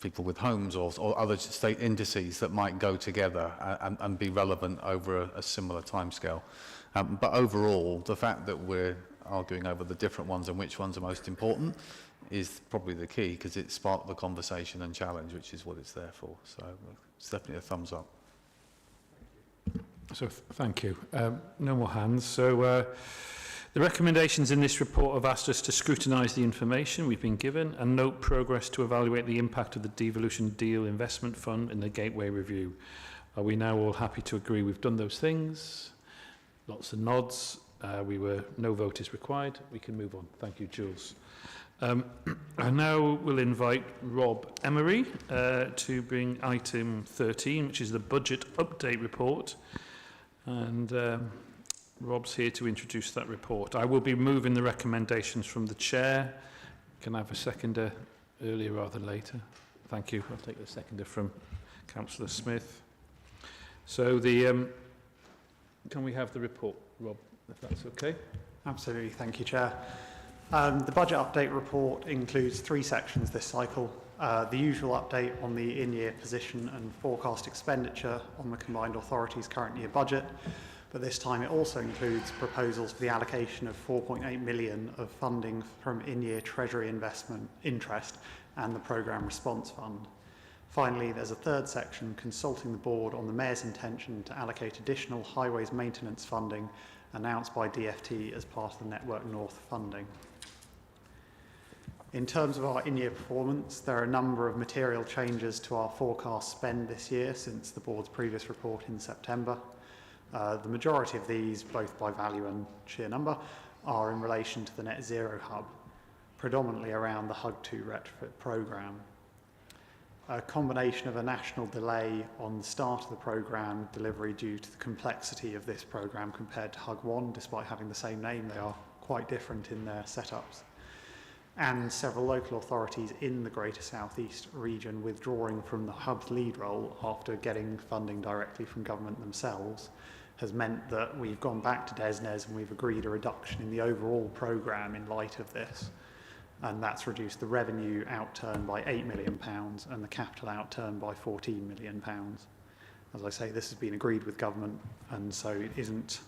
people with homes or other state indices that might go together and be relevant over a similar timescale. But overall, the fact that we're arguing over the different ones and which ones are most important is probably the key, because it's part of the conversation and challenge, which is what it's there for. So it's definitely a thumbs up. So thank you. No more hands. So the recommendations in this report have asked us to scrutinise the information we've been given and note progress to evaluate the impact of the Devolution Deal Investment Fund in the Gateway Review. Are we now all happy to agree we've done those things? Lots of nods. No vote is required. We can move on. Thank you, Jules. I now will invite Rob Emery to bring item 13, which is the Budget Update Report. And Rob's here to introduce that report. I will be moving the recommendations from the Chair. Can I have a seconder earlier rather than later? Thank you. I'll take the seconder from Councillor Smith. So can we have the report, Rob, if that's okay? Absolutely. Thank you, Chair. The Budget Update Report includes 3 sections this cycle. The usual update on the in-year position and forecast expenditure on the Combined Authority's current year budget. But this time it also includes proposals for the allocation of 4.8 million of funding from in-year Treasury investment interest and the Programme Response Fund. Finally, there's a 3rd section consulting the Board on the Mayor's intention to allocate additional highways maintenance funding announced by DfT as part of the Network North funding. In terms of our in-year performance, there are a number of material changes to our forecast spend this year since the Board's previous report in September. The majority of these, both by value and sheer number, are in relation to the Net Zero Hub, predominantly around the HUG2 retrofit programme. a combination of a national delay on the start of the programme delivery due to the complexity of this programme compared to HUG1, despite having the same name, they are quite different in their setups, and several local authorities in the Greater South East region withdrawing from the hub's lead role after getting funding directly from government themselves has meant that we've gone back to DESNES and we've agreed a reduction in the overall programme in light of this. And that's reduced the revenue outturn by £8 million and the capital outturn by £14 million. As I say, this has been agreed with government, and so it isn't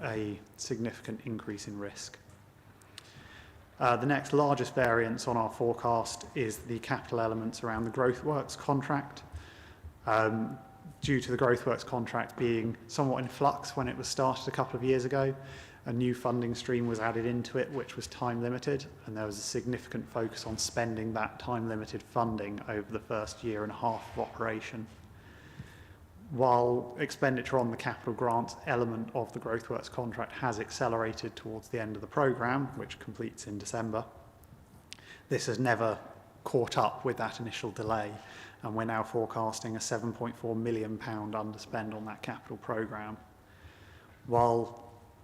a significant increase in risk. The next largest variance on our forecast is the capital elements around the Growth Works contract. Due to the Growth Works contract being somewhat in flux when it was started a couple of years ago, a new funding stream was added into it, which was time limited, and there was a significant focus on spending that time limited funding over the first year and a half of operation. While expenditure on the capital grants element of the Growth Works contract has accelerated towards the end of the programme, which completes in December, this has never caught up with that initial delay, and we're now forecasting a £7.4 million underspend on that capital programme. While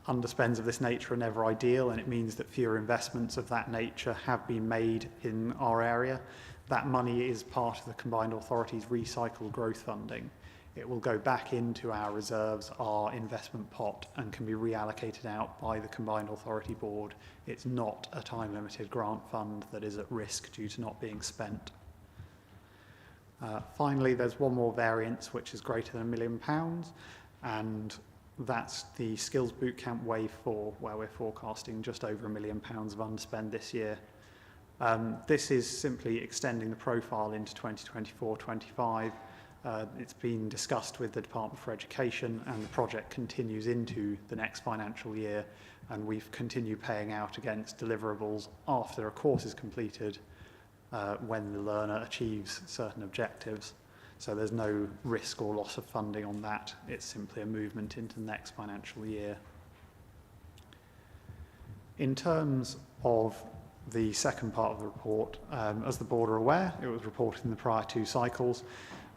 underspends of this nature are never ideal, and it means that fewer investments of that nature have been made in our area, that money is part of the Combined Authority's recycled growth funding. It will go back into our reserves, our investment pot, and can be reallocated out by the Combined Authority Board. It's not a time-limited grant fund that is at risk due to not being spent. Finally, there's one more variance which is greater than £1 million, and that's the Skills Bootcamp Wave 4, where we're forecasting just over £1 million of underspend this year. This is simply extending the profile into 2024-25. It's been discussed with the Department for Education, and the project continues into the next financial year, and we've continued paying out against deliverables after a course is completed when the learner achieves certain objectives. So there's no risk or loss of funding on that. It's simply a movement into the next financial year. In terms of the second part of the report, as the board are aware, it was reported in the prior two cycles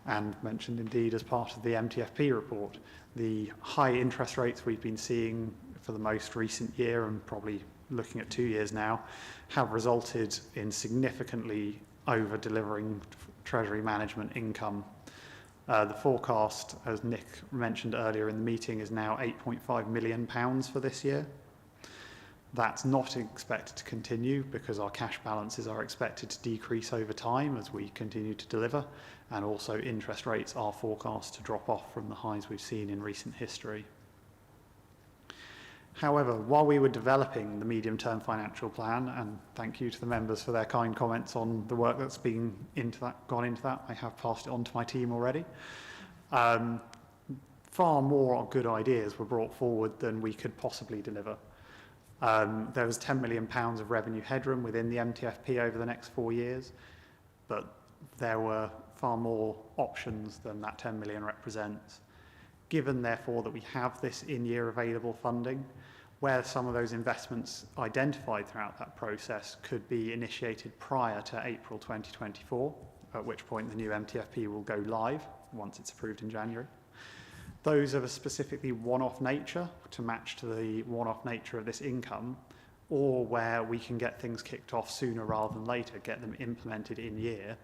and mentioned indeed as part of the MTFP report. The high interest rates we've been seeing for the most recent year, and probably looking at 2 years now, have resulted in significantly over-delivering Treasury management income. The forecast, as Nick mentioned earlier in the meeting, is now £8.5 million for this year. That's not expected to continue because our cash balances are expected to decrease over time as we continue to deliver, and also interest rates are forecast to drop off from the highs we've seen in recent history. However, while we were developing the medium-term financial plan, and thank you to the members for their kind comments on the work that's gone into that, I have passed it on to my team already. Far more good ideas were brought forward than we could possibly deliver. There was £10 million of revenue headroom within the MTFP over the next 4 years, but there were far more options than that 10 million represents. Given, therefore, that we have this in-year available funding, where some of those investments identified throughout that process could be initiated prior to April 2024, at which point the new MTFP will go live once it's approved in January. Those of a specifically one-off nature to match to the one-off nature of this income, or where we can get things kicked off sooner rather than later, get them implemented in year,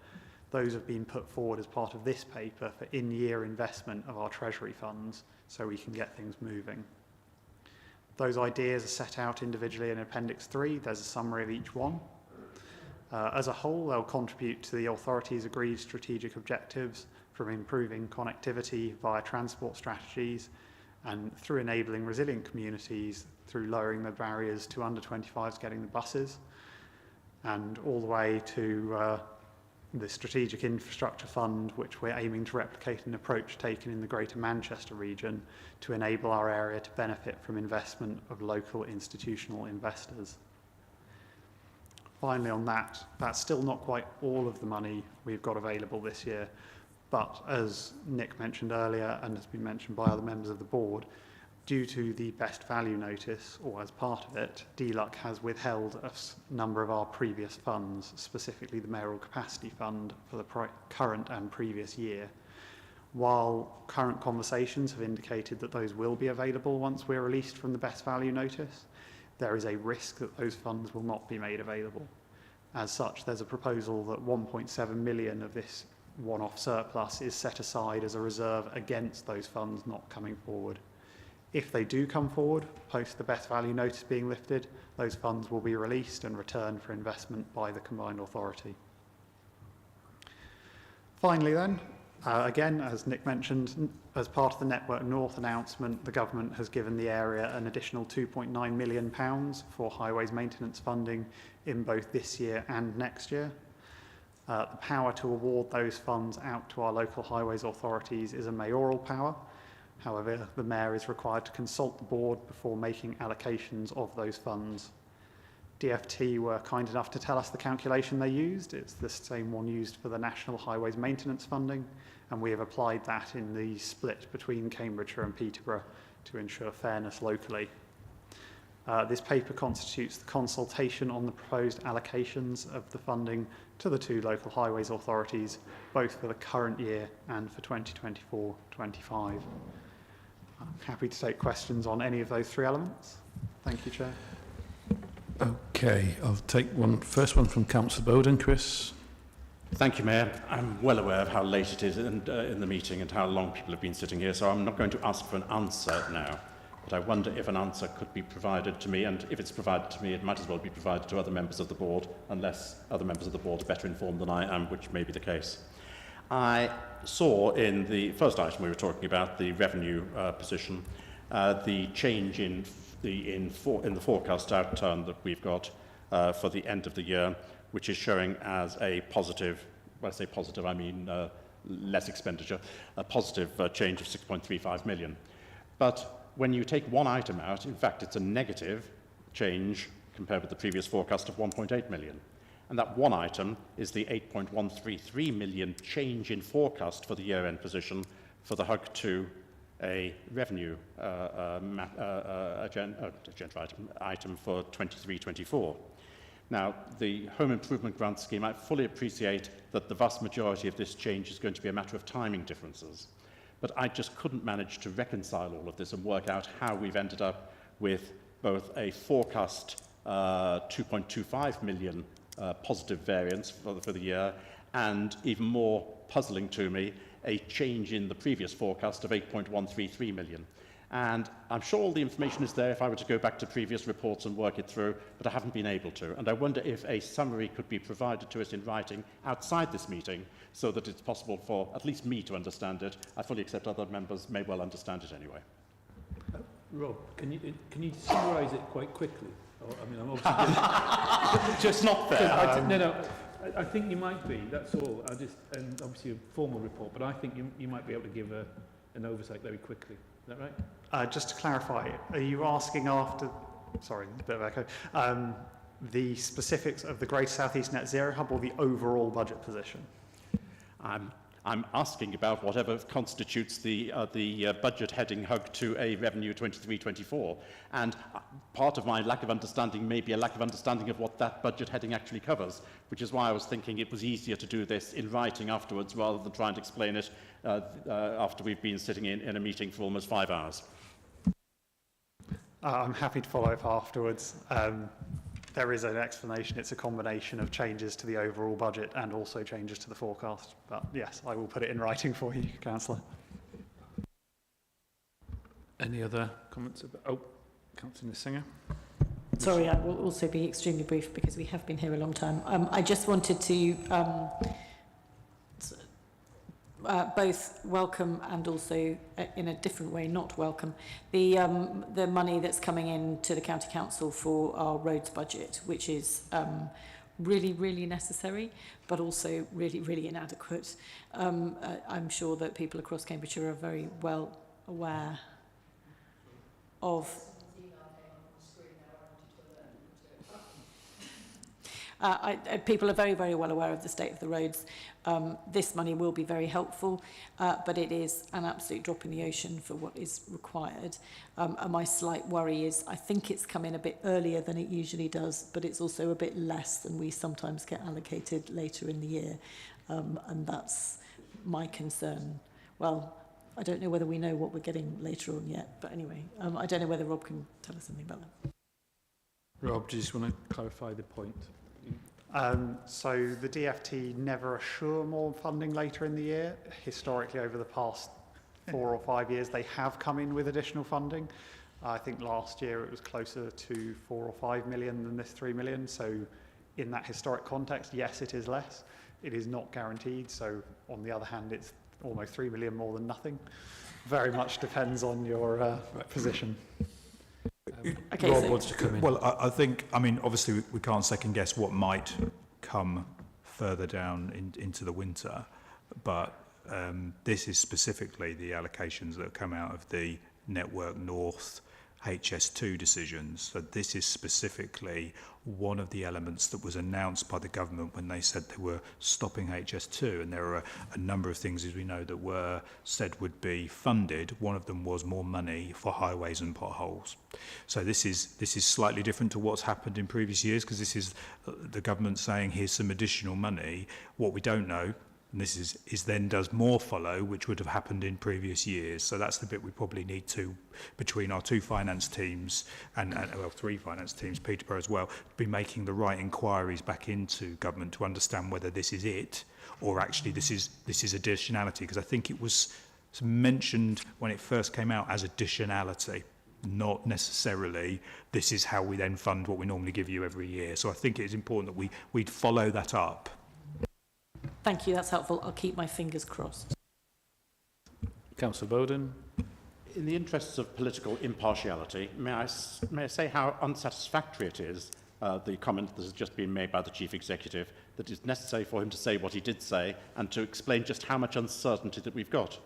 those have been put forward as part of this paper for in-year investment of our Treasury funds so we can get things moving. Those ideas are set out individually in Appendix 3. There's a summary of each one. As a whole, they'll contribute to the authority's agreed strategic objectives, from improving connectivity via transport strategies and through enabling resilient communities through lowering the barriers to under 25s getting the buses, and all the way to the Strategic Infrastructure Fund, which we're aiming to replicate an approach taken in the Greater Manchester region to enable our area to benefit from investment of local institutional investors. Finally on that, that's still not quite all of the money we've got available this year, but as Nick mentioned earlier and has been mentioned by other members of the board, Due to the best value notice, or as part of it, DLUC has withheld a number of our previous funds, specifically the Mayoral Capacity Fund for the current and previous year. While current conversations have indicated that those will be available once we're released from the best value notice, there is a risk that those funds will not be made available. As such, there's a proposal that 1.7 million of this one-off surplus is set aside as a reserve against those funds not coming forward. If they do come forward, post the best value notice being lifted, those funds will be released and returned for investment by the Combined Authority. Finally then, again, as Nick mentioned, as part of the Network North announcement, the government has given the area an additional £2.9 million for highways maintenance funding in both this year and next year. The power to award those funds out to our local highways authorities is a mayoral power. However, the Mayor is required to consult the board before making allocations of those funds. DFT were kind enough to tell us the calculation they used. It's the same one used for the National Highways Maintenance Funding, and we have applied that in the split between Cambridgeshire and Peterborough to ensure fairness locally. This paper constitutes the consultation on the proposed allocations of the funding to the two local highways authorities, both for the current year and for 2024-25. I'm happy to take questions on any of those three elements. Thank you, Chair. Okay, I'll take first one from Councillor Bowden. Chris. Thank you, Mayor. I'm well aware of how late it is in the meeting and how long people have been sitting here, so I'm not going to ask for an answer now. But I wonder if an answer could be provided to me, and if it's provided to me, it might as well be provided to other members of the board, unless other members of the board are better informed than I am, which may be the case. I saw in the first item we were talking about, the revenue position, the change in the forecast outturn that we've got for the end of the year, which is showing as a positive. When I say positive, I mean less expenditure, a positive change of 6.35 million. But when you take one item out, in fact, it's a negative change compared with the previous forecast of 1.8 million. And that one item is the 8.133 million change in forecast for the year-end position for the HUG 2 a revenue item for 23-24. Now, the Home Improvement Grant Scheme, I fully appreciate that the vast majority of this change is going to be a matter of timing differences. But I just couldn't manage to reconcile all of this and work out how we've ended up with both a forecast 2.25 million positive variance for the year, and even more puzzling to me, a change in the previous forecast of 8.133 million. And I'm sure all the information is there if I were to go back to previous reports and work it through, but I haven't been able to. And I wonder if a summary could be provided to us in writing outside this meeting so that it's possible for at least me to understand it. I fully accept other members may well understand it anyway. Rob, can you summarise it quite quickly? Or, I mean, I'm obviously just not there. No. I think you might be. That's all. And obviously a formal report, but I think you might be able to give an oversight very quickly. Is that right? Just to clarify, are you asking after? Sorry, a bit of echo. The specifics of the Greater South East Net Zero Hub or the overall budget position? I'm asking about whatever constitutes the budget heading HUG to a revenue 23-24, and part of my lack of understanding may be a lack of understanding of what that budget heading actually covers, which is why I was thinking it was easier to do this in writing afterwards rather than try and explain it after we've been sitting in a meeting for almost 5 hours. I'm happy to follow up afterwards. There is an explanation. It's a combination of changes to the overall budget and also changes to the forecast. But yes, I will put it in writing for you, Councillor. Any other comments? Councillor Singer. Sorry, I will also be extremely brief because we have been here a long time. I just wanted to both welcome and also, in a different way, not welcome, the money that's coming in to the County Council for our roads budget, which is really, really necessary, but also really, really inadequate. I'm sure that people across Cambridgeshire are very well aware of People are very, very well aware of the state of the roads. This money will be very helpful, but it is an absolute drop in the ocean for what is required. And my slight worry is I think it's come in a bit earlier than it usually does, but it's also a bit less than we sometimes get allocated later in the year. And that's my concern. Well, I don't know whether we know what we're getting later on yet, but anyway, I don't know whether Rob can tell us something about that. Rob, do you just want to clarify the point? So the DFT never assure more funding later in the year. Historically, over the past 4 or 5 years, they have come in with additional funding. I think last year it was closer to 4 or 5 million than this 3 million. So in that historic context, yes, it is less. It is not guaranteed. So on the other hand, it's almost 3 million more than nothing. Very much depends on your position. Okay, Rob so wants to come in. Well, I think, I mean, obviously we can't second guess what might come further down into the winter, but this is specifically the allocations that have come out of the Network North HS2 decisions. So this is specifically one of the elements that was announced by the government when they said they were stopping HS2, and there are a number of things, as we know, that were said would be funded. One of them was more money for highways and potholes. So this is slightly different to what's happened in previous years, because this is the government saying here's some additional money. What we don't know, and this is then does more follow, which would have happened in previous years. So that's the bit we probably need to, between our 2 finance teams and well, 3 finance teams, Peterborough as well, be making the right inquiries back into government to understand whether this is it, or actually this is additionality, because I think it was mentioned when it first came out as additionality, not necessarily this is how we then fund what we normally give you every year. So I think it is important that we'd follow that up. Thank you, that's helpful. I'll keep my fingers crossed. Councillor Bowden. In the interests of political impartiality, may I say how unsatisfactory it is, the comment that has just been made by the Chief Executive, that it's necessary for him to say what he did say and to explain just how much uncertainty that we've got.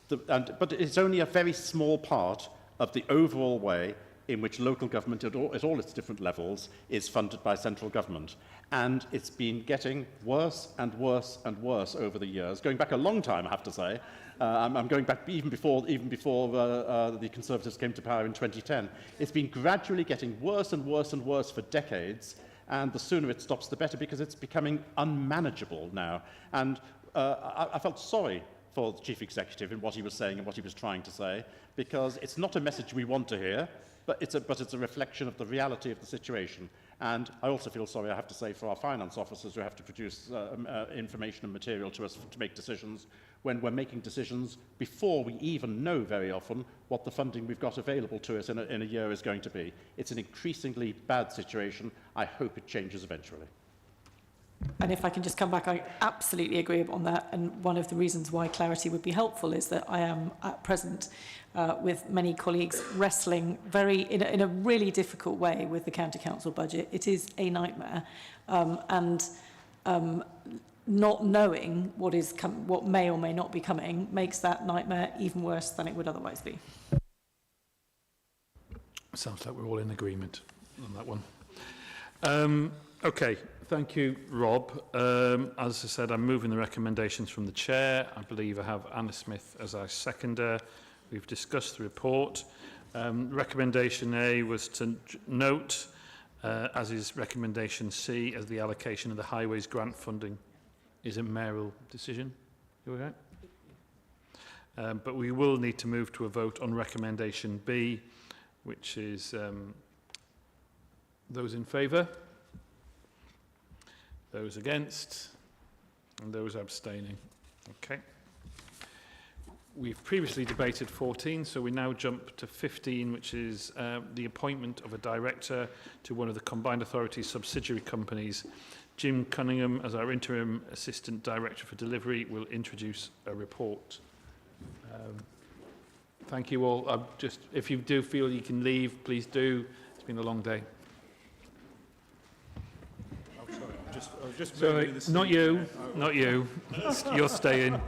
But it's only a very small part of the overall way in which local government at all its different levels is funded by central government. And it's been getting worse and worse and worse over the years, going back a long time, I have to say. I'm going back even before the Conservatives came to power in 2010. It's been gradually getting worse and worse and worse for decades, and the sooner it stops, the better, because it's becoming unmanageable now. And I felt sorry for the Chief Executive in what he was saying and what he was trying to say, because it's not a message we want to hear, but it's a reflection of the reality of the situation. And I also feel sorry, I have to say, for our finance officers who have to produce information and material to us to make decisions, when we're making decisions before we even know very often what the funding we've got available to us in a year is going to be. It's an increasingly bad situation. I hope it changes eventually. And if I can just come back, I absolutely agree on that. And one of the reasons why clarity would be helpful is that I am at present with many colleagues wrestling in a really difficult way with the county council budget. It is a nightmare, and not knowing what may or may not be coming makes that nightmare even worse than it would otherwise be. Sounds like we're all in agreement on that one. Okay, thank you, Rob. As I said, I'm moving the recommendations from the chair. I believe I have Anna Smith as our seconder. We've discussed the report. Recommendation A was to note, as is recommendation C, as the allocation of the highways grant funding is a mayoral decision. You all right? But we will need to move to a vote on recommendation B, which is those in favour, those against, and those abstaining. Okay. We've previously debated 14, so we now jump to 15, which is the appointment of a director to one of the Combined Authorities subsidiary companies. Jim Cunningham, as our interim assistant director for delivery, will introduce a report. Thank you all. If you do feel you can leave, please do. It's been a long day. Sorry, not you, not you. You're staying.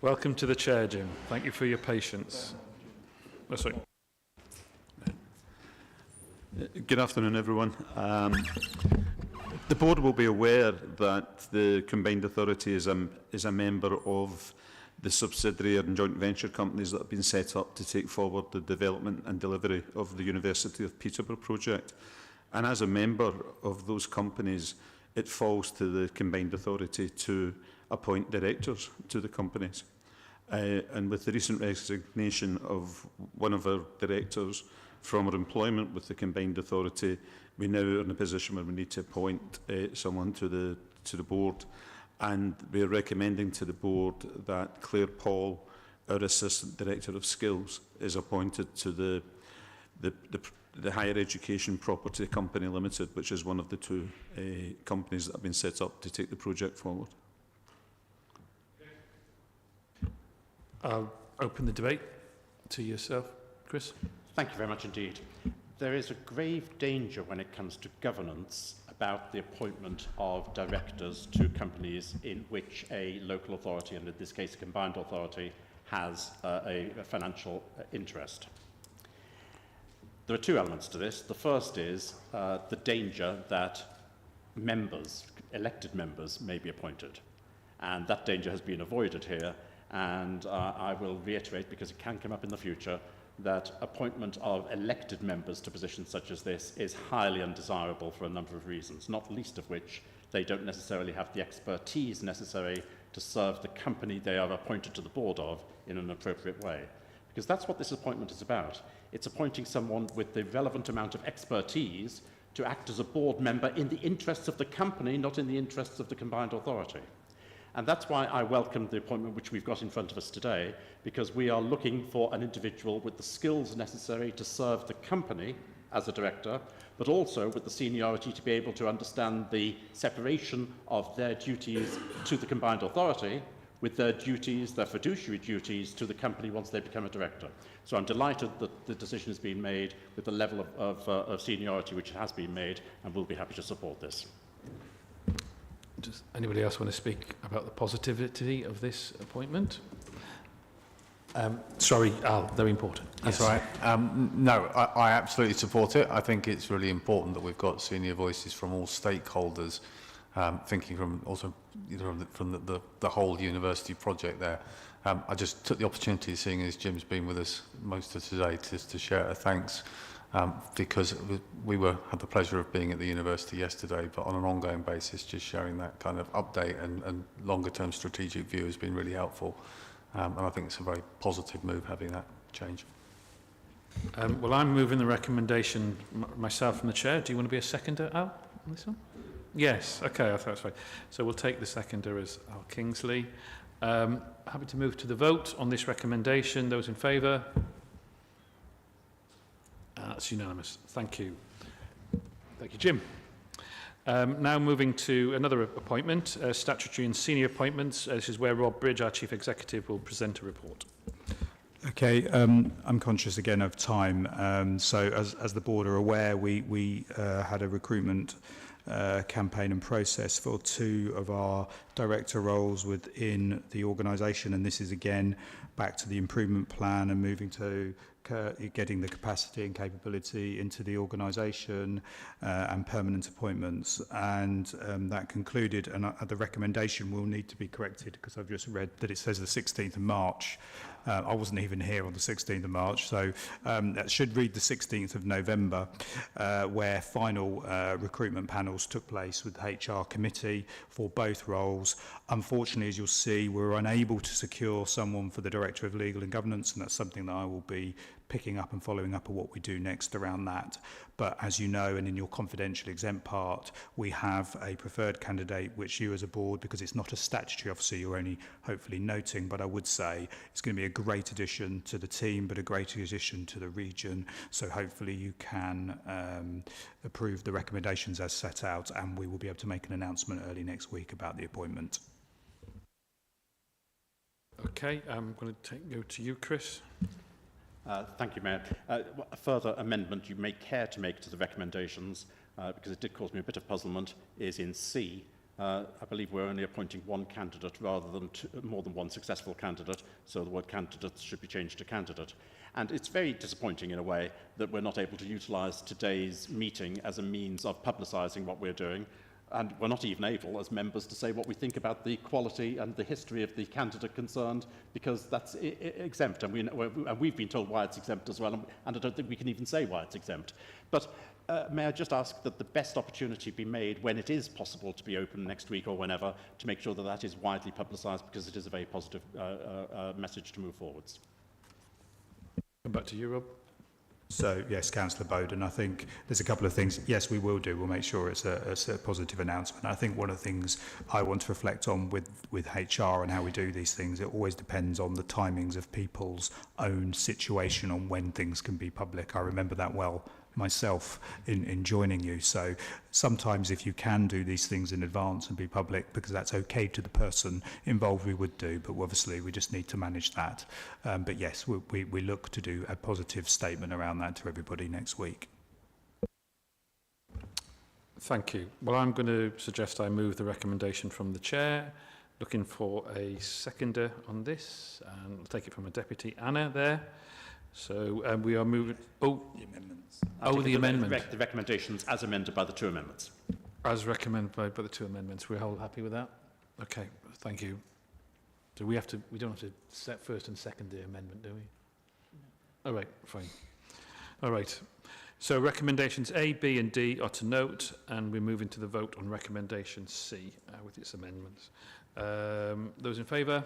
Welcome to the chair, Jim. Thank you for your patience. Oh, sorry. Good afternoon, everyone. The board will be aware that the Combined Authority is a member of the subsidiary and joint venture companies that have been set up to take forward the development and delivery of the University of Peterborough project. And as a member of those companies, it falls to the Combined Authority to appoint directors to the companies. And with the recent resignation of one of our directors from our employment with the Combined Authority, we now are in a position where we need to appoint someone to the board. And we are recommending to the board that Claire Paul, our Assistant Director of Skills, is appointed to the Higher Education Property Company Limited, which is one of the two companies that have been set up to take the project forward. I'll open the debate to yourself, Chris. Thank you very much indeed. There is a grave danger when it comes to governance about the appointment of directors to companies in which a local authority, and in this case a combined authority, has a financial interest. There are two elements to this. The first is the danger that members, elected members, may be appointed. And that danger has been avoided here. And I will reiterate, because it can come up in the future, that appointment of elected members to positions such as this is highly undesirable for a number of reasons, not least of which they don't necessarily have the expertise necessary to serve the company they are appointed to the board of in an appropriate way. Because that's what this appointment is about. It's appointing someone with the relevant amount of expertise to act as a board member in the interests of the company, not in the interests of the combined authority. And that's why I welcome the appointment which we've got in front of us today, because we are looking for an individual with the skills necessary to serve the company as a director, but also with the seniority to be able to understand the separation of their duties to the combined authority with their duties, their fiduciary duties to the company once they become a director. So I'm delighted that the decision has been made with the level of seniority which has been made, and we'll be happy to support this. Does anybody else want to speak about the positivity of this appointment? Sorry, Al, very important. That's Yes. right. No, I absolutely support it. I think it's really important that we've got senior voices from all stakeholders, thinking from also from the whole university project there. I just took the opportunity, seeing as Jim's been with us most of today, to share a thanks. Because we had the pleasure of being at the university yesterday, but on an ongoing basis, just sharing that kind of update and longer-term strategic view has been really helpful. And I think it's a very positive move having that change. Well, I'm moving the recommendation myself from the chair. Do you want to be a seconder, Al, on this one? Yes, okay, I thought that's fine. So we'll take the seconder as Al Kingsley. Happy to move to the vote on this recommendation. Those in favour? That's unanimous. Thank you. Thank you, Jim. Now moving to another appointment, statutory and senior appointments. This is where Rob Bridge, our Chief Executive, will present a report. Okay, I'm conscious again of time. So as the board are aware, we had a recruitment campaign and process for two of our director roles within the organisation, and this is again back to the improvement plan and moving to getting the capacity and capability into the organisation and permanent appointments. And that concluded, and the recommendation will need to be corrected because I've just read that it says the 16th of March. I wasn't even here on the 16th of March, so that should read the 16th of November, where final recruitment panels took place with the HR committee for both roles. Unfortunately, as you'll see, we're unable to secure someone for the Director of Legal and Governance, and that's something that I will be picking up and following up on what we do next around that. But as you know, and in your confidential exempt part, we have a preferred candidate, which you as a board, because it's not a statutory officer, you're only hopefully noting, but I would say it's going to be a great addition to the team, but a great addition to the region. So hopefully you can approve the recommendations as set out, and we will be able to make an announcement early next week about the appointment. Okay, I'm going to go to you, Chris. Thank you, Mayor. A further amendment you may care to make to the recommendations, because it did cause me a bit of puzzlement, is in C. I believe we're only appointing one candidate rather than more than one successful candidate. so the word candidates should be changed to candidate. And it's very disappointing in a way that we're not able to utilise today's meeting as a means of publicising what we're doing. And we're not even able, as members, to say what we think about the quality and the history of the candidate concerned, because that's exempt. And we've been told why it's exempt as well, and I don't think we can even say why it's exempt. But may I just ask that the best opportunity be made when it is possible to be open next week or whenever, to make sure that that is widely publicised, because it is a very positive message to move forwards. Come back to you, Rob. So, yes, Councillor Bowden, I think there's a couple of things. Yes, we will do. We'll make sure it's a positive announcement. I think one of the things I want to reflect on with HR and how we do these things, it always depends on the timings of people's own situation on when things can be public. I remember that well myself in joining you. So sometimes if you can do these things in advance and be public, because that's okay to the person involved, we would do, but obviously we just need to manage that. But yes, we look to do a positive statement around that to everybody next week. Thank you. Well, I'm going to suggest I move the recommendation from the chair. Looking for a seconder on this, and I'll take it from a deputy. Anna there. So we are moving. Oh, the amendments. The amendment. The recommendations as amended by the two amendments. As recommended by the two amendments. We're all happy with that? Okay, thank you. Do we have to? We don't have to set first and second the amendment, do we? No. All right, fine. All right. So recommendations A, B, and D are to note, and we're moving to the vote on recommendation C with its amendments. Those in favour?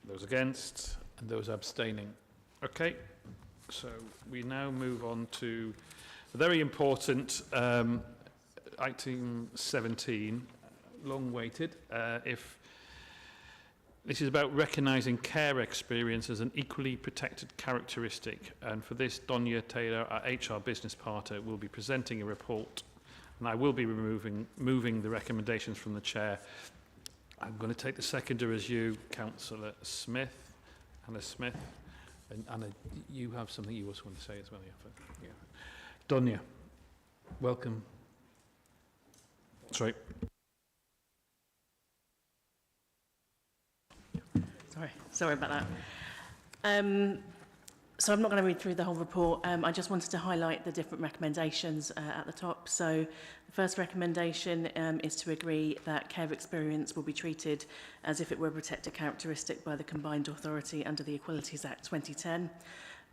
Those against? And those abstaining. Okay, so we now move on to a very important item 17, long waited. If this is about recognising care experience as an equally protected characteristic, and for this, Donia Taylor, our HR business partner, will be presenting a report, and I will be moving the recommendations from the chair. I'm going to take the seconder as you, Councillor Smith. Anna Smith, and Anna, you have something you also want to say as well. Yeah. Donia, welcome. Sorry. Sorry about that. So I'm not going to read through the whole report. I just wanted to highlight the different recommendations at the top. So the first recommendation is to agree that care experience will be treated as if it were a protected characteristic by the Combined Authority under the Equalities Act 2010.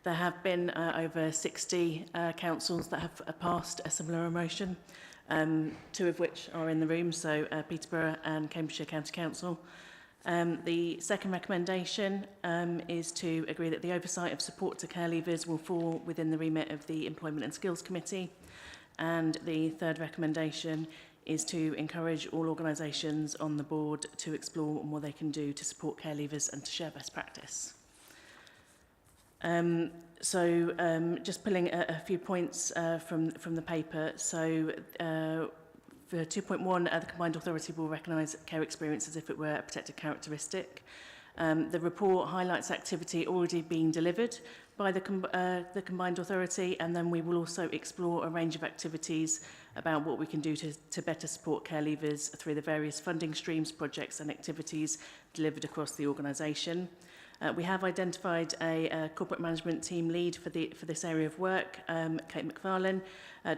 There have been over 60 councils that have passed a similar motion, two of which are in the room, so Peterborough and Cambridgeshire County Council. The second recommendation is to agree that the oversight of support to care leavers will fall within the remit of the Employment and Skills Committee. And the third recommendation is to encourage all organisations on the board to explore what they can do to support care leavers and to share best practice. Just pulling a few points from the paper. So for 2.1, the Combined Authority will recognise care experience as if it were a protected characteristic. The report highlights activity already being delivered by the Combined Authority, and then we will also explore a range of activities about what we can do to better support care leavers through the various funding streams, projects and activities delivered across the organisation. We have identified a corporate management team lead for this area of work, Kate McFarlane,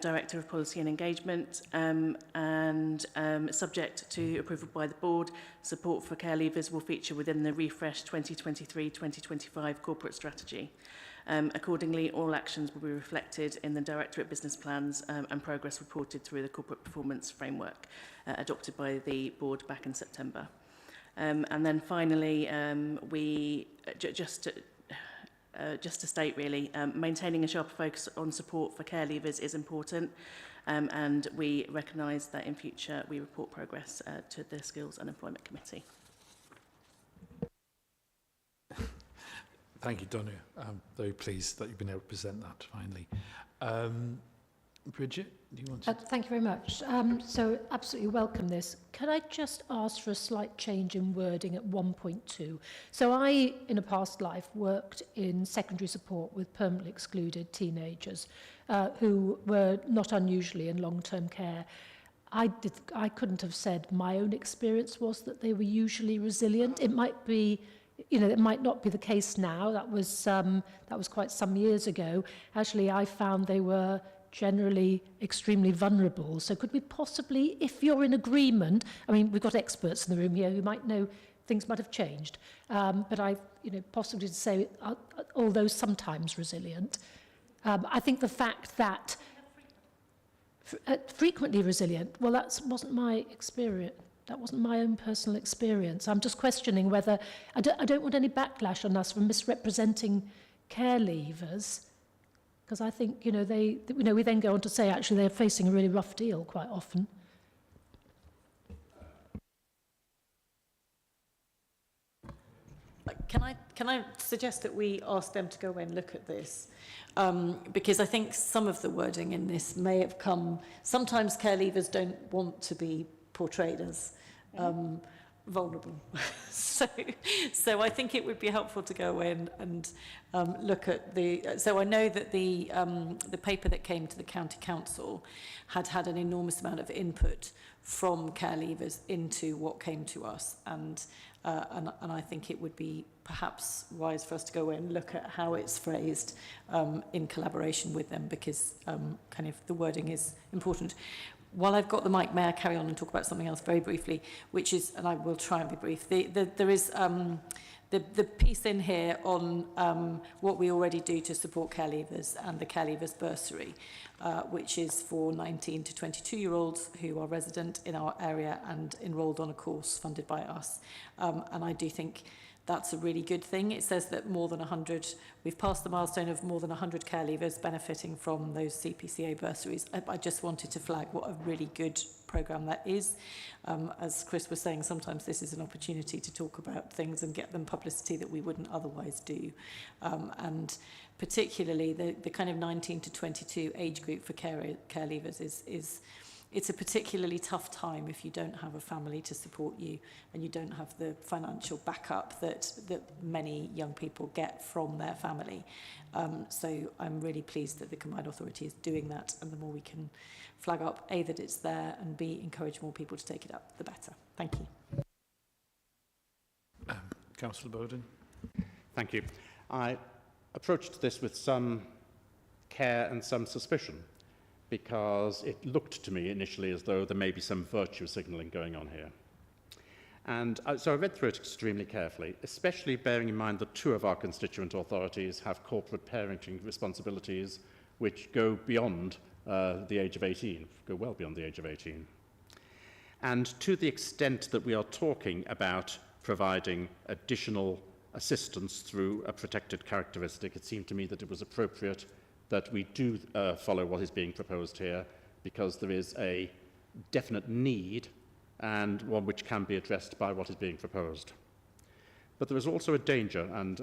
Director of Policy and Engagement, and subject to approval by the board, support for care leavers will feature within the refreshed 2023-2025 corporate strategy. Accordingly, all actions will be reflected in the Directorate business plans and progress reported through the corporate performance framework adopted by the board back in September. And then finally, we just to state really, maintaining a sharper focus on support for care leavers is important, and we recognise that in future we report progress to the Skills and Employment Committee. Thank you, Donia. I'm very pleased that you've been able to present that finally. Bridget, do you want to? Thank you very much. So absolutely welcome this. Can I just ask for a slight change in wording at 1.2? So I, in a past life, worked in secondary support with permanently excluded teenagers who were not unusually in long-term care. I couldn't have said my own experience was that they were usually resilient. It might be you know, it might not be the case now. That was quite some years ago. Actually, I found they were generally extremely vulnerable. So could we possibly, if you're in agreement, I mean, we've got experts in the room here who might know things might have changed, but possibly to say, although sometimes resilient, I think the fact that frequently resilient, well, that wasn't my experience. That wasn't my own personal experience. I'm just questioning whether, I don't want any backlash on us for misrepresenting care leavers, because I think, we then go on to say, actually, they're facing a really rough deal quite often. Can I suggest that we ask them to go away and look at this? Because I think some of the wording in this may have come... Sometimes care leavers don't want to be portrayed as vulnerable. so I think it would be helpful to go away and look at the... So I know that the paper that came to the County Council had an enormous amount of input from care leavers into what came to us, and I think it would be perhaps wise for us to go away and look at how it's phrased in collaboration with them, because kind of the wording is important. While I've got the mic, may I carry on and talk about something else very briefly, which is, and I will try and be brief, there is the piece in here on what we already do to support care leavers and the care leavers bursary, which is for 19 to 22-year-olds who are resident in our area and enrolled on a course funded by us. And I do think that's a really good thing. It says that more than 100, we've passed the milestone of more than 100 care leavers benefiting from those CPCA bursaries. I just wanted to flag what a really good programme that is. As Chris was saying, sometimes this is an opportunity to talk about things and get them publicity that we wouldn't otherwise do. And particularly the kind of 19 to 22 age group for care leavers it's a particularly tough time if you don't have a family to support you and you don't have the financial backup that many young people get from their family. So I'm really pleased that the Combined Authority is doing that, and the more we can flag up, A, that it's there, and B, encourage more people to take it up, the better. Thank you. Councillor Bowden. Thank you. I approached this with some care and some suspicion, because it looked to me initially as though there may be some virtue signalling going on here. And so I read through it extremely carefully, especially bearing in mind that 2 of our constituent authorities have corporate parenting responsibilities which go beyond the age of 18, go well beyond the age of 18. And to the extent that we are talking about providing additional assistance through a protected characteristic, it seemed to me that it was appropriate that we do follow what is being proposed here, because there is a definite need and one which can be addressed by what is being proposed. But there is also a danger, and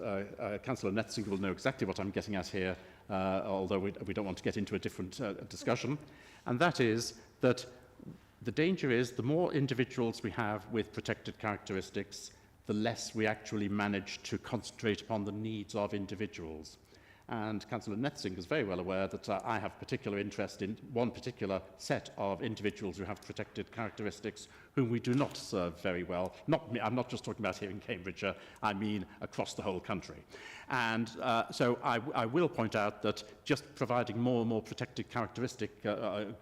Councillor Netzing will know exactly what I'm getting at here, although we don't want to get into a different discussion, and that is that the danger is the more individuals we have with protected characteristics, the less we actually manage to concentrate upon the needs of individuals. And Councillor Netzing is very well aware that I have particular interest in one particular set of individuals who have protected characteristics whom we do not serve very well. I'm not just talking about here in Cambridgeshire, I mean across the whole country. And so I will point out that just providing more and more protected characteristic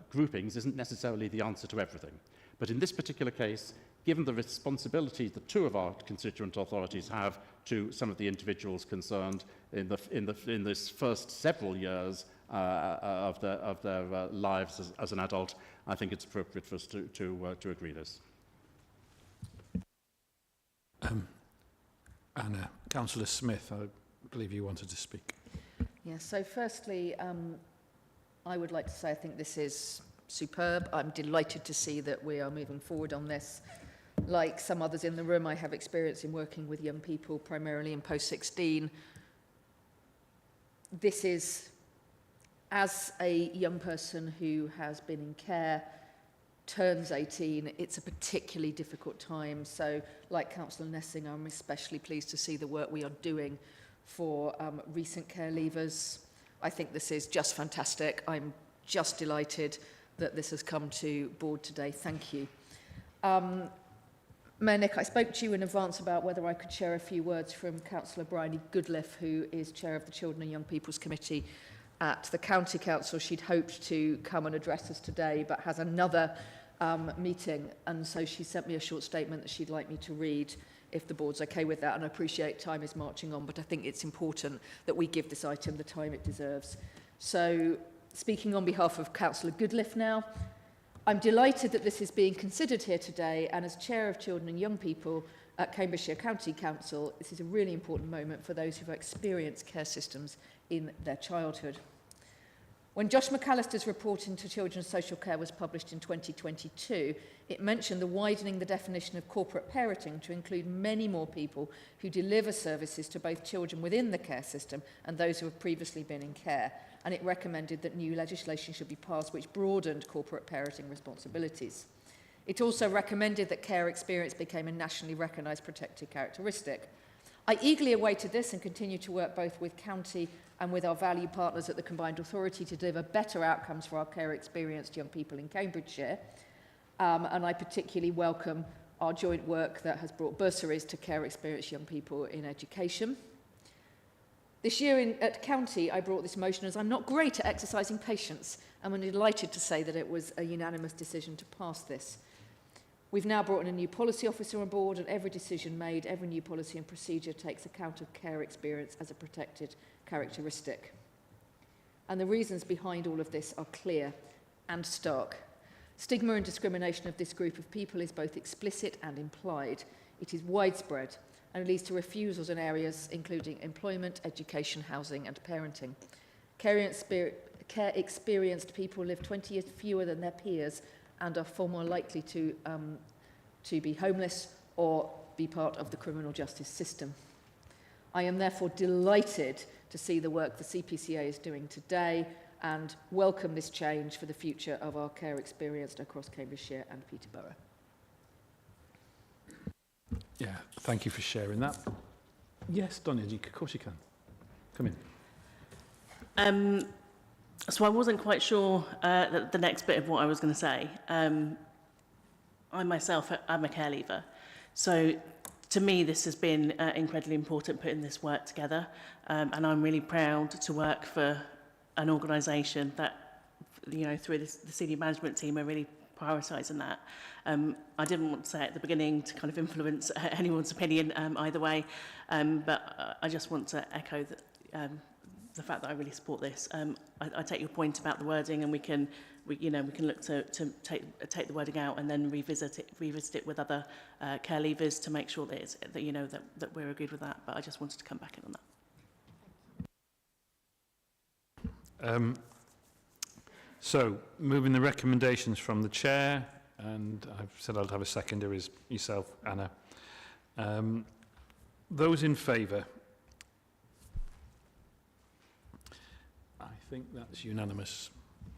groupings isn't necessarily the answer to everything. But in this particular case, given the responsibility that 2 of our constituent authorities have to some of the individuals concerned in this first several years of their lives as an adult, I think it's appropriate for us to agree this. Anna, Councillor Smith, I believe you wanted to speak. Yeah, so firstly, I would like to say I think this is superb. I'm delighted to see that we are moving forward on this. Like some others in the room, I have experience in working with young people, primarily in post-16. This is, as a young person who has been in care, turns 18, it's a particularly difficult time. So, like Councillor Nessing, I'm especially pleased to see the work we are doing for recent care leavers. I think this is just fantastic. I'm just delighted that this has come to board today. Thank you. Mayor Nick, I spoke to you in advance about whether I could share a few words from Councillor Bryony Goodliff, who is Chair of the Children and Young People's Committee at the County Council. She'd hoped to come and address us today, but has another meeting, and so she sent me a short statement that she'd like me to read, if the board's okay with that. And I appreciate time is marching on, but I think it's important that we give this item the time it deserves. So, speaking on behalf of Councillor Goodliff now, I'm delighted that this is being considered here today, and as Chair of Children and Young People at Cambridgeshire County Council, this is a really important moment for those who've experienced care systems in their childhood. When Josh McAllister's report into children's social care was published in 2022, it mentioned the widening the definition of corporate parenting to include many more people who deliver services to both children within the care system and those who have previously been in care. And it recommended that new legislation should be passed which broadened corporate parenting responsibilities. It also recommended that care experience became a nationally recognised protected characteristic. I eagerly awaited this and continue to work both with County and with our value partners at the Combined Authority to deliver better outcomes for our care experienced young people in Cambridgeshire. And I particularly welcome our joint work that has brought bursaries to care experienced young people in education. This year at County, I brought this motion as I'm not great at exercising patience, and I'm delighted to say that it was a unanimous decision to pass this. We've now brought in a new policy officer on board, and every decision made, every new policy and procedure takes account of care experience as a protected characteristic. And the reasons behind all of this are clear and stark. Stigma and discrimination of this group of people is both explicit and implied. It is widespread and leads to refusals in areas including employment, education, housing and parenting. Care experienced people live 20 years fewer than their peers and are far more likely to be homeless or be part of the criminal justice system. I am therefore delighted to see the work the CPCA is doing today and welcome this change for the future of our care experienced across Cambridgeshire and Peterborough. Yeah, thank you for sharing that. Yes, Donia, of course you can. Come in. So I wasn't quite sure the next bit of what I was going to say. I myself am a care leaver. So to me, this has been incredibly important putting this work together. And I'm really proud to work for an organisation that, you know, through the senior management team are really prioritising that. I didn't want to say at the beginning to kind of influence anyone's opinion either way, but I just want to echo that, the fact that I really support this. I take your point about the wording, and we can look to take the wording out and then revisit it with other care leavers to make sure that that we're agreed with that. But I just wanted to come back in on that. So, moving the recommendations from the chair, and I've said I'll have a seconder, is yourself, Anna. Those in favour? I think that's unanimous.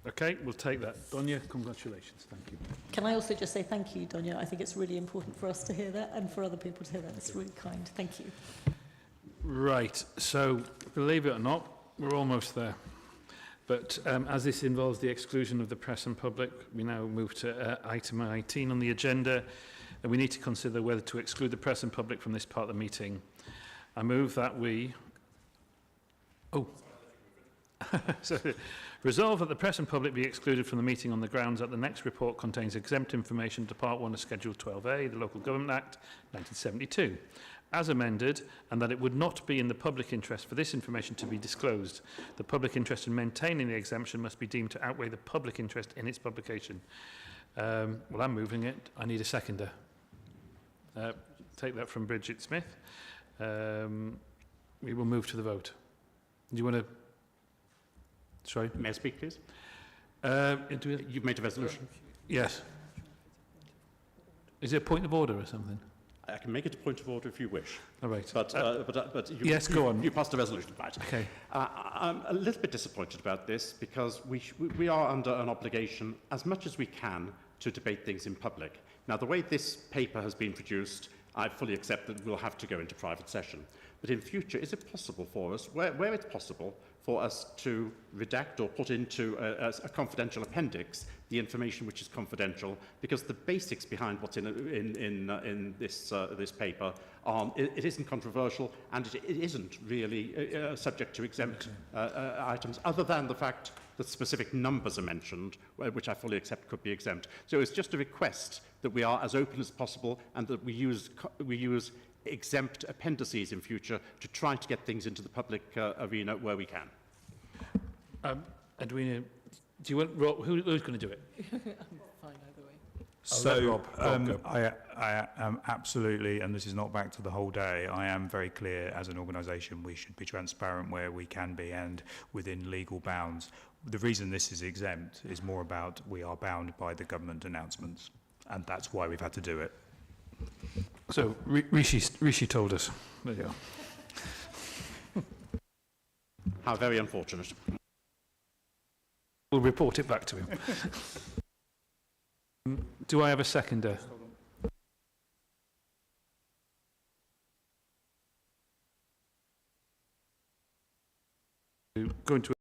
Okay, we'll take that. Donia, congratulations. Thank you. Can I also just say thank you, Donia? I think it's really important for us to hear that and for other people to hear that. It's really kind. Thank you. Right, so believe it or not, we're almost there. But as this involves the exclusion of the press and public, we now move to item 18 on the agenda. And we need to consider whether to exclude the press and public from this part of the meeting. I move that we... Oh. So, resolve that the press and public be excluded from the meeting on the grounds that the next report contains exempt information to Part 1 of Schedule 12A, the Local Government Act 1972, as amended, and that it would not be in the public interest for this information to be disclosed. The public interest in maintaining the exemption must be deemed to outweigh the public interest in its publication. Well, I'm moving it. I need a seconder. Take that from Bridget Smith. We will move to the vote. Do you want to... Sorry? May I speak, please? You've made a resolution? Yes. Is it a point of order or something? I can make it a point of order if you wish. All right. But yes, go on. You passed a resolution, right? Okay. I'm a little bit disappointed about this because we are under an obligation, as much as we can, to debate things in public. Now, the way this paper has been produced, I fully accept that we'll have to go into private session. But in future, is it possible for us, where it's possible, for us to redact or put into a confidential appendix the information which is confidential, because the basics behind what's in this paper it isn't controversial, and it isn't really subject to exempt items, other than the fact that specific numbers are mentioned, which I fully accept could be exempt. So it's just a request that we are as open as possible, and that we use exempt appendices in future to try to get things into the public arena where we can. Edwina, do you want Rob? Who's going to do it? I'm fine either way. So, Rob go. I am absolutely, and this is not back to the whole day, I am very clear as an organisation we should be transparent where we can be and within legal bounds. The reason this is exempt is more about we are bound by the government announcements, and that's why we've had to do it. So, Rishi told us. There you go. How very unfortunate. We'll report it back to him. Do I have a seconder? Going to